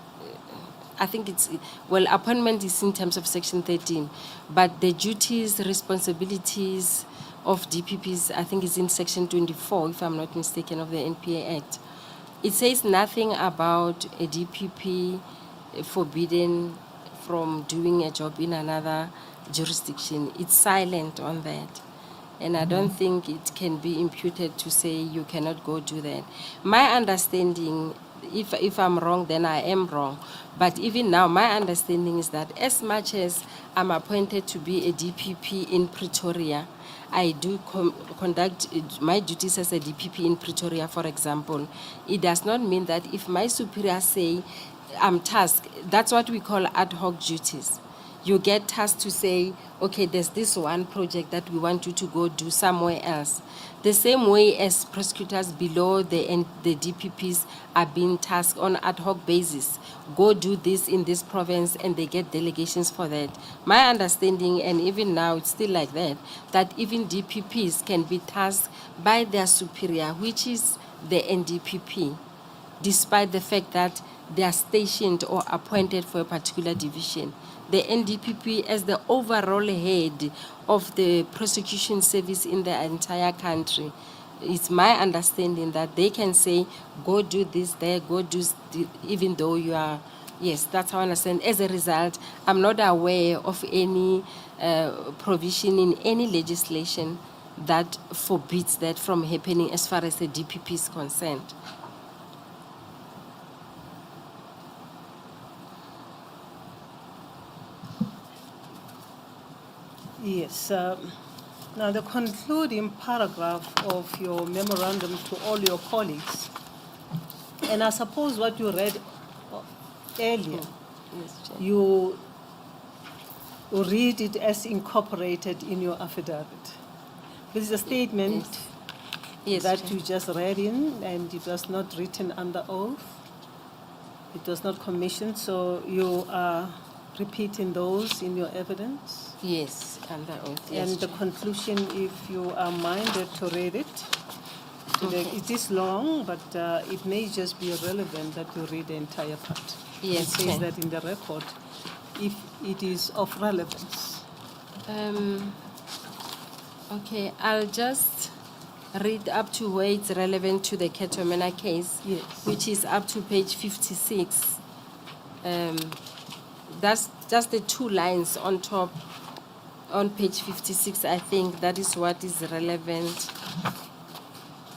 I think it's, well, appointment is in terms of Section 13, but the duties, responsibilities of DPPs, I think is in Section 24, if I'm not mistaken, of the NPA Act. It says nothing about a DPP forbidden from doing a job in another jurisdiction. It's silent on that. And I don't think it can be imputed to say you cannot go do that. My understanding, if I'm wrong, then I am wrong. But even now, my understanding is that as much as I'm appointed to be a DPP in Pretoria, I do conduct my duties as a DPP in Pretoria, for example. It does not mean that if my superiors say I'm tasked, that's what we call ad hoc duties. You get tasked to say, okay, there's this one project that we want you to go do somewhere else. The same way as prosecutors below the DPPs are being tasked on ad hoc basis. Go do this in this province, and they get delegations for that. My understanding, and even now it's still like that even DPPs can be tasked by their superior, which is the NDPP, despite the fact that they are stationed or appointed for a particular division. The NDPP, as the overall head of the prosecution service in the entire country, it's my understanding that they can say, go do this there, go do even though you are, yes, that's how I understand. As a result, I'm not aware of any provision in any legislation that forbids that from happening as far as the DPP is concerned. Yes. Now, the concluding paragraph of your memorandum to all your colleagues, and I suppose what you read earlier, Yes, Chair. you read it as incorporated in your affidavit. This is a statement Yes, that Chair. you just read in, and it was not written under oath. It was not commissioned, so you are repeating those in your evidence. Yes, under oath. Yes, And the Chair. conclusion, if you are minded to read it, it is long, but it may just be relevant that you read the entire part. Yes, It says Chair. that in the record, if it is of relevance. Okay, I'll just read up to where it's relevant to the Cato Manor case, Yes. which is up to page 56. That's just the 2 lines on top, on page 56. I think that is what is relevant.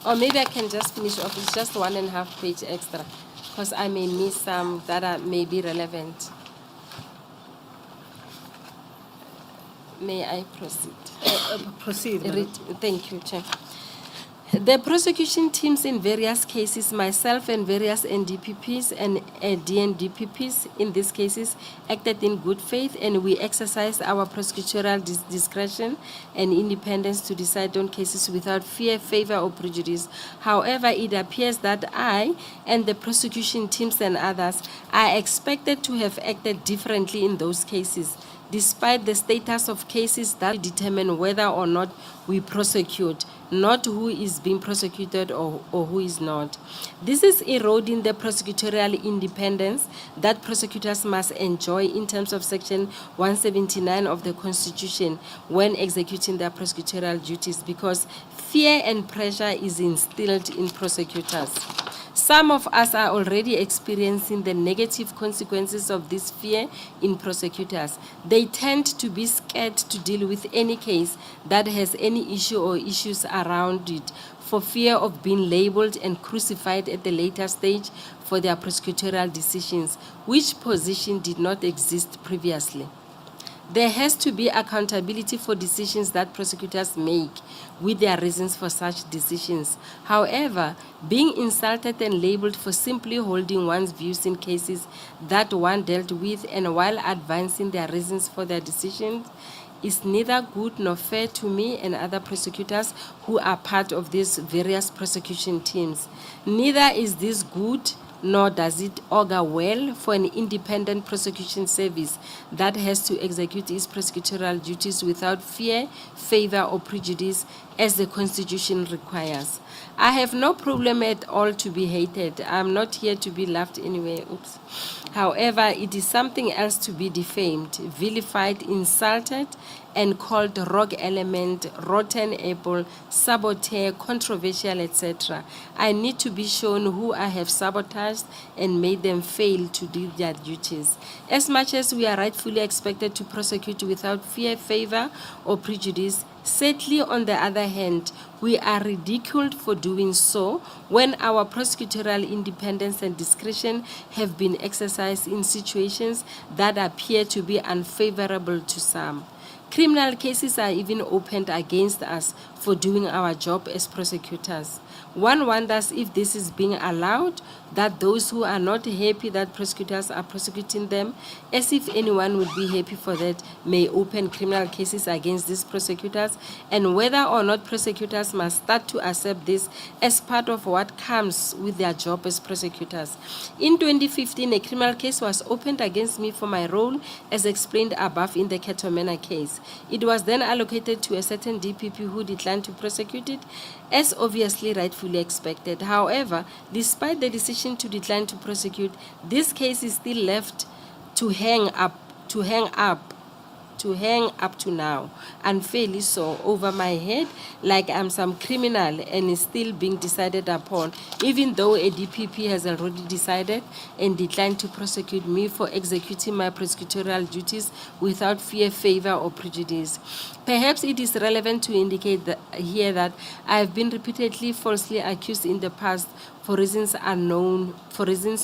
Or maybe I can just finish off. It's just 1.5 page extra, because I may miss some that are maybe relevant. May I proceed? Proceed. Madam. Thank you, Chair. The prosecution teams in various cases, myself and various NDPPs and DNDPPs in these cases, acted in good faith, and we exercised our prosecutorial discretion and independence to decide on cases without fear, favor, or prejudice. However, it appears that I and the prosecution teams and others are expected to have acted differently in those cases, despite the status of cases that determine whether or not we prosecute, not who is being prosecuted or who is not. This is eroding the prosecutorial independence that prosecutors must enjoy in terms of Section 179 of the Constitution when executing their prosecutorial duties, because fear and pressure is instilled in prosecutors. Some of us are already experiencing the negative consequences of this fear in prosecutors. They tend to be scared to deal with any case that has any issue or issues around it, for fear of being labeled and crucified at the later stage for their prosecutorial decisions, which position did not exist previously. There has to be accountability for decisions that prosecutors make, with their reasons for such decisions. However, being insulted and labeled for simply holding one's views in cases that one dealt with and while advancing their reasons for their decisions is neither good nor fair to me and other prosecutors who are part of these various prosecution teams. Neither is this good, nor does it augur well for an independent prosecution service that has to execute its prosecutorial duties without fear, favor, or prejudice, as the Constitution requires. I have no problem at all to be hated. I'm not here to be laughed anyway. Oops. However, it is something else to be defamed, vilified, insulted, and called rogue element, rotten apple, saboteur, controversial, etc. I need to be shown who I have sabotaged and made them fail to do their duties. As much as we are rightfully expected to prosecute without fear, favor, or prejudice, sadly, on the other hand, we are ridiculed for doing so when our prosecutorial independence and discretion have been exercised in situations that appear to be unfavorable to some. Criminal cases are even opened against us for doing our job as prosecutors. One wonders if this is being allowed, that those who are not happy that prosecutors are prosecuting them, as if anyone would be happy for that, may open criminal cases against these prosecutors, and whether or not prosecutors must start to accept this as part of what comes with their job as prosecutors. In 2015, a criminal case was opened against me for my role as explained above in the Cato Manor case. It was then allocated to a certain DPP who declined to prosecute it, as obviously rightfully expected. However, despite the decision to decline to prosecute, this case is still left to hang up to now, unfairly so, over my head, like I'm some criminal and is still being decided upon, even though a DPP has already decided and declined to prosecute me for executing my prosecutorial duties without fear, favor, or prejudice. Perhaps it is relevant to indicate here that I have been repeatedly falsely accused in the past for reasons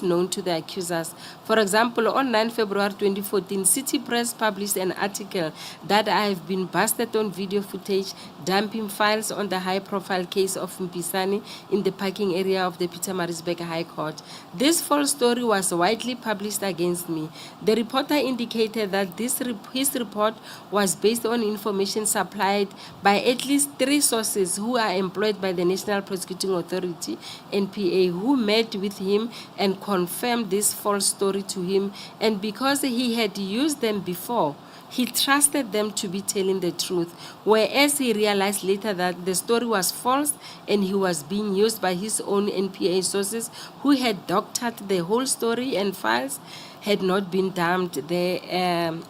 known to the accusers. For example, on 9 February 2014, City Press published an article that I have been busted on video footage dumping files on the high-profile case of Mpisani in the parking area of the Pietermaritzburg High Court. This false story was widely published against me. The reporter indicated that his report was based on information supplied by at least 3 sources who are employed by the National Prosecuting Authority, NPA, who met with him and confirmed this false story to him, and because he had used them before, he trusted them to be telling the truth, whereas he realized later that the story was false and he was being used by his own NPA sources who had doctored the whole story and files had not been dumped there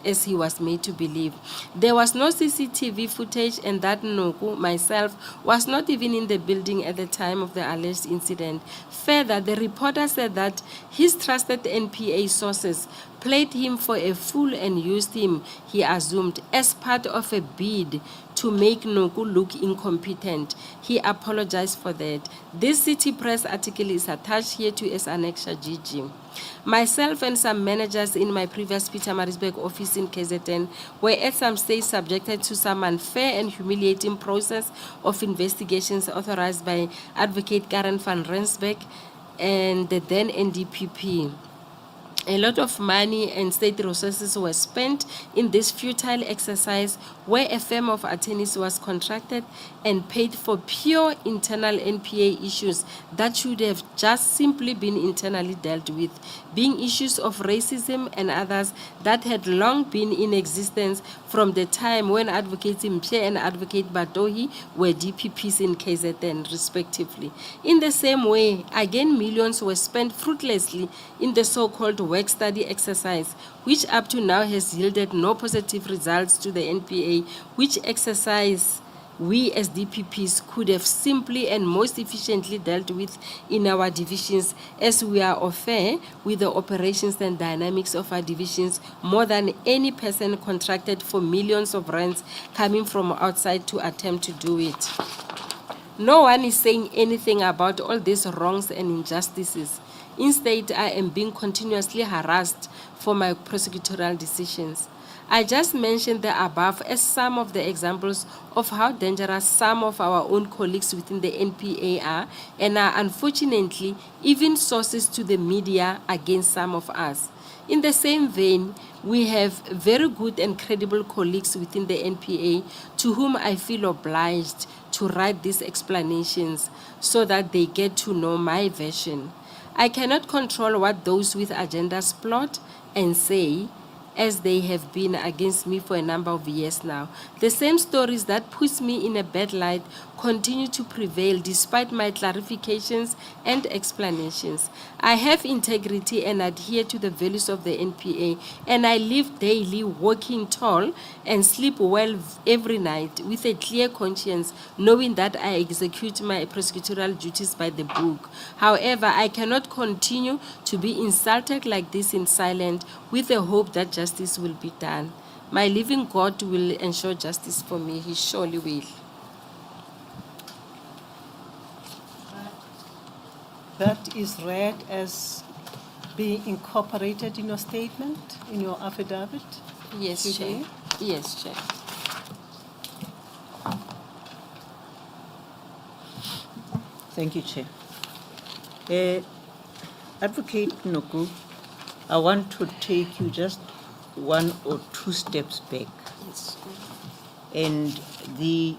as he was made to believe. There was no CCTV footage, and that Noko, myself, was not even in the building at the time of the alleged incident. Further, the reporter said that his trusted NPA sources played him for a fool and used him, he assumed, as part of a bid to make Noko look incompetent. He apologized for that. This City Press article is attached here to as annexure GG. Myself and some managers in my previous Pietermaritzburg office in KZN were at some stage subjected to some unfair and humiliating process of investigations authorized by Advocate Karen van Rensburg and the then NDPP. A lot of money and state resources were spent in this futile exercise where a firm of attorneys was contracted and paid for pure internal NPA issues that should have just simply been internally dealt with, being issues of racism and others that had long been in existence from the time when Advocate Mphe and Advocate Batohi were DPPs in KZN, respectively. In the same way, again, millions were spent fruitlessly in the so-called work study exercise, which up to now has yielded no positive results to the NPA, which exercise we as DPPs could have simply and most efficiently dealt with in our divisions, as we are au fait with the operations and dynamics of our divisions more than any person contracted for millions of rands coming from outside to attempt to do it. No one is saying anything about all these wrongs and injustices. Instead, I am being continuously harassed for my prosecutorial decisions. I just mentioned the above as some of the examples of how dangerous some of our own colleagues within the NPA are, and are unfortunately even sources to the media against some of us. In the same vein, we have very good and credible colleagues within the NPA to whom I feel obliged to write these explanations so that they get to know my version. I cannot control what those with agendas plot and say, as they have been against me for a number of years now. The same stories that puts me in a bad light continue to prevail despite my clarifications and explanations. I have integrity and adhere to the values of the NPA, and I live daily walking tall and sleep well every night with a clear conscience, knowing that I execute my prosecutorial duties by the book. However, I cannot continue to be insulted like this in silence with the hope that justice will be done. My living God will ensure justice for me. He surely will. That is read as being incorporated in your statement, in your affidavit? Yes, Today? Chair. Yes, Chair. Thank you, Chair. Advocate Noko, I want to take you just 1 or 2 steps back. Yes. And the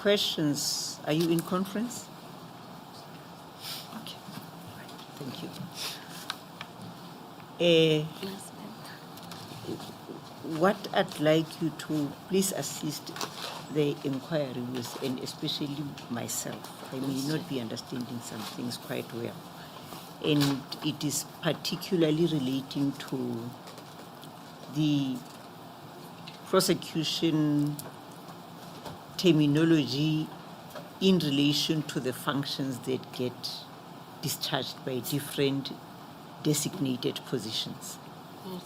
questions, are you in conference? Okay, right. Thank you. Yes, ma'am. What I'd like you to please assist the inquiry with, and especially myself, I may not be understanding some things quite well. And it is particularly relating to the prosecution terminology in relation to the functions that get discharged by different designated positions. Yes.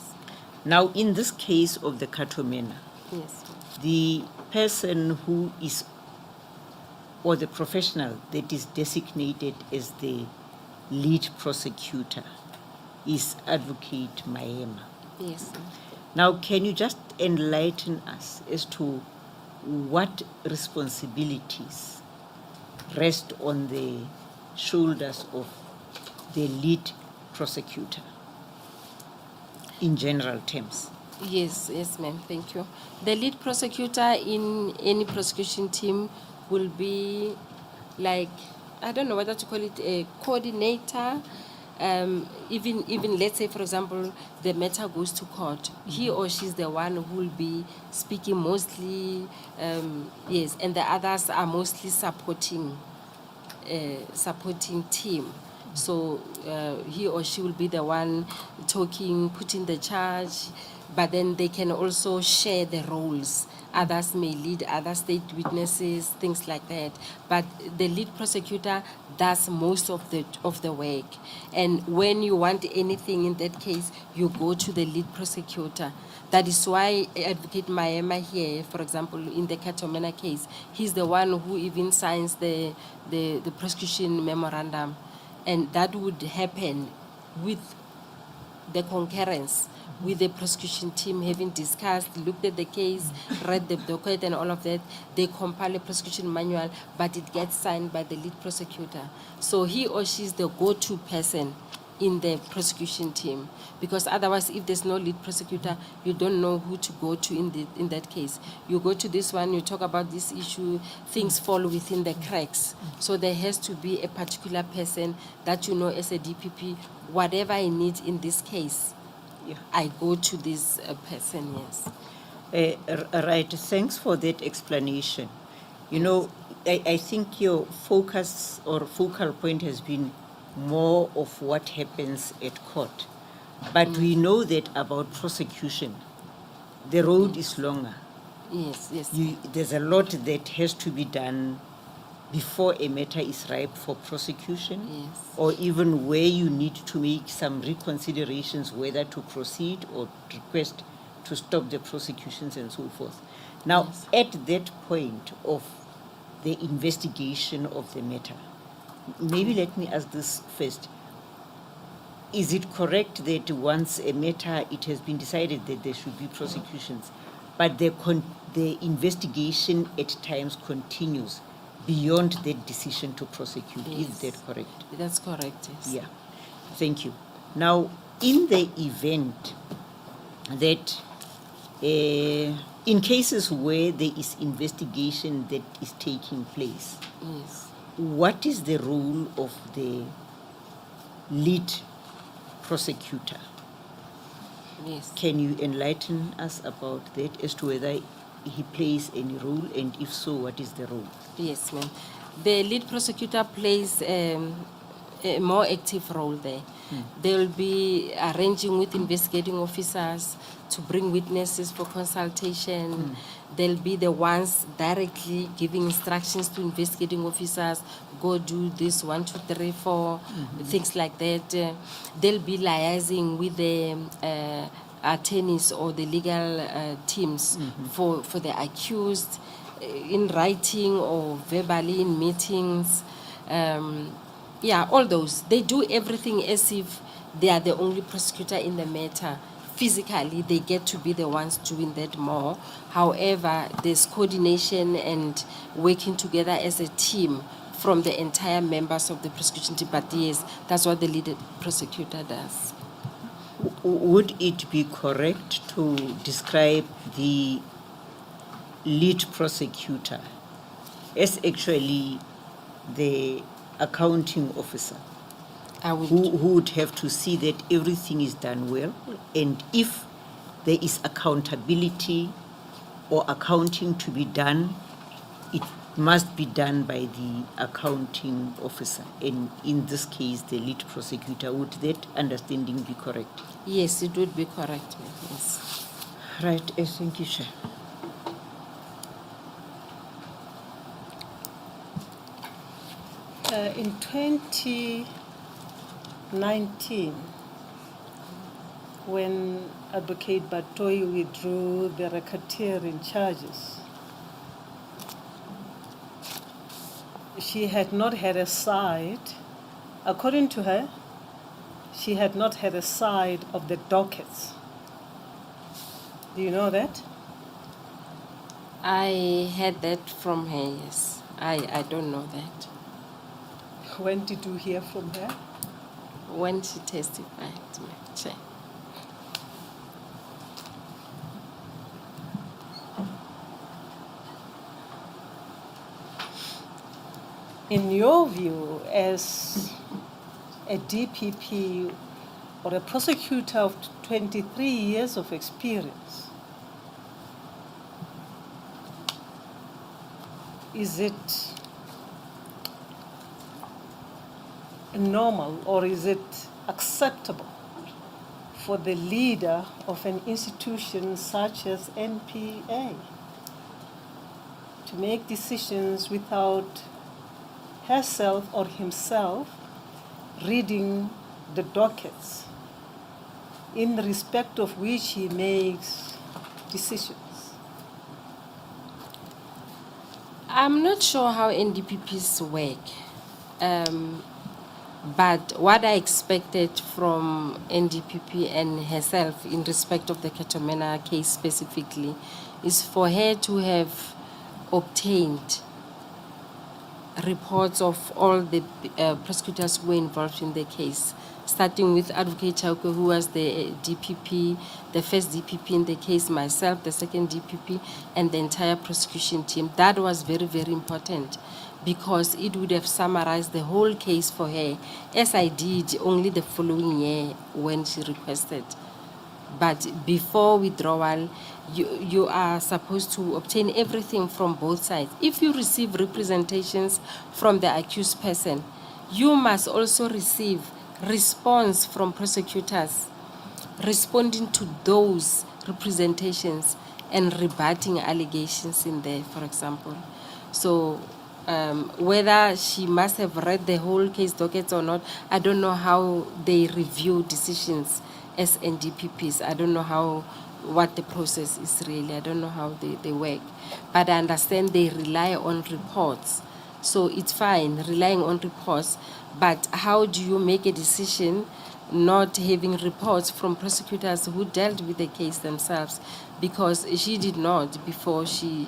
Now, in this case of the Cato Manor, Yes. the person who is, or the professional that is designated as the lead prosecutor is Advocate Maema. Yes. Now, can you just enlighten us as to what responsibilities rest on the shoulders of the lead prosecutor in general terms? Yes, ma'am. Thank you. The lead prosecutor in any prosecution team will be like, I don't know whether to call it a coordinator. Even let's say, for example, the matter goes to court. He or she is the one who will be speaking mostly, yes, and the others are mostly supporting team. So he or she will be the one talking, putting the charge, but then they can also share the roles. Others may lead other state witnesses, things like that. But the lead prosecutor does most of the work. And when you want anything in that case, you go to the lead prosecutor. That is why Advocate Maema here, for example, in the Cato Manor case, he's the one who even signs the prosecution memorandum. And that would happen with the concurrence, with the prosecution team having discussed, looked at the case, read the docket and all of that. They compile a prosecution manual, but it gets signed by the lead prosecutor. So he or she is the go-to person in the prosecution team, because otherwise, if there's no lead prosecutor, you don't know who to go to in that case. You go to this one, you talk about this issue, things fall within the cracks. So there has to be a particular person that you know as a DPP, whatever I need in this case, Yeah. I go to this person, yes. Right, thanks for that explanation. You know, I think your focus or focal point has been more of what happens at court. But we know that about prosecution, the road is longer. Yes. There's a lot that has to be done before a matter is ripe for prosecution, Yes. or even where you need to make some reconsiderations whether to proceed or request to stop the prosecutions and so forth. Now, Yes. at that point of the investigation of the matter, maybe let me ask this first. Is it correct that once a matter, it has been decided that there should be prosecutions, but the investigation at times continues beyond that decision to prosecute? Yes. Is that correct? That's correct, yes. Yeah, thank you. Now, in the event that in cases where there is investigation that is taking place, Yes. what is the role of the lead prosecutor? Yes. Can you enlighten us about that as to whether he plays any role, and if so, what is the role? Yes, ma'am. The lead prosecutor plays a more active role there. They will be arranging with investigating officers to bring witnesses for consultation. They'll be the ones directly giving instructions to investigating officers, go do this, 1, 2, 3, 4, things like that. They'll be liaising with the attorneys or the legal teams for the accused in writing or verbally in meetings. Yeah, all those. They do everything as if they are the only prosecutor in the matter. Physically, they get to be the ones doing that more. However, there's coordination and working together as a team from the entire members of the prosecution team. But yes, that's what the lead prosecutor does. Would it be correct to describe the lead prosecutor as actually the accounting officer I would. who would have to see that everything is done well, and if there is accountability or accounting to be done, it must be done by the accounting officer, and in this case the lead prosecutor? Would that understanding be correct? Yes, it would be correct. Yes. Right, thank you, Chair. In 2019, when Advocate Batoyi withdrew the racketeering charges, she had not had a side According to her, she had not had a side of the dockets. Do you know that? I had that from her, yes. I don't know that. When did you hear from her? When she testified, Che. In your view, as a DPP or a prosecutor of 23 years of experience, is it normal or is it acceptable for the leader of an institution such as NPA to make decisions without herself or himself reading the dockets in respect of which he makes decisions? I'm not sure how NDPPs work, but what I expected from NDPP and herself in respect of the Cato Manor case specifically is for her to have obtained reports of all the prosecutors who were involved in the case, starting with Advocate Chauke, who was the DPP, the first DPP in the case, myself, the second DPP, and the entire prosecution team. That was very, very important because it would have summarized the whole case for her, as I did only the following year when she requested. But before withdrawal, you are supposed to obtain everything from both sides. If you receive representations from the accused person, you must also receive response from prosecutors responding to those representations and rebutting allegations in there, for example. So whether she must have read the whole case dockets or not, I don't know how they review decisions as NDPPs. I don't know what the process is really. I don't know how they work. But I understand they rely on reports. So it's fine, relying on reports. But how do you make a decision not having reports from prosecutors who dealt with the case themselves? Because she did not before she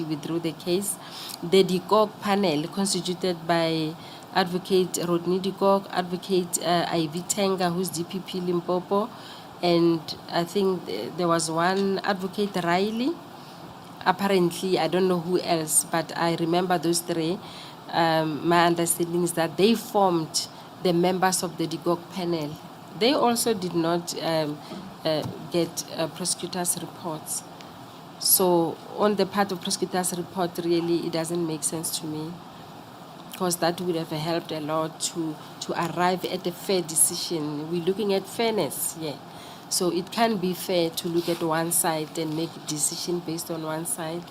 withdrew the case. The DCOG panel constituted by Advocate Rodney DCOG, Advocate Ivy Tenga, who's DPP Limpopo, and I think there was one Advocate Riley. Apparently, I don't know who else, but I remember those three. My understanding is that they formed the members of the DCOG panel. They also did not get prosecutors' reports. So on the part of prosecutors' report, really, it doesn't make sense to me, because that would have helped a lot to arrive at a fair decision. We're looking at fairness, yeah. So it can be fair to look at one side and make a decision based on one side.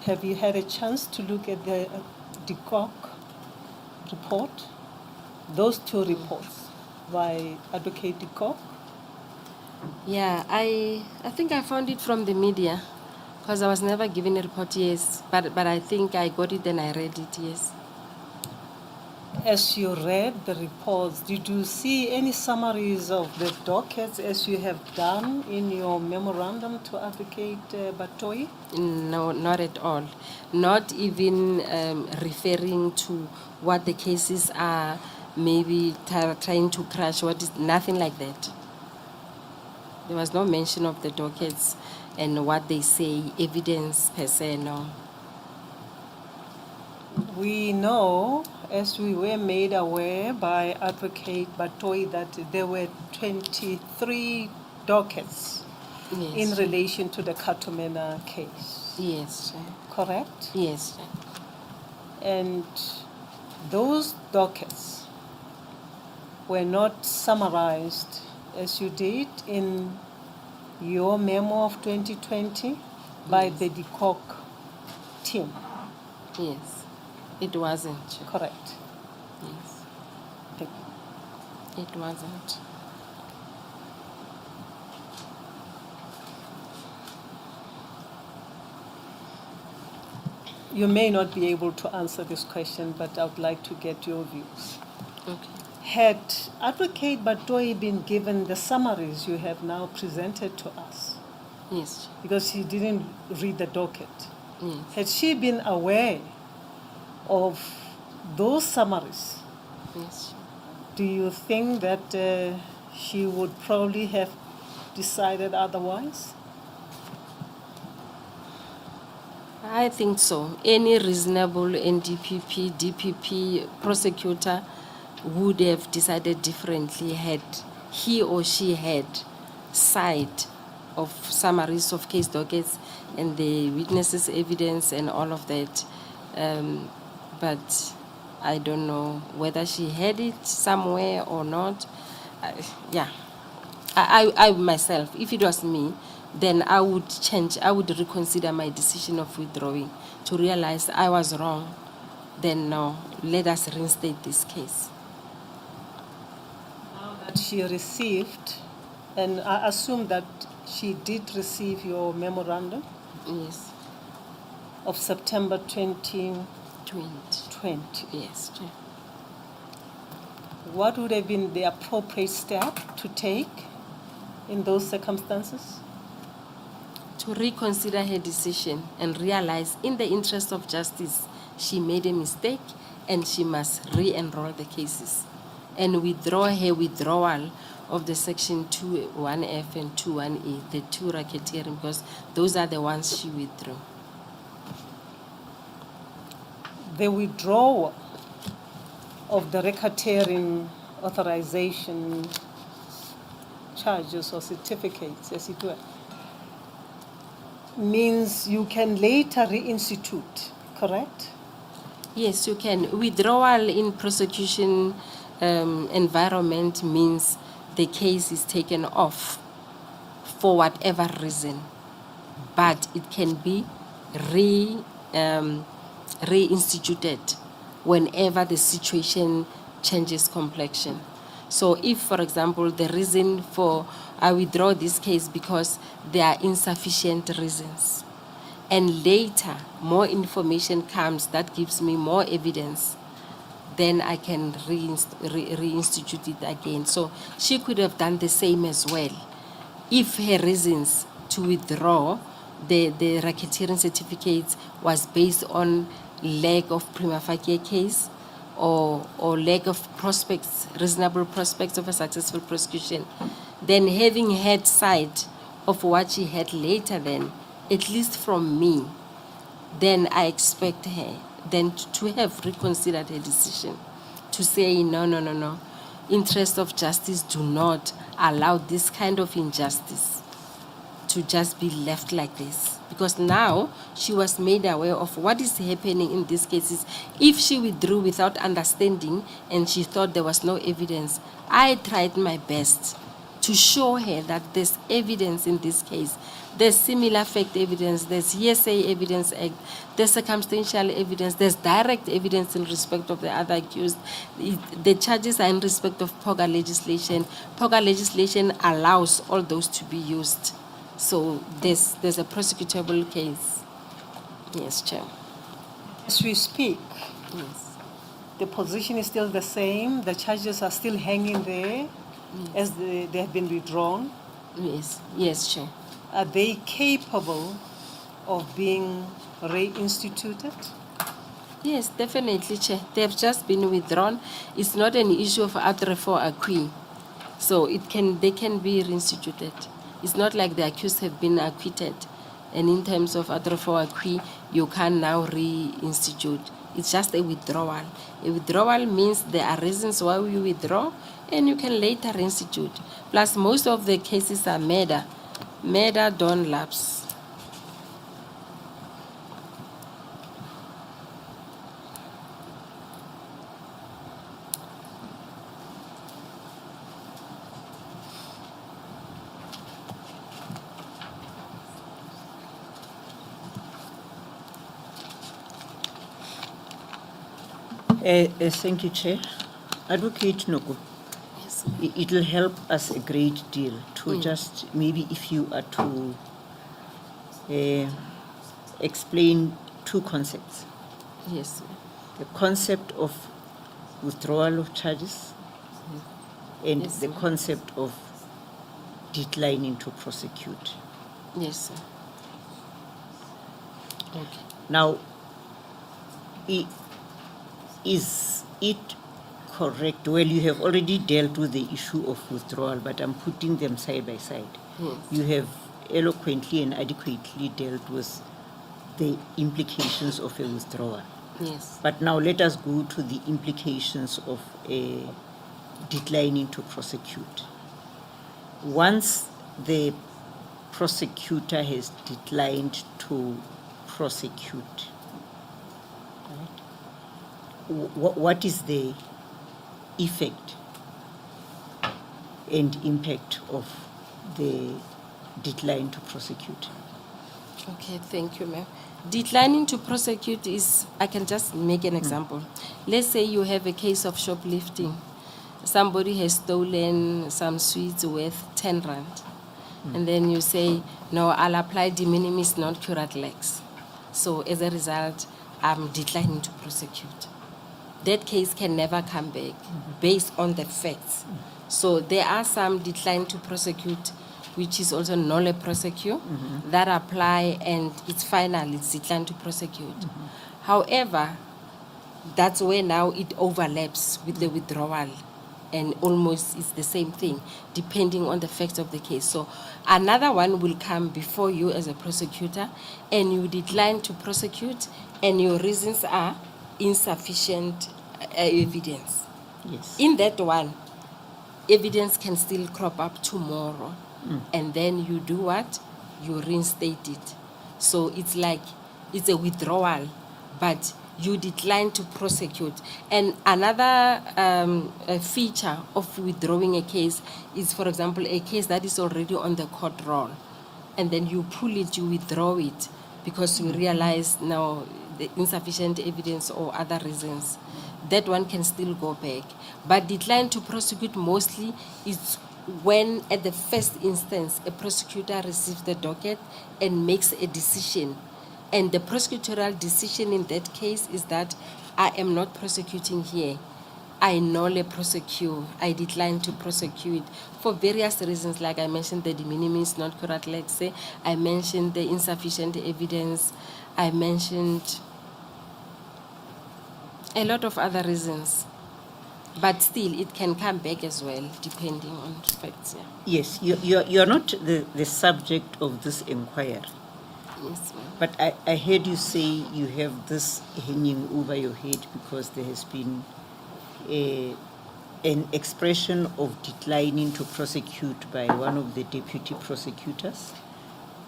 Have you had a chance to look at the DCOG report? Those two reports by Advocate DCOG? Yeah, I think I found it from the media, because I was never given a report, yes. But I think I got it and I read it, yes. As you read the reports, did you see any summaries of the dockets as you have done in your memorandum to Advocate Batoi? No, not at all. Not even referring to what the cases are, maybe trying to crash what is, nothing like that. There was no mention of the dockets and what they say, evidence per se, no. We know, as we were made aware by Advocate Batoi, that there were 23 dockets Yes. in relation to the Cato Manor case. Yes. Correct? Yes. And those dockets were not summarized as you did in your memo of 2020 by the DCOG team. Yes. It wasn't. Correct. Yes. Thank you. It wasn't. you may not be able to answer this question, but I would like to get your views. Okay. Had Advocate Batoi been given the summaries you have now presented to us, Yes. because she didn't read the docket, Yes. had she been aware of those summaries, Yes. do you think that she would probably have decided otherwise? I think so. Any reasonable NDPP, DPP prosecutor would have decided differently had he or she had sight of summaries of case dockets and the witnesses' evidence and all of that. But I don't know whether she had it somewhere or not. Yeah. I myself, if it was me, then I would change, I would reconsider my decision of withdrawing to realize I was wrong. Then no, let us reinstate this case. Now that she received, and I assume that she did receive your memorandum Yes, of September 2020. 20. Yes, Chair. What would have been the appropriate step to take in those circumstances? To reconsider her decision and realize, in the interest of justice, she made a mistake and she must re-enroll the cases and withdraw her withdrawal of the section 21F and 21E, the two racketeering, because those are the ones she withdrew. The withdrawal of the racketeering authorization charges or certificates, as it were, means you can later reinstitute, correct? Yes, you can. Withdrawal in prosecution environment means the case is taken off for whatever reason, but it can be reinstituted whenever the situation changes complexion. So if, for example, the reason for I withdraw this case because there are insufficient reasons, and later more information comes that gives me more evidence, then I can reinstitute it again. So she could have done the same as well. If her reasons to withdraw the racketeering certificates was based on lack of prima facie case or lack of prospects, reasonable prospects of a successful prosecution, then having had sight of what she had later then, at least from me, then I expect her then to have reconsidered her decision, to say, no. Interests of justice do not allow this kind of injustice to just be left like this. Because now she was made aware of what is happening in these cases. If she withdrew without understanding and she thought there was no evidence, I tried my best to show her that there's evidence in this case. There's similar fact evidence, there's hearsay evidence act, there's circumstantial evidence, there's direct evidence in respect of the other accused. The charges are in respect of POGA legislation. POGA legislation allows all those to be used. So there's a prosecutable case. Yes, Chair. As we speak, Yes. the position is still the same, the charges are still hanging there as they have been withdrawn. Yes, Chair. Are they capable of being reinstituted? Yes, definitely, Chair. They have just been withdrawn. It's not an issue of outre for acquis. So they can be reinstituted. It's not like the accused have been acquitted. And in terms of outre for acquis, you can now reinstitute. It's just a withdrawal. A withdrawal means there are reasons why you withdraw, and you can later reinstitute. Plus, most of the cases are murder. Murder don't lapse. Thank you, Chair. Advocate Noko, Yes, it will help us a great deal to just, maybe if you are to explain two concepts. Yes, ma'am. The concept of withdrawal of charges and Yes, the ma'am. concept of declining to prosecute. Yes, sir. Okay. Now, is it correct? Well, you have already dealt with the issue of withdrawal, but I'm putting them side by side. Yes. You have eloquently and adequately dealt with the implications of a withdrawal. Yes. But now let us go to the implications of a declining to prosecute. Once the prosecutor has declined to prosecute, right, what is the effect and impact of the decline to prosecute? Okay, thank you, ma'am. Declining to prosecute is, I can just make an example. Let's say you have a case of shoplifting. Somebody has stolen some sweets worth 10 rand. And then you say, no, I'll apply de minimis non-curat lex. So as a result, I'm declining to prosecute. That case can never come back based on the facts. So there are some decline to prosecute, which is also nolle prosecute, that apply and it's final, it's decline to prosecute. However, that's where now it overlaps with the withdrawal and almost it's the same thing, depending on the facts of the case. So another one will come before you as a prosecutor and you decline to prosecute and your reasons are insufficient evidence. Yes. In that one, evidence can still crop up tomorrow. And then you do what? You reinstate it. So it's like, it's a withdrawal, but you decline to prosecute. And another feature of withdrawing a case is, for example, a case that is already on the court roll. And then you pull it, you withdraw it, because you realize now the insufficient evidence or other reasons. That one can still go back. But decline to prosecute mostly is when, at the first instance, a prosecutor receives the docket and makes a decision. And the prosecutorial decision in that case is that I am not prosecuting here. I nolle prosecute. I decline to prosecute for various reasons, like I mentioned the de minimis non-curat lex. I mentioned the insufficient evidence. I mentioned a lot of other reasons. But still, it can come back as well, depending on facts. Yeah. Yes, you're not the subject of this inquiry. Yes, ma'am. But I heard you say you have this hanging over your head because there has been an expression of declining to prosecute by one of the deputy prosecutors,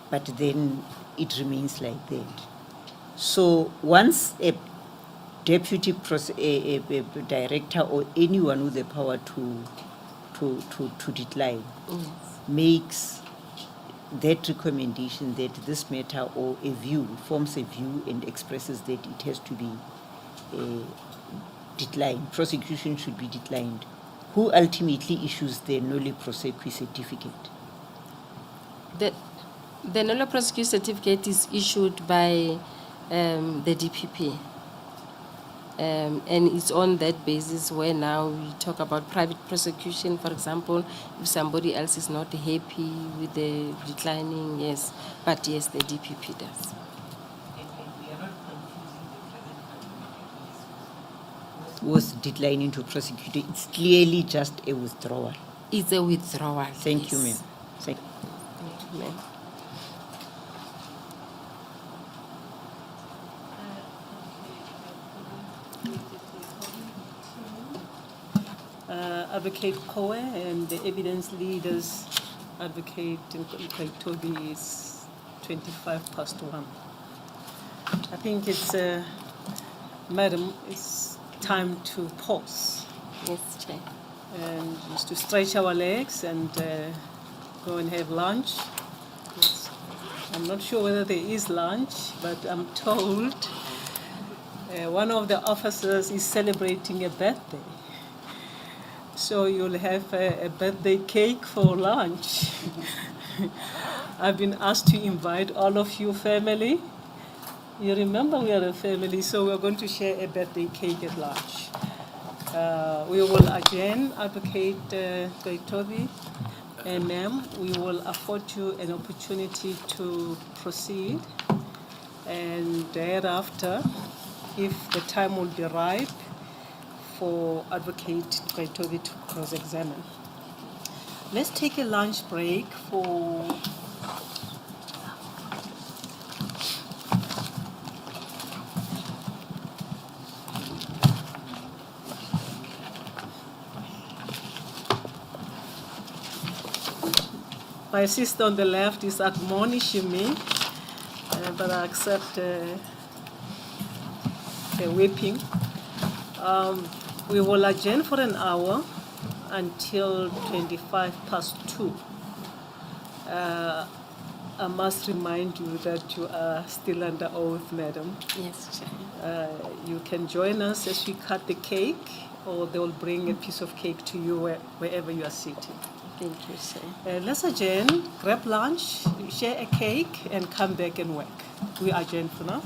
but then it remains like that. So once a deputy director or anyone with the power to decline makes that recommendation that this matter or a view, forms a view and expresses that it has to be declined, prosecution should be declined, who ultimately issues the nolle prosecute certificate? The nolle prosecute certificate is issued by the DPP. And it's on that basis where now we talk about private prosecution, for example, if somebody else is not happy with the declining, yes. But yes, the DPP does. Was declining to prosecute, it's clearly just a withdrawal. It's a withdrawal. Thank you, yes. ma'am. Thank Thank you, ma'am. Advocate Kowe and the evidence leaders, Advocate Nkabinde is 1:25. I think it's, Madam, it's time to pause Yes, Chair. and just to stretch our legs and go and have lunch. Yes. I'm not sure whether there is lunch, but I'm told one of the officers is celebrating a birthday. So you'll have a birthday cake for lunch. I've been asked to invite all of you family. You remember we are a family, so we are going to share a birthday cake at lunch. We will again advocate Gaitobi and ma'am. We will afford you an opportunity to proceed, and thereafter, if the time will be ripe, for Advocate Gaitobi to cross-examine. Let's take a lunch break for my sister on the left is admonishing me, but I accept the whipping. We will adjourn for an hour until 2:25. I must remind you that you are still under oath, madam. Yes, Chair. You can join us as we cut the cake, or they will bring a piece of cake to you wherever you are sitting. Thank you, Chair. Let's adjourn, grab lunch, share a cake, and come back and work. We adjourn for now.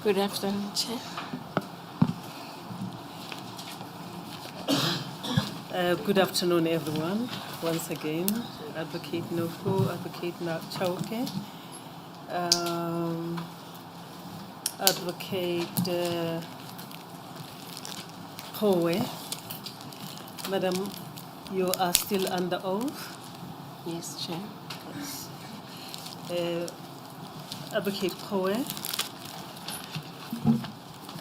Good afternoon, Chair. Good afternoon, everyone. Once again, Advocate Noko, Advocate Chauke, Advocate Kowe. Madam, you are still under oath. Yes, Chair. Yes. Advocate Kowe.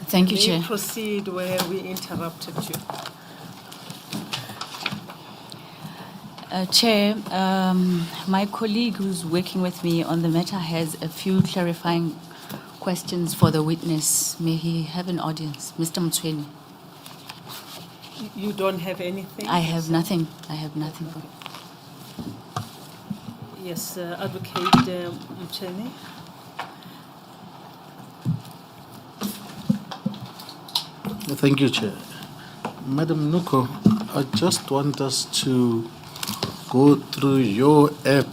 Thank you, May Chair. proceed where we interrupted you. Chair, my colleague who's working with me on the matter has a few clarifying questions for the witness. May he have an audience? Mr. Mtsweni. You don't have anything? I have nothing. I have nothing. Yes, Advocate Mchene. Thank you, Chair. Madam Noko, I just want us to go through your app.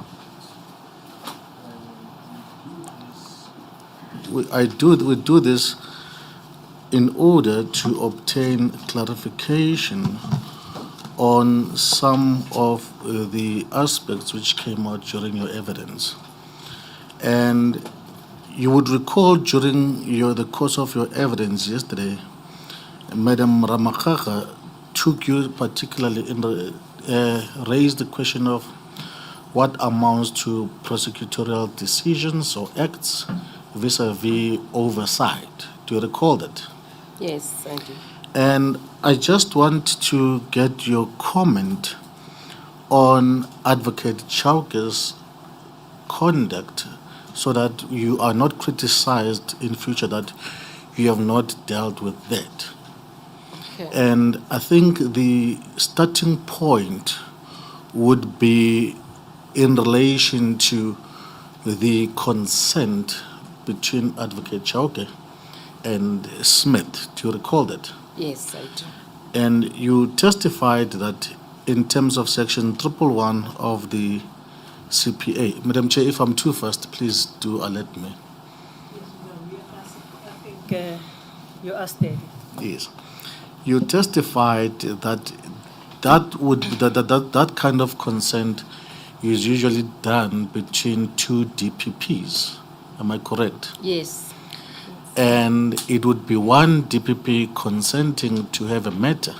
We do this in order to obtain clarification on some of the aspects which came out during your evidence. And you would recall during the course of your evidence yesterday, Madam Ramakaka took you particularly raised the question of what amounts to prosecutorial decisions or acts vis-a-vis oversight. Do you recall that? Yes, I do. And I just want to get your comment on Advocate Chauke's conduct so that you are not criticized in future that you have not dealt with that. Okay. And I think the starting point would be in relation to the consent between Advocate Chauke and Smith. Do you recall that? Yes, I do. And you testified that in terms of section 111 of the CPA. Madam Chair, if I'm too fast, please do alert me. I think you asked Daddy. Yes. You testified that that kind of consent is usually done between two DPPs. Am I correct? Yes. And it would be one DPP consenting to have a matter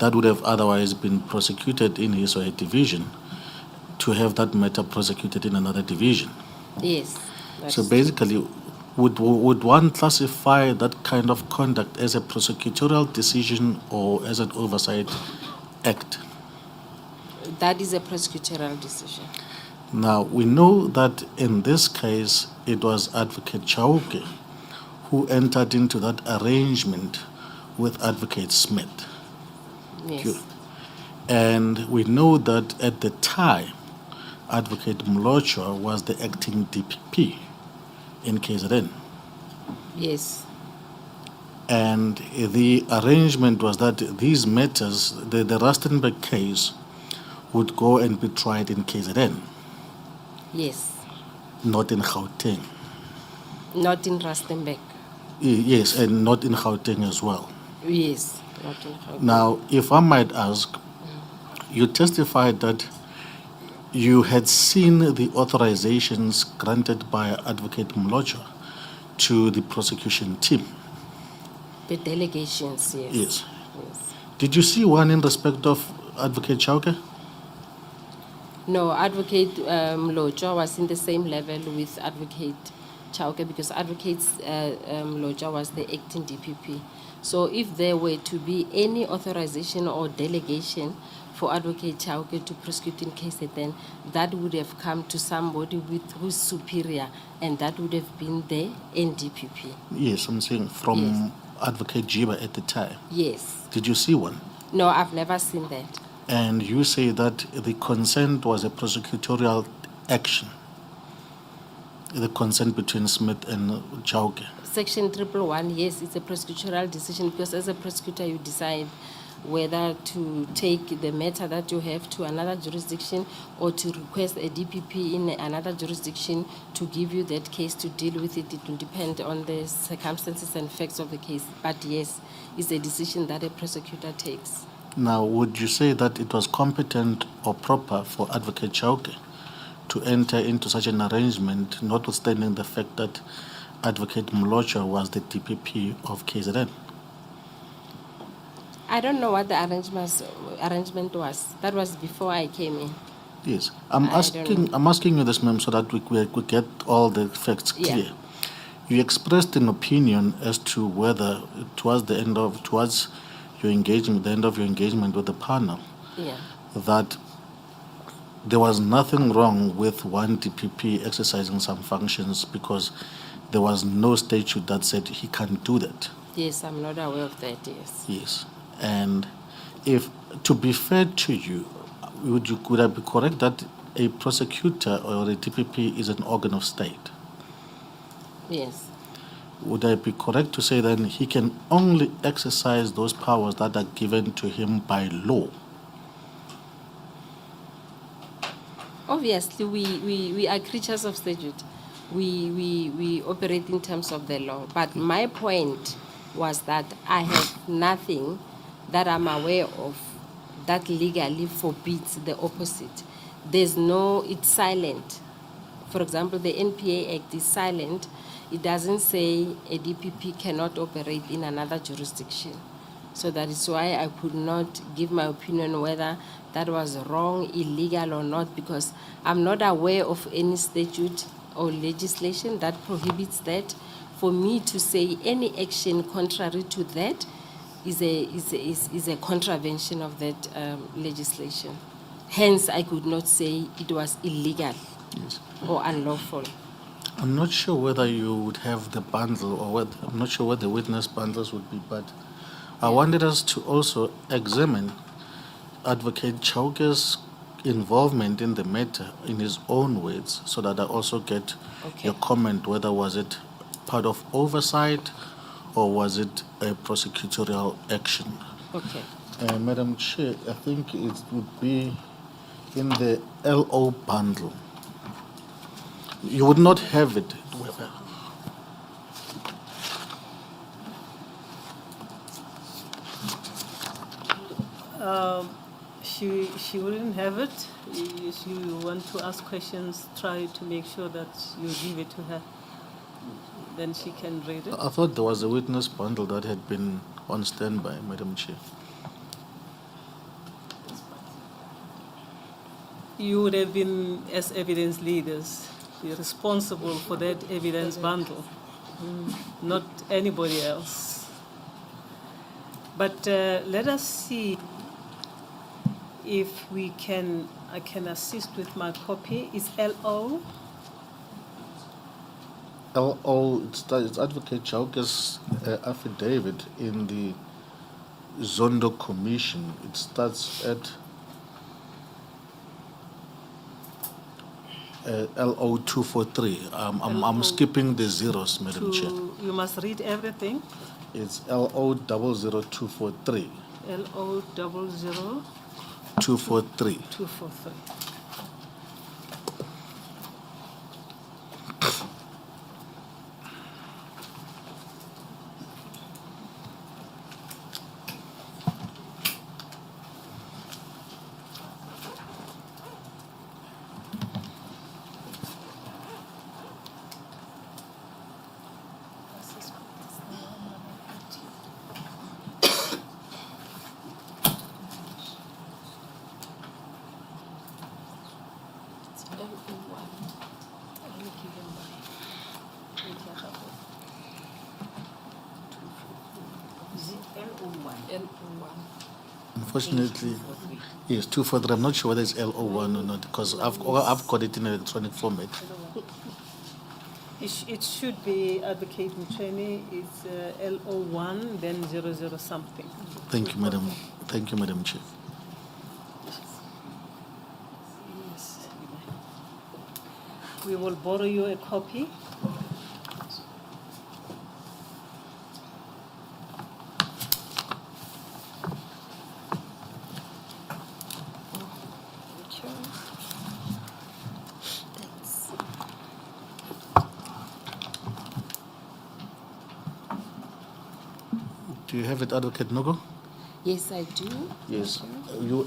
that would have otherwise been prosecuted in his or her division to have that matter prosecuted in another division. Yes. So basically, would one classify that kind of conduct as a prosecutorial decision or as an oversight act? That is a prosecutorial decision. Now, we know that in this case, it was Advocate Chauke who entered into that arrangement with Advocate Smith. Yes. And we know that at the time, Advocate Mlochwa was the acting DPP in KZN. Yes. And the arrangement was that these matters, the Rustenburg case, would go and be tried in KZN, Yes. not in Gauteng. Not in Rustenburg. Yes, and not in Gauteng as well. Yes. Not in Gauteng. Now, if I might ask, you testified that you had seen the authorizations granted by Advocate Mlochwa to the prosecution team. The delegations, yes. Yes. Yes. Did you see one in respect of Advocate Chauke? No, Advocate Mlochwa was in the same level with Advocate Chauke because Advocate Mlochwa was the acting DPP. So if there were to be any authorization or delegation for Advocate Chauke to prosecute in KZN, that would have come to somebody who's superior, and that would have been the NDPP. Yes, I'm saying from Yes. Advocate Jiba at the time. Yes. Did you see one? No, I've never seen that. And you say that the consent was a prosecutorial action, the consent between Smith and Chauke. Section 111, yes, it's a prosecutorial decision because as a prosecutor you decide whether to take the matter that you have to another jurisdiction or to request a DPP in another jurisdiction to give you that case to deal with it. It will depend on the circumstances and facts of the case. But yes, it's a decision that a prosecutor takes. Now, would you say that it was competent or proper for Advocate Chauke to enter into such an arrangement, notwithstanding the fact that Advocate Mlocha was the DPP of KZN? I don't know what the arrangement was. That was before I came in. Yes, I'm I don't know. asking you this, ma'am, so that we get all the facts clear. Yeah. You expressed an opinion as to whether towards your engagement, the end of your engagement with the panel, Yeah. that there was nothing wrong with one DPP exercising some functions because there was no statute that said he can't do that. Yes, I'm not aware of that, yes. Yes, and if, to be fair to you, would I be correct that a prosecutor or a DPP is an organ of state? Yes. Would I be correct to say then he can only exercise those powers that are given to him by law? Obviously, we are creatures of statute. We operate in terms of the law. But my point was that I have nothing that I'm aware of that legally forbids the opposite. There's no, it's silent. For example, the NPA Act is silent. It doesn't say a DPP cannot operate in another jurisdiction. So that is why I could not give my opinion whether that was wrong, illegal or not, because I'm not aware of any statute or legislation that prohibits that. For me to say any action contrary to that is a contravention of that legislation. Hence, I could not say it was illegal Yes. or unlawful. I'm not sure whether you would have the bundle or whether, I'm not sure what the witness bundles would be, but I wanted us to also examine Advocate Chauke's involvement in the matter in his own words, so that I also get your comment whether was it part of oversight or was it a prosecutorial action. Okay. Madam Chair, I think it would be in the LO bundle. You would not have it. She wouldn't have it. If you want to ask questions, try to make sure that you give it to her. Then she can read it. I thought there was a witness bundle that had been on standby, Madam Chair. You would have been, as evidence leaders, you're responsible for that evidence bundle, not anybody else. But let us see if I can assist with my copy. It's LO. LO, it's Advocate Chauke's affidavit in the Zondo Commission. It starts at LO 243. I'm skipping the zeros, Madam Chair. You must read everything. It's LO 00243. LO 243. 243. Unfortunately, yes, 243. I'm not sure whether it's LO1 or not, because I've got it in electronic format. It should be Advocate Moipone. It's LO1, then 00 something. Thank you, Madam. Thank you, Madam Chair. Yes. We will borrow you a copy. Do you have it, Advocate Noko? Yes, I do. Yes.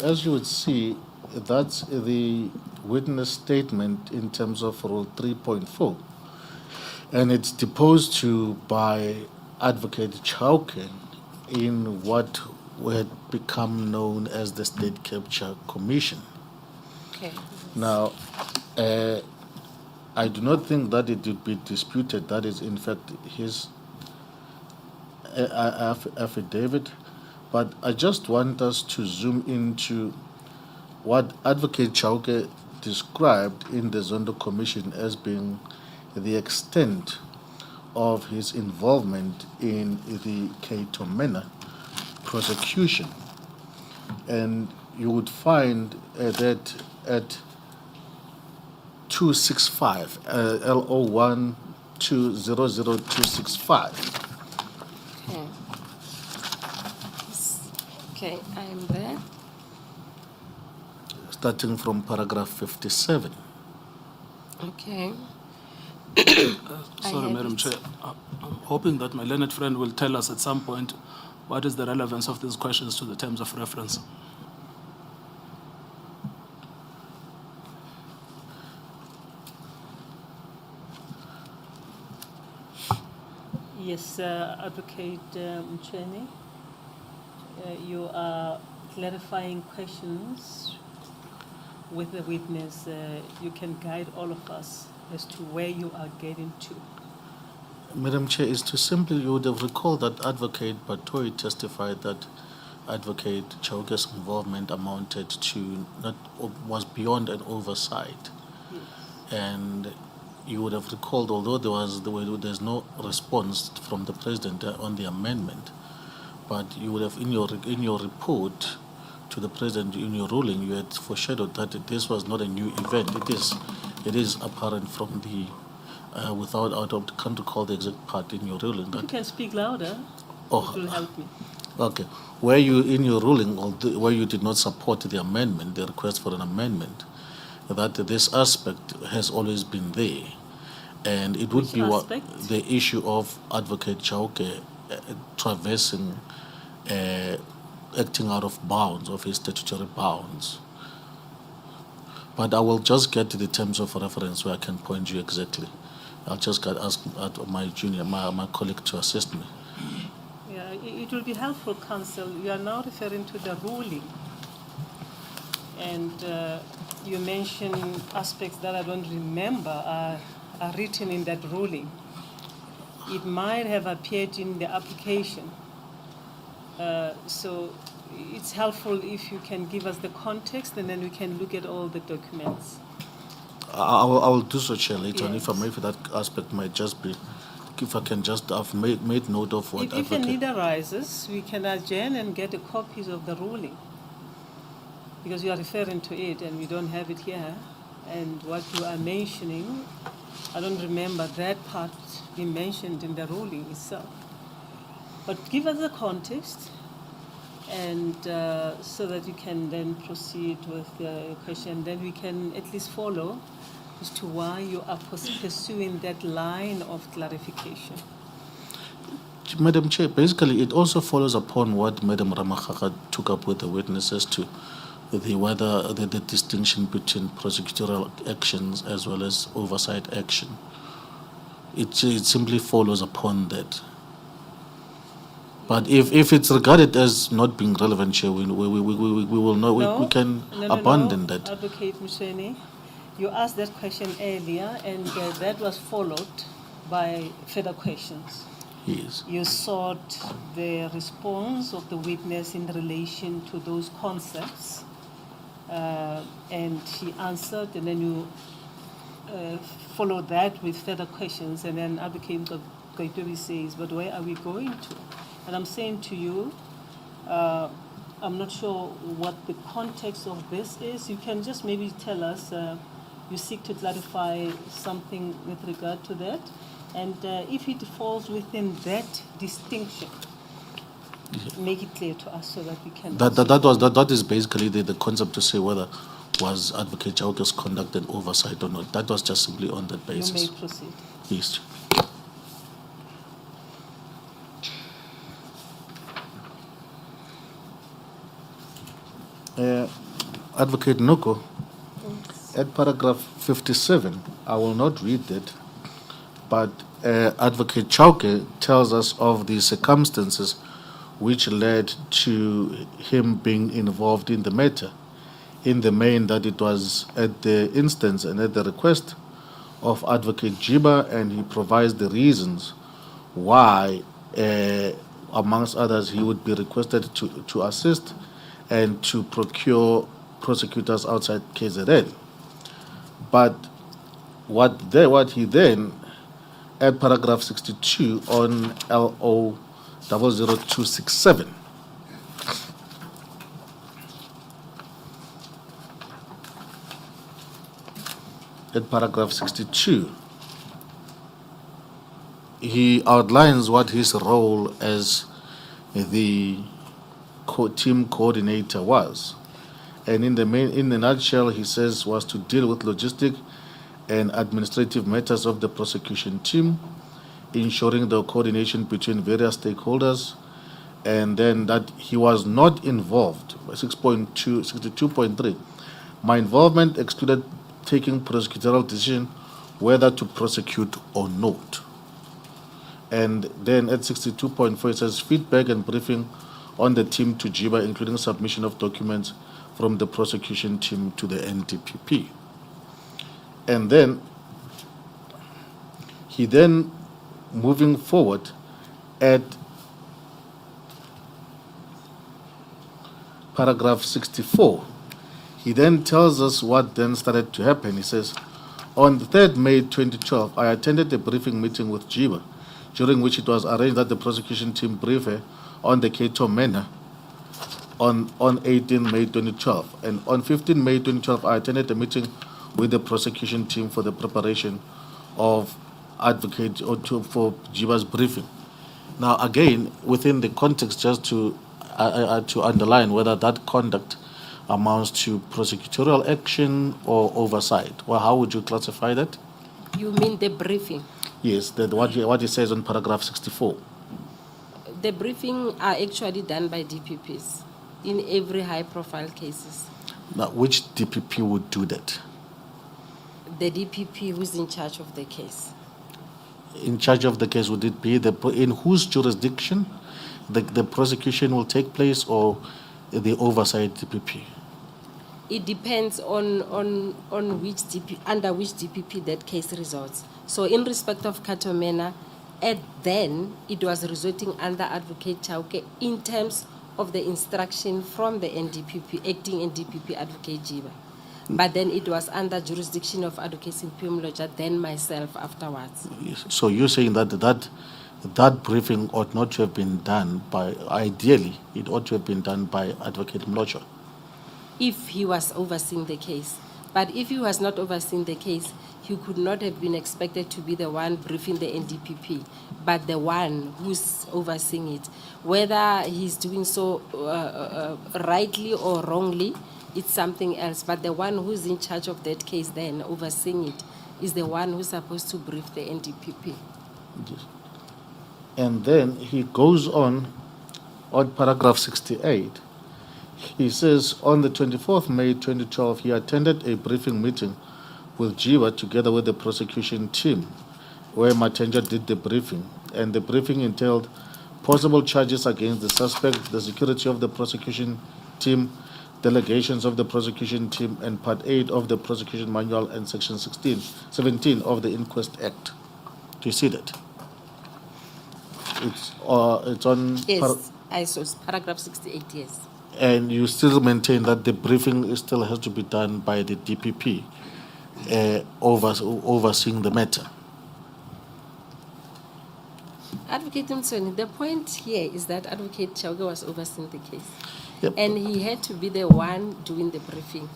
As you would see, that's the witness statement in terms of Rule 3.4. And it's deposed to by Advocate Chauke in what had become known as the State Capture Commission. Okay. Now, I do not think that it would be disputed. That is, in fact, his affidavit. But I just want us to zoom into what Advocate Chauke described in the Zondo Commission as being the extent of his involvement in the Cato Manor prosecution. And you would find that at 265, LO1 200-265. Okay. Okay, I'm there. Starting from paragraph 57. Okay. Sorry, have Madam it. Chair. I'm hoping that my learned friend will tell us at some point what is the relevance of these questions to the terms of reference. Yes, Advocate Moipone, you are clarifying questions with the witness. You can guide all of us as to where you are getting to. Madam Chair, is to simply, you would have recalled that Advocate Batoi testified that Advocate Chauke's involvement amounted to, was beyond an oversight. Yes. And you would have recalled, although there's no response from the President on the amendment, but you would have, in your report to the President, in your ruling, you had foreshadowed that this was not a new event. It is apparent from the can't recall the exact part in your ruling. If That, you can speak louder, oh, it will help me. okay. Where you, in your ruling, where you did not support the amendment, the request for an amendment, that this aspect has always been there. And it would Which be aspect? the issue of Advocate Chauke traversing, acting out of bounds, of his statutory bounds. But I will just get to the terms of reference where I can point you exactly. I'll just ask my colleague to assist me. Yeah, it will be helpful, Counsel. You are now referring to the ruling. And you mentioned aspects that I don't remember are written in that ruling. It might have appeared in the application. So it's helpful if you can give us the context and then we can look at all the documents. I will do so, Chair, later on. Yes. If maybe that aspect might just be, if I can just have made note of what If a need arises, we can adjourn and get the copies of the ruling. Because you are referring to it and we don't have it here. And what you are mentioning, I don't remember that part being mentioned in the ruling itself. But give us the context, and so that you can then proceed with the question. Then we can at least follow as to why you are pursuing that line of clarification. Madam Chair, basically it also follows upon what Madam Ramakaka took up with the witnesses to the distinction between prosecutorial actions as well as oversight action. It simply follows upon that. But if it's regarded as not being relevant, Chair, we will know, we can abandon that. Advocate Moipone, you asked that question earlier, and that was followed by further questions. Yes. You sought the response of the witness in relation to those concepts, and he answered, and then you followed that with further questions, and then Advocate Nkabinde says, but where are we going to? And I'm saying to you, I'm not sure what the context of this is. You can just maybe tell us, you seek to clarify something with regard to that. And if it falls within that distinction, make it clear to us so that we can... That is basically the concept to say whether was Advocate Chauke's conduct an oversight or not. That was just simply on that basis. You may proceed. Yes. Advocate Noko, at paragraph 57, I will not read it, but Advocate Chauke tells us of the circumstances which led to him being involved in the matter. In the main, that it was at the instance and at the request of Advocate Jiba, and he provides the reasons why, amongst others, he would be requested to assist and to procure prosecutors outside KZN. But what he then, at paragraph 62 on LO 00267, at paragraph 62, he outlines what his role as the team coordinator was. And in the nutshell, he says, was to deal with logistic and administrative matters of the prosecution team, ensuring the coordination between various stakeholders, and then that he was not involved. 62.3. My involvement excluded taking prosecutorial decision whether to prosecute or not. And then at 62.4, it says feedback and briefing on the team to Jiba, including submission of documents from the prosecution team to the NDPP. And then he then, moving forward, at paragraph 64, he then tells us what then started to happen. He says, on the 3rd May 2012, I attended a briefing meeting with Jiba, during which it was arranged that the prosecution team brief her on the Cato Manor on 18 May 2012. And on 15 May 2012, I attended a meeting with the prosecution team for the preparation of advocate for Jiba's briefing. Now, again, within the context, just to underline whether that conduct amounts to prosecutorial action or oversight. Well, how would you classify that? You mean the briefing? Yes, what he says on paragraph 64. The briefing are actually done by DPPs in every high-profile cases. Now, which DPP would do that? The DPP who's in charge of the case. In charge of the case, would it be in whose jurisdiction the prosecution will take place, or the oversight DPP? It depends on which under which DPP that case results. So in respect of Cato Manor, then it was resulting under Advocate Chauke in terms of the instruction from the NDPP, acting NDPP Advocate Jiba. But then it was under jurisdiction of Advocate Simpium Loja, then myself afterwards. Yes. So you're saying that briefing ought not to have been done by, ideally, it ought to have been done by Advocate Mlocha? If he was overseeing the case. But if he was not overseeing the case, he could not have been expected to be the one briefing the NDPP, but the one who's overseeing it. Whether he's doing so rightly or wrongly, it's something else. But the one who's in charge of that case then, overseeing it, is the one who's supposed to brief the NDPP. Yes. And then he goes on paragraph 68. He says, on the 24th May 2012, he attended a briefing meeting with Jiba together with the prosecution team, where Matenja did the briefing. And the briefing entailed possible charges against the suspect, the security of the prosecution team, delegations of the prosecution team, and Part 8 of the Prosecution Manual and Section 17 of the Inquest Act. Do you see that? It's on... Yes, I saw paragraph 68, yes. And you still maintain that the briefing still has to be done by the DPP overseeing the matter? Advocate Msoni, the point here is that Advocate Chauke was overseeing the case. Yep. And he had to be the one doing the briefing.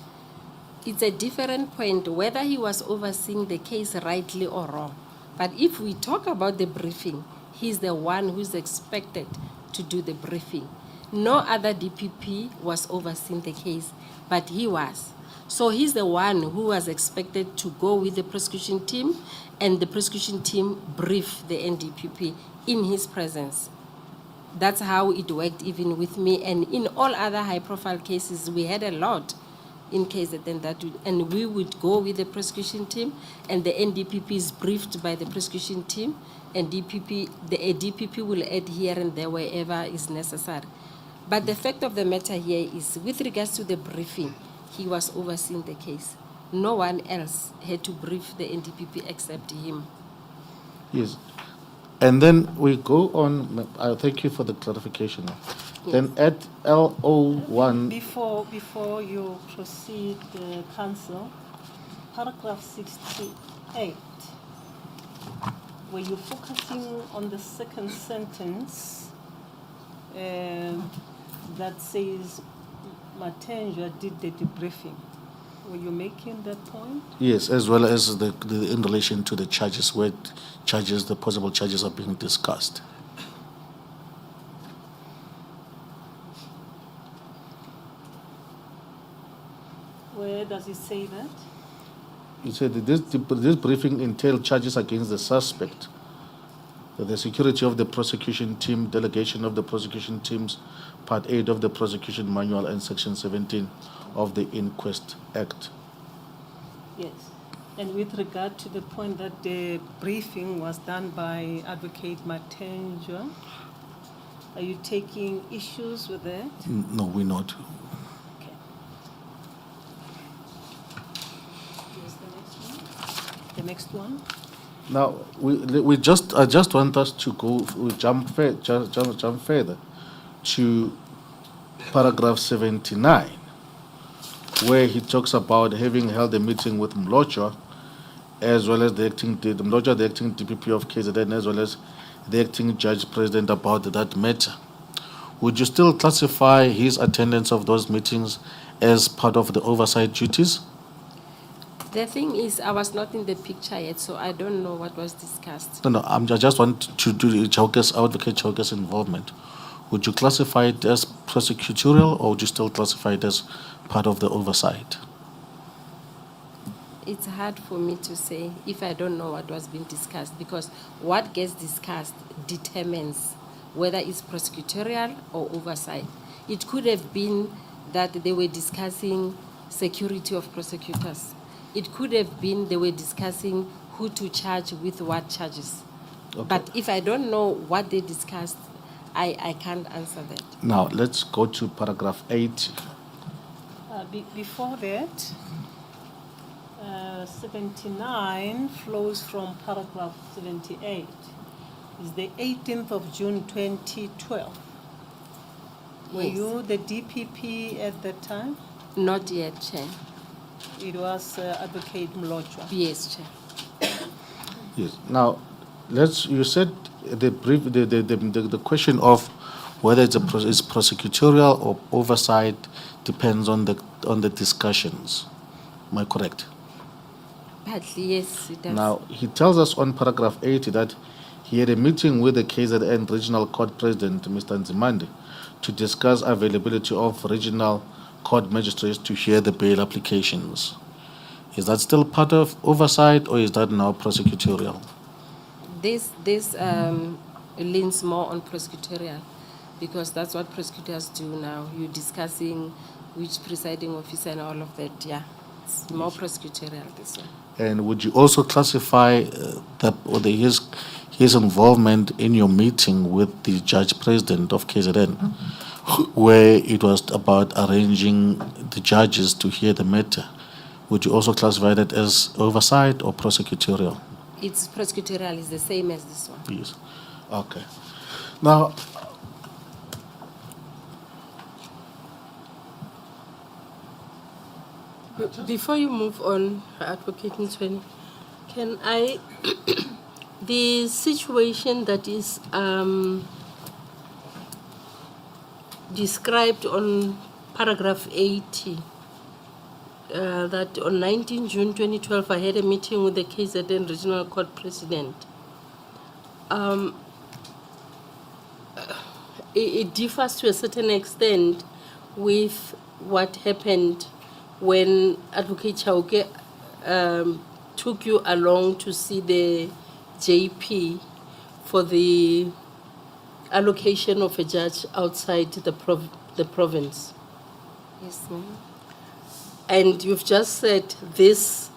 It's a different point whether he was overseeing the case rightly or wrong. But if we talk about the briefing, he's the one who's expected to do the briefing. No other DPP was overseeing the case, but he was. So he's the one who was expected to go with the prosecution team, and the prosecution team brief the NDPP in his presence. That's how it worked even with me. And in all other high-profile cases, we had a lot in KZN and we would go with the prosecution team, and the NDPP is briefed by the prosecution team, and the DPP will add here and there wherever is necessary. But the fact of the matter here is, with regards to the briefing, he was overseeing the case. No one else had to brief the NDPP except him. Yes. And then we go on, thank you for the clarification. Yes. Then at L01, Before you proceed, Council, paragraph 68, were you focusing on the second sentence that says Matenjwa did the debriefing? Were you making that point? yes, as well as the in relation to the charges, where the possible charges are being discussed. Where does it say that? He said that this briefing entailed charges against the suspect, the security of the prosecution team, delegation of the prosecution teams, Part 8 of the Prosecution Manual and Section 17 of the Inquest Act. Yes. And with regard to the point that the briefing was done by Advocate Matenjwa, are you taking issues with that? No, we're not. Okay. Here's the next one. Now, I just want us to go, jump further to paragraph 79, where he talks about having held a meeting with Mlocha, as well as the acting DPP of KZN, as well as the acting judge president about that matter. Would you still classify his attendance of those meetings as part of the oversight duties? The thing is, I was not in the picture yet, so I don't know what was discussed. No, I just want to do Advocate Chauke's involvement. Would you classify it as prosecutorial, or would you still classify it as part of the oversight? It's hard for me to say if I don't know what was being discussed, because what gets discussed determines whether it's prosecutorial or oversight. It could have been that they were discussing security of prosecutors. It could have been they were discussing who to charge with what charges. Okay. But if I don't know what they discussed, I can't answer that. Now, let's go to paragraph 8. Before that, 79 flows from paragraph 78. It's the 18th of June 2012. Were Yes. you the DPP at that time? Not yet, Chair. It was Advocate Mlocha. Yes, Chair. Yes. Now, you said the question of whether it's prosecutorial or oversight depends on the discussions. Am I correct? Partly, yes, it does. Now, he tells us on paragraph 80 that he had a meeting with the KZN Regional Court President, Mr. Nzimande, to discuss availability of regional court magistrates to hear the bail applications. Is that still part of oversight, or is that now prosecutorial? This leans more on prosecutorial, because that's what prosecutors do now. You're discussing which presiding officer and all of that. Yeah, it's more prosecutorial this one. And would you also classify his involvement in your meeting with the judge president of KZN, where it was about arranging the judges to hear the matter? Would you also classify that as oversight or prosecutorial? It's prosecutorial, is the same as this one. Yes. Okay. Now, Before you move on, Advocate Ntweni, can I, the situation that is described on paragraph 80, that on 19 June 2012, I had a meeting with the KZN Regional Court President. It differs to a certain extent with what happened when Advocate Chauke took you along to see the JP for the allocation of a judge outside the province. Yes, ma'am. And you've just said this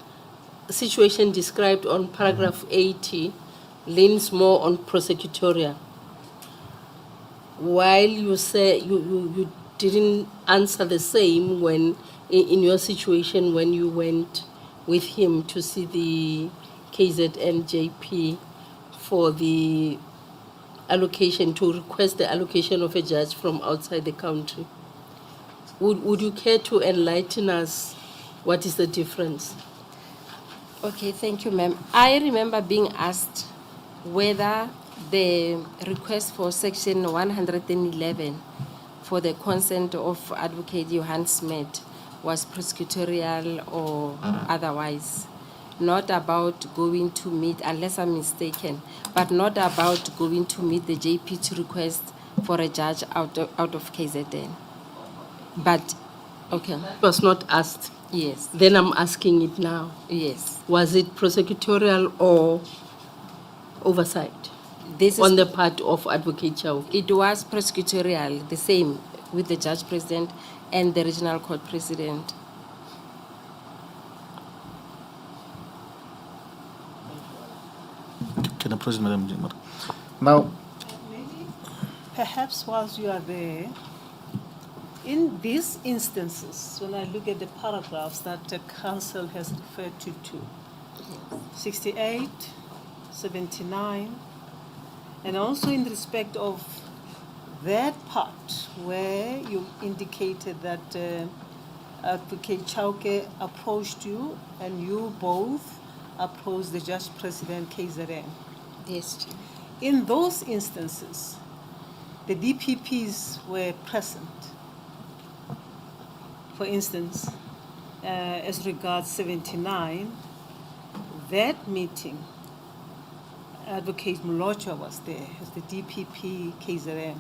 situation described on paragraph 80 leans more on prosecutorial. While you say you didn't answer the same when in your situation when you went with him to see the KZN JP for the allocation, to request the allocation of a judge from outside the country. Would you care to enlighten us what is the difference? Okay, thank you, ma'am. I remember being asked whether the request for section 111 for the consent of Advocate Johann Smith was prosecutorial or otherwise. Not about going to meet, unless I'm mistaken, but not about going to meet the JP to request for a judge out of KZN. But, okay, It was not asked. yes, Then I'm asking it now. yes. Was it prosecutorial or oversight This is on the part of Advocate Chauke? It was prosecutorial, the same with the judge president and the regional court president. Can I proceed, Madam Jimmer? Now, Perhaps whilst you are there, in these instances, when I look at the paragraphs that the council has referred to, 68, 79, and also in respect of that part where you indicated that Advocate Chauke approached you and you both approached the Judge President KZN. Yes, Chair. In those instances, the DPPs were present. For instance, as regards 79, that meeting, Advocate Mlocha was there as the DPP KZN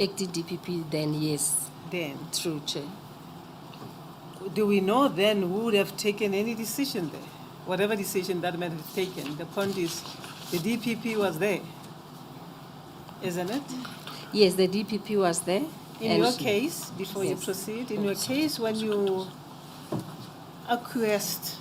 Acting DPP then, yes, then. true, Chair. Do we know then who would have taken any decision there? Whatever decision that might have taken, the point is the DPP was there, isn't it? Yes, the DPP was there. In and your case, before you Yes. proceed, in your case when you acquiesced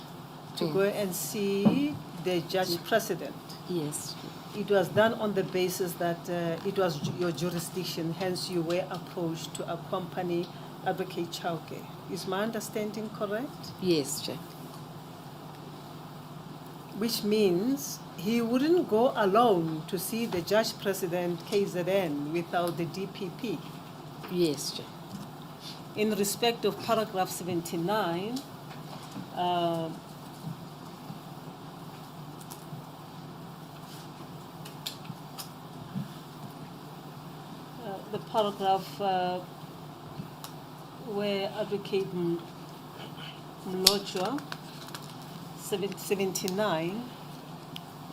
to go and see the Judge President, Yes, it was done on the basis that it was your jurisdiction, hence you were approached to accompany Advocate Chauke. Is my understanding correct? yes, Chair. Which means he wouldn't go alone to see the Judge President KZN without the DPP. Yes, Chair. In respect of paragraph 79, the paragraph where Advocate Mlocha, 79,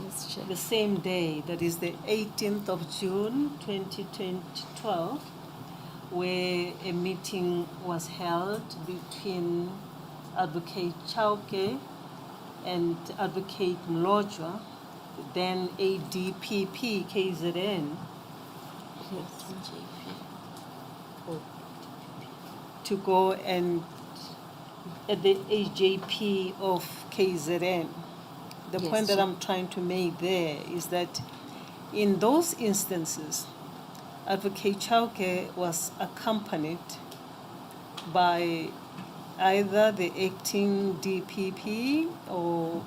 Yes, Chair. the same day, that is the 18th of June 2012, where a meeting was held between Advocate Chauke and Advocate Mlocha, then ADPP KZN, to go and at the AJP of KZN. The Yes, point that sir. I'm trying to make there is that in those instances, Advocate Chauke was accompanied by either the acting DPP or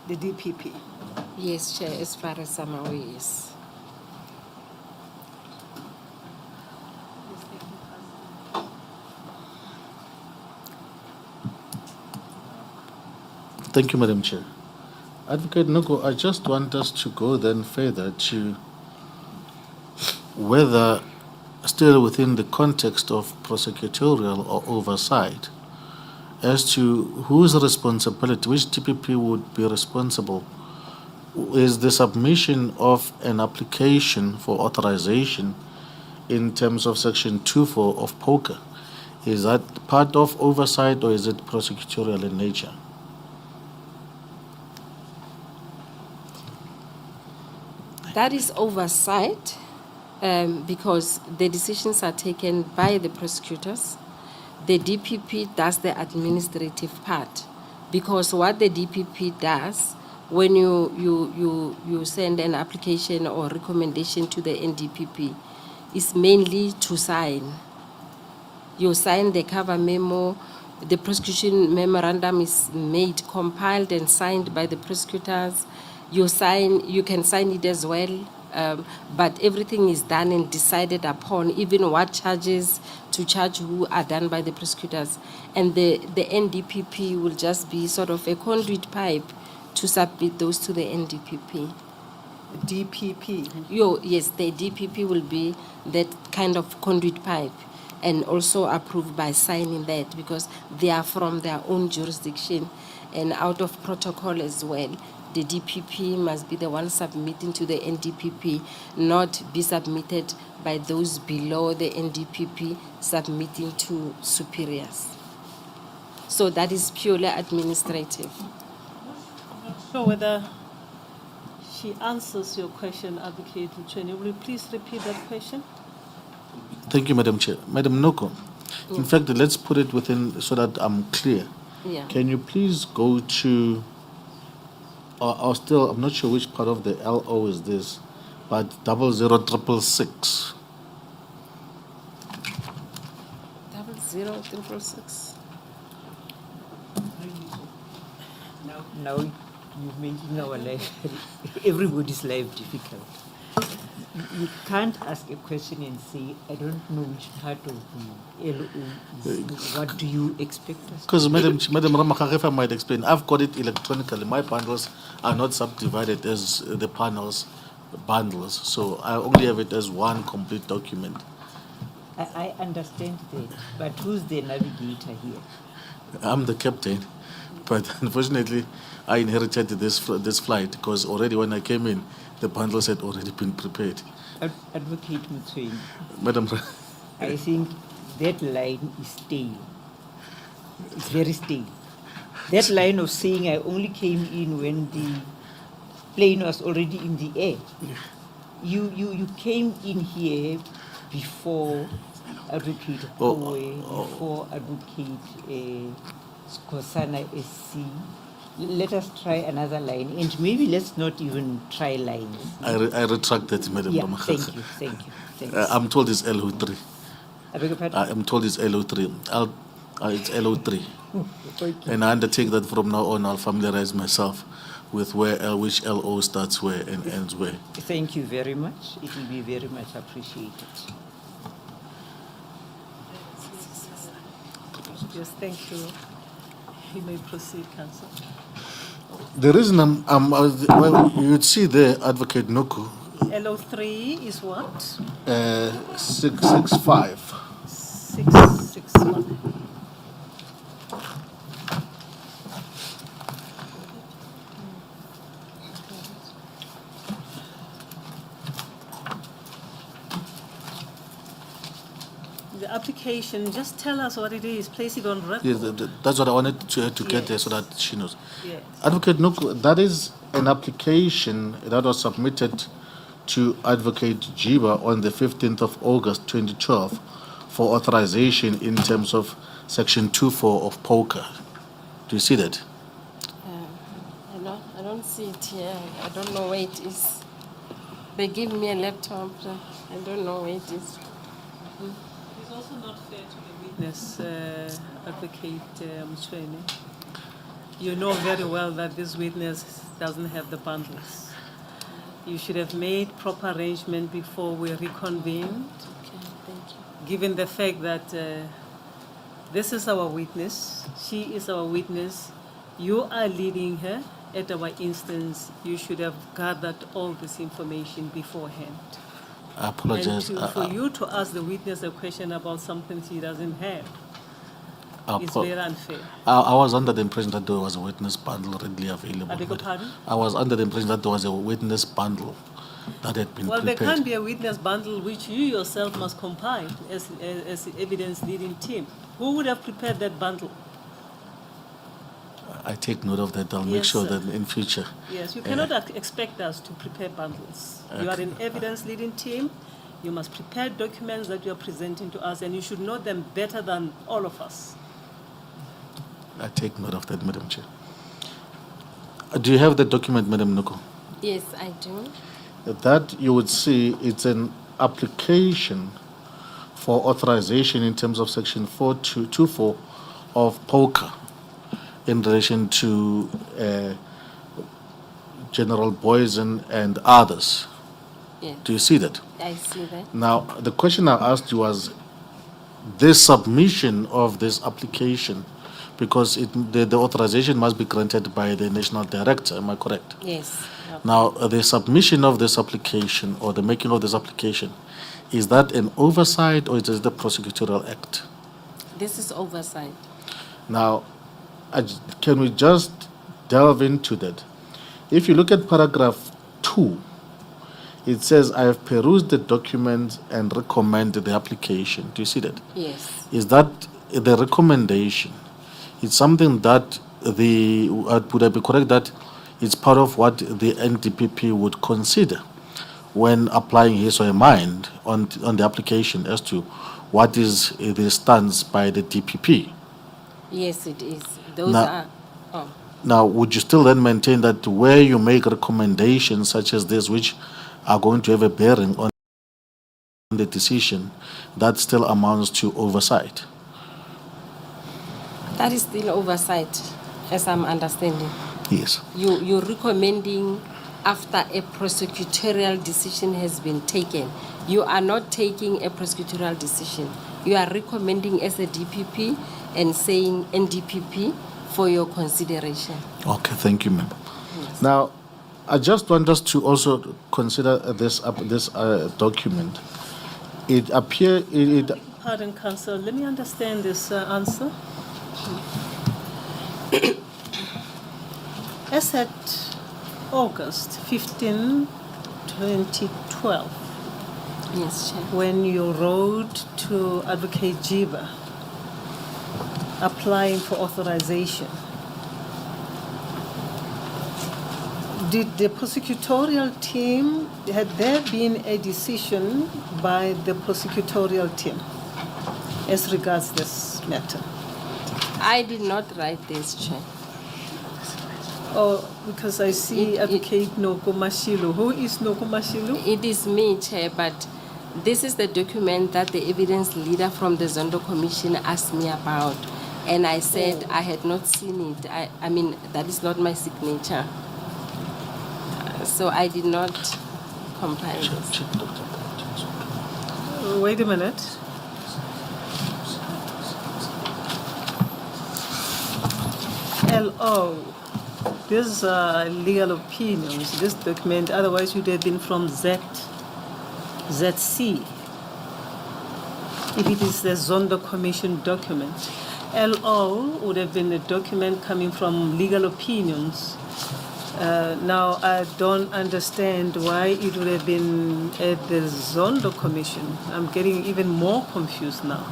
the DPP. Yes, Chair, as far as I'm aware, yes. thank you, Madam Chair. Advocate Noko, I just want us to go then further to whether, still within the context of prosecutorial or oversight, as to whose responsibility, which DPP would be responsible, is the submission of an application for authorization in terms of Section 2.4 of POCA. Is that part of oversight or is it prosecutorial in nature? That is oversight, because the decisions are taken by the prosecutors. The DPP does the administrative part, because what the DPP does when you send an application or recommendation to the NDPP is mainly to sign. You sign the cover memo, the prosecution memorandum is made, compiled and signed by the prosecutors. You can sign it as well, but everything is done and decided upon, even what charges to charge who are done by the prosecutors. And the NDPP will just be sort of a conduit pipe to submit those to the NDPP. DPP. Yes, the DPP will be that kind of conduit pipe, and also approved by signing that, because they are from their own jurisdiction and out of protocol as well. The DPP must be the one submitting to the NDPP, not be submitted by those below the NDPP submitting to superiors. So that is purely administrative. So whether she answers your question, Advocate Moipone, will you please repeat that question? Thank you, Madam Chair. Madam Noko, in fact, let's put it within so that I'm clear. Yeah. Can you please go to, I'm not sure which part of the LO is this, but 00666. 00666. Now you're making our life, everybody's life difficult. You can't ask a question and say, I don't know which part of the LO is. What do you expect us to Because Madam Ramakha, if I might explain, I've got it electronically. My bundles are not subdivided as the panels bundles, so I only have it as one complete document. I understand that, but who's the navigator here? I'm the captain, but unfortunately, I inherited this flight because already when I came in, the bundles had already been prepared. Advocate Moipone, Madam, I think that line is stale. It's very stale. That line of saying I only came in when the plane was already in the air. You came in here before Advocate Kowe, before Advocate Skosana SC. Let us try another line, and maybe let's not even try lines. I retract that, Madam. Yeah, Ramakha. thank you. I'm told it's LO3. I beg your pardon? I'm told it's LO3. It's LO3. Okay. And I undertake that from now on I'll familiarize myself with which LO starts where and ends where. Thank you very much. It will be very much appreciated. Yes, thank you. You may proceed, Counsel. The reason well, you'd see there, Advocate Noko, LO3 is what? 665. 661. The application, just tell us what it is, place it on record. Yes, that's what I wanted to get there so Yes. that she knows. Yes. Advocate Noko, that is an application that was submitted to Advocate Jiba on the 15th of August 2012 for authorization in terms of Section 2.4 of POCA. Do you see that? I don't see it here. I don't know where it is. They give me a laptop. I don't know where it is. It's also not fair to the witness, Advocate Moipone. You know very well that this witness doesn't have the bundles. You should have made proper arrangement before we reconvened, Okay, thank you. given the fact that this is our witness, she is our witness, you are leading her at our instance. You should have gathered all this information beforehand. I apologize. And for you to ask the witness a question about something she doesn't have is very unfair. I was under the impression that there was a witness bundle readily available. I beg your pardon? I was under the impression that there was a witness bundle that had been Well, there prepared. can't be a witness bundle which you yourself must compile as evidence leading team. Who would have prepared that bundle? I take note of that. I'll make Yes, sure sir. that in future. Yes, you cannot expect us to prepare bundles. You are an evidence leading team. You must prepare documents that you are presenting to us, and you should know them better than all of us. I take note of that, Madam Chair. Do you have the document, Madam Noko? Yes, I do. That you would see it's an application for authorization in terms of section 4224 of POCA in relation to General Boysen and others. Yes, Do you see that? I see that. Now, the question I asked you was this submission of this application, because the authorization must be granted by the national director, am I correct? Yes. Now, the submission of this application or the making of this application, is that an oversight or is it the Prosecutorial Act? This is oversight. Now, can we just delve into that? If you look at paragraph 2, it says, I have perused the document and recommend the application. Do you see that? Yes. Is that the recommendation? It's something that would I be correct that it's part of what the NDPP would consider when applying his or her mind on the application as to what is the stance by the DPP? Yes, it is. Those Now- are. Oh. Now, would you still then maintain that where you make recommendations such as this, which are going to have a bearing on the decision, that still amounts to oversight? That is still oversight, as I'm understanding. Yes. You're recommending after a prosecutorial decision has been taken. You are not taking a prosecutorial decision. You are recommending as a DPP and saying NDPP for your consideration. Okay, thank you, ma'am. Now, I just want us to also consider this document. It appears. Pardon, Counsel, let me understand this answer. As at August 15, 2012, Yes, Chair. when you wrote to Advocate Jiba applying for authorization, did the prosecutorial team, had there been a decision by the prosecutorial team as regards this matter? I did not write this, Chair. Oh, because I see Advocate Noko Mashilu. Who is Noko Mashilu? It is me, Chair, but this is the document that the evidence leader from the Zondo Commission asked me about. And I said I had not seen it. I mean, that is not my signature. So I did not compile this. Wait a minute. LO. These are legal opinions. This document, otherwise, would have been from ZC. If it is the Zondo Commission document. LO would have been a document coming from legal opinions. Now, I don't understand why it would have been at the Zondo Commission. I'm getting even more confused now.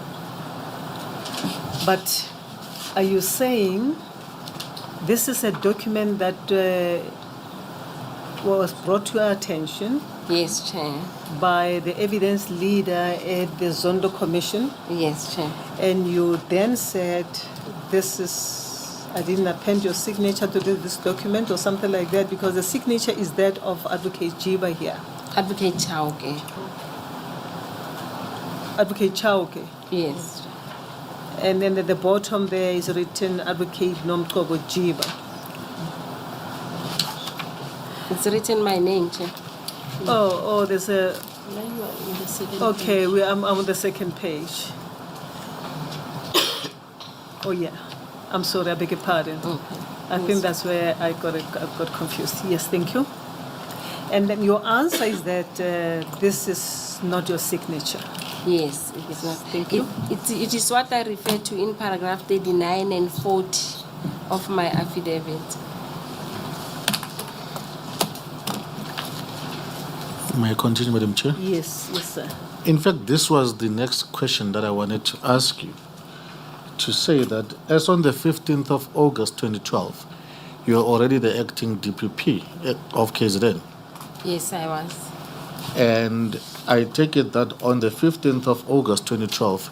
But are you saying this is a document that was brought to our attention Yes, Chair. by the evidence leader at the Zondo Commission, Yes, Chair. and you then said, this is, I didn't append your signature to this document or something like that, because the signature is that of Advocate Jiba here. Advocate Chauke. Advocate Chauke. Yes. And then at the bottom there is written Advocate Noncebo Jiba. It's written my name, Chair. Oh, there's a, Now you are in the second okay, page. I'm on the second page. Oh, yeah. I'm sorry, I beg your pardon. Okay. I think that's where I got confused. Yes, thank you. And then your answer is that this is not your signature. Yes, it is not. Thank you. It is what I refer to in paragraph 39 and 40 of my affidavit. May I continue, Madam Chair? Yes, sir. In fact, this was the next question that I wanted to ask you. To say that as on the 15th of August 2012, you are already the acting DPP of KZN. Yes, I was. And I take it that on the 15th of August 2012,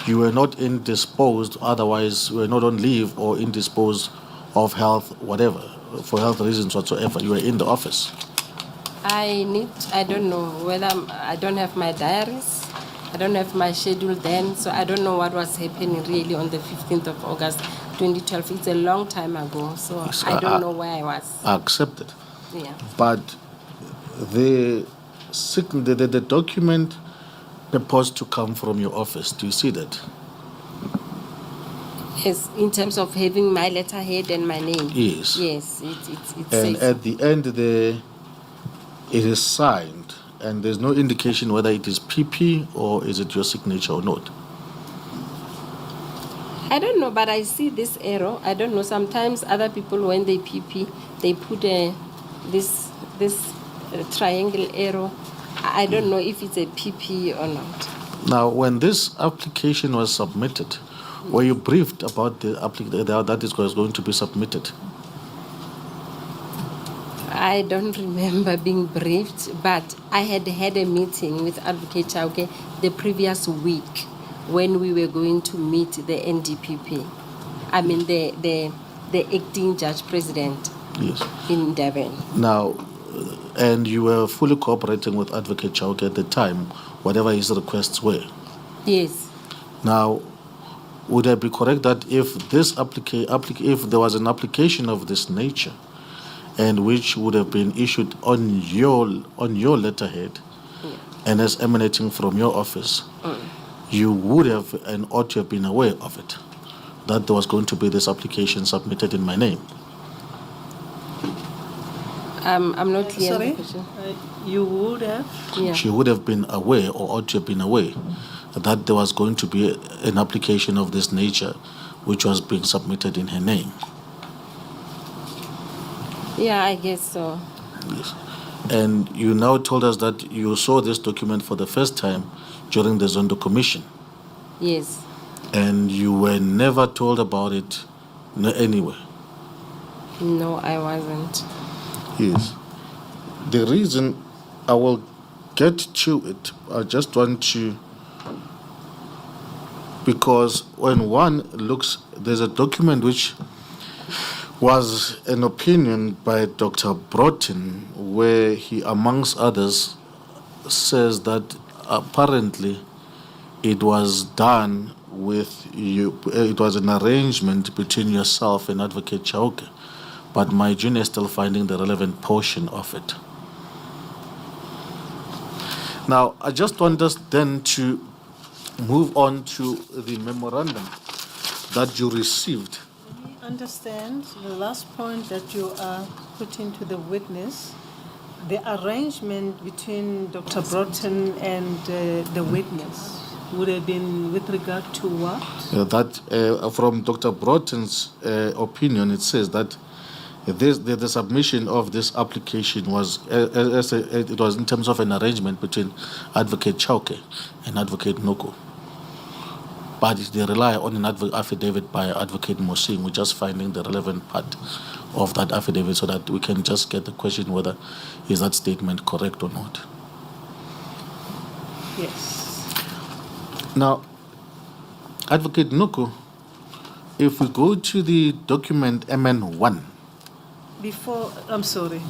you were not indisposed, otherwise, you were not on leave or indisposed of health, whatever, for health reasons whatsoever. You were in the office. I don't know whether I don't have my diaries. I don't have my schedule then, so I don't know what was happening really on the 15th of August 2012. It's a long time ago, so Yes, I don't know where I was. I accept it. Yeah. But the document purports to come from your office. Do you see that? Yes, in terms of having my letterhead and my name. Yes. Yes, it And says. at the end there, it is signed, and there's no indication whether it is PP or is it your signature or not. I don't know, but I see this arrow. I don't know. Sometimes other people, when they PP, they put this triangle arrow. I don't know if it's a PP or not. Now, when this application was submitted, were you briefed about the that it was going to be submitted? I don't remember being briefed, but I had a meeting with Advocate Chauke the previous week when we were going to meet the NDPP. I mean the acting judge president. Yes. In Durban. Now, and you were fully cooperating with Advocate Chauke at the time, whatever his requests were. Yes. Now, would I be correct that if this if there was an application of this nature, and which would have been issued on your letterhead, and as emanating from your office, you would have and ought to have been aware of it, that there was going to be this application submitted in my name? I'm not clear. Sorry? You would have? Yeah. She would have been aware, or ought to have been aware, that there was going to be an application of this nature which was being submitted in her name. Yeah, I guess so. Yes. And you now told us that you saw this document for the first time during the Zondo Commission. Yes. And you were never told about it anywhere. No, I wasn't. Yes. The reason I will get to it, I just want to, because when one looks, there's a document which was an opinion by Dr. Broughton, where he, amongst others, says that apparently it was done with you, it was an arrangement between yourself and Advocate Chauke, but my junior is still finding the relevant portion of it. Now, I just want us then to move on to the memorandum that you received. Understand the last point that you are putting to the witness, the arrangement between Dr. Broughton and the witness would have been with regard to what? That from Dr. Broughton's opinion, it says that the submission of this application was it was in terms of an arrangement between Advocate Chauke and Advocate Noko. But they rely on an affidavit by Advocate Mosing. We're just finding the relevant part of that affidavit so that we can just get the question whether is that statement correct or not. Yes. Now, Advocate Noko, if we go to the document MN1. Before, I'm sorry,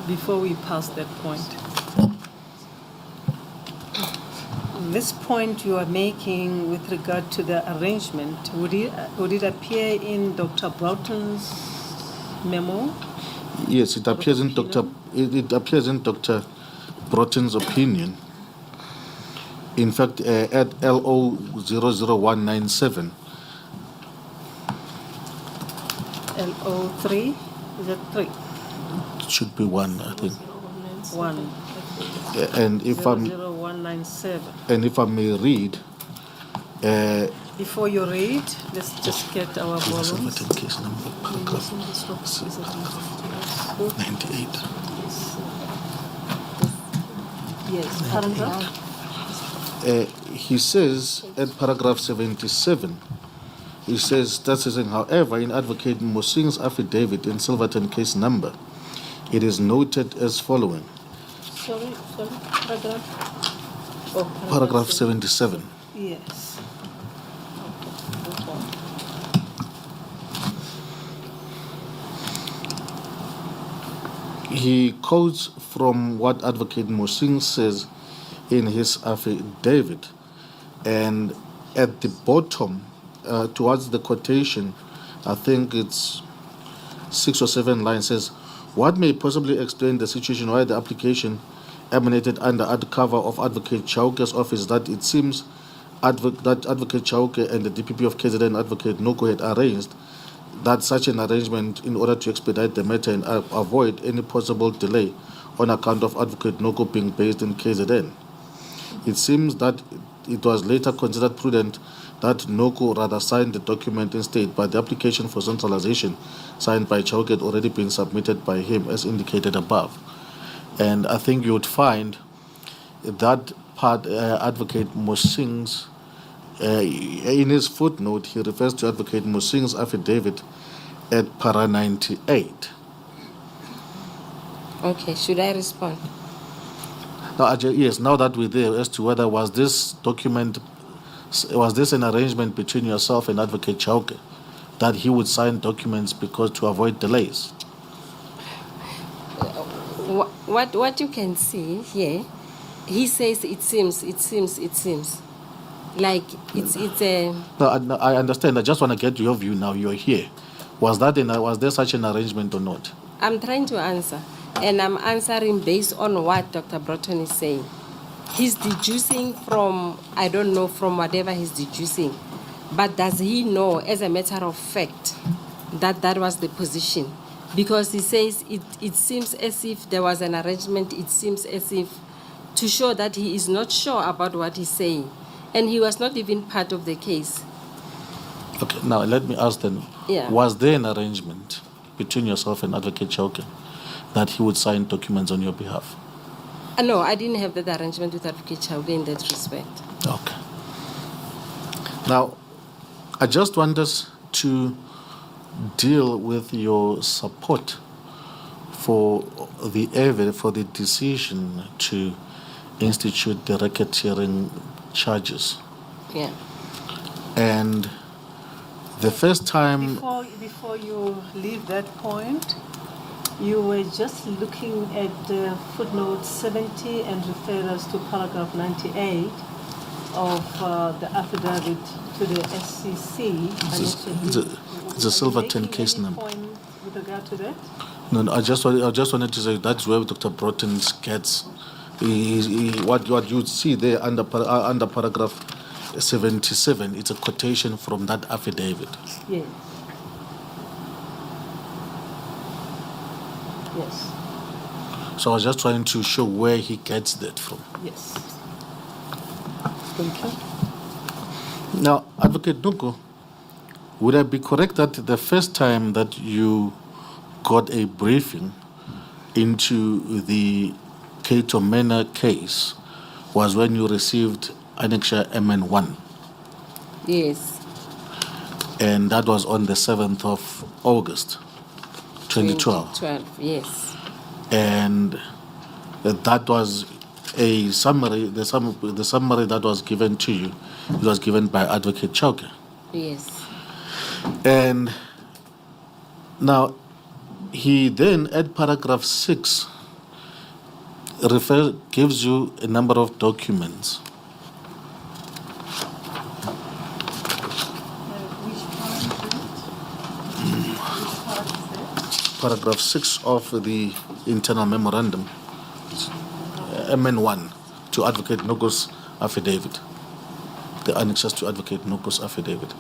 before we pass that point. This point you are making with regard to the arrangement, would it appear in Dr. Broughton's memo? Yes, it appears in Dr. Broughton's opinion. In fact, at LO 00197. LO3? Is that 3? It should be 1, I think. 1. And if 00197. and if I may read, Before you read, let's just get our volumes. case number, paragraph 98. Yes, paragraph. He says at paragraph 77, he says, however, in Advocate Mosing's affidavit in Silverton case number, it is noted as following. Sorry, paragraph? Oh, Paragraph 77. Yes. He quotes from what Advocate Mosing says in his affidavit, and at the bottom, towards the quotation, I think it's 6 or 7 lines, says, "What may possibly explain the situation why the application emanated under cover of Advocate Chauke's office that it seems that Advocate Chauke and the DPP of KZN Advocate Noko had arranged that such an arrangement in order to expedite the matter and avoid any possible delay on account of Advocate Noko being based in KZN. It seems that it was later considered prudent that Noko rather signed the document instead, but the application for centralization signed by Chauke had already been submitted by him as indicated above." And I think you would find that part, Advocate Mosing's, in his footnote, he refers to Advocate Mosing's affidavit at para 98. Okay, should I respond? Now, yes, now that we're there, as to whether was this an arrangement between yourself and Advocate Chauke that he would sign documents because to avoid delays? What you can see here, he says it seems. Like it's a. No, I understand. I just want to get your view now. You're here. Was there such an arrangement or not? I'm trying to answer, and I'm answering based on what Dr. Broughton is saying. He's deducing from, I don't know, from whatever he's deducing. But does he know, as a matter of fact, that that was the position? Because he says it seems as if there was an arrangement, it seems as if, to show that he is not sure about what he's saying. And he was not even part of the case. Okay, now let me ask then. Yeah. Was there an arrangement between yourself and Advocate Chauke that he would sign documents on your behalf? No, I didn't have that arrangement with Advocate Chauke in that respect. Okay. Now, I just want us to deal with your support for the decision to institute the racketeering charges. Yeah. And the first time... Before you leave that point, you were just looking at footnote 70 and referred us to paragraph 98 of the affidavit to the SCC. It's a Silverton case number. Point with regard to that? No, I just wanted to say that's where Dr. Broughton gets what you see there under paragraph 77. It's a quotation from that affidavit. Yes. Yes. So I was just trying to show where he gets that from. Yes. Thank you. Now, Advocate Noko, would I be correct that the first time that you got a briefing into the Cato Manor case was when you received annexure MN1? Yes. And that was on the 7th of August, 2012. 2012, yes. And that was a summary, the summary that was given to you, it was given by Advocate Chauke. Yes. And now, he then, at paragraph 6, gives you a number of documents. Paragraph 6 of the internal memorandum, MN1, to Advocate Noko's affidavit, the annexures to Advocate Noko's affidavit.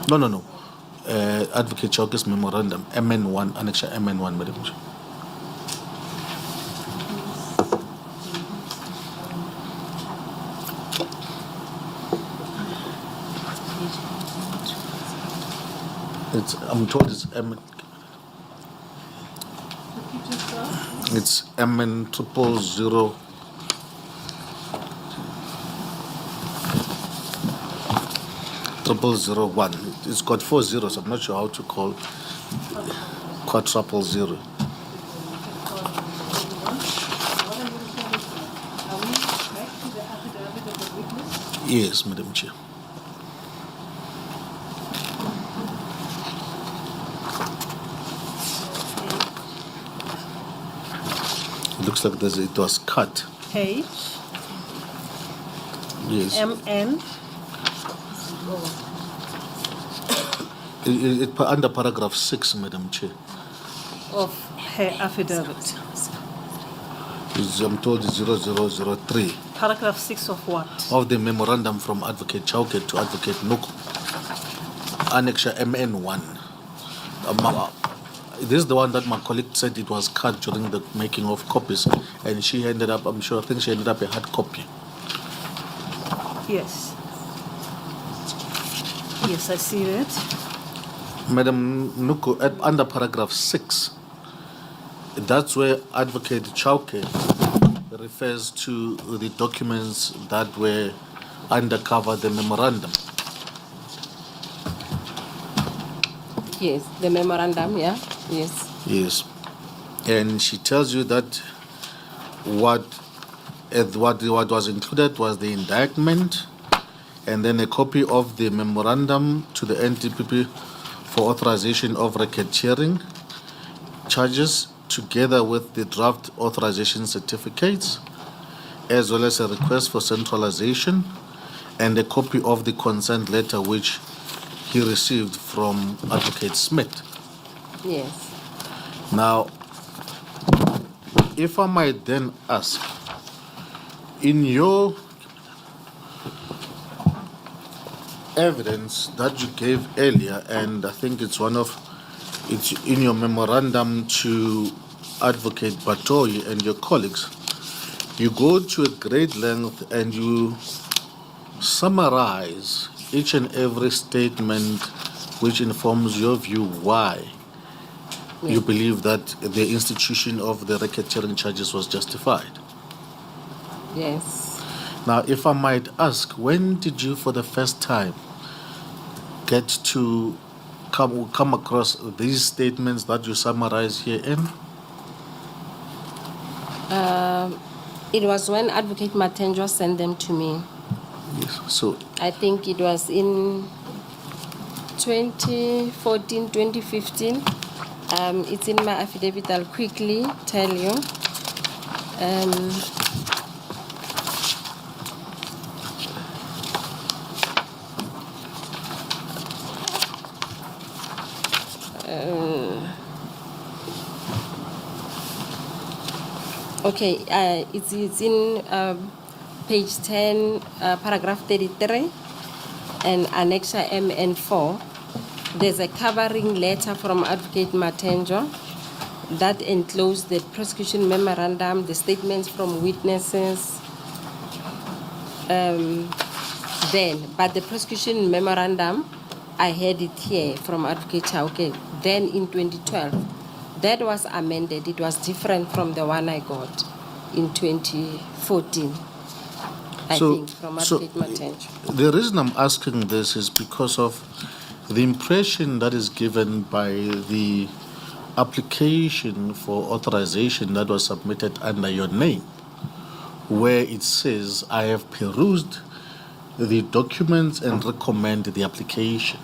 No. Advocate Chauke's memorandum, MN1, annexure MN1, Madam Chair. I'm told it's it's MN 000. It's got 4 zeros. I'm not sure how to call quadruple zero. What are you referring to? Are we back to the affidavit of the witness? Yes, Madam Chair. It looks like it was cut. Page Yes. MN. Under paragraph 6, Madam Chair. Of her affidavit. I'm told it's 0003 Paragraph 6 of what? of the memorandum from Advocate Chauke to Advocate Noko. Annexure MN1. This is the one that my colleague said it was cut during the making of copies, and she ended up, I think she ended up a hard copy. Yes. Yes, I see that. Madam Noko, under paragraph 6, that's where Advocate Chauke refers to the documents that were undercover the memorandum. Yes, the memorandum, yeah, yes. Yes. And she tells you that what was included was the indictment and then a copy of the memorandum to the NDPP for authorization of racketeering charges, together with the draft authorization certificates, as well as a request for centralization and a copy of the consent letter which he received from Advocate Smith. Yes. Now, if I might then ask, in your evidence that you gave earlier, and I think it's in your memorandum to Advocate Batoyi and your colleagues, you go to a great length and you summarize each and every statement which informs your view why you believe that the institution of the racketeering charges was justified. Yes. Now, if I might ask, when did you for the first time get to come across these statements that you summarize herein? It was when Advocate Matenjo sent them to me. Yes. So, I think it was in 2014, 2015. It's in my affidavit. I'll quickly tell you. Okay, it's in page 10, paragraph 33, and annexure MN4. There's a covering letter from Advocate Matenjo that enclosed the prosecution memorandum, the statements from witnesses. But the prosecution memorandum, I had it here from Advocate Chauke. Then in 2012, that was amended. It was different from the one I got in 2014. I think from Advocate Matenjo. The reason I'm asking this is because of the impression that is given by the application for authorization that was submitted under your name, where it says, I have perused the documents and recommend the application.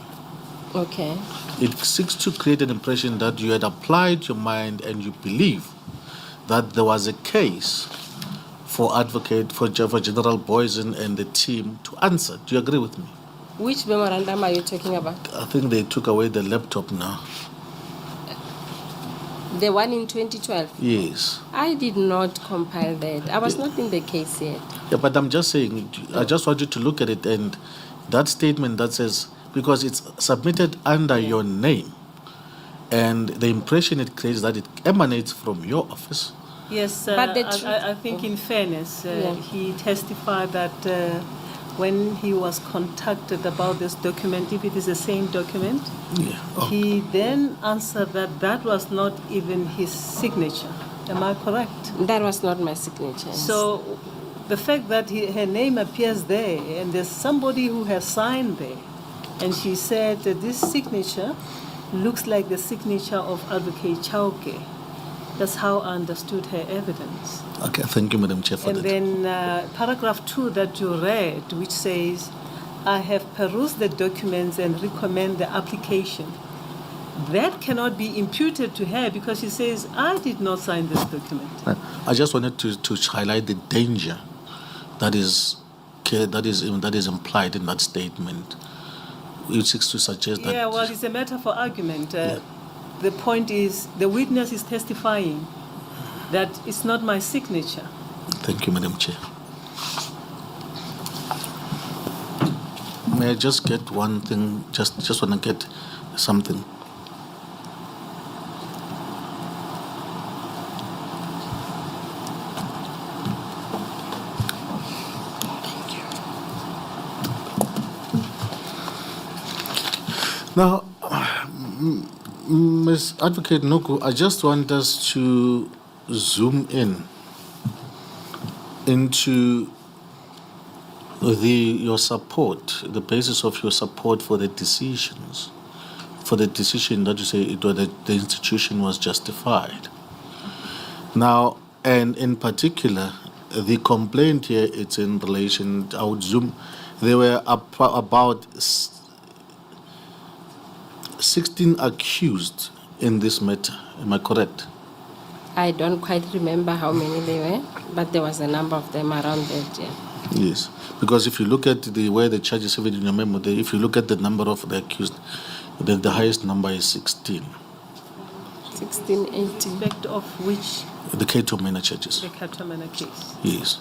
Okay. It seeks to create an impression that you had applied your mind and you believe that there was a case for General Boysen and the team to answer. Do you agree with me? Which memorandum are you talking about? I think they took away the laptop now. The one in 2012? Yes. I did not compile that. I was not in the case yet. Yeah, but I'm just saying, I just want you to look at it, and that statement that says, because it's submitted under your name, and the impression it creates that it emanates from your office. Yes, But the I think in fairness, he testified that when he was contacted about this document, if it is the same document, he then answered that that was not even his signature. Am I correct? That was not my signature. So the fact that her name appears there and there's somebody who has signed there, and she said that this signature looks like the signature of Advocate Chauke. That's how I understood her evidence. Okay, thank you, Madam Chair, for And that. then paragraph 2 that you read, which says, I have perused the documents and recommend the application. That cannot be imputed to her because she says, I did not sign this document. I just wanted to highlight the danger that is implied in that statement. It seeks to suggest that. Yeah, well, it's a matter for argument. The point is, the witness is testifying that it's not my signature. Thank you, Madam Chair. May I just get one thing? Just want to get something. Now, Ms. Advocate Noko, I just want us to zoom in into your support, the basis of your support for the decisions, for the decision that you say the institution was justified. Now, and in particular, the complaint here, it's in relation, I would zoom, there were about 16 accused in this matter. Am I correct? I don't quite remember how many they were, but there was a number of them around that, yeah. Yes, because if you look at the way the charges have it in your memo, if you look at the number of the accused, then the highest number is 16. 16, 18. Respect of which? The Cato Manor charges. The Cato Manor case. Yes.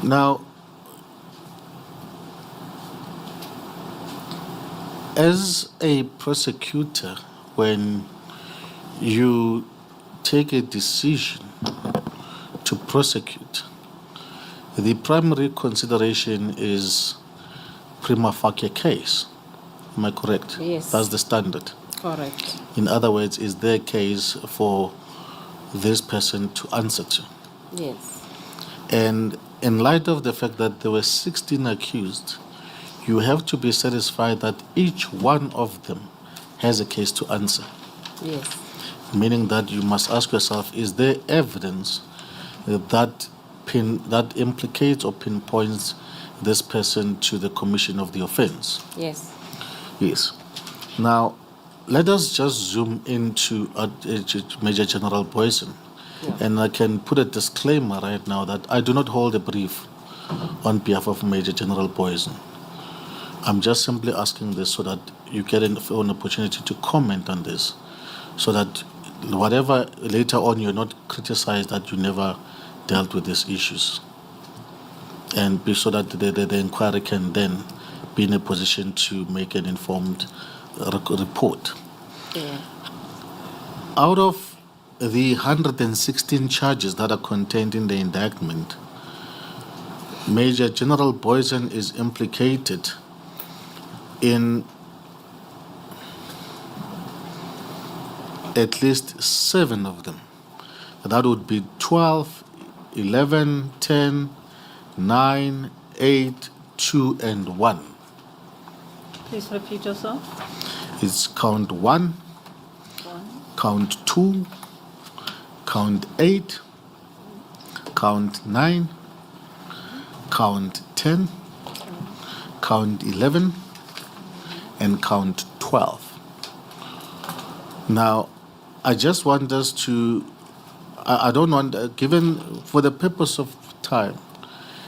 Now, as a prosecutor, when you take a decision to prosecute, the primary consideration is prima facie case. Am I correct? Yes. That's the standard. Correct. In other words, is there a case for this person to answer to? Yes. And in light of the fact that there were 16 accused, you have to be satisfied that each one of them has a case to answer. Yes. Meaning that you must ask yourself, is there evidence that implicates or pinpoints this person to the commission of the offense? Yes. Yes. Now, let us just zoom into Major General Boyson. Yeah. And I can put a disclaimer right now that I do not hold a brief on behalf of Major General Boyson. I'm just simply asking this so that you get an opportunity to comment on this, so that whatever later on you're not criticized that you never dealt with these issues, and so that the inquiry can then be in a position to make an informed report. Yeah. Out of the 116 charges that are contained in the indictment, Major General Boyson is implicated in at least 7 of them. That would be 12, 11, 10, 9, 8, 2, and 1. Please repeat yourself. It's count 1, count 2, count 8, count 9, count 10, count 11, and count 12. Now, I just want us to, I don't want, given for the purpose of time,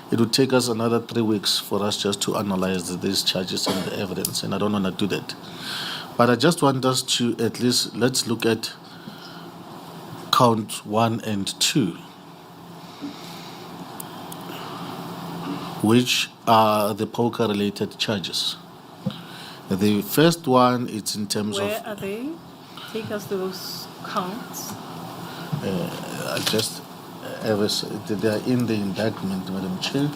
it would take us another 3 weeks for us just to analyze these charges and the evidence, and I don't want to do that. But I just want us to at least, let's look at count 1 and 2, which are the poker-related charges. The first one, it's in terms Where of... are they? Take us to those counts. I just they are in the indictment, Madam Chair.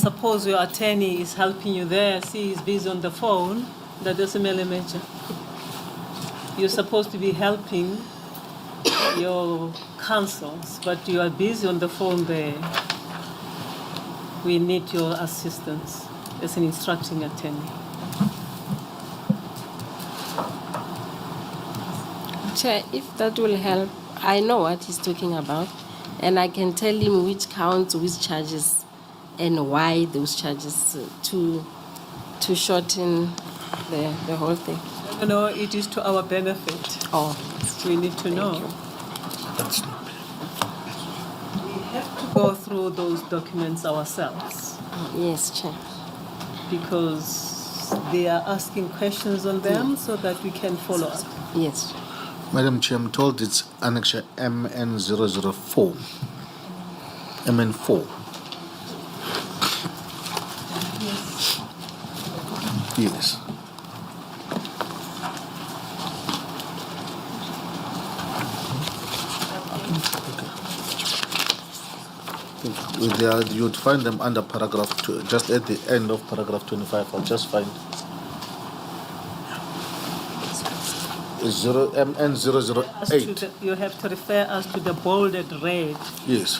suppose your attorney is helping you there, see he's busy on the phone, that doesn't really matter. You're supposed to be helping your counsels, but you are busy on the phone there. We need your assistance as an instructing attorney. Chair, if that will help, I know what he's talking about, and I can tell him which counts, which charges, and why those charges to shorten the whole thing. No, it is to our benefit. Oh, We need to know. you. We have to go through those documents ourselves Yes, Chair. because they are asking questions on them so that we can follow up. Yes, Chair. Madam Chair, I'm told it's annexure MN004. MN4. Yes. You'd find them under paragraph 2, just at the end of paragraph 25. I'll just find MN008. You have to refer us to the bolded red. Yes.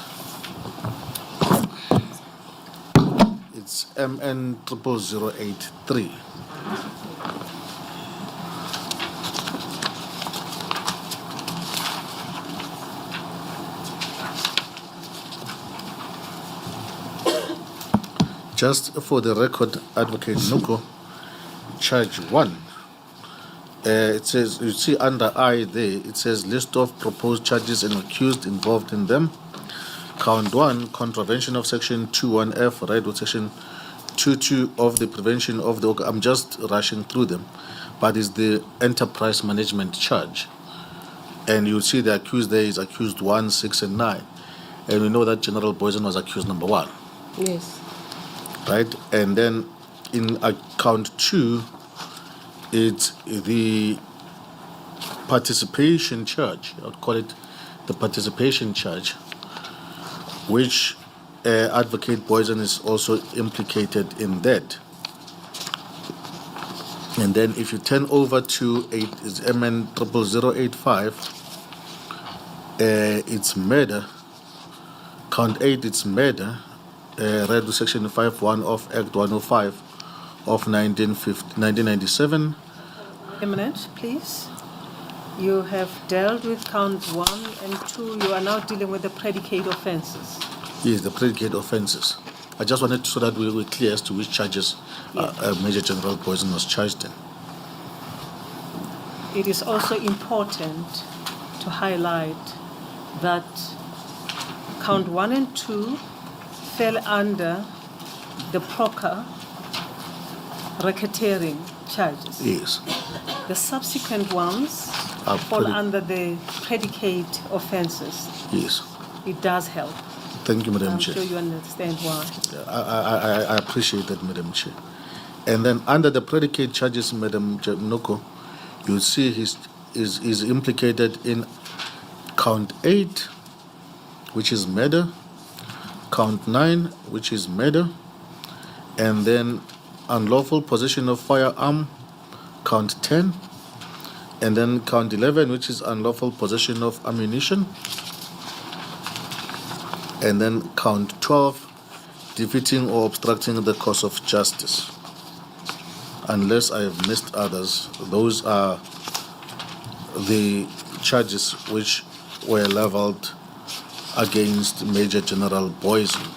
It's MN00083. Just for the record, Advocate Noko, charge 1. It says, you see under I there, it says list of proposed charges and accused involved in them. Count 1, contravention of section 21F, right, with section 22 of the prevention of the, I'm just rushing through them, but it's the enterprise management charge. And you see the accused there is accused 1, 6, and 9. And we know that General Boysen was accused number 1. Yes. Right? And then in count 2, it's the participation charge. I'd call it the participation charge, which Advocate Boysen is also implicated in that. And then if you turn over to is MN00085, it's murder. Count 8, it's murder. Read with section 5.1 of Act 105 of 1997. A minute, please. You have dealt with count 1 and 2. You are now dealing with the predicate offenses. Yes, the predicate offences. I just wanted so that we were clear as to which charges Major General Boysen was charged in. It is also important to highlight that count 1 and 2 fell under the proper racketeering charges. Yes. The subsequent ones Are fall under the predicate offenses. Yes. It does help. Thank you, Madam I'm Chair. sure you understand why. I appreciate that, Madam Chair. And then under the predicate charges, Madam Noko, you see is implicated in count 8, which is murder, count 9, which is murder, and then unlawful possession of firearm, count 10, and then count 11, which is unlawful possession of ammunition, and then count 12, defeating or obstructing the course of justice. Unless I have missed others, those are the charges which were leveled against Major General Boysen.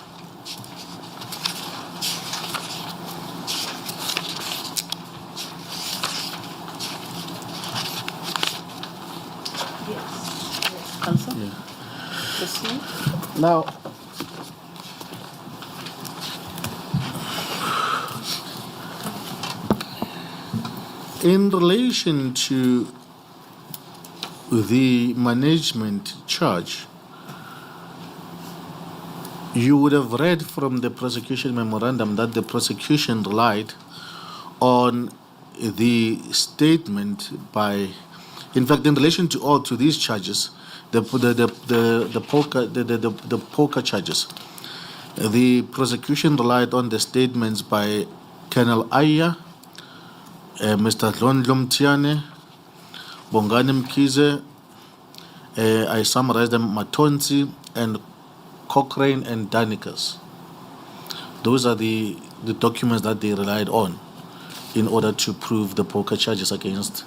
Counsel? Yeah. Proceed. Now, in relation to the management charge, you would have read from the prosecution memorandum that the prosecution relied on the statement by, in fact, in relation to all to these charges, the poker charges, The prosecution relied on the statements by Colonel Aya, Mr. Dlondlo Mtiane, Bongani Mkize, I summarized them, Matonzi, and Cochrane and Danikas. Those are the documents that they relied on in order to prove the poker charges against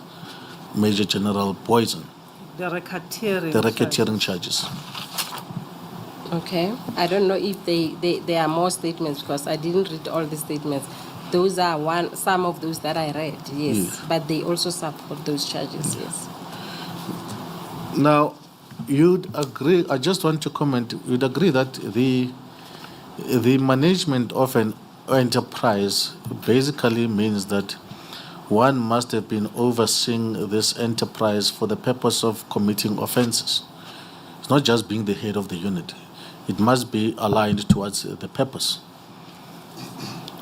Major General Poison, The racketeering. the racketeering charges. Okay. I don't know if there are more statements because I didn't read all the statements. Those are some of those that I read, yes. Yes. But they also support those charges, yes. Now, you'd agree, I just want to comment, you'd agree that the management of an enterprise basically means that one must have been overseeing this enterprise for the purpose of committing offenses. It's not just being the head of the unit. It must be aligned towards the purpose.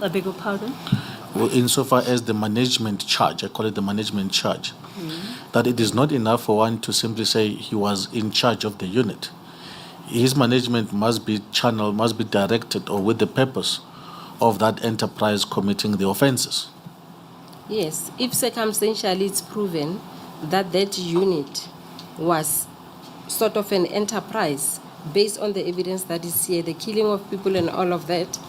I beg your pardon? Well, insofar as the management charge, I call it the management charge, that it is not enough for one to simply say he was in charge of the unit. His management must be channeled, must be directed, or with the purpose of that enterprise committing the offenses. Yes, if circumstantially it's proven that that unit was sort of an enterprise based on the evidence that is here, the killing of people and all of that,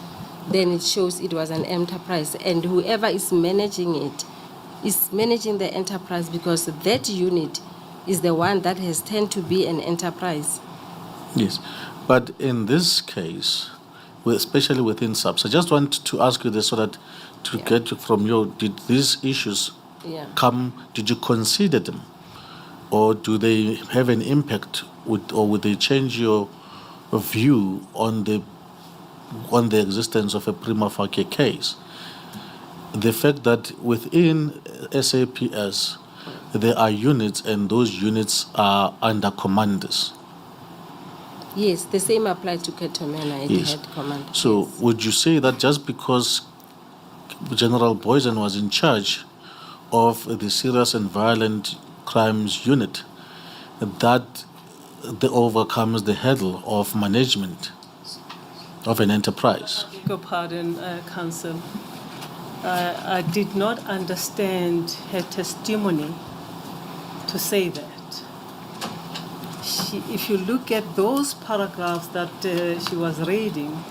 then it shows it was an enterprise. And whoever is managing it is managing the enterprise because that unit is the one that has tended to be an enterprise. Yes, but in this case, especially within SAPS, I just want to ask you this so that to get from you, did these issues come, did you consider them? Or do they have an impact or would they change your view on the existence of a prima facie case? The fact that within SAPS there are units and those units are under commanders. Yes, the same applies to Cato Manor, it Yes. had command. So yes. would you say that just because General Poison was in charge of the serious and violent crimes unit, that overcomes the hurdle of management of an enterprise? I beg your pardon, Counsel. I did not understand her testimony to say that. If you look at those paragraphs that she was reading,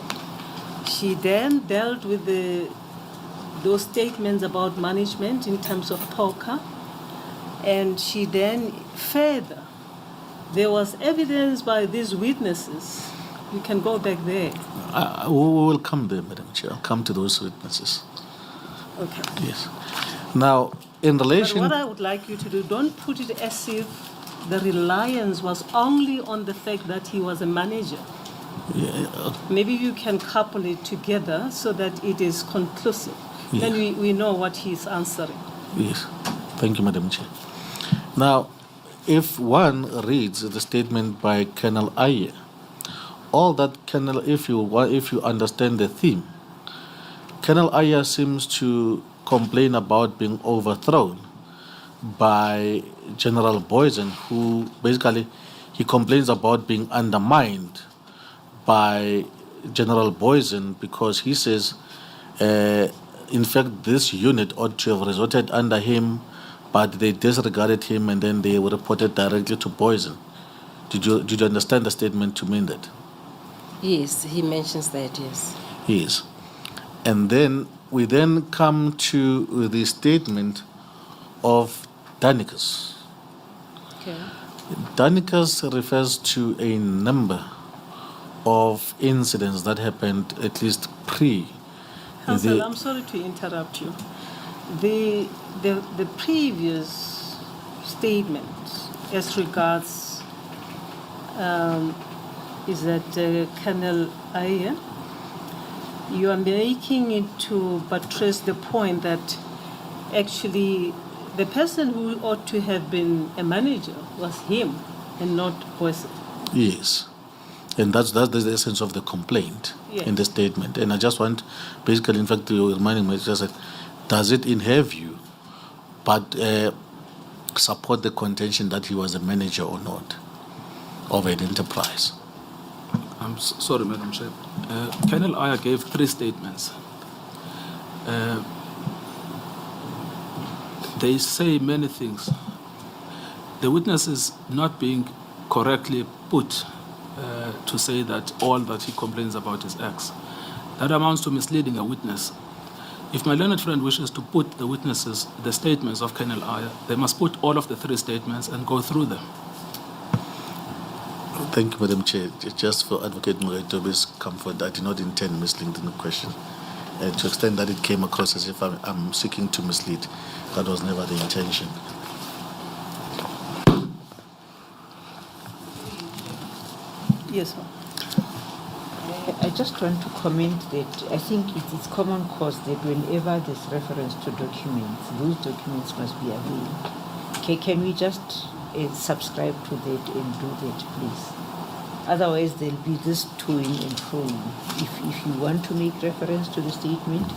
she then dealt with those statements about management in terms of poker, and she then further, there was evidence by these witnesses. You can go back there. We will come there, Madam Chair. I'll come to those witnesses. Okay. Yes. Now, in But relation... what I would like you to do, don't put it as if the reliance was only on the fact that he was a manager. Maybe you can couple it together so that it is conclusive. Then we know what he's answering. Yes. Thank you, Madam Chair. Now, if one reads the statement by Colonel Ayer, all that Colonel, if you understand the theme, Colonel Ayer seems to complain about being overthrown by General Poison, who basically he complains about being undermined by General Poison because he says, in fact, this unit ought to have resorted under him, but they disregarded him and then they were reported directly to Poison. Did you understand the statement to mean that? Yes, he mentions that, yes. Yes. And then we then come to the statement of Danikas. Okay. Danikas refers to a number of incidents that happened at least pre. Counsel, I'm sorry to interrupt you. The previous statement as regards is that Colonel Ayer, you are making it to buttress the point that actually the person who ought to have been a manager was him and not Poison. Yes. And that's the essence of the complaint in the statement. And I just want, basically, in fact, you're reminding me, just that, does it, in her view, but support the contention that he was a manager or not of an enterprise? Sorry, Madam Chair. Colonel Aya gave 3 statements. They say many things. The witness is not being correctly put to say that all that he complains about is X. That amounts to misleading a witness. If my learned friend wishes to put the statements of Colonel Aya, they must put all of the 3 statements and go through them. Thank you, Madam Chair. Just for Advocate Muretobe's comfort, I did not intend misleading the question. To the extent that it came across as if I'm seeking to mislead, that was never the intention. Yes, sir. I just want to comment that I think it's common cause that whenever there's reference to documents, those documents must be available. Okay, can we just subscribe to that and do that, please? Otherwise, there'll be this toing and froing. If you want to make reference to the statement,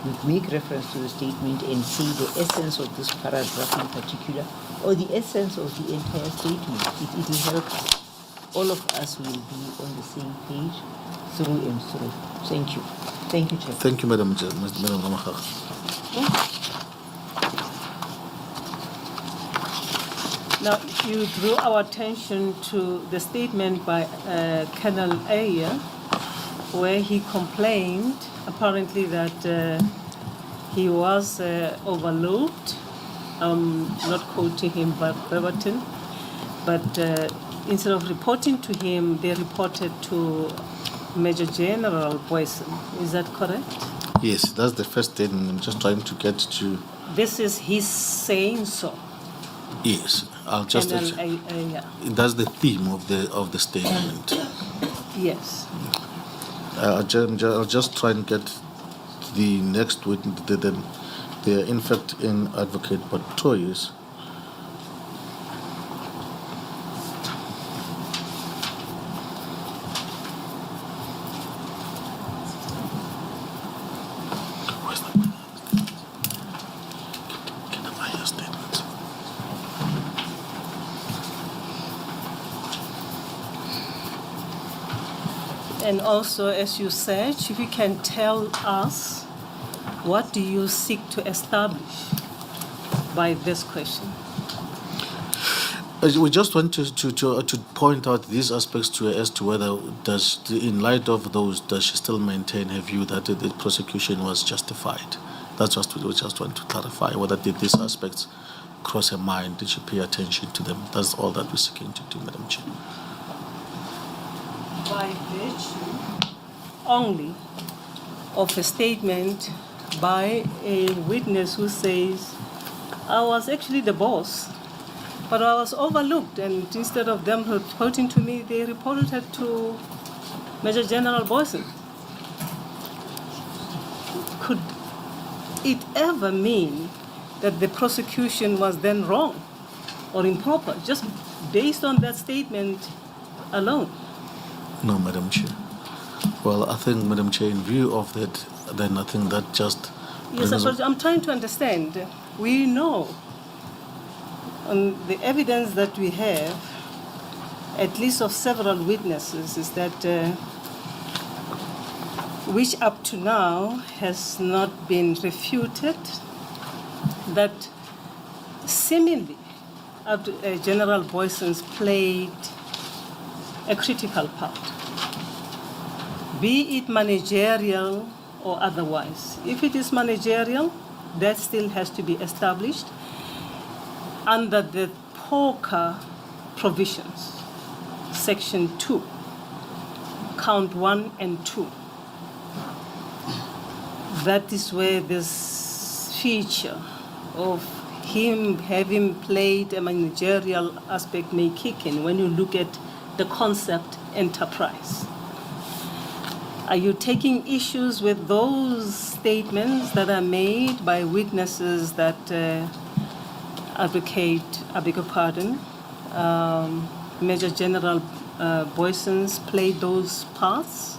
you make reference to the statement and say the essence of this paragraph in particular, or the essence of the entire statement. It will help us. All of us will be on the same page through and through. Thank you. Thank you, Chair. Thank you, Madam Chair. Madam Ramachar. Now, you drew our attention to the statement by Colonel Aya, where he complained apparently that he was overlooked. I'm not quoting him verbatim, but instead of reporting to him, they reported to Major General Boyson. Is that correct? Yes, that's the first statement. I'm just trying to get to. This is his saying so. Yes, I'll just. Yeah. That's the theme of the statement. Yes. I'll just try and get the next witness. They're in fact in Advocate Pretora's. And also, as you said, if you can tell us, what do you seek to establish by this question? We just want to point out these aspects as to whether in light of those, does she still maintain her view that the prosecution was justified? That's just we just want to clarify whether these aspects cross her mind. Did she pay attention to them? That's all that we're seeking to do, Madam Chair. By virtue only of a statement by a witness who says, I was actually the boss, but I was overlooked, and instead of them reporting to me, they reported it to Major General Boyson. Could it ever mean that the prosecution was then wrong or improper, just based on that statement alone? No, Madam Chair. Well, I think, Madam Chair, in view of that, then I think that just... Yes, but I'm trying to understand. We know on the evidence that we have, at least of several witnesses, is that which up to now has not been refuted, that seemingly General Boyson's played a critical part, be it managerial or otherwise. If it is managerial, that still has to be established under the poker provisions, section 2, count 1 and 2. That is where this feature of him having played a managerial aspect may kick in when you look at the concept enterprise. Are you taking issues with those statements that are made by witnesses that Major General Boyson's played those parts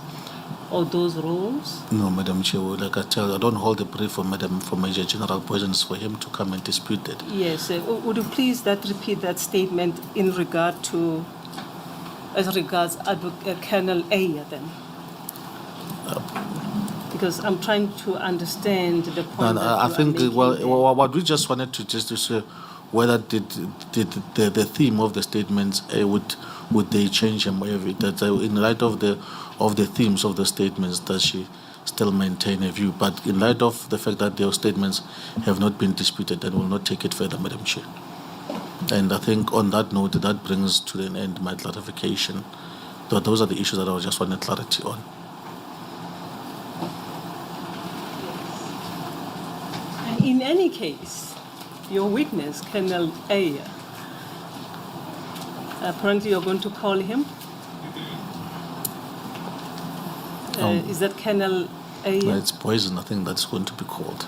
or those roles? No, Madam Chair, like I tell you, I don't hold the brief for Major General Boyson for him to come and dispute that. Yes, would you please repeat that statement in regard to as regards Colonel Ayer then? Because I'm trying to understand the point. And that I you are think, making well, there. what we just wanted to just to say whether the theme of the statements would they change and whatever, that in light of the themes of the statements, does she still maintain a view? But in light of the fact that their statements have not been disputed, and will not take it further, Madam Chair. And I think on that note, that brings to an end my clarification. Those are the issues that I just wanted clarity on. And in any case, your witness, Colonel Ayer, apparently you're going to call him. Is that Colonel Ayer? No, it's poison, I think that's going to be called.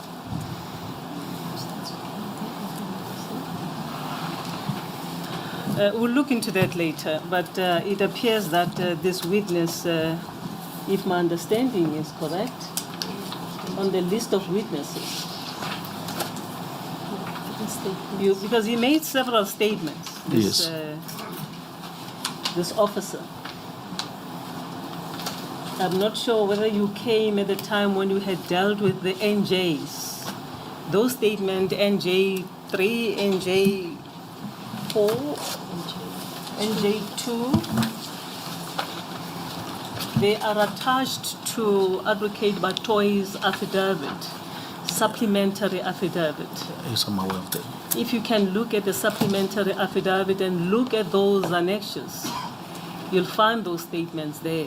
We'll look into that later, but it appears that this witness, if my understanding is correct, on the list of witnesses, because he made several statements, this, Yes. This officer. I'm not sure whether you came at the time when you had dealt with the NJs. Those statements, NJ3, NJ4, NJ2, they are attached to Advocate Batoy's affidavit, supplementary affidavit. Yes, I'm aware of that. If you can look at the supplementary affidavit and look at those annexures, you'll find those statements there.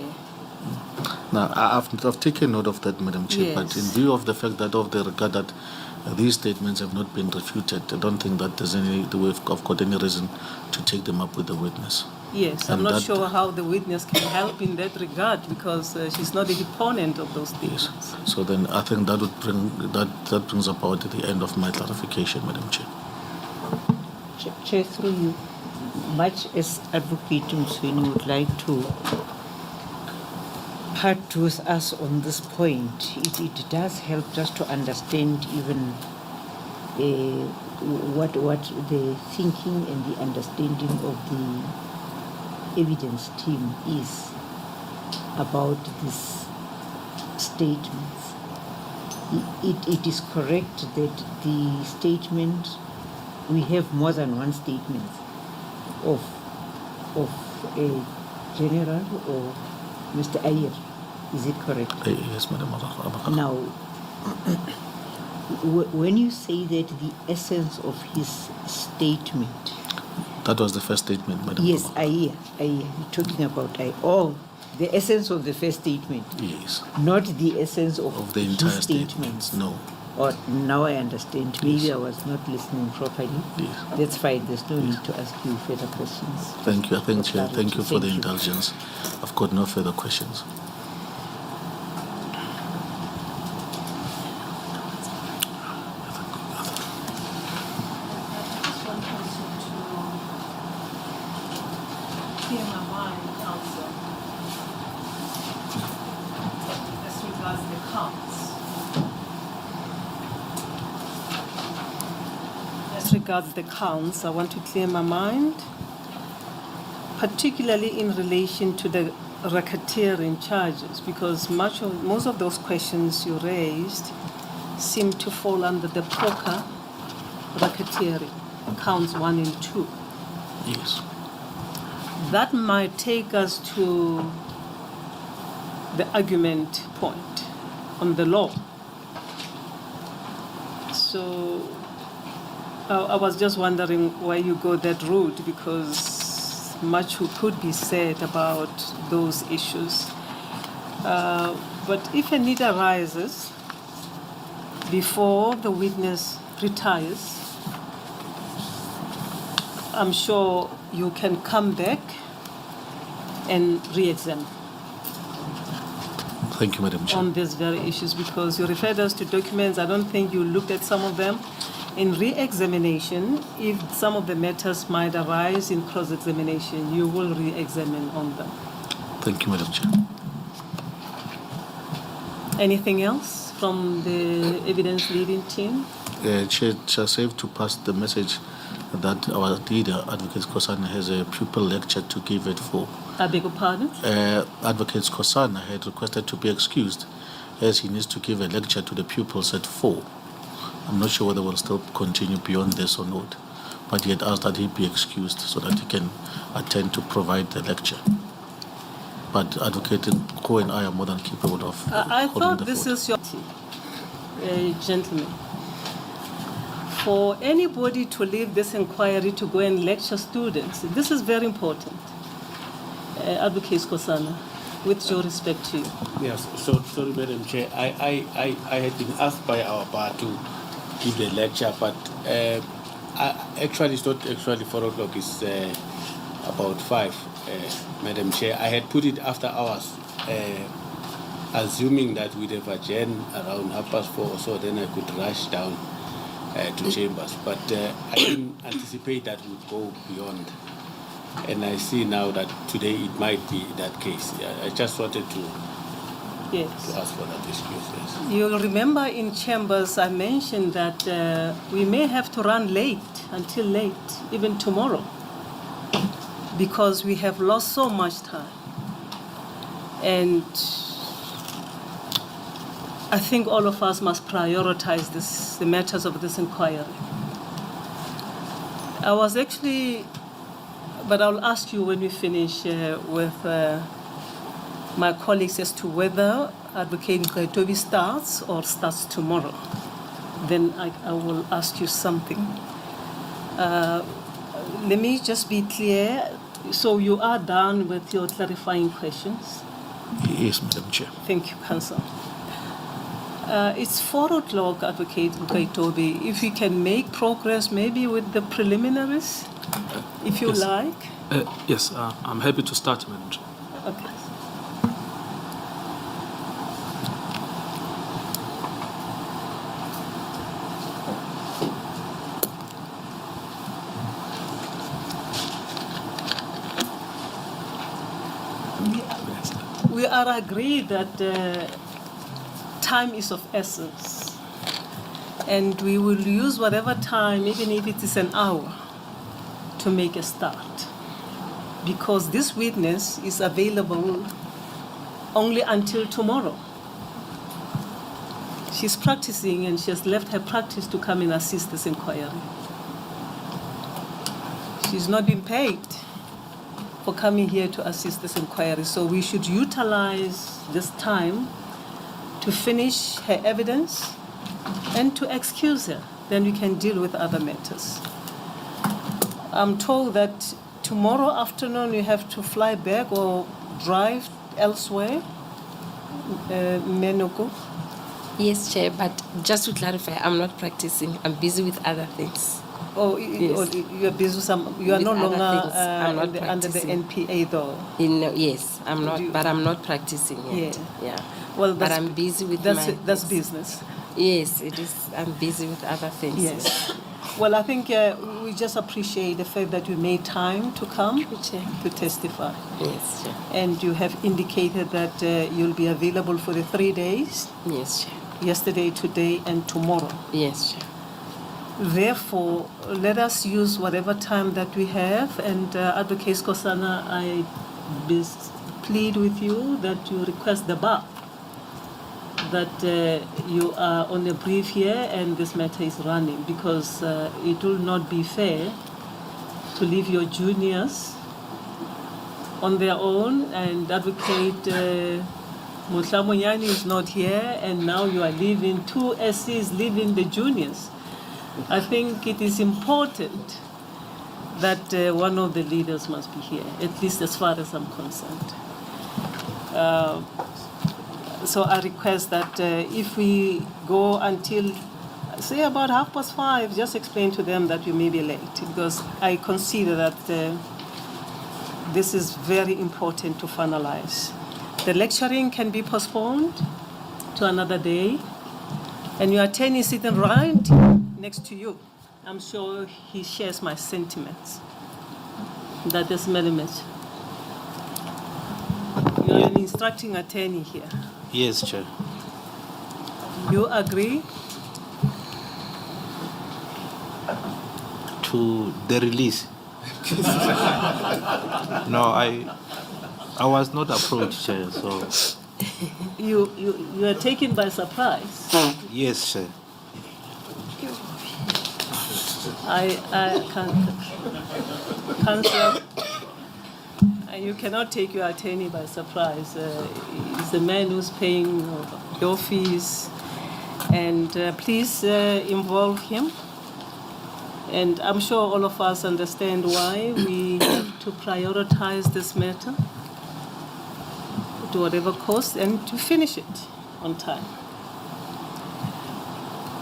Now, I've taken note of that, Madam Chair, but in Yes. view of the fact that of the regard that these statements have not been refuted, I don't think that we've got any reason to take them up with the witness. Yes, I'm And not that- sure how the witness can help in that regard because she's not a deponent of those Yes. statements. So then I think that would that brings about the end of my clarification, Madam Chair. Chair, through you, much as Advocate Msweni would like to part with us on this point, it does help just to understand even what the thinking and the understanding of the evidence team is about these statements. It is correct that the statement, we have more than one statement of a general or Mr. Ayer. Is it correct? Yes, Madam. Now, when you say that the essence of his statement, That was the first statement, Madam. yes, Ayer, you're talking about the essence of the first statement, Yes. not the essence of The his entire statements. statement. No. Or now I understand. Maybe I was not listening properly. Yes. That's fine. There's no need to ask you further questions. Thank you. I think, Chair, Clarity. thank you for the Thank you. indulgence. I've got no further questions. Clear my mind, Council, as regards the counts. As regards the counts, I want to clear my mind, particularly in relation to the racketeering charges, because most of those questions you raised seem to fall under the poker racketeering, counts 1 and 2. Yes. That might take us to the argument point on the law. So I was just wondering why you go that route, because much could be said about those issues. But if a need arises before the witness retires, I'm sure you can come back and re-examine Thank you, Madam Chair. on these very issues, because you referred us to documents. I don't think you looked at some of them. In re-examination, if some of the matters might arise in cross-examination, you will re-examine on them. Thank you, Madam Chair. Anything else from the evidence leading team? Chair, safe to pass the message that our leader, Advocate Kosana, has a pupil lecture to give at 4. I beg your pardon? Advocate Kosana had requested to be excused as he needs to give a lecture to the pupils at 4. I'm not sure whether we'll still continue beyond this or not, but he had asked that he be excused so that he can attend to provide the lecture. But Advocate Ko and I are more than capable of I holding thought the this fort. is your gentlemen. For anybody to leave this inquiry to go and lecture students, this is very important. Advocate Kosana, with due respect to you. Yes, so sorry, Madam Chair. I had been asked by our bar to give the lecture, but actually it's not actually 4 o'clock, it's about 5, Madam Chair. I had put it after hours, assuming that we'd have adjourned around 4:30 or so, then I could rush down to chambers. But I didn't anticipate that would go beyond. And I see now that today it might be that case. I just wanted to Yes. ask for that excuse. Yes. You'll remember in chambers I mentioned that we may have to run late, until late, even tomorrow, because we have lost so much time. And I think all of us must prioritize the matters of this inquiry. I was actually, but I'll ask you when we finish with my colleagues as to whether Advocate Nkabinde starts or starts tomorrow. Then I will ask you something. Let me just be clear. So you are done with your clarifying questions? Yes, Madam Chair. Thank you, Counsel. It's 4 o'clock, Advocate Nkabinde. If we can make progress maybe with the preliminaries, if you yes. like. Yes, I'm happy to start, Madam Chair. Okay. We are agreed that time is of essence, and we will use whatever time, even if it is an hour, to make a start, because this witness is available only until tomorrow. She's practicing, and she has left her practice to come and assist this inquiry. She's not been paid for coming here to assist this inquiry, so we should utilize this time to finish her evidence and to excuse her. Then we can deal with other matters. I'm told that tomorrow afternoon you have to fly back or drive elsewhere. Noko? Yes, Chair, but just to clarify, I'm not practicing. I'm busy with other things. Oh, Yes. you are busy. You are With no other longer things. I'm not under the practicing. NPA, though. Yes, I'm not, but I'm not practicing yet. Yeah. Well, but that's, I'm busy with that's my that's things. business. Yes, it is. I'm busy with other things. Yes. Well, I think we just appreciate the fact that you made time to come Chair. to testify. Yes, Chair. And you have indicated that you'll be available for the 3 days, Yes, Chair. yesterday, today, and tomorrow. Yes, Chair. Therefore, let us use whatever time that we have. And Advocate Kosana, I plead with you that you request the bar that you are on a brief here and this matter is running, because it will not be fair to leave your juniors on their own, and Advocate Mutlamonyani is not here, and now you are leaving, 2 SCs leaving the juniors. I think it is important that one of the leaders must be here, at least as far as I'm concerned. So I request that if we go until, say, about 5:30, just explain to them that you may be late, because I consider that this is very important to finalize. The lecturing can be postponed to another day, and your attorney is sitting right next to you. I'm sure he shares my sentiments. That is Melimet. You are an instructing attorney here. Yes, Chair. You agree? to the release. No, I was not approached, Chair, so You are taken by surprise. Yes, sir. I can't. Counsel, you cannot take your attorney by surprise. He's the man who's paying your fees. And please involve him. And I'm sure all of us understand why we have to prioritize this matter to whatever cost and to finish it on time.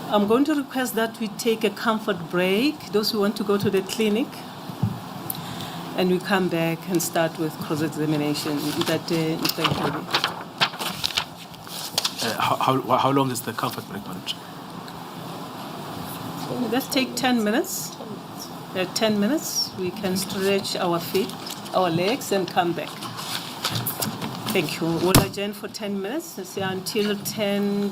I'm going to request that we take a comfort break, those who want to go to the clinic, and we come back and start with cross-examination. Mr. Nkabinde. How long is the comfort break, Madam Chair? Let's take 10 minutes. 10 minutes, we can stretch our feet, our legs, and come back. Thank you. We'll adjourn for 10 minutes, let's say until 4:05.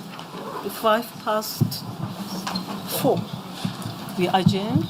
We adjourn.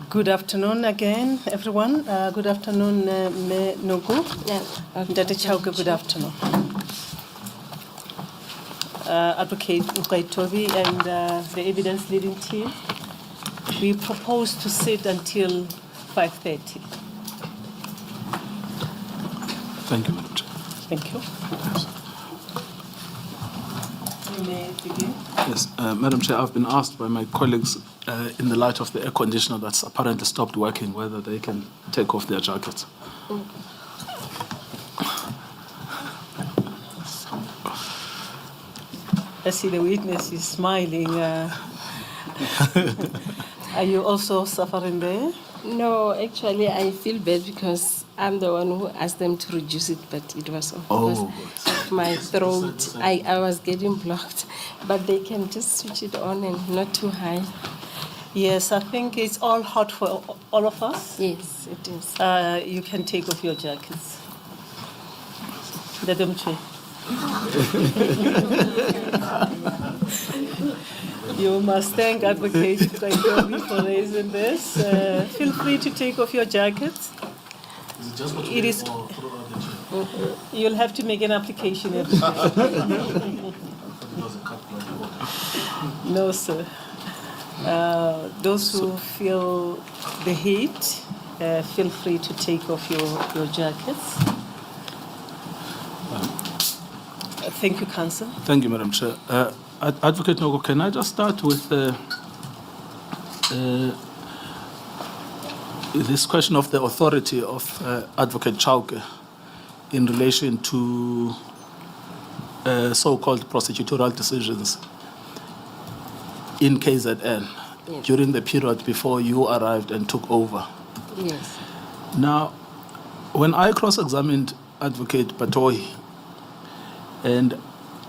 Good afternoon again, everyone. Good afternoon, Noko. Dr. Chauke, good afternoon. Advocate Moipone and the evidence leading team, we propose to sit until 5:30. Thank you, Madam Chair. Thank you. You may begin. Yes, Madam Chair, I've been asked by my colleagues in the light of the air conditioner that's apparently stopped working, whether they can take off their jackets. I see the witness is smiling. Are you also suffering there? No, actually, I feel bad because I'm the one who asked them to reduce it, but it was because of my throat. I was getting blocked, but they can just switch it on and not too high. Yes, I think it's all hot for all of us. Yes, it is. You can take off your jackets. Madam Chair. You must thank Advocate Nkabinde for raising this. Feel free to take off your jackets. Is it just for It is. You'll have to make an application every day. No, sir. Those who feel the heat, feel free to take off your jackets. Thank you, Counsel. Thank you, Madam Chair. Advocate Noko, can I just start with this question of the authority of Advocate Chauke in relation to so-called prosecutorial decisions in KZN during the period before you arrived and took over? Yes. Now, when I cross-examined Advocate Batohi, and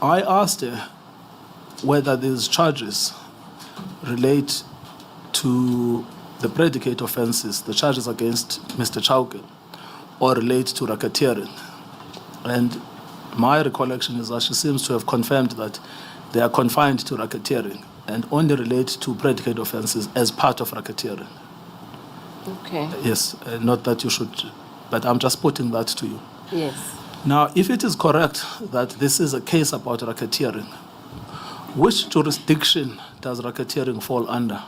I asked her whether these charges relate to the predicate offences, the charges against Mr. Chauke, or relate to racketeering. And my recollection is that she seems to have confirmed that they are confined to racketeering and only relate to predicate offences as part of racketeering. Okay. Yes, not that you should, but I'm just putting that to you. Yes. Now, if it is correct that this is a case about racketeering, which jurisdiction does racketeering fall under?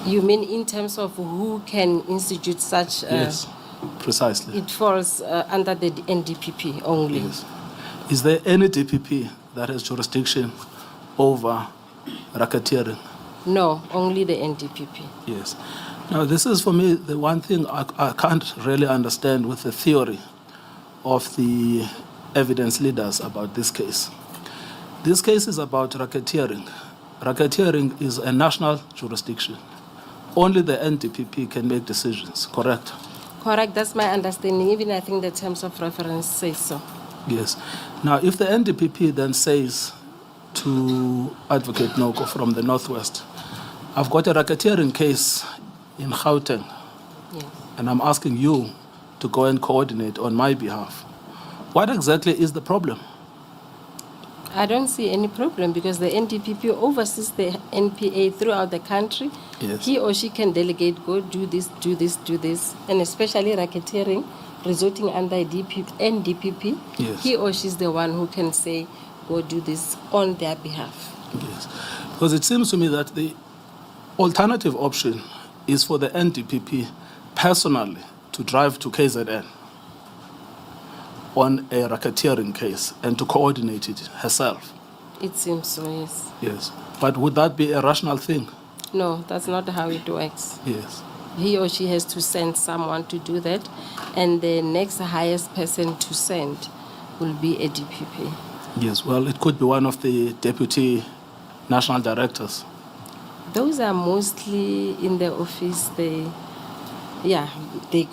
You mean in terms of who can institute such? Yes, precisely. It falls under the NDPP only. Yes. Is there any DPP that has jurisdiction over racketeering? No, only the NDPP. Yes. Now, this is for me the one thing I can't really understand with the theory of the evidence leaders about this case. This case is about racketeering. Racketeering is a national jurisdiction. Only the NDPP can make decisions, correct? Correct, that's my understanding. Even I think the terms of reference say so. Yes. Now, if the NDPP then says to Advocate Noko from the Northwest, I've got a racketeering case in Gauteng, Yes. and I'm asking you to go and coordinate on my behalf, what exactly is the problem? I don't see any problem because the NDPP oversees the NPA throughout the country. Yes. He or she can delegate, go do this, do this, do this, and especially racketeering, resulting under NDPP. Yes. He or she is the one who can say, go do this on their behalf. Yes. Because it seems to me that the alternative option is for the NDPP personally to drive to KZN on a racketeering case and to coordinate it herself. It seems so, yes. Yes. But would that be a rational thing? No, that's not how it works. Yes. He or she has to send someone to do that, and the next highest person to send will be a DPP. Yes, well, it could be one of the deputy national directors. Those are mostly in the office. They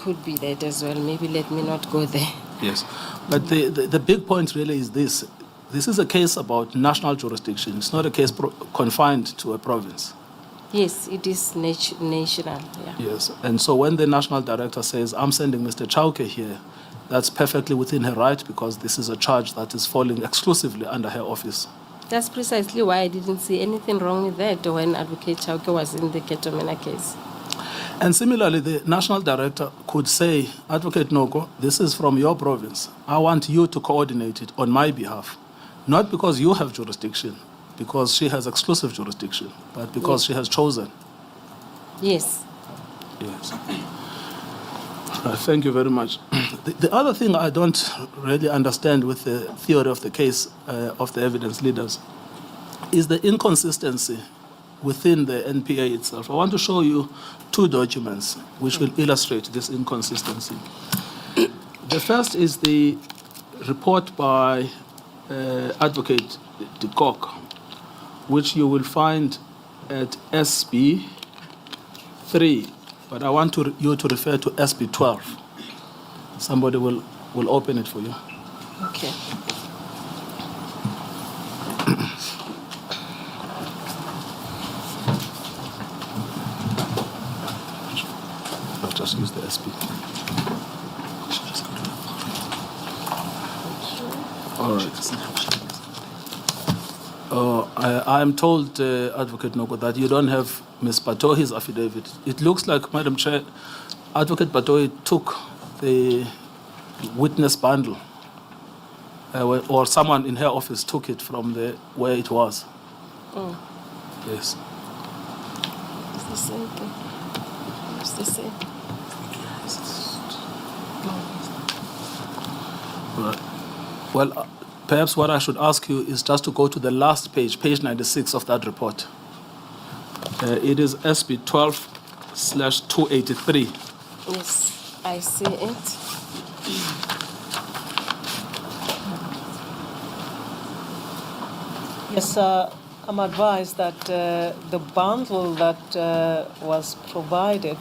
could be that as well. Maybe let me not go there. Yes. But the big point really is this. This is a case about national jurisdiction. It's not a case confined to a province. Yes, it is national. Yeah. Yes. And so when the national director says, I'm sending Mr. Chauke here, that's perfectly within her right because this is a charge that is falling exclusively under her office. That's precisely why I didn't see anything wrong with that when Advocate Chauke was in the Cato Manor case. And similarly, the national director could say, Advocate Noko, this is from your province. I want you to coordinate it on my behalf. Not because you have jurisdiction, because she has exclusive jurisdiction, but because she has chosen. Yes. Yes. Thank you very much. The other thing I don't really understand with the theory of the case of the evidence leaders is the inconsistency within the NPA itself. I want to show you two documents which will illustrate this inconsistency. The first is the report by Advocate de Kock, which you will find at SB 3, but I want you to refer to SB 12. Somebody will open it for you. Okay. I'll just use the SB. All right. I am told, Advocate Noko, that you don't have Ms. Batohi's affidavit. It looks like, Madam Chair, Advocate Batohi took the witness bundle, or someone in her office took it from where it was. Oh. Yes. It's the same thing. It's the same. Right. Well, perhaps what I should ask you is just to go to the last page, page 96 of that report. It is SB 12/283. Yes, I see it. Yes, I'm advised that the bundle that was provided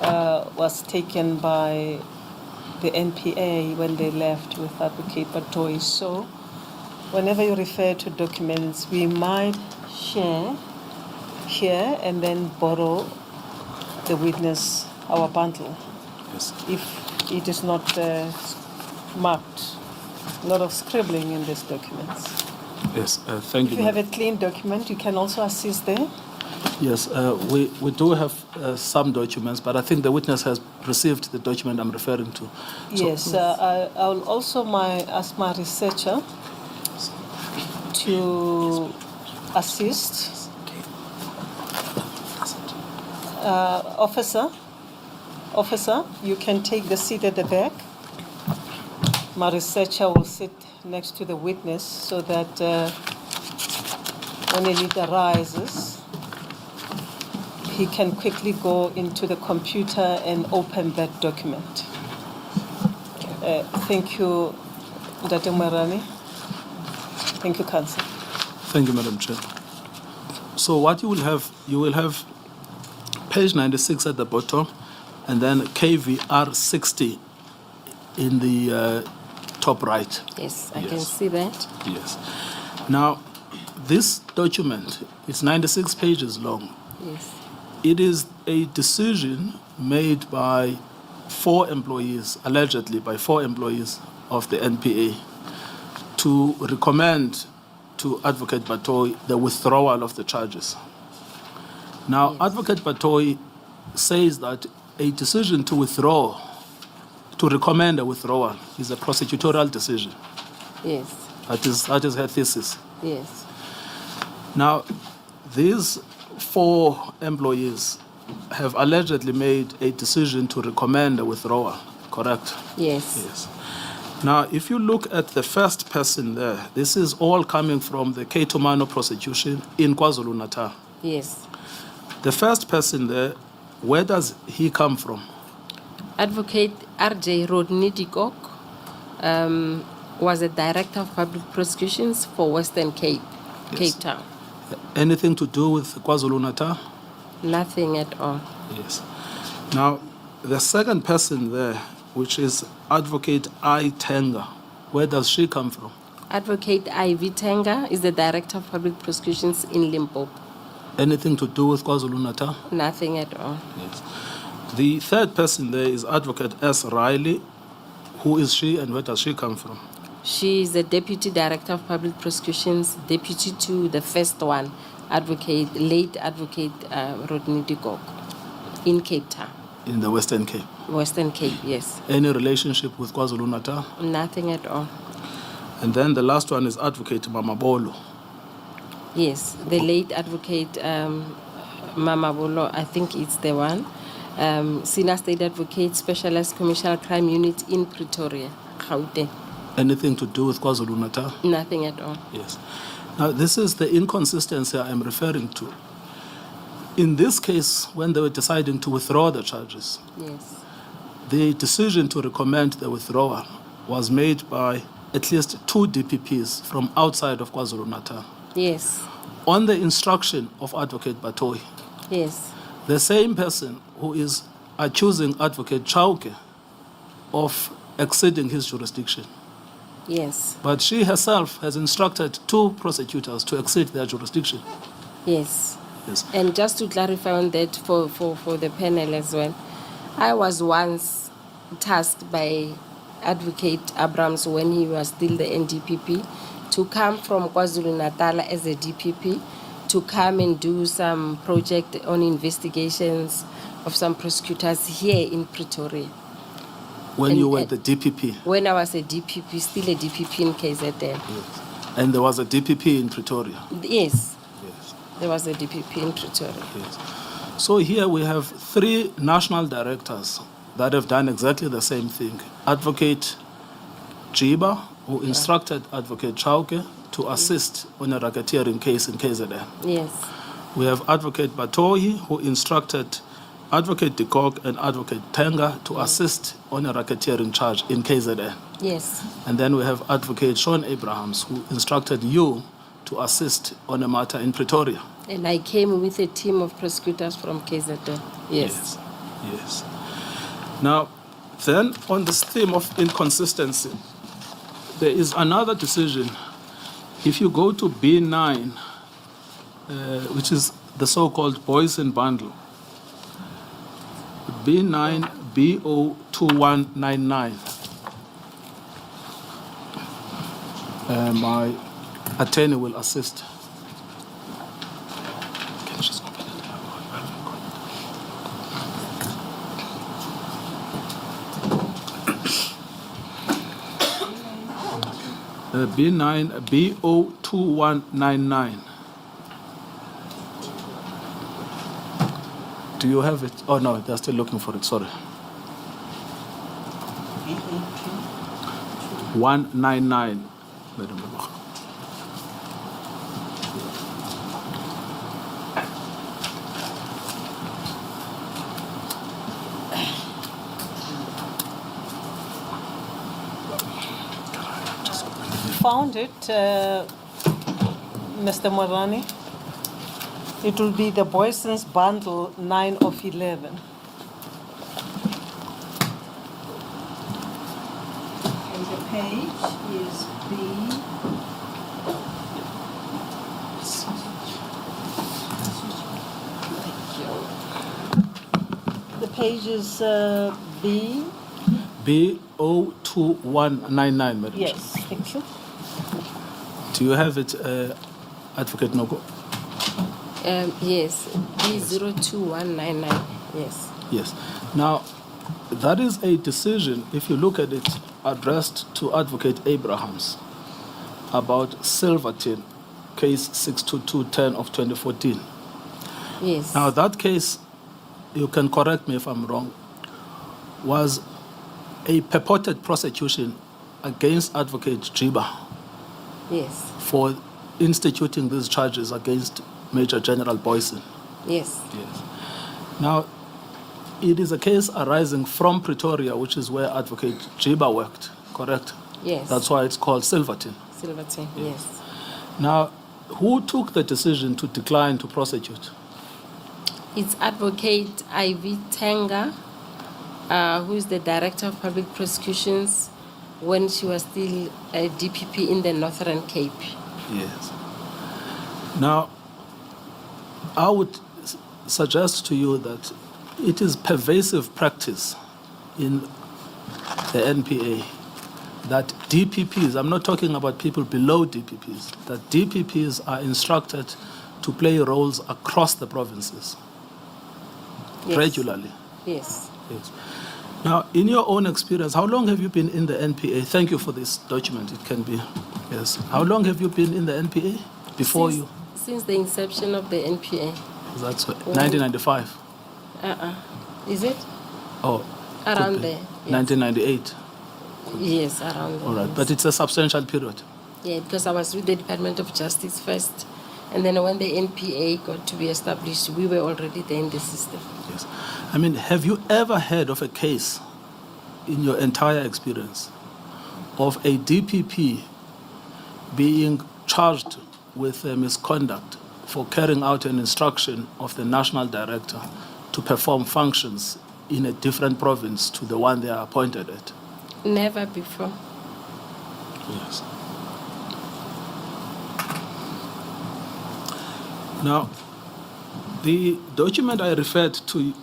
was taken by the NPA when they left with Advocate Batohi. So whenever you refer to documents, we might share here and then borrow the witness our bundle. Yes. If it is not marked. A lot of scribbling in these documents. Yes, thank you. If you have a clean document, you can also assist there. Yes, we do have some documents, but I think the witness has received the document I'm referring to. Yes, I will also ask my researcher to assist. Officer, you can take the seat at the back. My researcher will sit next to the witness so that when a need arises, he can quickly go into the computer and open that document. Thank you, Dr. Marani. Thank you, Council. Thank you, Madam Chair. So what you will have page 96 at the bottom, and then KVR 60 in the top right. Yes, I can see that. Yes. Now, this document is 96 pages long. Yes. It is a decision made by 4 employees, allegedly by 4 employees of the NPA, to recommend to Advocate Batohi the withdrawal of the charges. Now, Yes. Advocate Batohi says that a decision to withdraw, to recommend a withdrawal, is a prosecutorial decision. Yes. That is her thesis. Yes. Now, these 4 employees have allegedly made a decision to recommend a withdrawal, correct? Yes. Yes. Now, if you look at the first person there, this is all coming from the Cato Manor prosecution in KwaZulu Natal. Yes. The first person there, where does he come from? Advocate R.J. Rodney de Kock was a director of public prosecutions for Western Cape, Yes. Cape Town. Anything to do with KwaZulu Natal? Nothing at all. Yes. Now, the second person there, which is Advocate I. Tenga, where does she come from? Advocate Ivy Tenga is the director of public prosecutions in Limpopo. Anything to do with KwaZulu Natal? Nothing at all. Yes. The third person there is Advocate S. Riley. Who is she and where does she come from? She is the Deputy Director of Public Prosecutions, deputy to the first one, late Advocate Rodney Dikok, in Cape Town. In the Western Cape. Western Cape, yes. Any relationship with KwaZulu Natal? Nothing at all. And then the last one is Advocate Mama Bolo. Yes, the late Advocate Mama Bolo, I think it's the one. Senior State Advocate, Specialized Commercial Crime Unit in Pretoria, Gauteng. Anything to do with KwaZulu Natal? Nothing at all. Yes. Now, this is the inconsistency I am referring to. In this case, when they were deciding to withdraw the charges, Yes. the decision to recommend the withdrawal was made by at least 2 DPPs from outside of KwaZulu Natal. Yes. On the instruction of Advocate Batohi, Yes. the same person who is accusing Advocate Chauke of exceeding his jurisdiction. Yes. But she herself has instructed 2 prosecutors to exceed their jurisdiction. Yes. Yes. And just to clarify on that for the panel as well, I was once tasked by Advocate Abrams when he was still the NDPP to come from KwaZulu Natal as a DPP to come and do some project on investigations of some prosecutors here in Pretoria. When you were the DPP? When I was a DPP, still a DPP in KZN. Yes. And there was a DPP in Pretoria? Yes. Yes. There was a DPP in Pretoria. Yes. So here we have 3 national directors that have done exactly the same thing. Advocate Jiba, who instructed Advocate Chauke to assist on a racketeering case in KZN. Yes. We have Advocate Batohi, who instructed Advocate Dikok and Advocate Tenga to assist on a racketeering charge in KZN. Yes. And then we have Advocate Sean Abrahams, who instructed you to assist on a matter in Pretoria. And I came with a team of prosecutors from KZN. Yes. Yes. Now, then on this theme of inconsistency, there is another decision. If you go to B9, which is the so-called Boysen bundle, B9 BO2199. My attorney will assist. Can you just open it? B9 BO2199. Do you have it? Oh no, they're still looking for it, sorry. 199, Madam Baba. Found it, Mr. Morani. It will be the Boysen's bundle 9 of 11. And the page is B. The page is B. BO2199, Madam. Yes, thank you. Do you have it, Advocate Noko? Yes, B02199. Yes. Yes. Now, that is a decision, if you look at it, addressed to Advocate Abrahams about Silverton, case 62210 of 2014. Yes. Now, that case, you can correct me if I'm wrong, was a purported prosecution against Advocate Jiba. Yes. For instituting these charges against Major General Boysen. Yes. Yes. Now, it is a case arising from Pretoria, which is where Advocate Jiba worked, correct? Yes. That's why it's called Silverton. Silverton, yes. Now, who took the decision to decline to prosecute? It's Advocate Ivy Tenga, who is the Director of Public Prosecutions when she was still a DPP in the Northern Cape. Yes. Now, I would suggest to you that it is pervasive practice in the NPA that DPPs, I'm not talking about people below DPPs, that DPPs are instructed to play roles across the provinces Yes. regularly. Yes. Yes. Now, in your own experience, how long have you been in the NPA? Thank you for this document. It can be, yes. How long have you been in the NPA before Since- you? Since the inception of the NPA. That's 1995. Is it? Oh, could Around be. there. Yes. 1998. Yes, around there. All right, yes. but it's a substantial period. Yeah, because I was with the Department of Justice first. And then when the NPA got to be established, we were already there in the system. Yes. I mean, have you ever heard of a case in your entire experience of a DPP being charged with misconduct for carrying out an instruction of the national director to perform functions in a different province to the one they are appointed at? Never before. Yes. Now, the document I referred to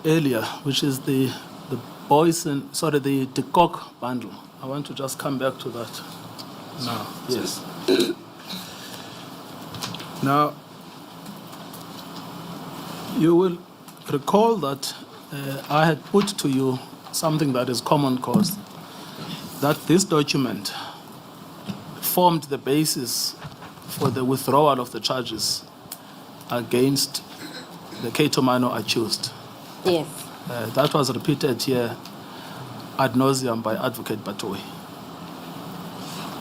earlier, which is the De Kock bundle, I want to just come back to that now. Yes. Now, you will recall that I had put to you something that is common cause, that this document formed the basis for the withdrawal of the charges against the Cato Manor accused. Yes. That was repeated here ad nauseum by Advocate Batoi.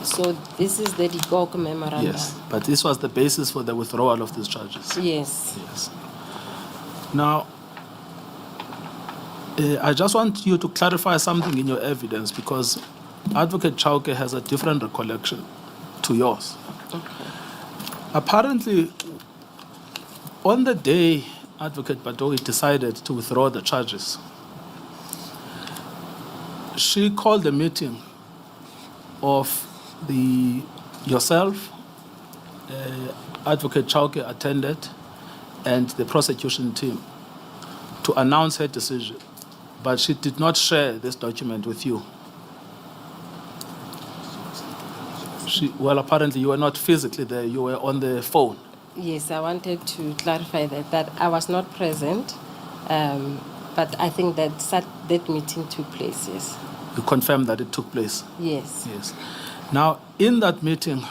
So this is the De Kock memorandum. Yes, but this was the basis for the withdrawal of these charges. Yes. Yes. Now, I just want you to clarify something in your evidence because Advocate Chauke has a different recollection to yours. Okay. Apparently, on the day Advocate Batoi decided to withdraw the charges, she called a meeting of yourself, Advocate Chauke attended, and the prosecution team to announce her decision, but she did not share this document with you. Well, apparently you were not physically there, you were on the phone. Yes, I wanted to clarify that I was not present, but I think that meeting took place, yes. You confirmed that it took place? Yes. Yes. Now, in that meeting,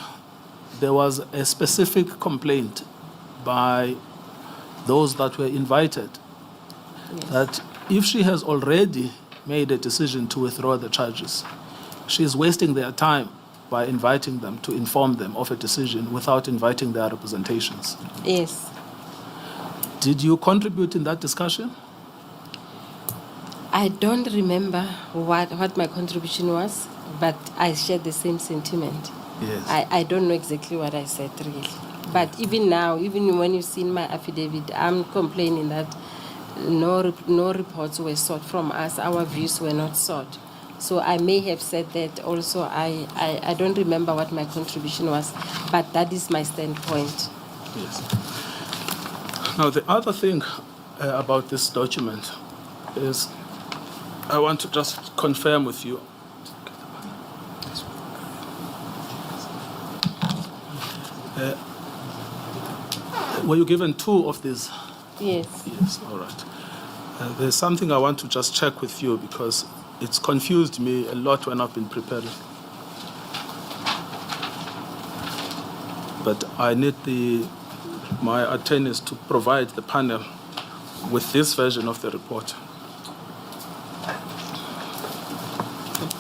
there was a specific complaint by those that were invited that if she has already made a decision to withdraw the charges, she is wasting their time by inviting them to inform them of a decision without inviting their representations. Yes. Did you contribute in that discussion? I don't remember what my contribution was, but I shared the same sentiment. Yes. I don't know exactly what I said, really. But even now, even when you see in my affidavit, I'm complaining that no reports were sought from us. Our views were not sought. So I may have said that also. I don't remember what my contribution was, but that is my standpoint. Yes. Now, the other thing about this document is I want to just confirm with you. Were you given 2 of these? Yes. Yes, all right. There's something I want to just check with you because it's confused me a lot when I've been preparing. But I need my attorneys to provide the panel with this version of the report.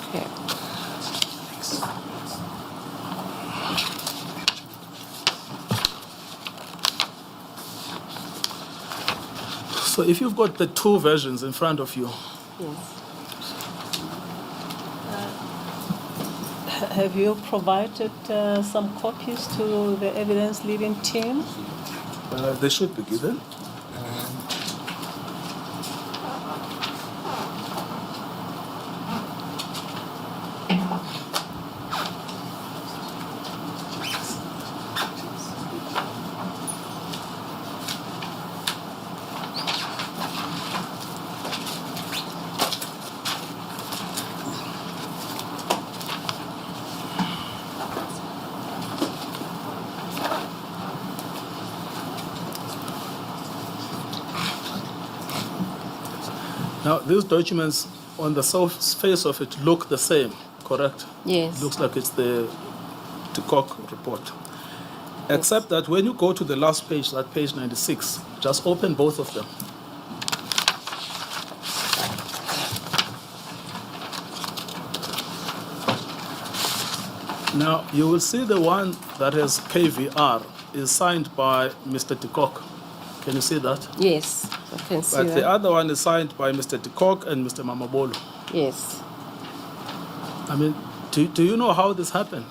Okay. So if you've got the 2 versions in front of you, Yes. Have you provided some copies to the evidence leading team? they should be given. Now, these documents, on the face of it, look the same, correct? Yes. Looks like it's the Tikok report. Except that when you go to the last page, that page 96, just open both of them. Now, you will see the one that has KVR is signed by Mr. Tikok. Can you see that? Yes, I can see But that. the other one is signed by Mr. Tikok and Mr. Mamabolo. Yes. I mean, do you know how this happened?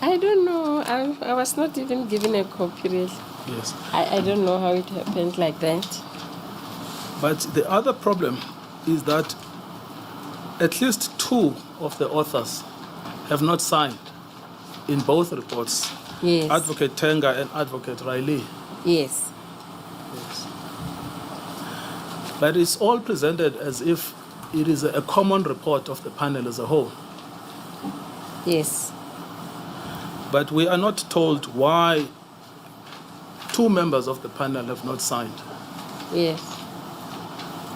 I don't know. I was not even given a copy, really. Yes. I don't know how it happened like that. But the other problem is that at least two of the authors have not signed in both reports. Yes. Advocate Tenga and Advocate Riley. Yes. Yes. But it's all presented as if it is a common report of the panel as a whole. Yes. But we are not told why two members of the panel have not signed. Yes.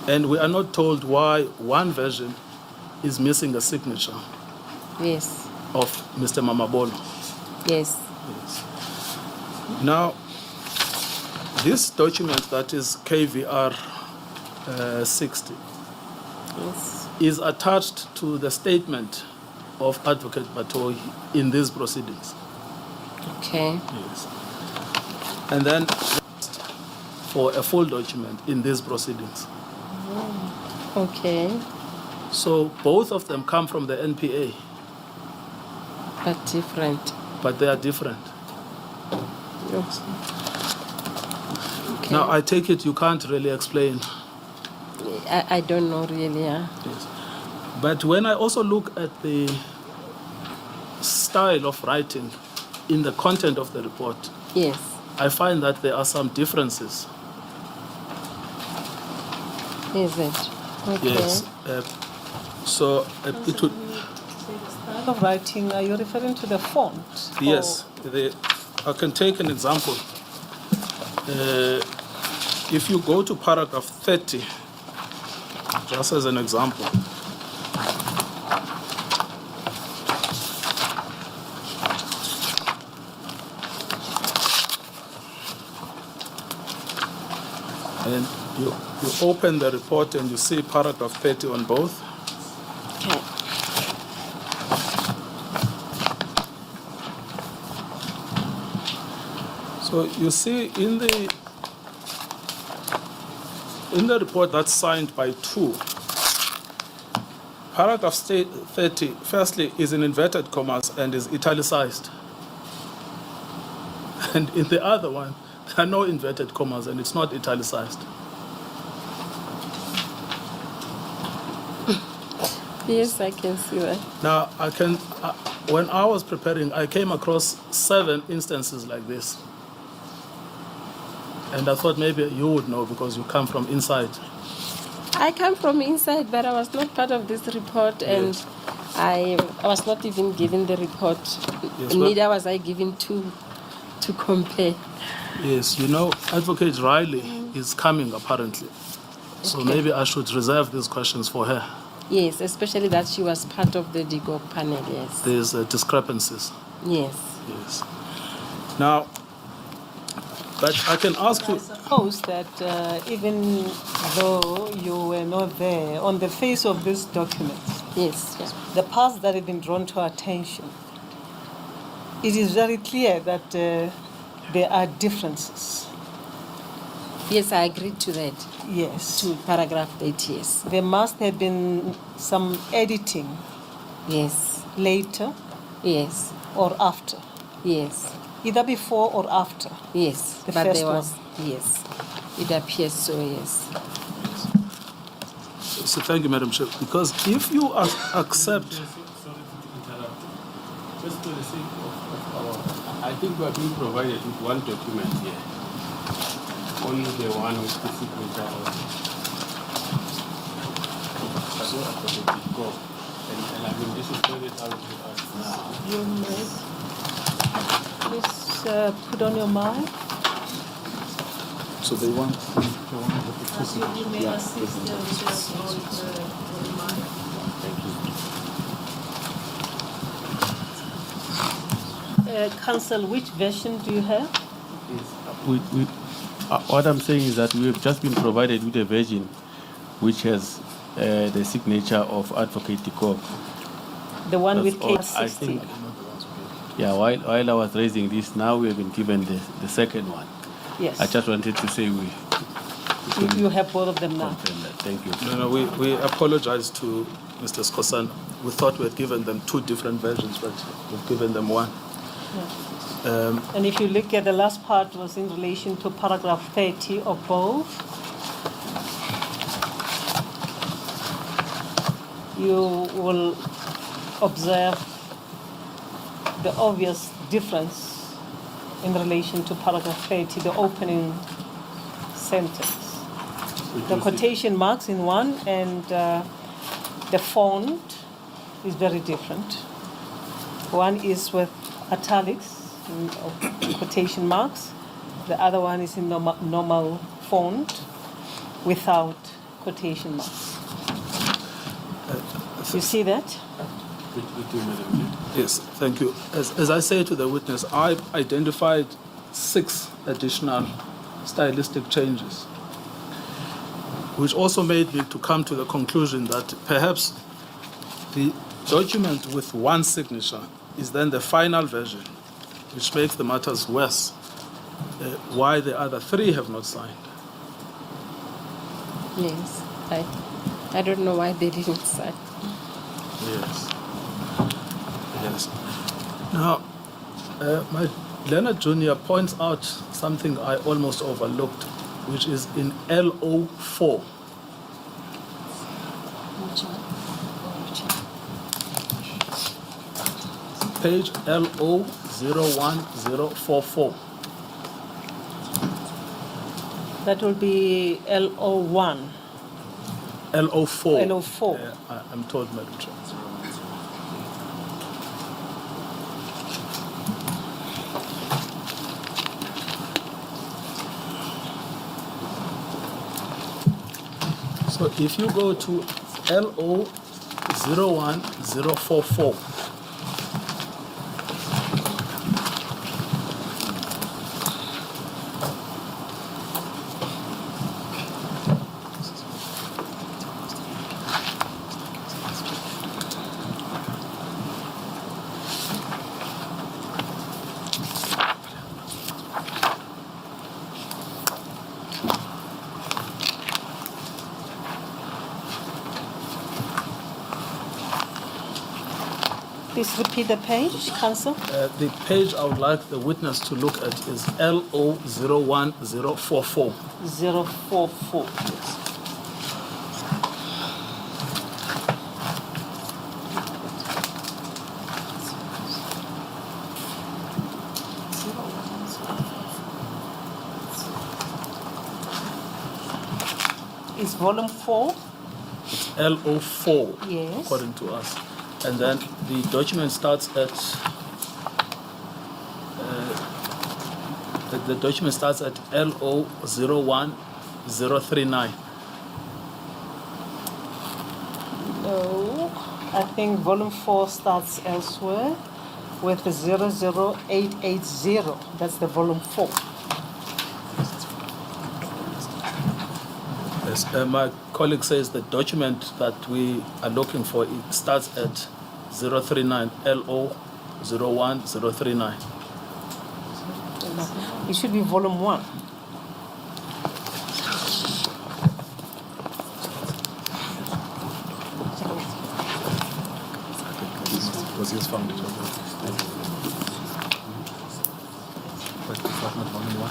And we are not told why one version is missing a signature Yes. of Mr. Mamabolo. Yes. Yes. Now, this document that is KVR 60 Yes. is attached to the statement of Advocate Batohi in these proceedings. Okay. Yes. And then for a full document in these proceedings. Okay. So both of them come from the NPA, But different. but they are different. Yes. Okay. Now, I take it you can't really explain. I don't know really. Yeah. Yes. But when I also look at the style of writing in the content of the report, Yes. I find that there are some differences. Is it? Okay. Yes. So it would. Style of writing, are you referring to the font? Yes. I can take an example. If you go to paragraph 30, just as an example. And you open the report and you see paragraph 30 on both. Okay. So you see in the report that's signed by two, paragraph 30, firstly, is in inverted commas and is italicized. And in the other one, there are no inverted commas and it's not italicized. Yes, I can see that. Now, when I was preparing, I came across 7 instances like this. And I thought maybe you would know because you come from inside. I come from inside, but I was not part of this report, and Yes. I was not even given the report. Yes, Neither was I given to compare. Yes, you know, Advocate Riley is coming apparently. So Okay. maybe I should reserve these questions for her. Yes, especially that she was part of the DGOG panel. Yes. There's discrepancies. Yes. Yes. Now, but I can ask you. I suppose that even though you were not there, on the face of these documents, Yes. Yeah. the parts that have been drawn to our attention, it is very clear that there are differences. Yes, I agreed to that. Yes. To paragraph 30. Yes. There must have been some editing Yes. later Yes. or after, Yes. either before or after. Yes. The but first there one. was. Yes. It appears so. Yes. So thank you, Madam Chair. Because if you accept. Sorry to interrupt. Just for the sake of our, I think we are being provided with one document here. Only the one with the signature of go. And I mean, this is pointed out to us now. You may please put on your mic. So they want As you may assist the witness on the remand. Counsel, which version do you have? What I'm saying is that we have just been provided with a version which has the signature of Advocate Noko. The one That's with all. case I 60. think, yeah, while I was raising this, now we have been given the second one. Yes. I just wanted to say You have both of them now. confirm that. Thank you. No, we apologize to Mr. Skosan. We thought we had given them two different versions, but we've given them one. And if you look at the last part was in relation to paragraph 30 of both. You will observe the obvious difference in relation to paragraph 30, the opening sentence. The quotation marks in one and the font is very different. One is with italics, quotation marks. The other one is in normal font without quotation marks. You see that? Yes, thank you. As I say to the witness, I identified 6 additional stylistic changes, which also made me to come to the conclusion that perhaps the document with one signature is then the final version, which makes the matters worse. Why the other 3 have not signed. Yes, I don't know why they didn't sign. Yes. Yes. Now, my Leonard Jr. points out something I almost overlooked, which is in LO4. Page LO01044. That will be LO1. LO4. LO4. I'm told, Madam Chair. So if you go to LO01044, Please repeat the page, Counsel. the page I would like the witness to look at is LO01044. 044. It's volume 4. LO4, Yes. according to us. And then the document starts at LO01039. No, I think volume 4 starts elsewhere with the 00880. That's the volume 4. Yes, my colleague says the document that we are looking for, it starts at 039, LO01039. It should be volume 1. Because he's found it already. But it's not volume 1.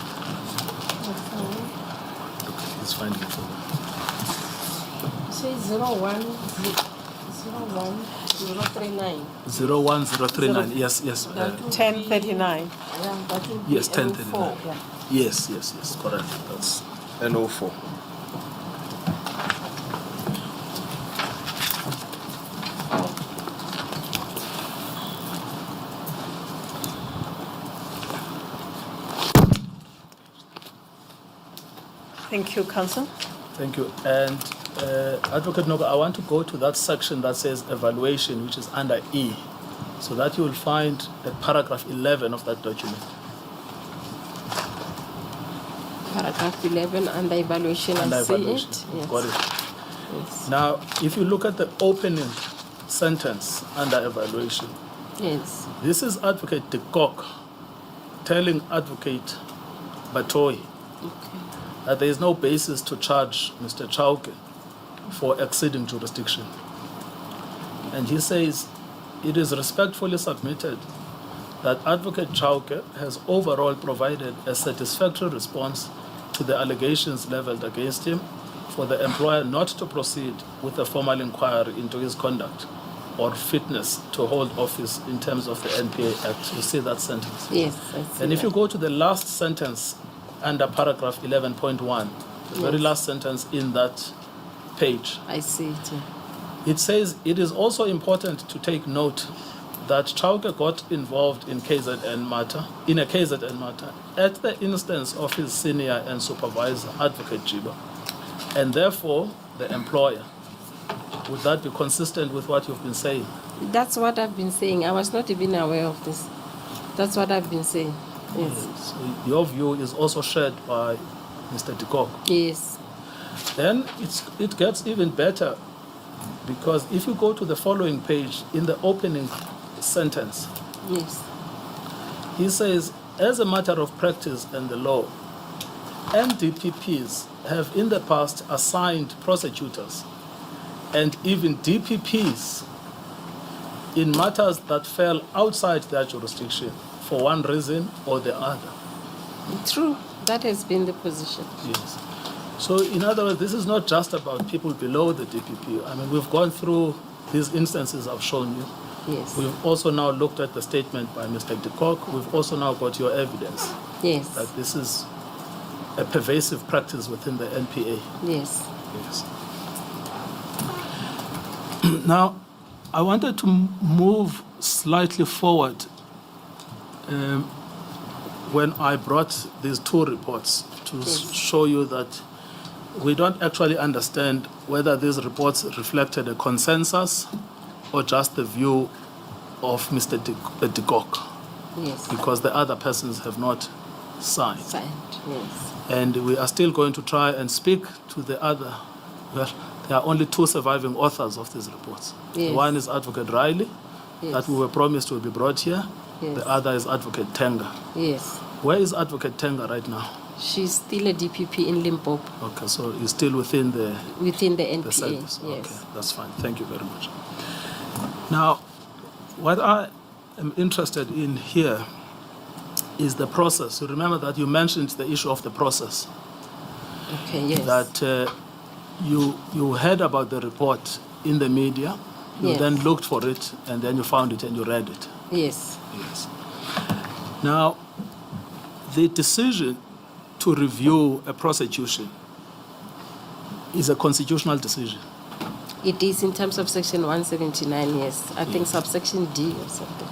He's finding it for them. Say 01039. 01039, yes. 1039. Yeah, that will be Yes, 1039. LO4. Yes, correct. That's LO4. Thank you, Counsel. Thank you. And Advocate Noko, I want to go to that section that says evaluation, which is under E, so that you will find at paragraph 11 of that document. Paragraph 11 under evaluation. Under I see evaluation. it. Yes. Got it. Yes. Now, if you look at the opening sentence under evaluation, Yes. this is Advocate de Kock telling Advocate Batoyi that there is no basis to charge Mr. Chauke for exceeding jurisdiction. And he says, it is respectfully submitted that Advocate Chauke has overall provided a satisfactory response to the allegations leveled against him for the employer not to proceed with a formal inquiry into his conduct or fitness to hold office in terms of the NPA Act. You see that sentence? Yes. I see And if that. you go to the last sentence under paragraph 11.1, the very Yes. last sentence in that page, I see it. it says, it is also important to take note that Chauke got involved in a KZN matter at the instance of his senior and supervisor, Advocate Jiba, and therefore the employer. Would that be consistent with what you've been saying? That's what I've been saying. I was not even aware of this. That's what I've been saying. Yes. So your view is also shared by Mr. de Kock. Yes. Then it gets even better, because if you go to the following page in the opening sentence, Yes. he says, as a matter of practice and the law, NDPPs have in the past assigned prosecutors and even DPPs in matters that fell outside their jurisdiction for one reason or the other. True. That has been the position. Yes. So in other words, this is not just about people below the DPP. I mean, we've gone through these instances I've shown you. Yes. We've also now looked at the statement by Mr. de Kock. We've also now got your evidence Yes. that this is a pervasive practice within the NPA. Yes. Yes. Now, I wanted to move slightly forward when I brought these two reports to show you that we don't actually understand whether these reports reflected a consensus or just the view of Mr. de Kock, Yes. because the other persons have not signed. Signed. Yes. And we are still going to try and speak to the other. Well, there are only two surviving authors of these reports. Yes. One is Advocate Riley, Yes. that we were promised will be brought here. Yes. The other is Advocate Tenga. Yes. Where is Advocate Tenga right now? She's still a DPP in Limpopo Okay, so he's still within the NPA. service. Yes. Okay, that's fine. Thank you very much. Now, what I am interested in here is the process. You remember that you mentioned the issue of the process. Okay. Yes. That you heard about the report in the media, you Yes. then looked for it, and then you found it and you read it. Yes. Yes. Now, the decision to review a prosecution is a constitutional decision. It is in terms of Section 179. Yes. I think subsection D or something.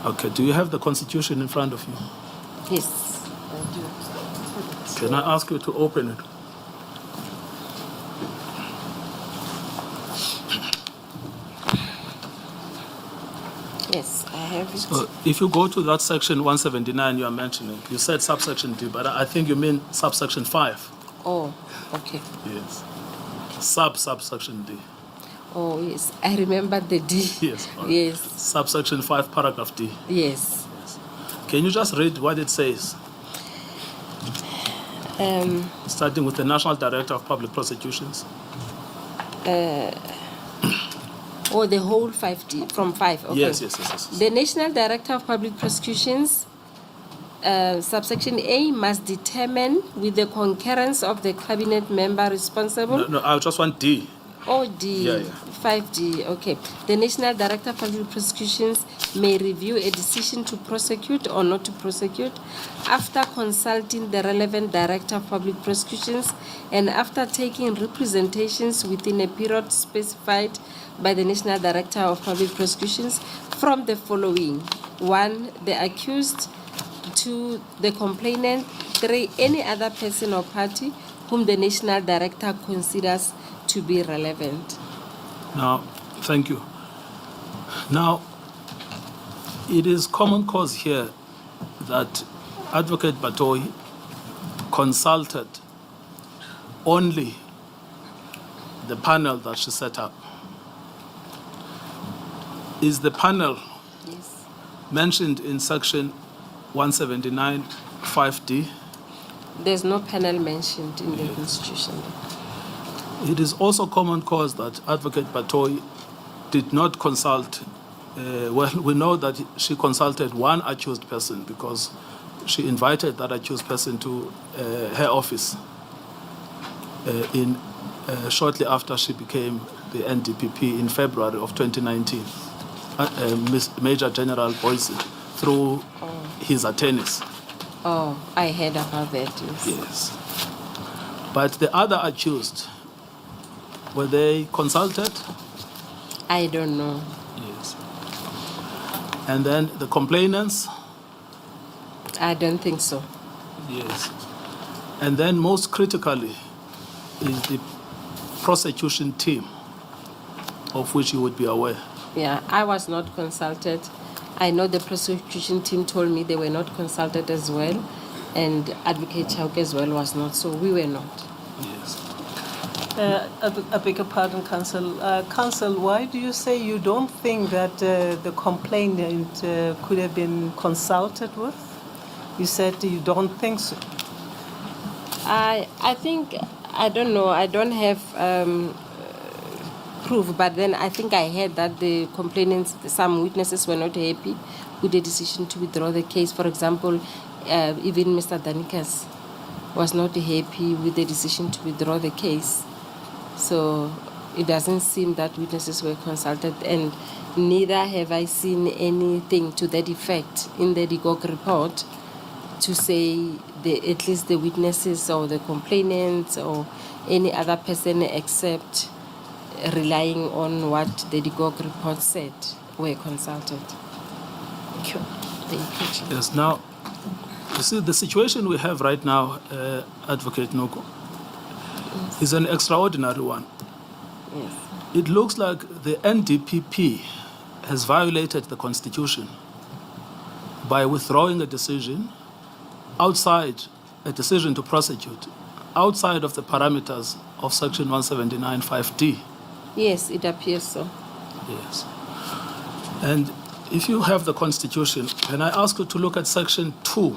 Okay, do you have the Constitution in front of you? Yes. I do. Can I ask you to open it? Yes, I have it. So if you go to that section 179 you are mentioning, you said subsection D, but I think you mean subsection 5. Oh, okay. Yes. Subsection D. Oh, yes. I remember the D. Yes. all right. Yes. Subsection 5, paragraph D. Yes. Can you just read what it says? Starting with the National Director of Public Prosecutions. Oh, the whole 5D, from 5. Okay. Yes. The National Director of Public Prosecutions, subsection A, must determine with the concurrence of the cabinet member responsible. No, I just want D. Oh, D. Yeah. 5D, okay. The National Director of Public Prosecutions may review a decision to prosecute or not to prosecute after consulting the relevant Director of Public Prosecutions and after taking representations within a period specified by the National Director of Public Prosecutions from the following: 1, the accused; 2, the complainant; 3, any other person or party; whom the national director considers to be relevant. Now, thank you. Now, it is common cause here that Advocate Batoyi consulted only the panel that she set up. Is the panel Yes. mentioned in section 179 5D? There's no panel mentioned in the Constitution. It is also common cause that Advocate Batoyi did not consult. Well, we know that she consulted one accused person because she invited that accused person to her office shortly after she became the NDPP in February of 2019. Major General Boyce through his attorneys. Oh, I heard about that, yes. Yes. But the other accused, were they consulted? I don't know. Yes. And then the complainants? I don't think so. Yes. And then most critically is the prosecution team, of which you would be aware. Yeah, I was not consulted. I know the prosecution team told me they were not consulted as well, and Advocate Chauke as well was not, so we were not. Yes. I beg your pardon, Counsel. Counsel, why do you say you don't think that the complainant could have been consulted with? You said you don't think so. I think, I don't know, I don't have proof, but then I think I heard that the complainants, some witnesses were not happy with the decision to withdraw the case. For example, even Mr. Danikas was not happy with the decision to withdraw the case. So it doesn't seem that witnesses were consulted, and neither have I seen anything to that effect in the DGOG report to say at least the witnesses or the complainants or any other person except relying on what the DGOG report said were consulted. Thank you. Thank you. Yes. Now, you see, the situation we have right now, Advocate Noko, is an extraordinary one. Yes. It looks like the NDPP has violated the Constitution by withdrawing a decision outside, a decision to prosecute, outside of the parameters of Section 179 5D. Yes, it appears so. Yes. And if you have the Constitution, can I ask you to look at Section 2?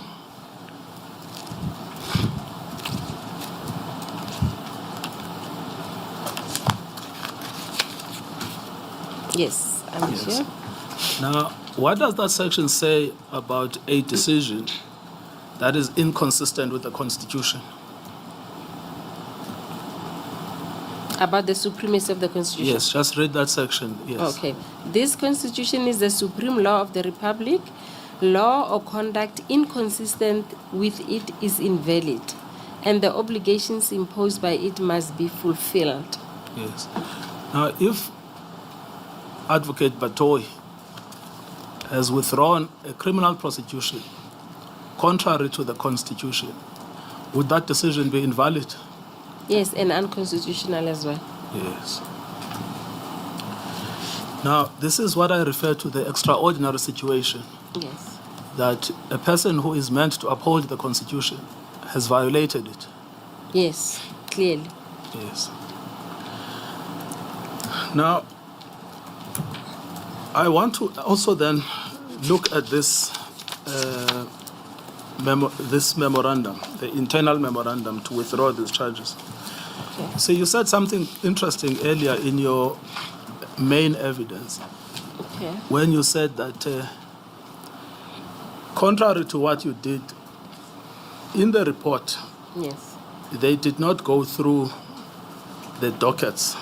Yes, I'm Yes. here. Now, what does that section say about a decision that is inconsistent with the Constitution? About the supremacy of the Constitution? Yes, just read that section, yes. Okay. This Constitution is the supreme law of the Republic. Law or conduct inconsistent with it is invalid, and the obligations imposed by it must be fulfilled. Yes. Now, if Advocate Batoyi has withdrawn a criminal prosecution contrary to the Constitution, would that decision be invalid? Yes, and unconstitutional as well. Yes. Now, this is what I refer to the extraordinary situation, Yes. that a person who is meant to uphold the Constitution has violated it. Yes, clearly. Yes. Now, I want to also then look at this this memorandum, the internal memorandum to withdraw these charges. Okay. So you said something interesting earlier in your main evidence Okay. when you said that contrary to what you did in the report, Yes. they did not go through the dockets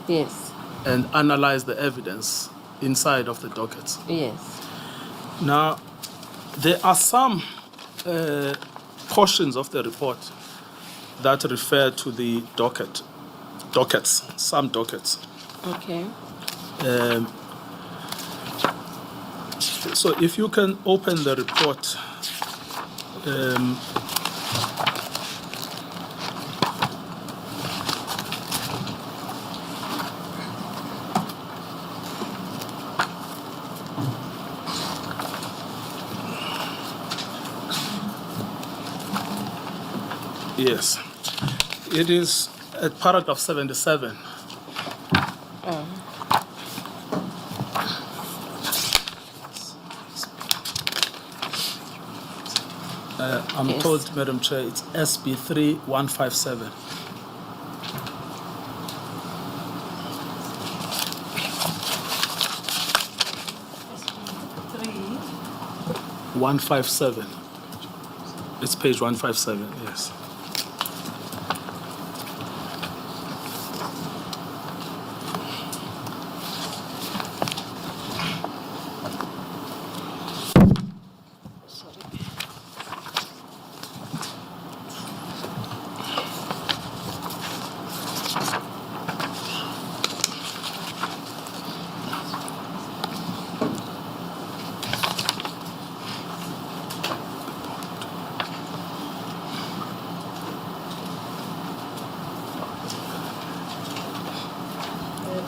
Yes. and analyze the evidence inside of the dockets. Yes. Now, there are some portions of the report that refer to the dockets, some dockets. Okay. So if you can open the report, Yes. It is at paragraph 77. I'm Yes. told, Madam Chair, it's SB 3157. Three. 157. It's page 157, yes.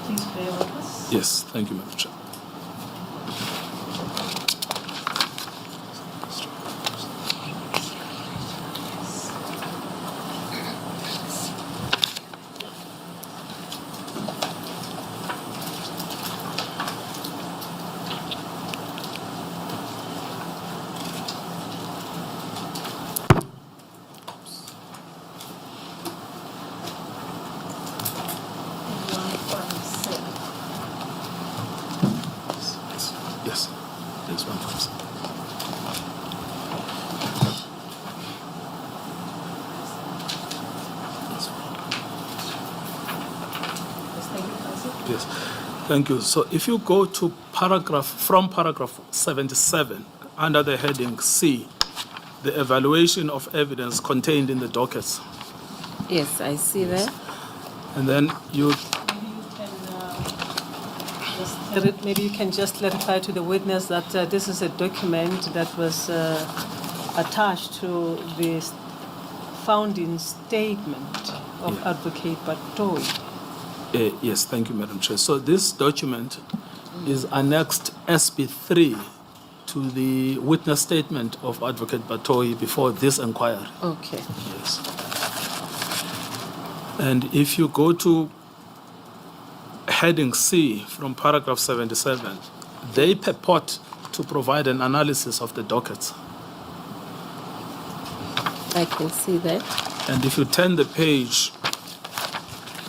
Please bear with us. Yes, thank you, Madam Chair. Yes, it's 157. Yes, thank you. So if you go to paragraph 77, under the heading C, the evaluation of evidence contained in the dockets, Yes, I see that. and then you, Maybe you can just clarify to the witness that this is a document that was attached to the founding statement of Advocate Batoyi. yes, thank you, Madam Chair. So this document is annexed SB3 to the witness statement of Advocate Batoyi before this inquiry. Okay. Yes. And if you go to heading C from paragraph 77, they purport to provide an analysis of the dockets. I can see that. And if you turn the page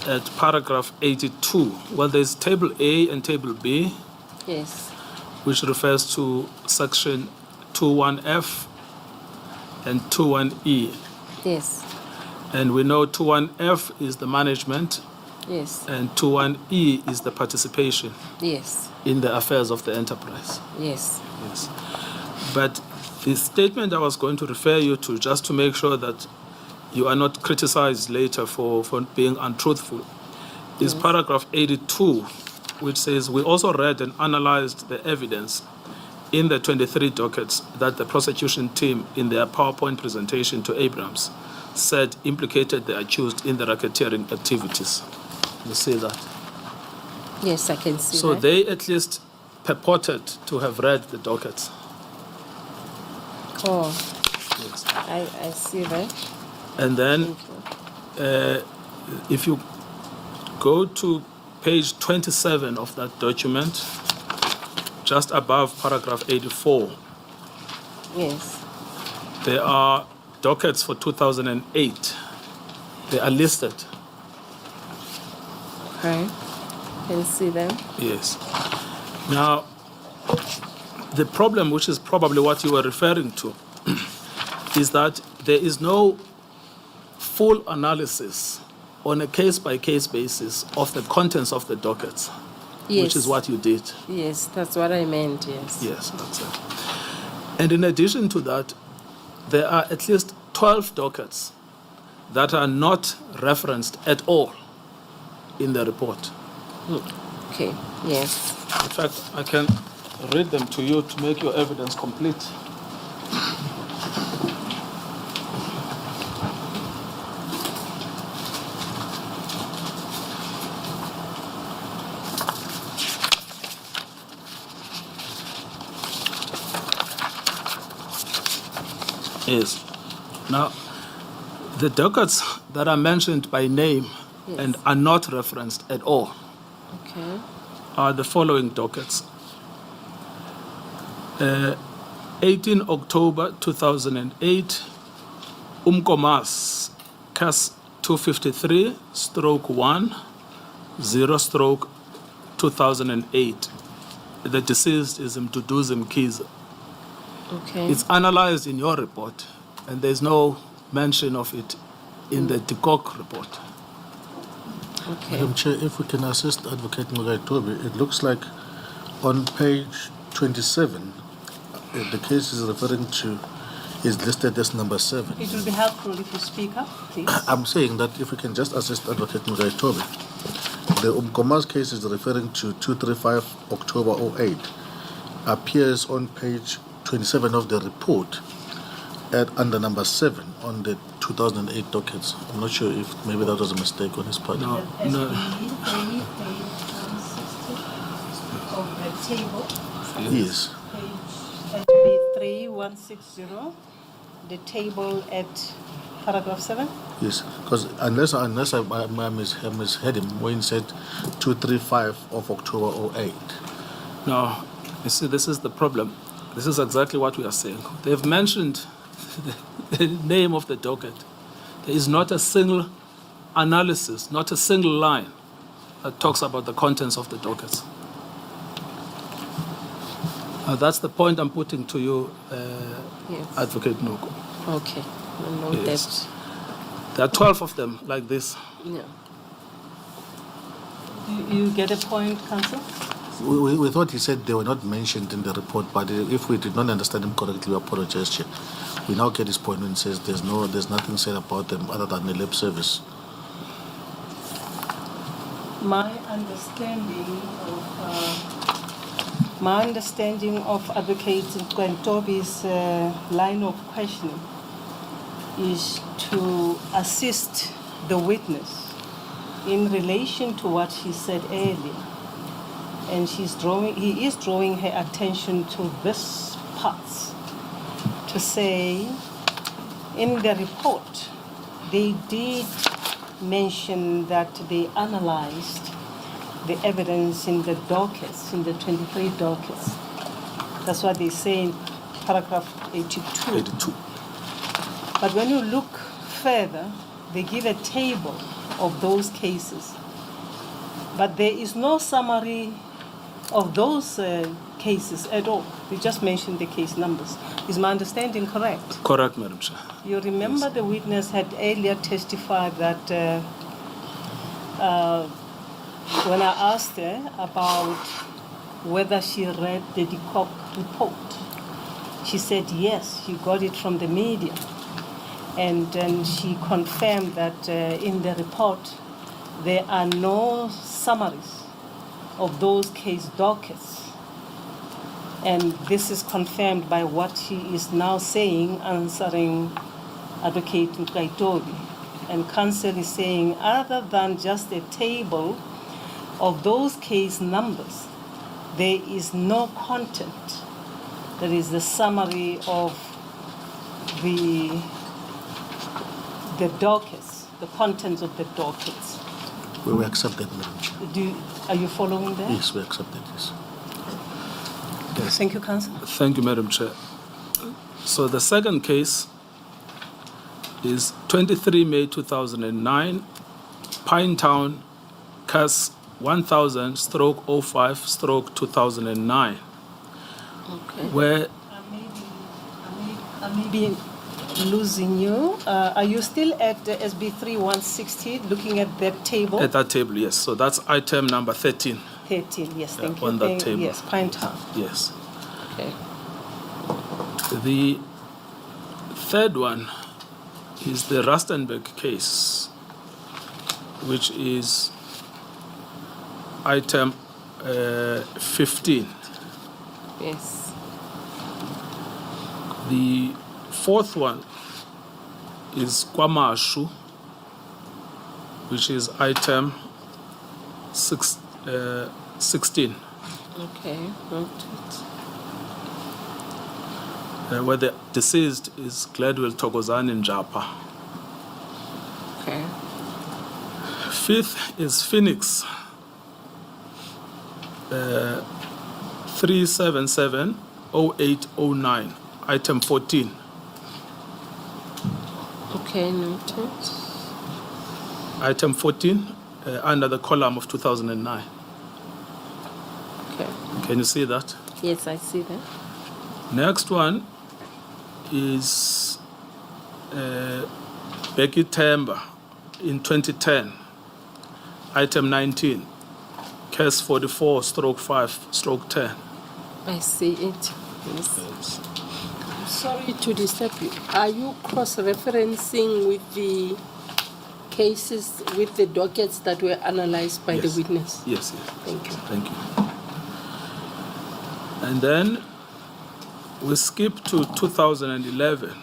at paragraph 82, well, there's table A and table B, Yes. which refers to section 21F and 21E. Yes. And we know 21F is the management Yes. and 21E is the participation Yes. in the affairs of the enterprise. Yes. Yes. But the statement I was going to refer you to, just to make sure that you are not criticized later for being untruthful, is paragraph 82, which says, we also read and analyzed the evidence in the 23 dockets that the prosecution team in their PowerPoint presentation to Abrams said implicated the accused in the racketeering activities. You see that? Yes, I can see So that. they at least purported to have read the dockets. Oh, Yes. I see that. And then if you go to page 27 of that document, just above paragraph 84, Yes. there are dockets for 2008. They are listed. Okay. Can see them. Yes. Now, the problem, which is probably what you were referring to, is that there is no full analysis on a case-by-case basis of the contents of the dockets, Yes. which is what you did. Yes, that's what I meant, yes. Yes, that's it. And in addition to that, there are at least 12 dockets that are not referenced at all in the report. Okay, yes. In fact, I can read them to you to make your evidence complete. Yes. Now, the dockets that are mentioned by name and are not referenced at all Okay. are the following dockets. 18 October 2008, Umkomas, CAS 253, stroke 1, 0 stroke 2008. The deceased is Mduduzi Mkhize. Okay. It's analyzed in your report, and there's no mention of it in the DCOC report. Okay. Madam Chair, if we can assist Advocate Mugaitobi, it looks like on page 27, the case is referring to is listed as number 7. It will be helpful if you speak up, please. I'm saying that if we can just assist Advocate Mugaitobi, the Umkomas case is referring to 235 October 08, appears on page 27 of the report at under number 7 on the 2008 dockets. I'm not sure if maybe that was a mistake on his part. No, SB no. 3160 of the table, Yes. page SB 3160, the table at paragraph 7. Yes, because unless I misheard him when he said 235 of October 08. No, you see, this is the problem. This is exactly what we are saying. They've mentioned the name of the docket. There is not a single analysis, not a single line that talks about the contents of the dockets. That's the point I'm putting to you, Yes. Advocate Noko. Okay. I know Yes. There are 12 of them like this. that. Yeah. You get a point, Council? We thought he said they were not mentioned in the report, but if we did not understand him correctly, we apologize, Chair. We now get his point when he says there's nothing said about them other than the lip service. My understanding of Advocate Nkwantobi's line of questioning is to assist the witness in relation to what she said earlier. And he is drawing her attention to this part to say, in the report, they did mention that they analyzed the evidence in the dockets, in the 23 dockets. That's what they say in paragraph 82. 82. But when you look further, they give a table of those cases. But there is no summary of those cases at all. They just mentioned the case numbers. Is my understanding correct? Correct, Madam Chair. You remember the witness had earlier testified that when I asked her about whether she read the DCOC report, she said yes, she got it from the media. And then she confirmed that in the report, there are no summaries of those case dockets. And this is confirmed by what she is now saying, answering Advocate Nkwaitobi. And counsel is saying, other than just a table of those case numbers, there is no content. There is the summary of the dockets, the contents of the dockets. We accept that, Madam Chair. Are you following that? Yes, we accept that, yes. Thank you, Counsel. Thank you, Madam Chair. So the second case is 23 May 2009, Pinetown, CAS 1000/05/2009, Okay. where I may be losing you. Are you still at the SB 3160, looking at that table? at that table, yes. So that's item number 13. 13, yes, thank you. on that table. Yes, Pinetown. Yes. Okay. The third one is the Rustenburg case, which is item 15. Yes. The fourth one is Kwamashu, which is item 16. Okay. Noted. where the deceased is Gladwell Thokozani Njapa. Okay. Fifth is Phoenix, 377-0809, item 14. Okay, noted. Item 14, under the column of 2009. Okay. Can you see that? Yes, I see that. Next one is Becky Temba in 2010, item 19, case 44/5/10. I see it. Yes. Sorry to disturb you. Are you cross-referencing with the cases, with the dockets that were analyzed by the Yes. witness? Yes, yes. Thank you. Thank you. And then we skip to 2011.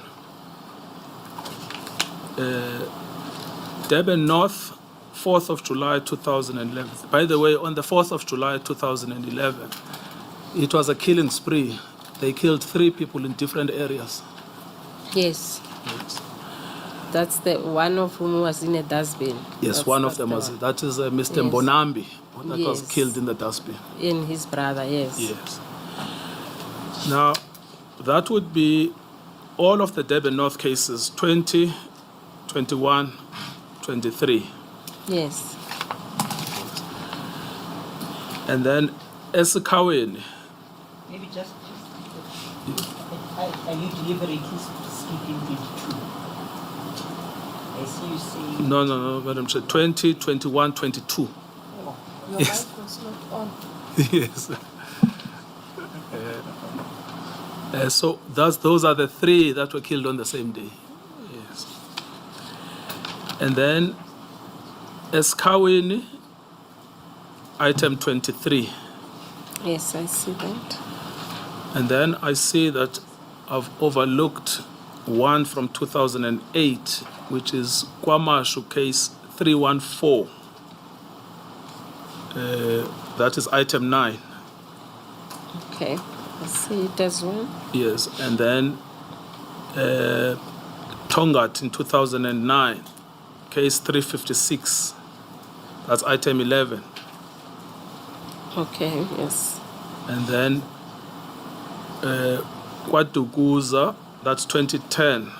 Durban North, 4th of July 2011. By the way, on the 4th of July 2011, it was a killing spree. They killed 3 people in different areas. Yes. That's the one of whom was in a dustbin. Yes, That's- one of that's them the was, one. that is Mr. Yes. Mbonambi, that was Yes. killed in the dustbin. In his brother, yes. Yes. Now, that would be all of the Durban North cases, 20, 21, 23. Yes. And then Esikaweni, Maybe just are you deliberately skipping 22? I see you saying. no, Madam Chair, 20, 21, 22. Your Yes. mic was not on. Yes. So those are the 3 that were killed on the same day. Yes. And then Esikaweni, item 23. Yes, I see that. And then I see that I've overlooked one from 2008, which is Kwamashu case 314. That is item 9. Okay. I see it as well. Yes, and then Tongat in 2009, case 356. That's item 11. Okay, yes. And then Kwaduguza, that's 2010.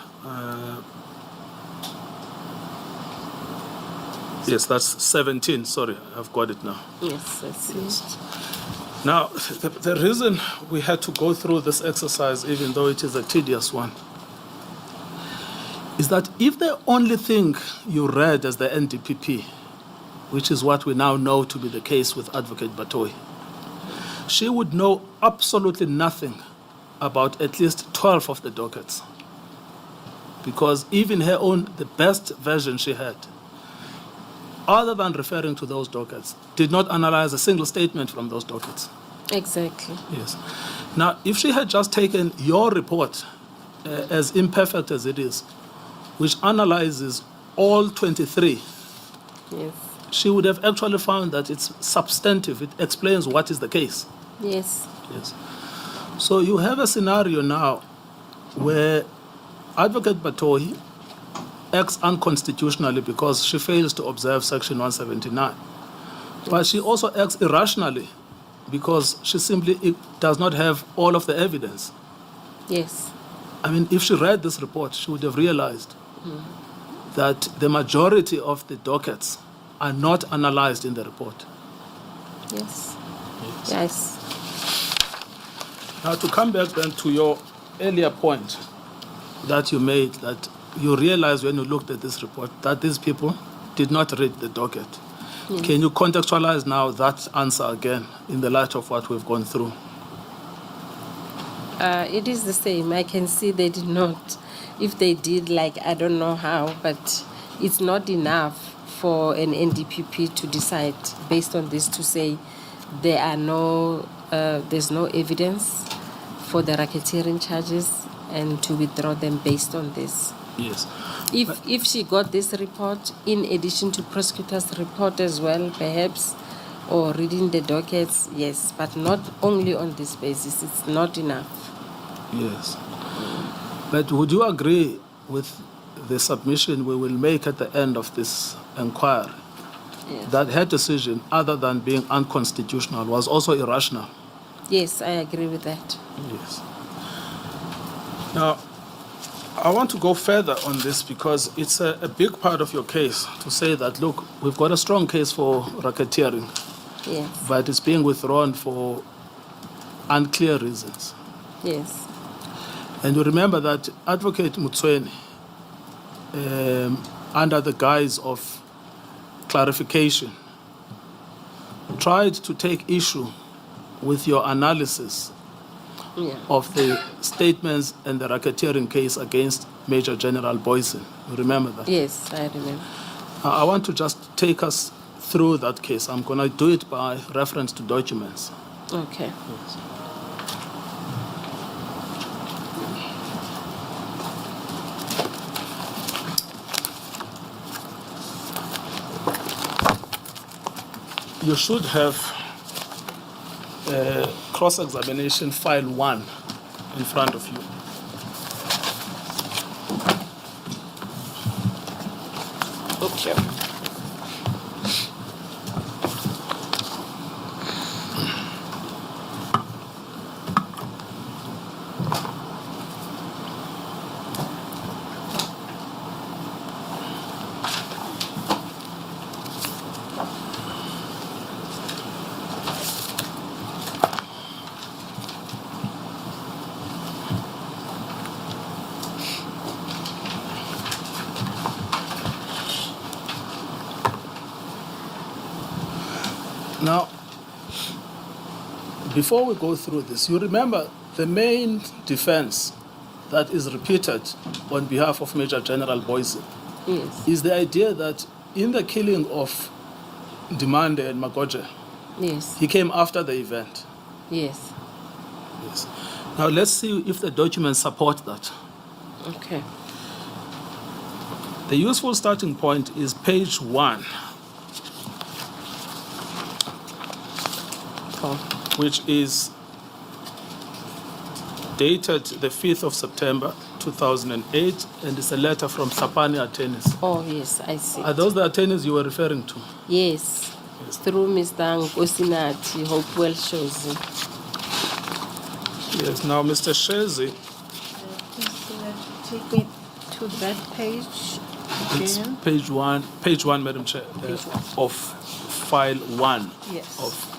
Yes, that's 17. Sorry, I've got it now. Yes, I see it. Now, the reason we had to go through this exercise, even though it is a tedious one, is that if the only thing you read as the NDPP, which is what we now know to be the case with Advocate Batoyi, she would know absolutely nothing about at least 12 of the dockets. Because even her own, the best version she had, other than referring to those dockets, did not analyze a single statement from those dockets. Exactly. Yes. Now, if she had just taken your report, as imperfect as it is, which analyzes all 23, Yes. she would have actually found that it's substantive. It explains what is the case. Yes. Yes. So you have a scenario now where Advocate Batoyi acts unconstitutionally because she fails to observe Section 179. But she also acts irrationally because she simply does not have all of the evidence. Yes. I mean, if she read this report, she would have realized that the majority of the dockets are not analyzed in the report. Yes. Yes. Now, to come back then to your earlier point that you made, that you realized when you looked at this report that these people did not read the docket. Can you contextualize now that answer again in the light of what we've gone through? It is the same. I can see they did not. If they did, like, I don't know how, but it's not enough for an NDPP to decide based on this to say there are there's no evidence for the racketeering charges and to withdraw them based on this. Yes. If she got this report in addition to prosecutor's report as well, perhaps, or reading the dockets, yes, but not only on this basis. It's not enough. Yes. But would you agree with the submission we will make at the end of this inquiry Yes. that her decision, other than being unconstitutional, was also irrational? Yes, I agree with that. Yes. Now, I want to go further on this because it's a big part of your case to say that, look, we've got a strong case for racketeering, Yes. but it's being withdrawn for unclear reasons. Yes. And you remember that Advocate Moipone, under the guise of clarification, tried to take issue with your analysis Yeah. of the statements and the racketeering case against Major General Boysen. You remember that? Yes, I remember. I want to just take us through that case. I'm going to do it by reference to documents. Okay. You should have cross-examination file 1 in front of you. Okay. Now, before we go through this, you remember the main defense that is repeated on behalf of Major General Boysen Yes. is the idea that in the killing of Demande and Magoje, Yes. he came after the event. Yes. Yes. Now let's see if the documents support that. Okay. The useful starting point is page 1, Oh. which is dated the 5th of September 2008, and it's a letter from Sapani attorneys. Oh, yes, I see. Are those the attorneys you were referring to? Yes. Through Mr. Nkosinati, Hopewell shows it. Yes. Now, Mr. Shezi, Please take me to that page it's again. page 1, Madam Chair, Page 1. of file 1 Yes. of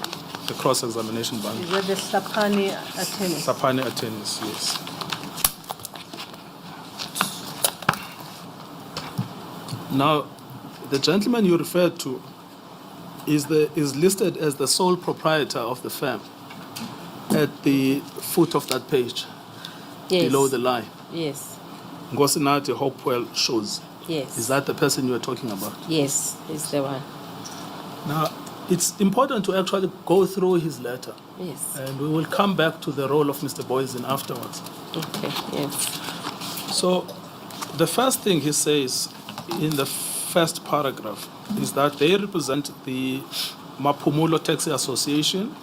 the cross-examination bundle. Is that the Sapani attorney? Sapani attorneys, yes. Now, the gentleman you referred to is listed as the sole proprietor of the firm at the foot of that page, Yes. below the line. Yes. Ngosinati Hopewell shows. Yes. Is that the person you are talking about? Yes, is the one. Now, it's important to actually go through his letter, Yes. and we will come back to the role of Mr. Boysen afterwards. Okay. Yes. So, the first thing he says in the first paragraph is that they represent the Maphumulo Taxi Association,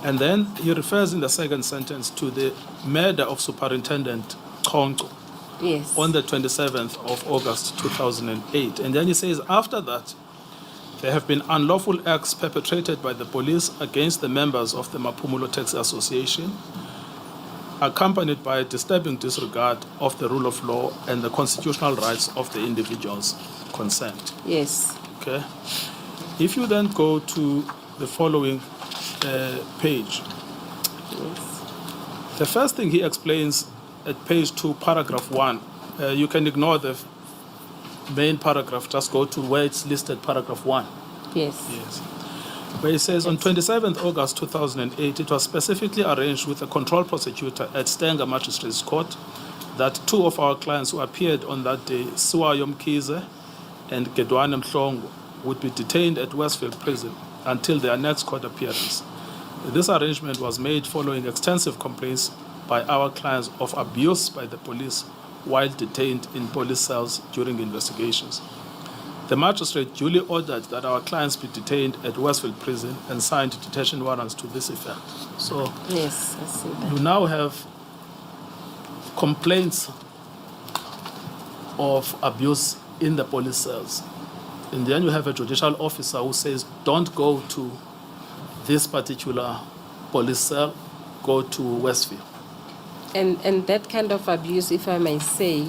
and then he refers in the second sentence to the murder of Superintendent Chauke Yes. on the 27th of August 2008. And then he says, after that, there have been unlawful acts perpetrated by the police against the members of the Maphumulo Taxi Association, accompanied by a disturbing disregard of the rule of law and the constitutional rights of the individuals concerned. Yes. Okay? If you then go to the following page, Yes. the first thing he explains at page 2, paragraph 1, you can ignore the main paragraph, just go to where it's listed, paragraph 1. Yes. Yes. Where he says, on 27th August 2008, it was specifically arranged with the control prosecutor at Stenga Magistrates Court that 2 of our clients who appeared on that day, Siwayo Mkhize and Gedwane Mhlongo, would be detained at Westfield Prison until their next court appearance. This arrangement was made following extensive complaints by our clients of abuse by the police while detained in police cells during investigations. The magistrate duly ordered that our clients be detained at Westfield Prison and signed detention warrants to this effect. So Yes, I see that. you now have complaints of abuse in the police cells. And then you have a judicial officer who says, don't go to this particular police cell, go to Westview. And that kind of abuse, if I may say,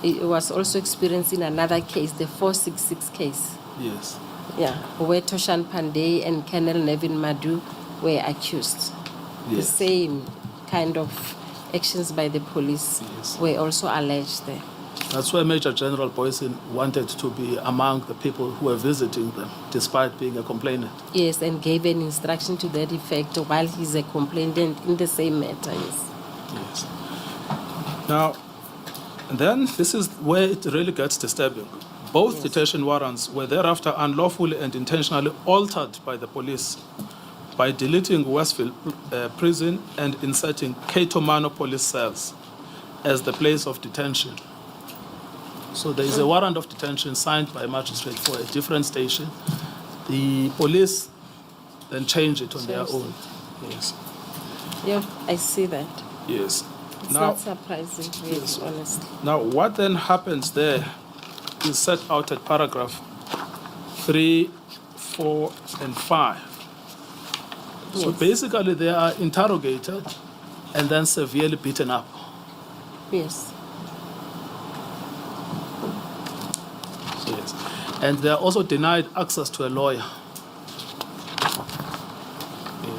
it was also experienced in another case, the 466 case. Yes. Yeah, where Toshan Pandey and Colonel Nevin Madu were accused. The Yes. same kind of actions by the police Yes. were also alleged there. That's why Major General Boyson wanted to be among the people who were visiting them, despite being a complainant. Yes, and gave an instruction to that effect while he's a complainant in the same matter. Yes. Yes. Now, then this is where it really gets disturbing. Both Yes. detention warrants were thereafter unlawfully and intentionally altered by the police by deleting Westfield prison and inserting Cato Manor police cells as the place of detention. So there is a warrant of detention signed by a magistrate for a different station. The police then change it on their Changed own. Yes. Yeah, I see that. Yes. It's Now, not surprising, really, Yes. honestly. now, what then happens there is set out at paragraph 3, 4, and 5. So Yes. basically, they are interrogated and then severely beaten up. Yes. Yes. And they are also denied access to a lawyer.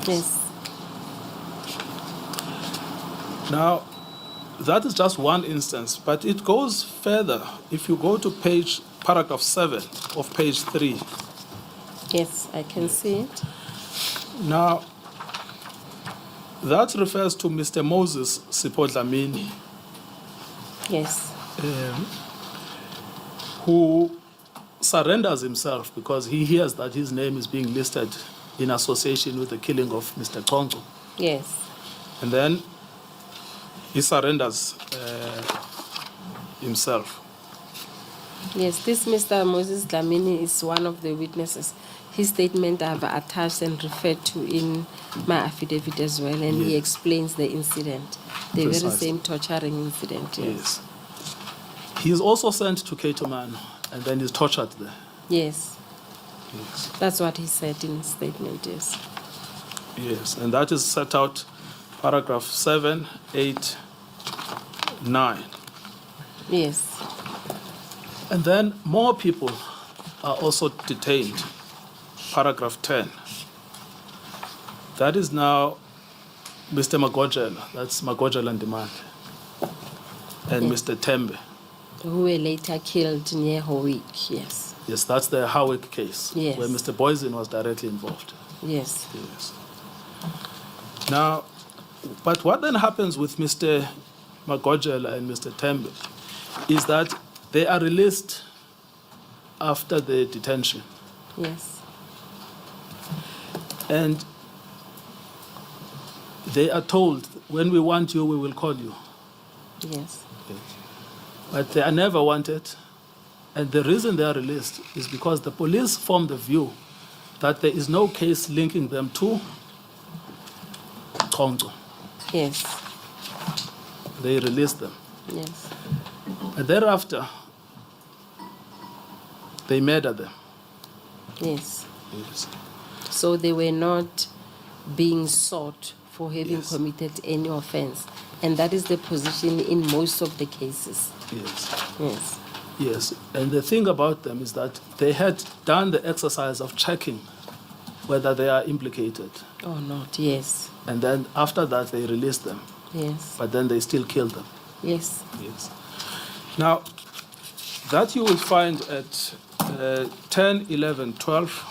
Yes. Now, that is just one instance, but it goes further. If you go to paragraph 7 of page 3, Yes, I can see it. now, that refers to Mr. Moses Sipodlamini, Yes. who surrenders himself because he hears that his name is being listed in association with the killing of Mr. Kongo. Yes. And then he surrenders himself. Yes, this Mr. Moses Dlamini is one of the witnesses. His statement I've attached and referred to in my affidavit as well, and he Yes. explains the incident, the very Precisely. same torturing incident. Yes. Yes. He is also sent to Cato Manor and then is tortured there. Yes, Yes. that's what he said in his statement. Yes. Yes, and that is set out paragraph 7, 8, 9. Yes. And then more people are also detained. Paragraph 10. That is now Mr. Magojela, that's Magojela and Demand, and Yeah. Mr. Tembe. Who were later killed near Howick. Yes. Yes, that's the Howick case, Yes. where Mr. Boysen was directly involved. Yes. Yes. Now, but what then happens with Mr. Magojela and Mr. Tembe is that they are released after the detention. Yes. And they are told, when we want you, we will call you. Yes. But they are never wanted. And the reason they are released is because the police form the view that there is no case linking them to Congo. Yes. They release them. Yes. And thereafter, they murder them. Yes. Yes. So they were not being sought for having Yes. committed any offense. And that is the position in most of the cases. Yes. Yes. Yes. And the thing about them is that they had done the exercise of checking whether they are implicated. Or not. Yes. And then after that, they release them. Yes. But then they still kill them. Yes. Yes. Now, that you will find at 10, 11, 12.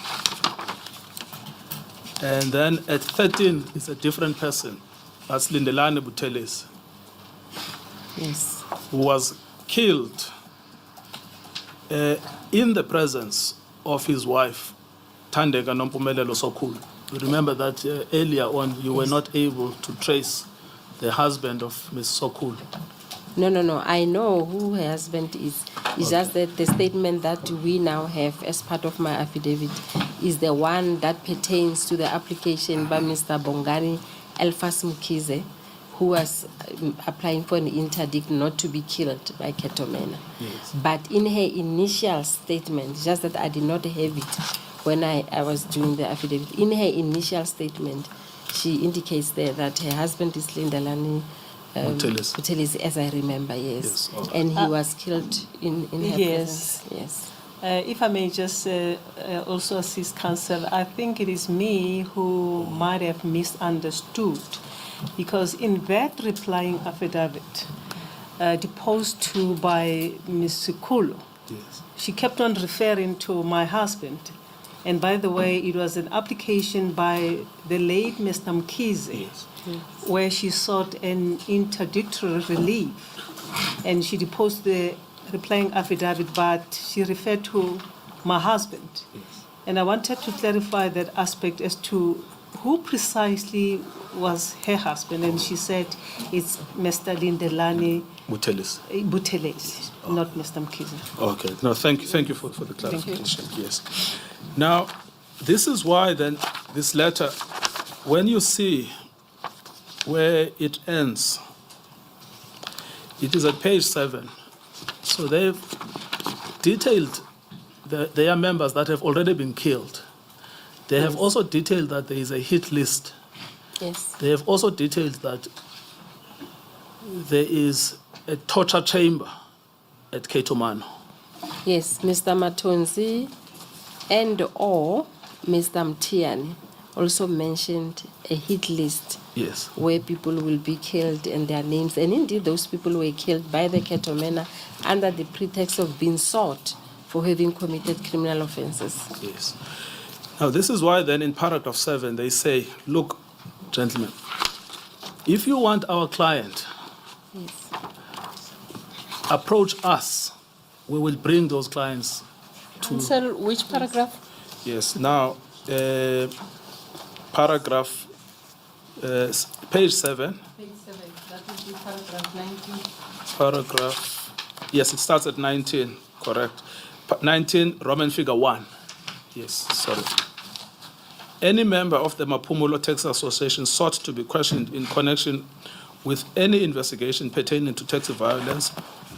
And then at 13 is a different person. That's Lindelane Buteles, Yes. who was killed in the presence of his wife, Tandega Nompumelelo Sokulu. You remember that earlier on you were not able to trace the husband of Ms. Sokulu. No. I know who her husband is. It's just that the statement that we now have as part of my affidavit is the one that pertains to the application by Mr. Bongani Elfas Mukize who was applying for an interdict not to be killed by Cato Manor. Yes. But in her initial statement, just that I did not have it when I was doing the affidavit, in her initial statement, she indicates there that her husband is Lindelani Butelis, as I remember, yes. And he was killed in her presence. Yes. If I may just also assist counsel, I think it is me who might have misunderstood, because in that replying affidavit deposed to by Ms. Kulu, she kept on referring to my husband. And by the way, it was an application by the late Mr. Mkhize, where she sought an interdictory relief. And she deposed the replying affidavit, but she referred to my husband. And I wanted to clarify that aspect as to who precisely was her husband. And she said it's Mr. Lindelani Butelis, not Mr. Mkhize. Okay. No, thank you for the clarification. Yes. Now, this is why then this letter, when you see where it ends, it is at page 7. So they've detailed their members that have already been killed. They have also detailed that there is a hit list. Yes. They have also detailed that there is a torture chamber at Cato Manor. Yes, Mr. Matonzi and or Mr. Mtiani also mentioned a hit list. Yes. Where people will be killed and their names. And indeed, those people were killed by the Cato Manor under the pretext of being sought for having committed criminal offenses. Yes. Now, this is why then in paragraph 7, they say, look, gentlemen, if you want our client, approach us. We will bring those clients to... Counsel, which paragraph? Yes. Now, paragraph... page 7. Page 7, that will be paragraph 19. Paragraph, yes, it starts at 19, correct. 19, Roman figure 1. Yes, sorry. Any member of the Maphumulo Taxi Association sought to be questioned in connection with any investigation pertaining to taxi violence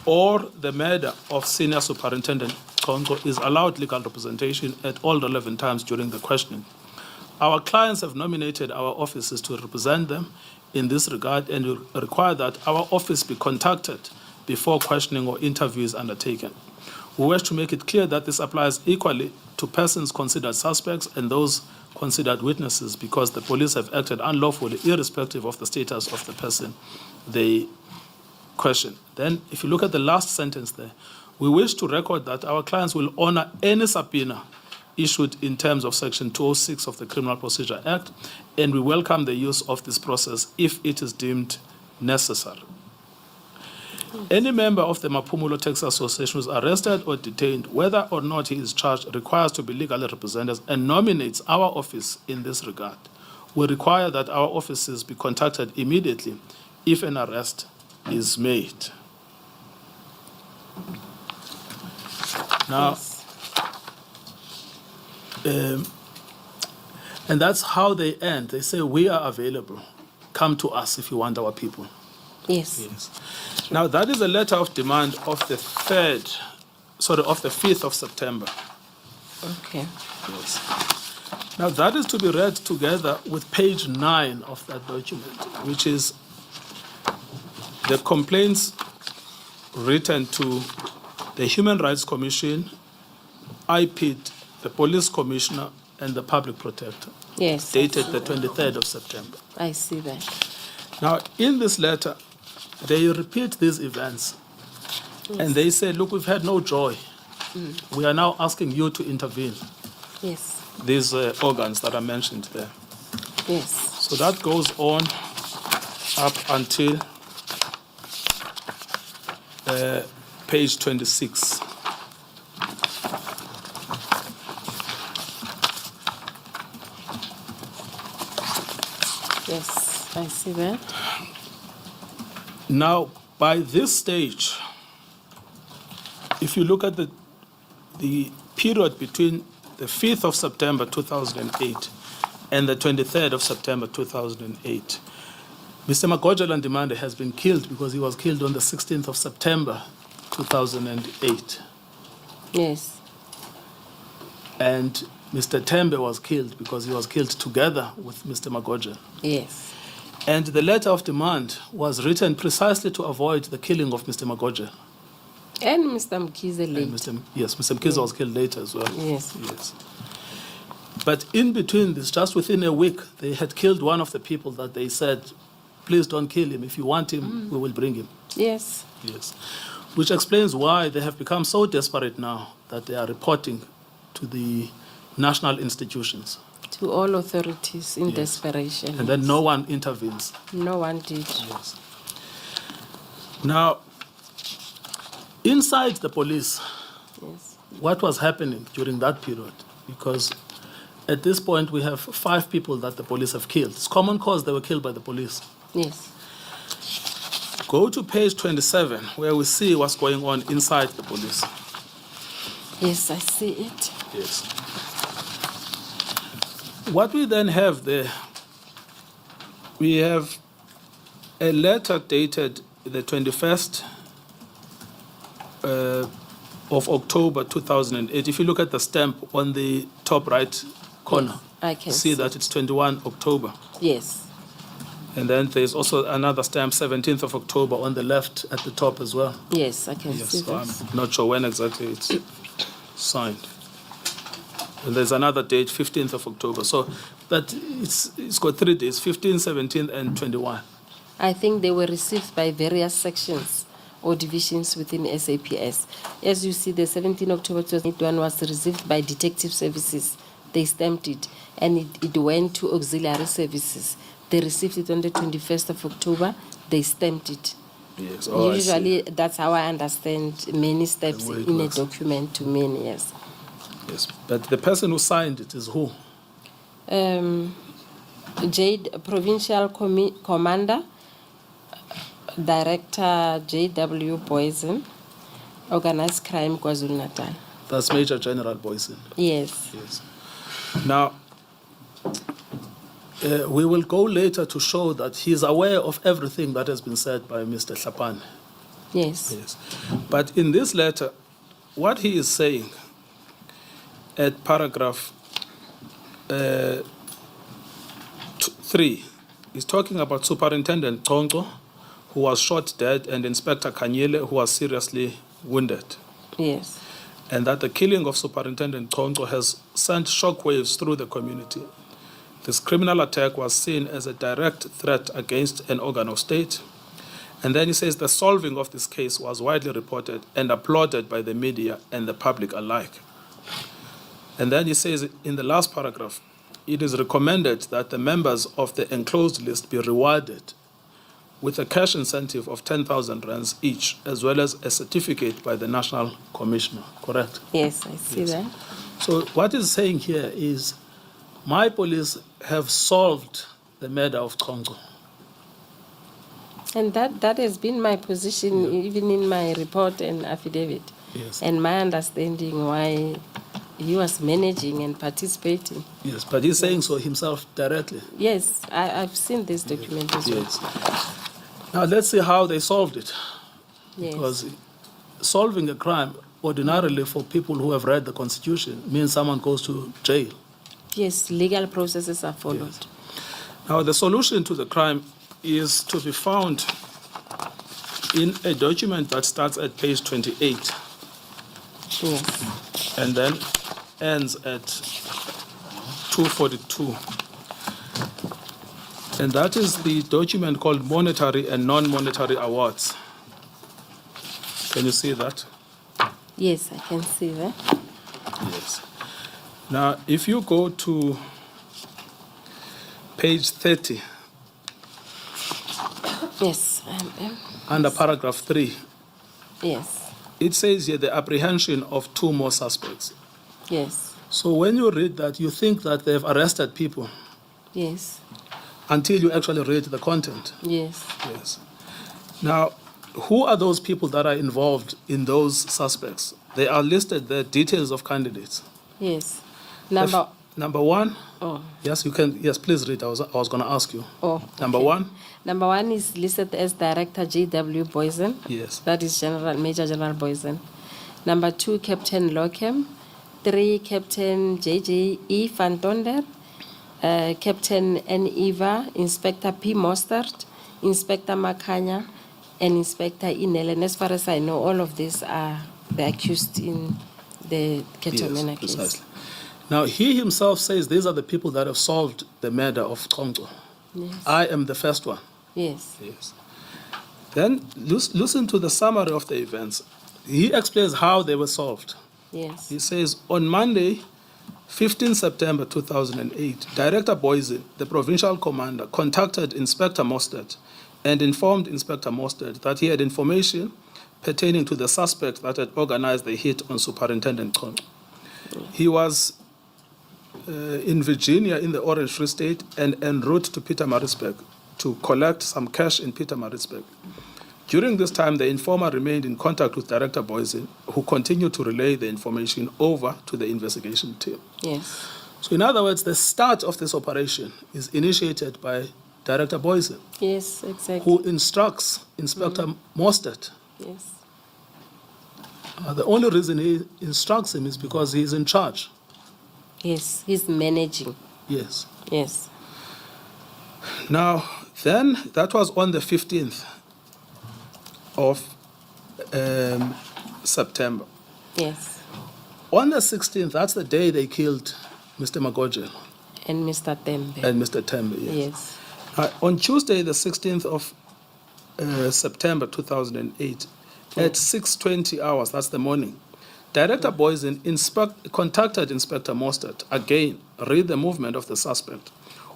or the murder of Senior Superintendent Noko is allowed legal representation at all relevant times during the questioning. Our clients have nominated our offices to represent them in this regard and require that our office be contacted before questioning or interview is undertaken. We wish to make it clear that this applies equally to persons considered suspects and those considered witnesses, because the police have acted unlawfully irrespective of the status of the person they question. Then, if you look at the last sentence there, we wish to record that our clients will honor any subpoena issued in terms of Section 206 of the Criminal Procedure Act, and we welcome the use of this process if it is deemed necessary. Any member of the Maphumulo Taxi Association who is arrested or detained, whether or not he is charged, requires to be legally represented and nominates our office in this regard. We require that our offices be contacted immediately if an arrest is made. Now, and that's how they end. They say, we are available. Come to us if you want our people. Yes. Yes. Now, that is a letter of demand of the 5th of September. Okay. Yes. Now, that is to be read together with page 9 of that document, which is the complaints written to the Human Rights Commission, IPID, the Police Commissioner, and the Public Protector. Yes. Dated the 23rd of September. I see that. Now, in this letter, they repeat these events. Yes. And they say, look, we've had no joy. We are now asking you to intervene. Yes. These organs that are mentioned there. Yes. So that goes on up until page 26. Yes, I see that. Now, by this stage, if you look at the period between the 5th of September 2008 and the 23rd of September 2008, Mr. Magoja Landimande has been killed because he was killed on the 16th of September 2008. Yes. And Mr. Tembe was killed because he was killed together with Mr. Magoja. Yes. And the letter of demand was written precisely to avoid the killing of Mr. Magoja. And Mr. Mkize And late. Mr. Mkize was killed later as well. Yes. Yes. But in between this, just within a week, they had killed one of the people that they said, please don't kill him. If you want him, we will bring him. Yes. Yes. Which explains why they have become so desperate now that they are reporting to the national institutions. To all authorities in Yes. desperation. And then no one intervenes. No one did. Yes. Now, inside the police, Yes. what was happening during that period? Because at this point, we have 5 people that the police have killed. It's common cause they were killed by the police. Yes. Go to page 27, where we see what's going on inside the police. Yes, I see it. Yes. What we then have there, we have a letter dated the 21st of October 2008. If you look at the stamp on the top right corner, I can see that it's 21 October. Yes. And then there's also another stamp, 17th of October, on the left at the top as well. Yes, I can Yes, see so this. I'm not sure when exactly it's signed. And there's another date, 15th of October. So that it's got 3 days, 15, 17, and 21. I think they were received by various sections or divisions within SAPS. As you see, the 17 October 2021 was received by detective services. They stamped it, and it went to auxiliary services. They received it on the 21st of October. They stamped it. Yes. Oh, I see. Usually, that's how I understand many steps way it in works. a document to many, yes. Yes. But the person who signed it is who? Provincial Commander, Director J.W. Boysen, Organized Crime, KwaZulu Natal. That's Major General Boysen. Yes. Yes. Now, we will go later to show that he is aware of everything that has been said by Mr. Hlapane. Yes. Yes. But in this letter, what he is saying at paragraph 3, he's talking about Superintendent Tongo, who was shot dead, and Inspector Kanyele, who was seriously wounded. Yes. And that the killing of Superintendent Tongo has sent shockwaves through the community. This criminal attack was seen as a direct threat against an organ of state. And then he says the solving of this case was widely reported and applauded by the media and the public alike. And then he says in the last paragraph, it is recommended that the members of the enclosed list be rewarded with a cash incentive of 10,000 rands each, as well as a certificate by the National Commissioner. Correct? Yes, I see that. So what he's saying here is, my police have solved the murder of Tongo. And that has been my position, even in my report and affidavit. Yes. And my understanding why he was managing and participating. Yes, but he's saying so himself directly. Yes, I've seen this document as well. Yes. Now let's see how they solved it. Yes. Because solving a crime, ordinarily for people who have read the Constitution, means someone goes to jail. Yes, legal processes are followed. Yes. Now the solution to the crime is to be found in a document that starts at page 28 Yes. and then ends at 242. And that is the document called Monetary and Non-Monetary Awards. Can you see that? Yes, I can see that. Yes. Now, if you go to page 30, Yes. under paragraph 3, Yes. it says here the apprehension of 2 more suspects. Yes. So when you read that, you think that they've arrested people Yes. until you actually read the content. Yes. Yes. Now, who are those people that are involved in those suspects? They are listed, the details of candidates. Yes. Number Number one, Oh. yes, you can, yes, please read. I was going to ask you. Oh, Number okay. one, Number 1 is listed as Director J.W. Boysen. yes. That is Major General Boysen. Number 2, Captain Lockham. 3, Captain J.J.E. Van Tonder. Captain N. Eva, Inspector P. Mostert, Inspector Makanya, and Inspector Inel. And as far as I know, all of these are the accused in the Cato Manor case. Precisely. Now, he himself says these are the people that have solved the murder of Chonco. Yes. I am the first one. Yes. Yes. Then listen to the summary of the events. He explains how they were solved. Yes. He says, on Monday, 15 September 2008, Director Boysen, the provincial commander, contacted Inspector Mostert and informed Inspector Mostert that he had information pertaining to the suspect that had organized the hit on Superintendent Chonco. He was in Virginia in the Orange Free State and en route to Pietermaritzburg to collect some cash in Pietermaritzburg. During this time, the informer remained in contact with Director Boysen, who continued to relay the information over to the investigation team. Yes. So in other words, the start of this operation is initiated by Director Boysen, Yes, exactly. who instructs Inspector Mostert. Yes. The only reason he instructs him is because he is in charge. Yes, he's managing. Yes. Yes. Now, then, that was on the 15th of September. Yes. On the 16th, that's the day they killed Mr. Magojela And Mr. Tembe. and Mr. Tembe. Yes. On Tuesday, the 16th of September 2008, at 6:20 hours, that's the morning, Director Boysen contacted Inspector Mostert, again, read the movement of the suspect,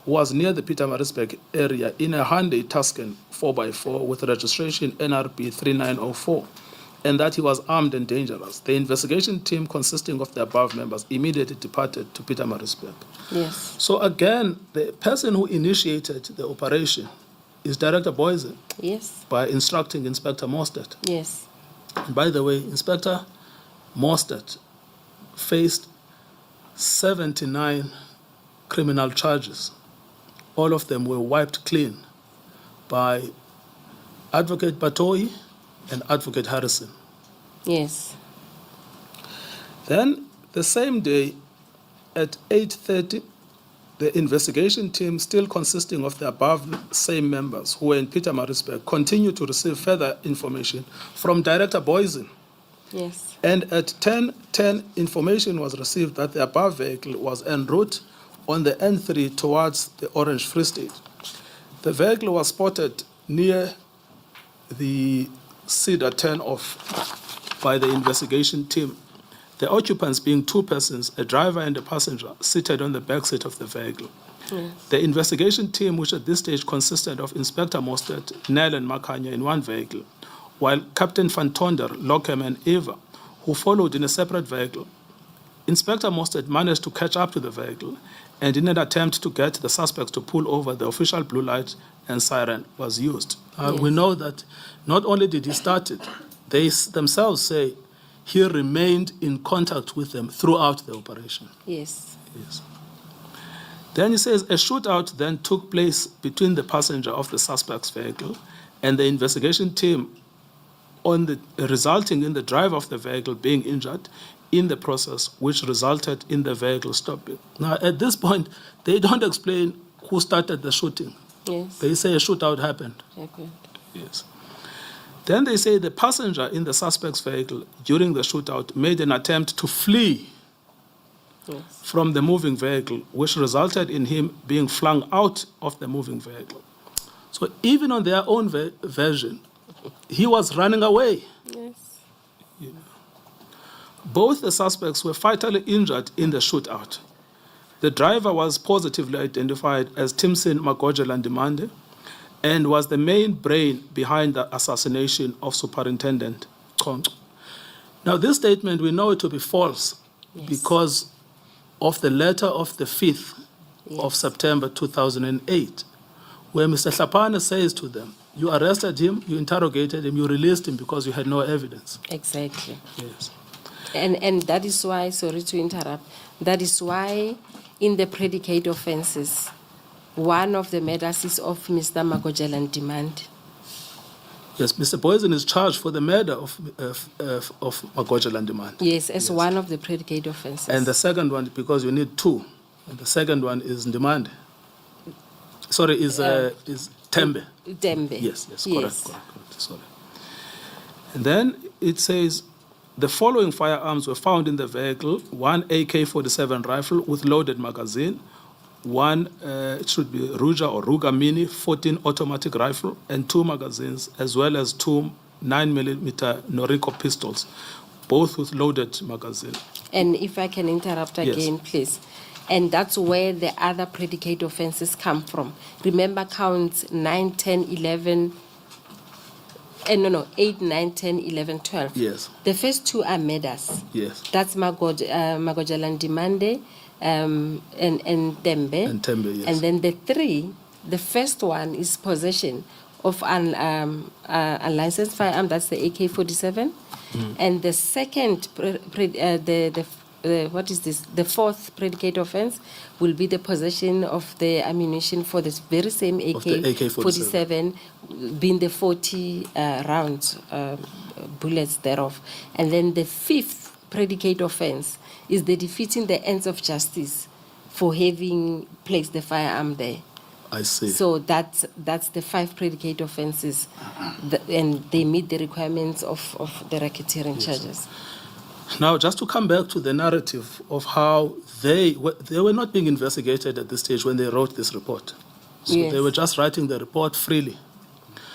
who was near the Pietermaritzburg area in a Hyundai Tuscan 4x4 with registration NRP 3904, and that he was armed and dangerous. The investigation team consisting of the above members immediately departed to Pietermaritzburg. Yes. So again, the person who initiated the operation is Director Boysen Yes. by instructing Inspector Mostert. Yes. And by the way, Inspector Mostert faced 79 criminal charges. All of them were wiped clean by Advocate Batoi and Advocate Harrison. Yes. Then, the same day, at 8:30, the investigation team, still consisting of the above same members who were in Pietermaritzburg, continued to receive further information from Director Boysen. Yes. And at 10:10, information was received that the above vehicle was en route on the N3 towards the Orange Free State. The vehicle was spotted near the Cedar turn-off by the investigation team, the occupants being 2 persons, a driver and a passenger, seated on the back seat of the vehicle. Yes. The investigation team, which at this stage consisted of Inspector Mostert, Nel and Makanya in one vehicle, while Captain Van Tonder, Lockham and Eva, who followed in a separate vehicle. Inspector Mostert managed to catch up to the vehicle, and in an attempt to get the suspects to pull over, the official blue light and siren was used. We know that not only did he start it, they themselves say he remained in contact with them throughout the operation. Yes. Yes. Then he says a shootout then took place between the passenger of the suspect's vehicle and the investigation team, resulting in the driver of the vehicle being injured in the process, which resulted in the vehicle stopping. Now, at this point, they don't explain who started the shooting. Yes. They say a shootout happened. Okay. Yes. Then they say the passenger in the suspect's vehicle during the shootout made an attempt to flee Yes. from the moving vehicle, which resulted in him being flung out of the moving vehicle. So even on their own version, he was running away. Yes. Both the suspects were fatally injured in the shootout. The driver was positively identified as Timson Magojela Ndimande and was the main brain behind the assassination of Superintendent Chonco. Now, this statement, we know it to be false because of the letter of the 5th of September 2008, where Mr. Hlapane says to them, you arrested him, you interrogated him, you released him because you had no evidence. Exactly. Yes. And that is why, sorry to interrupt, that is why in the predicate offences. One of the murders is of Mr. Magojelan Demand. Yes, Mr. Poison is charged for the murder of Magojelan Demand. Yes, as one of the predicate offences. And the second one, because you need two, and the second one is Demand. Sorry, is Tembe. Tembe. Yes, correct. Sorry. And then it says, the following firearms were found in the vehicle: one AK-47 rifle with loaded magazine, one, it should be Ruger or Ruger Mini 14 automatic rifle, and 2 magazines, as well as 2 9mm Noriko pistols, both with loaded magazine. And if I can interrupt again, please. And that's where the other predicate offences come from. Remember counts 9, 10, 11, 8, 9, 10, 11, 12. Yes. The first 2 are murders. Yes. That's Magojelan Dimande and Tembe. And Tembe, yes. And then the 3, the first one is possession of an unlicensed firearm, that's the AK-47. And the second, what is this? The 4th predicate offence will be the possession of the ammunition for this very same AK-47, being the 40 rounds, bullets thereof. And then the 5th predicate offence is the defeating the ends of justice for having placed the firearm there. I see. So that's the 5 predicate offences, and they meet the requirements of the racketeering charges. Now, just to come back to the narrative of how they were not being investigated at this stage when they wrote this report. So they were just writing the report freely.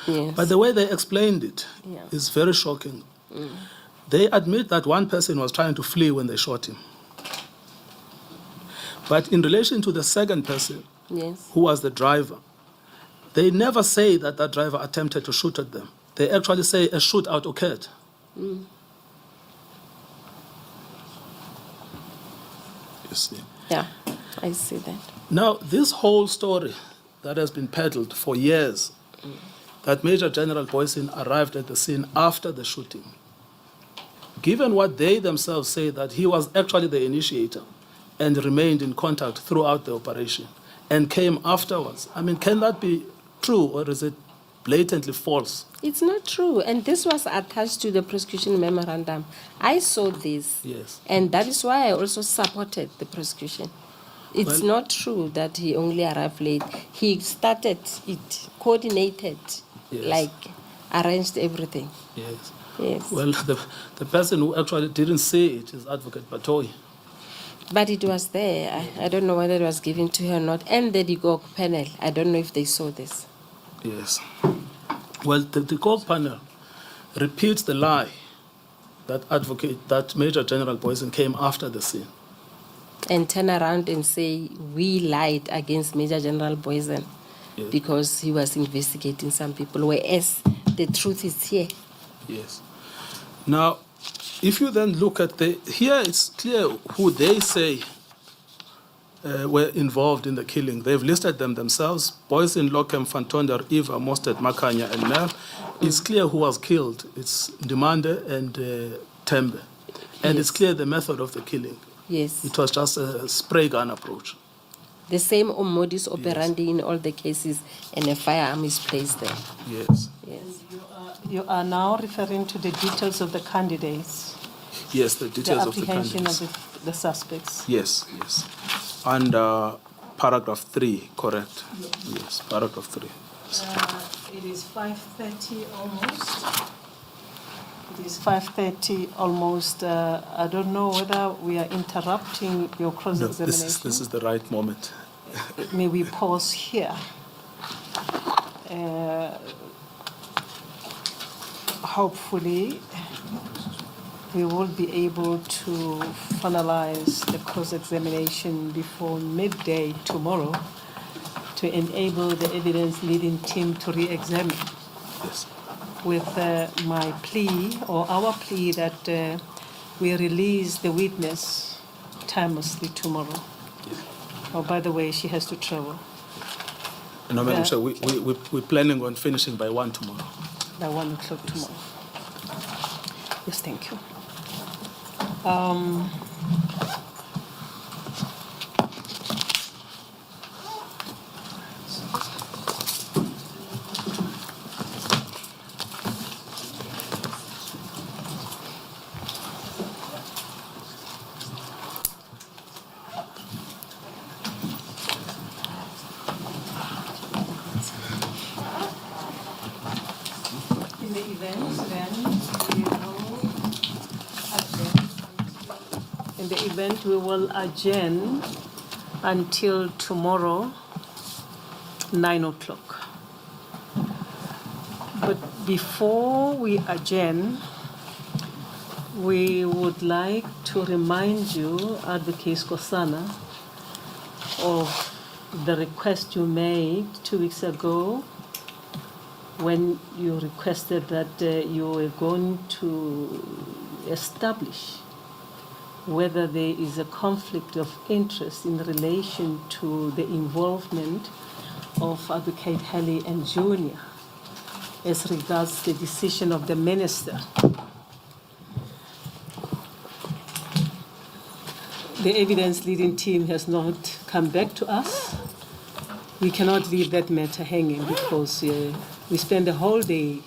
Yes. But the way they explained it is very shocking. They admit that one person was trying to flee when they shot him. But in relation to the second person, who was the driver, they never say that that driver attempted to shoot at them. They actually say a shootout occurred. You see. Yeah, I see that. Now, this whole story that has been peddled for years, that Major General Boysen arrived at the scene after the shooting, given what they themselves say that he was actually the initiator and remained in contact throughout the operation and came afterwards, I mean, can that be true, or is it blatantly false? It's not true, and this was attached to the prosecution memorandum. I saw this, and that is why I also supported the prosecution. It's not true that he only arrived late. He started it, coordinated, like arranged everything. Yes. Yes. Well, the person who actually didn't see it is Advocate Batoyi. But it was there. I don't know whether it was given to her or not. And the DGOG panel, I don't know if they saw this. Yes. Well, the DGOG panel repeats the lie that Major General Boysen came after the scene. And turn around and say, we lied against Major General Boysen because he was investigating some people, whereas the truth is here. Yes. Now, if you then look at here it's clear who they say were involved in the killing. They've listed them themselves: Boysen, Lockham, Fantonder, Eva, Mostert, Makanya, and Mel. It's clear who was killed. It's Demande and Tembe. And it's clear the method of the killing. Yes. It was just a spray gun approach. The same modus operandi in all the cases, and a firearm is placed there. Yes. Yes. You are now referring to the details of the candidates. Yes, the details of the apprehension candidates. of the suspects. Yes, yes. And paragraph 3, correct? Yes, paragraph 3. It is 5:30 almost. It is 5:30 almost. I don't know whether we are interrupting your No, cross-examination. this is the right moment. May we pause here? Hopefully, we will be able to finalize the cross-examination before midday tomorrow to enable the evidence-leading team to re-examine. Yes. With my plea, or our plea, that we release the witness timelessly tomorrow. Oh, by the way, she has to travel. No, Madam Chair, we're planning on finishing by 1 tomorrow. By 1 o'clock tomorrow. Yes, thank you. In the event, then, we will adjourn. In the event, we will adjourn until tomorrow, 9 o'clock. But before we adjourn, we would like to remind you, Advocate Kosana, of the request you made 2 weeks ago when you requested that you were going to establish whether there is a conflict of interest in relation to the involvement of Advocate Haley and Junior as regards the decision of the minister. The evidence leading team has not come back to us. We cannot leave that matter hanging because we spend the whole day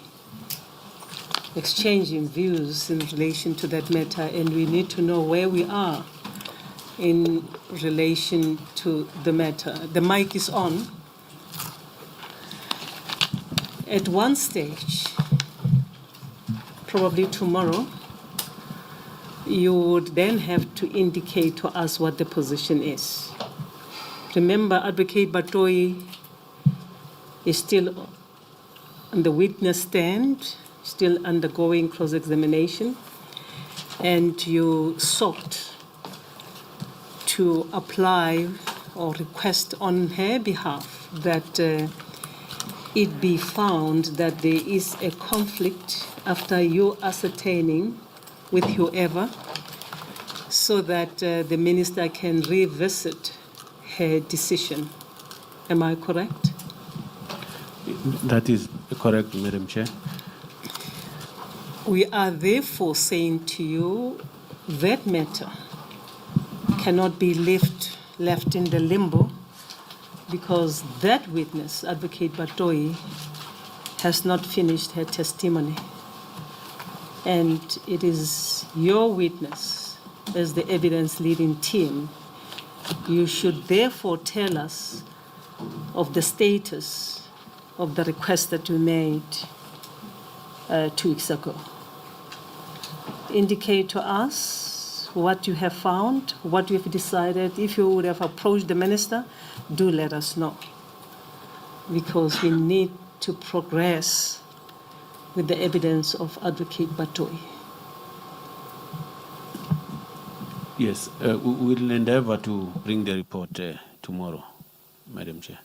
exchanging views in relation to that matter, and we need to know where we are in relation to the matter. The mic is on. At one stage, probably tomorrow, you would then have to indicate to us what the position is. Remember, Advocate Batoi is still on the witness stand, still undergoing cross-examination, and you sought to apply or request on her behalf that it be found that there is a conflict after you ascertaining with whoever, so that the minister can revisit her decision. Am I correct? That is correct, Madam Chair. We are therefore saying to you that matter cannot be left in the limbo, because that witness, Advocate Batoi, has not finished her testimony. And it is your witness as the evidence leading team. You should therefore tell us of the status of the request that you made 2 weeks ago. Indicate to us what you have found, what you have decided. If you would have approached the minister, do let us know, because we need to progress with the evidence of Advocate Batoi. Yes, we will endeavor to bring the report tomorrow, Madam Chair.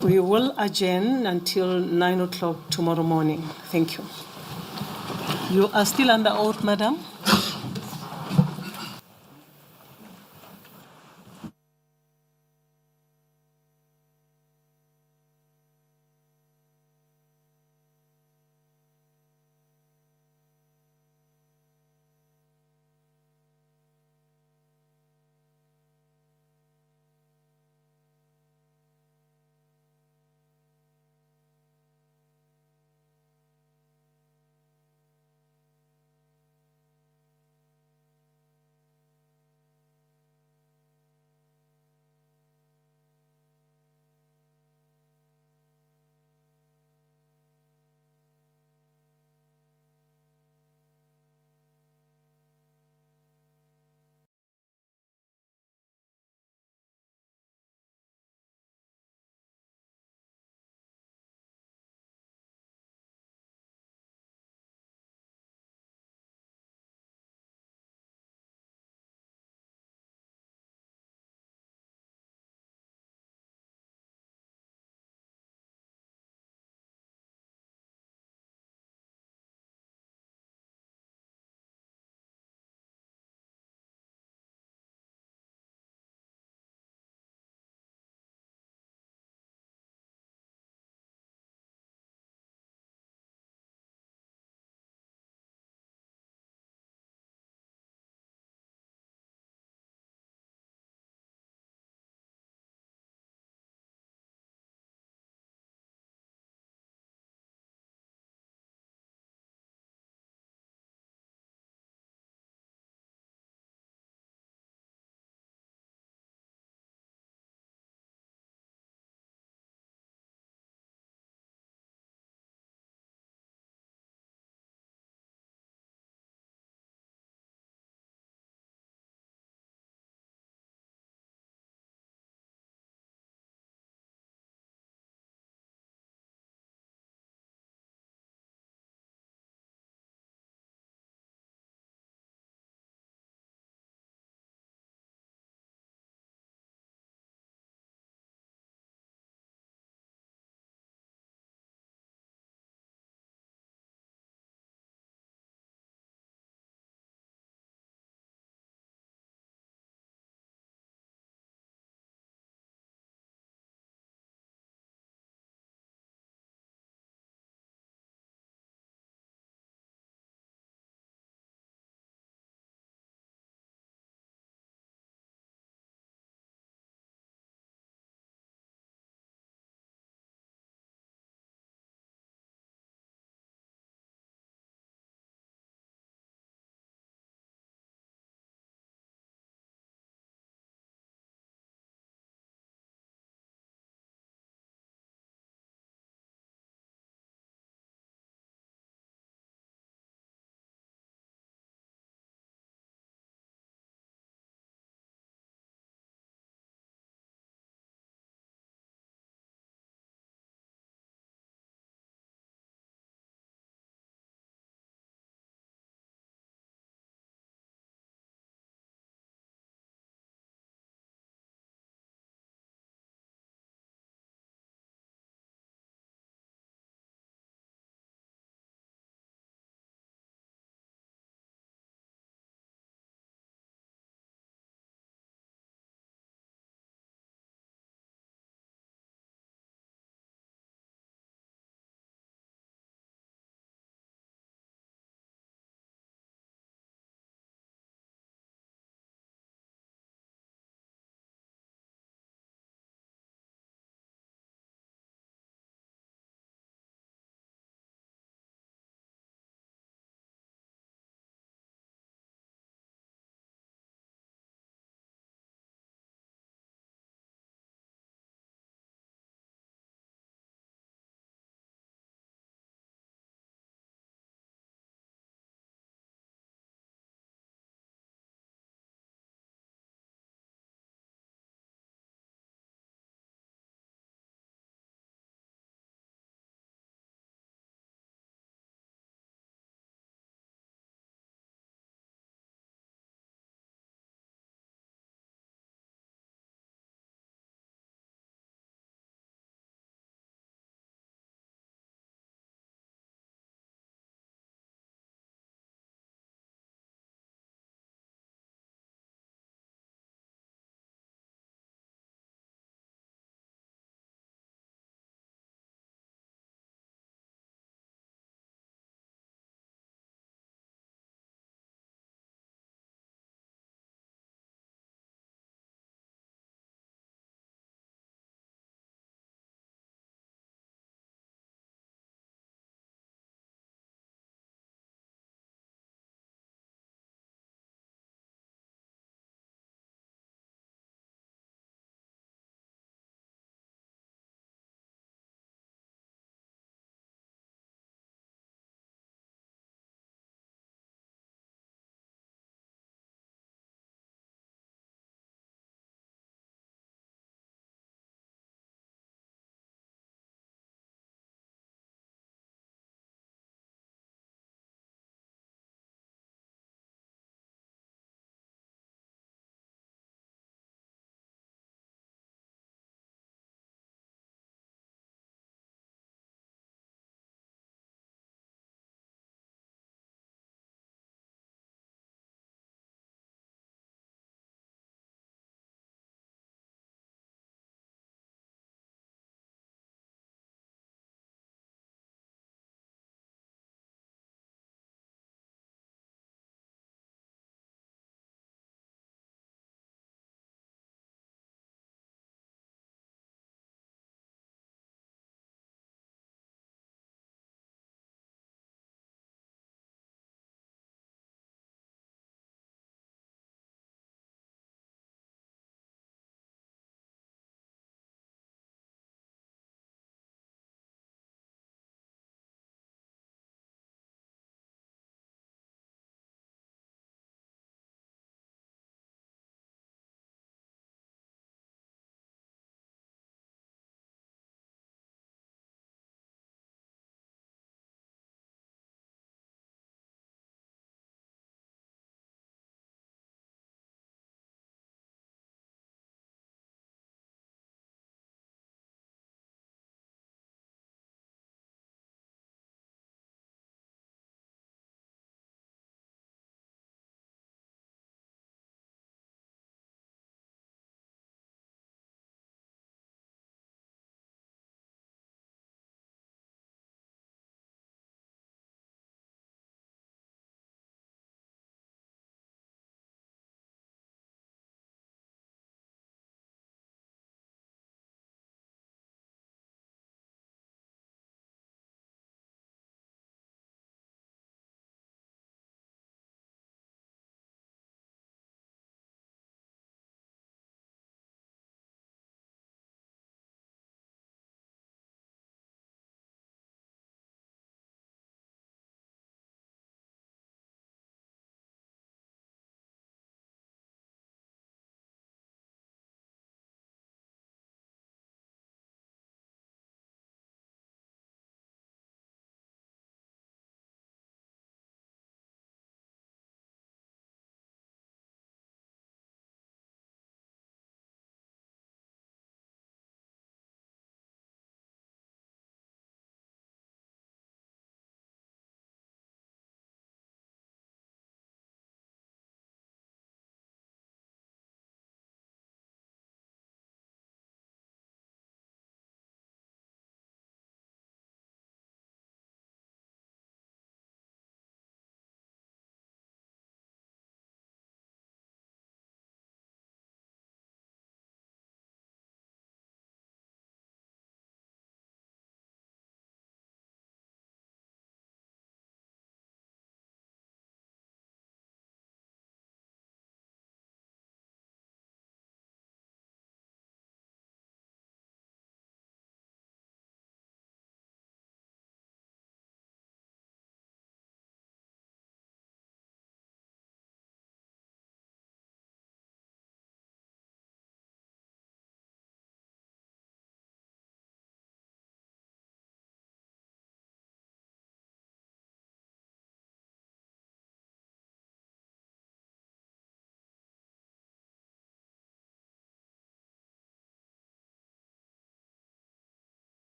We will adjourn until 9 o'clock tomorrow morning. Thank you. You are still under oath, Madam?